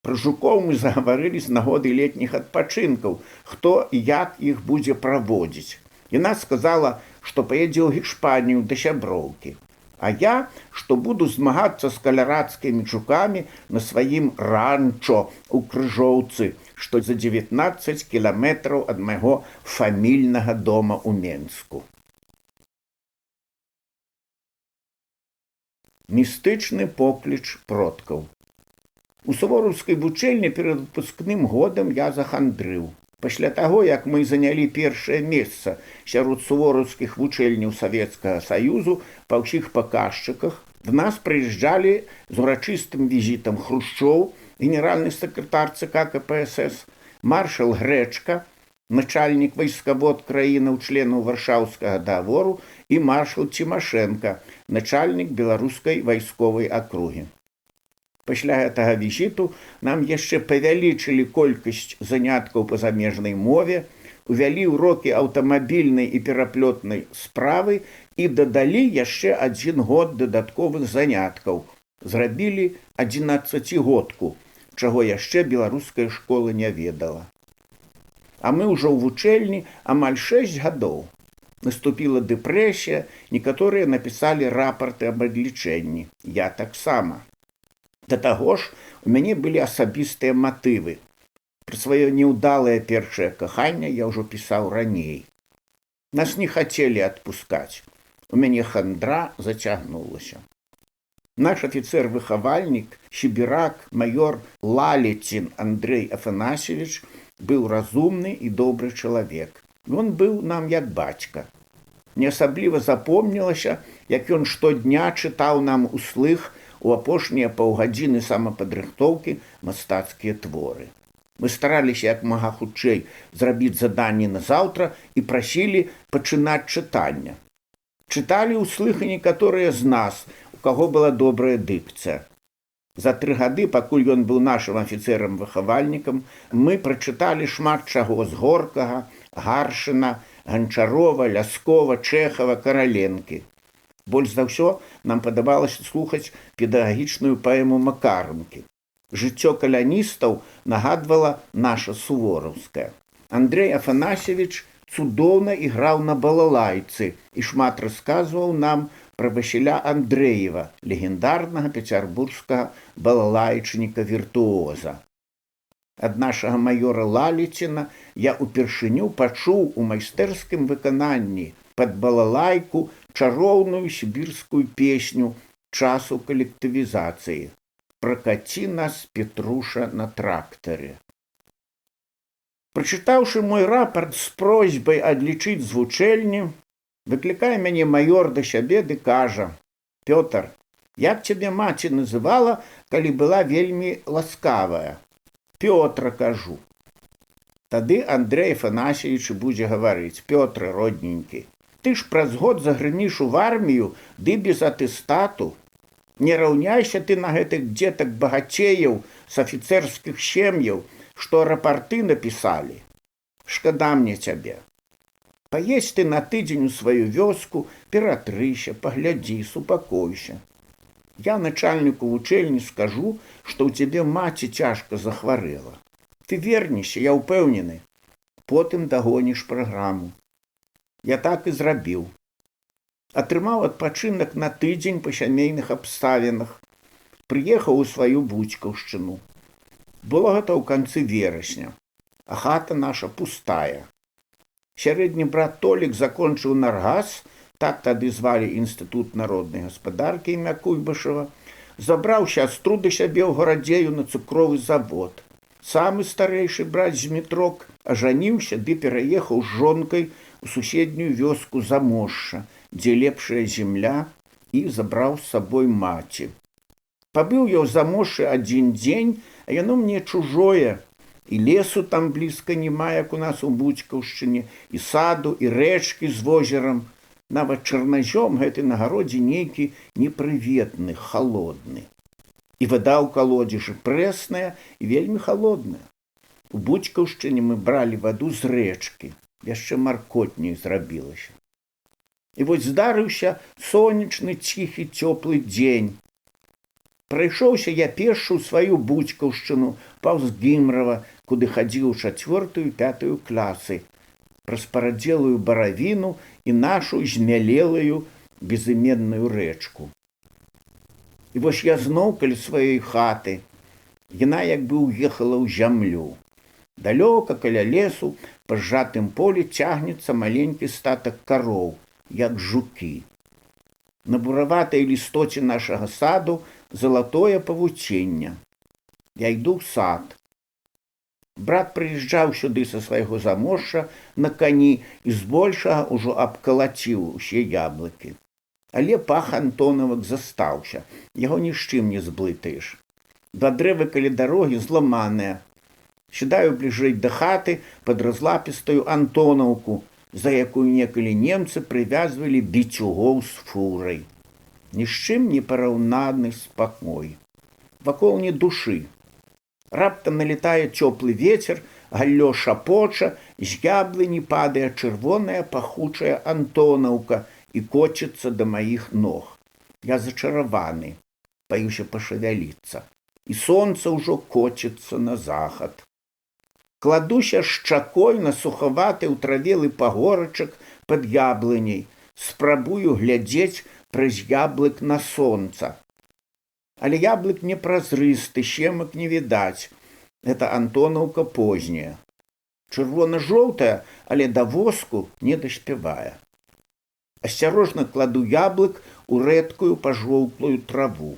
Пра жукоў мы загаварылі з нагоды летніх адпачынкаў, хто і як іх будзе праводзіць. Яна сказала, што паедзе ў Гішпанію да сяброўкі. А я, што буду змагацца з калярадскімі жукамі на сваім ранчо ў Крыжоўцы, што за 19 кіламетраў ад майго фамільнага дома ў Менску. Містычны покліч продкаў. У сувораўскай вучэльні перад выпускным годам я захандрыў. Пасля таго, як мы занялі першае месца сярод сувораўскіх вучэльняў Савецкага Саюзу па ўсіх паказчыках, в нас прыязджалі з урачыстым візітам Хрушчоў, генеральны сакратар ЦК КПСС, маршал Грэчка, начальнік вайскавод краінаў членаў Варшаўскага даговору і маршал Цімашэнка, начальнік беларускай вайсковай акругі. Пасля гэтага візіту нам яшчэ павялічылі колькасць заняткаў па замежнай мове, увялі ўрокі аўтамабільнай і пераплётнай справы і дадалі яшчэ 1 год дадатковых заняткаў. Зрабілі 11-годку, чаго яшчэ беларуская школа не ведала. А мы ўжо ў вучэльні амаль 6 гадоў. Наступіла дэпрэсія, некаторыя напісалі рапарты аб адлічэнні. Я таксама. Да таго ж, у мяне былі асабістыя матывы. Пра сваё неўдалае першае каханне я ўжо пісаў раней. Нас не хацелі адпускаць. У мяне хандра зацягнулася. Наш афіцэр-выхавальнік, сібірак, майор Лалецін Андрэй Афанасьевіч быў разумны і добры чалавек. Ён быў нам як бацька. Мне асабліва запомнілася, як ён штодня чытаў нам услых у апошнія паўгадзіны самападрыхтоўкі мастацкія творы. Мы стараліся як мага хутчэй зрабіць заданні на заўтра і прасілі пачынаць чытання. Чыталі ўслых і некаторыя з нас, у каго была добрая дыкцыя. За 3 гады, пакуль ён быў нашым афіцэрам-выхавальнікам, мы прачыталі шмат чаго з Горкага, Гаршына, Ганчарова, Ляскова, Чэхава, Караленкі. Больш за ўсё нам падабалася слухаць педагагічную паэму Макарынкі. Жыццё каляністаў нагадвала наша сувораўская. Андрэй Афанасьевич цудоўна іграў на балалайцы і шмат расказваў нам пра Васіля Андрэева, легендарнага пецярбургскага балалайчніка-віртуоза. Ад нашага майора Лаліціна я ўпершыню пачуў у майстэрскім выкананні пад балалайку чароўную сібірскую песню часу калектывізацыі «Пракаці нас, Петруша, на трактаре». Прачытаўшы мой рапарт з просьбай адлічыць з вучэльні, выклікае мяне маёр да сябе ды кажа: «Пётр, як цябе маці называла, калі была вельмі ласкавая?» «Пётра, кажу». Тады Андрэй Афанасьевич будзе гаварыць: «Пётр, родненькі, ты ж праз год загрыміш у армію ды без атэстату. Не раўняйся ты на гэтых дзетак багацеяў з афіцэрскіх сем'яў, што рапарты напісалі. Шкада мне цябе. Паедзь ты на тыдзень у сваю вёску, ператрыся, паглядзі, супакойся. Я начальніку вучэльні скажу, што ў цябе маці цяжка захварэла. Ты вернешся, я ўпэўнены. Потым дагоніш праграму». Я так і зрабіў. Атрымаў адпачынак на тыдзень па сямейных абставінах. Прыехаў у сваю Буцькаўшчыну. Было гэта ў канцы верасня, а хата наша пустая. Сярэдні брат Толік закончыў наргас, так тады звалі Інстытут народнай гаспадаркі імя Куйбышева, забраў сястру да сябе ў гарадзею на цукровы завод. Самы старэйшы брат Змітрок ажаніўся ды пераехаў з жонкай у суседнюю вёску Замошша, дзе лепшая земля, і забраў з сабой маці. Пабыў я ў Замошшы адзін дзень, а яно мне чужое, і лесу там блізка няма, як у нас у Буцькаўшчыне, і саду, і рэчкі з возерам. Нават чарназём гэты на гародзе нейкі непрыветны, халодны. І вада ў калодзежы прэсная і вельмі халодная. У Буцькаўшчыне мы бралі ваду з рэчкі, яшчэ маркотней зрабілася. І вось здарыўся сонечны, ціхі, цёплы дзень. Прайшоўся я пешшу ў сваю Буцькаўшчыну паўз Гімрава, куды хадзіў у 4-5 класы, праз парадзелую баравіну і нашу змялелую безыменную рэчку. І вось я зноў каля сваёй хаты. Яна як бы ўехала ў зямлю. Далёка каля лесу па сжатым полі цягнецца маленькі статак кароў, як жукі. На бураватай лістоце нашага саду залатое павуценне. Я іду ў сад. Брат прыязджаў сюды са свайго Замошша на кані і збольшага ўжо абкалаціў усе яблыкі. Але пах антонавак застаўся, яго ні з чым не зблытаеш. Два дрэвы каля дарогі зламаныя. Сідаю бліжэй да хаты пад разлапістаю антонаўку, за якую некалі немцы прывязвалі біцюгоў з фурай. Ні з чым не параўнаны спакой. Вакол ні душы. Раптам налетае цёплы вецер, галлё шапоча, з яблыні падае чырвоная пахучая антонаўка і коціцца да маіх ног. Я зачараваны, баюся пашавяліцца. І сонца ўжо коціцца на захад. Кладуся шчакой на сухаваты ўтравелы пагорачак пад яблыняй, спрабую глядзець праз яблык на сонца. Але яблык не празрысты, щемак не відаць. Гэта антонаўка позняя. Чырвона-жоўтая, але да воску не даспявае. Асцярожна кладу яблык у рэдкую пажоўклую траву.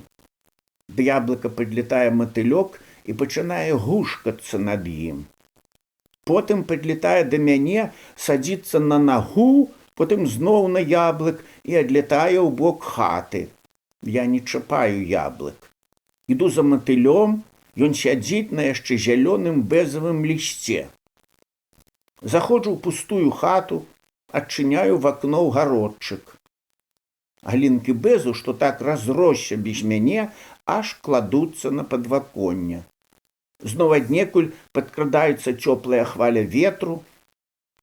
Да яблыка падлетае матылёк і пачынае гушкацца над ім. Потым падлетае да мяне, садзіцца на нагу, потым зноў на яблык і адлетае ў бок хаты. Я не чапаю яблык. Іду за матылём, ён сядзіць на яшчэ зялёным бэзавым лісце. Заходжу ў пустую хату, адчыняю в акно ў гародчык. Галінкі бэзу, што так разросся без мяне, аж кладуцца на падваконне. Зноў аднекуль падкрадаюцца цёплая хваля ветру,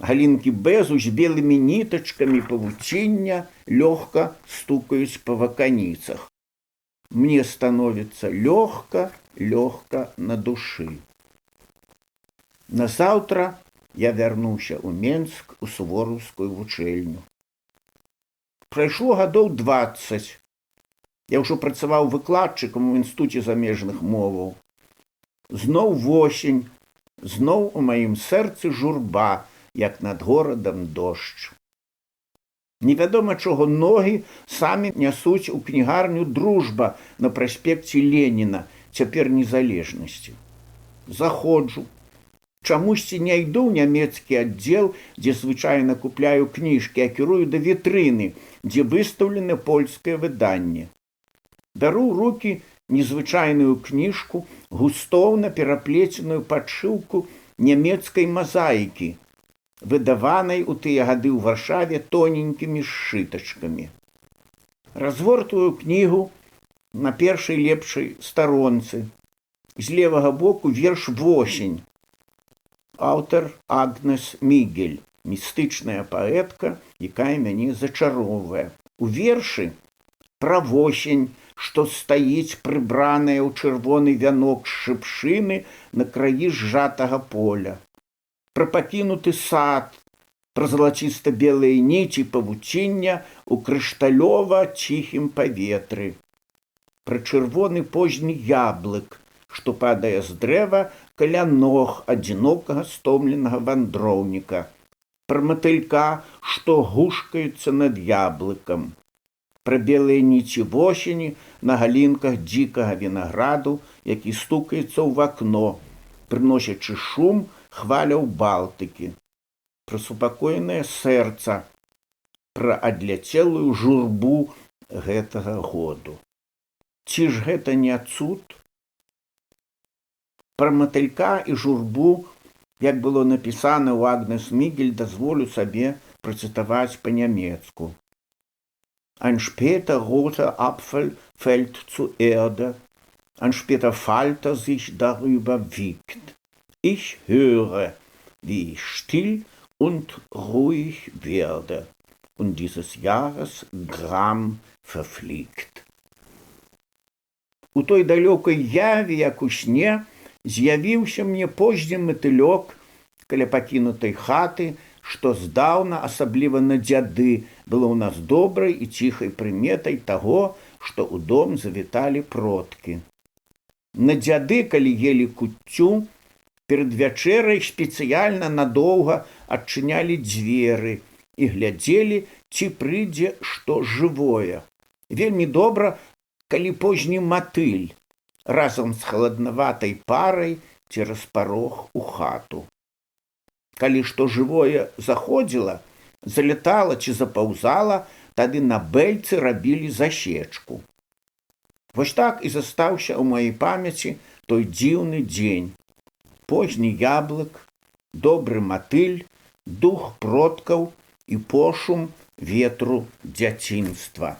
Галінкі бэзу з белымі нітачкамі павуціння лёгка стукаюць па ваканіцах. Мне становіцца лёгка на душы. Назаўтра я вярнуўся ў Менск у сувораўскую вучэльню. Прайшло гадоў 20. Я ўжо працаваў выкладчыкам у інстытуце замежных моваў. Зноў восень, зноў у маім сэрцы журба, як над горадам дождж. Невядома чого ногі самі нясуць у кнігарню «Дружба» на праспекце Леніна, цяпер незалежнасці. Заходжу. Чамусьці не йду ў нямецкі аддзел, дзе звычайна купляю кніжкі, а кірую да вітрыны, дзе выстаўлена польскае выданне. Бяру ў рукі незвычайную кніжку, густоўна пераплеценую падшыўку нямецкай мазаікі, выдаванай у тыя гады ў Варшаве тоненькімі сшытачкамі. Развортваю кнігу на першай лепшай старонцы. З левага боку верш «Восень». Аўтар Агнес Мігель, містычная паэтка, якая мяне зачароўвае. У вершы пра восень, што стаіць прыбраная ў чырвоны вянок шыпшыны на краі зжатага поля. Пра пакінуты сад, пра залаціста-белыя ніці павуціння ў крышталёва-ціхім паветры. Пра чырвоны позні яблык, што падае з дрэва каля ног адзінокага стомленага вандроўніка. Пра матылька, што гушкаецца над яблыкам. Пра белыя ніці восені на галінках дзікага вінаграду, які стукаецца ў вакно, прыносячы шум хваляў Балтыкі. Пра супакойнае сэрца, пра адляцелую журбу гэтага году. Ці ж гэта не цуд? Пра матылька і журбу, як было напісана ў Агнес Мігель, дазволю сабе працытаваць па-нямецку. Ein später roter Apfel fällt zur Erde, ein später Falter sich darüber wiegt. Ich höre, wie ich still und ruhig werde, und dieses Jahres Gram verfliegt. У той далёкай яве, як у сне, з'явіўся мне позні матылёк каля пакінутай хаты, што здаўна, асабліва на дзяды, было ў нас добрай і ціхай прыметай таго, што ў дом завіталі продкі. На дзяды, калі елі куццю, перад вячэрай спецыяльна надоўга адчынялі дзверы і глядзелі, ці прыйдзе што жывое. Вельмі добра, калі позні матыль разам з халаднаватай парай цераз парог у хату. Калі што жывое заходзіла, залятала ці запаўзала, тады на бэльцы рабілі засечку. Вось так і застаўся ў маёй памяці той дзіўны дзень. Позні яблык, добры матыль, дух продкаў і пошум ветру дзяцінства.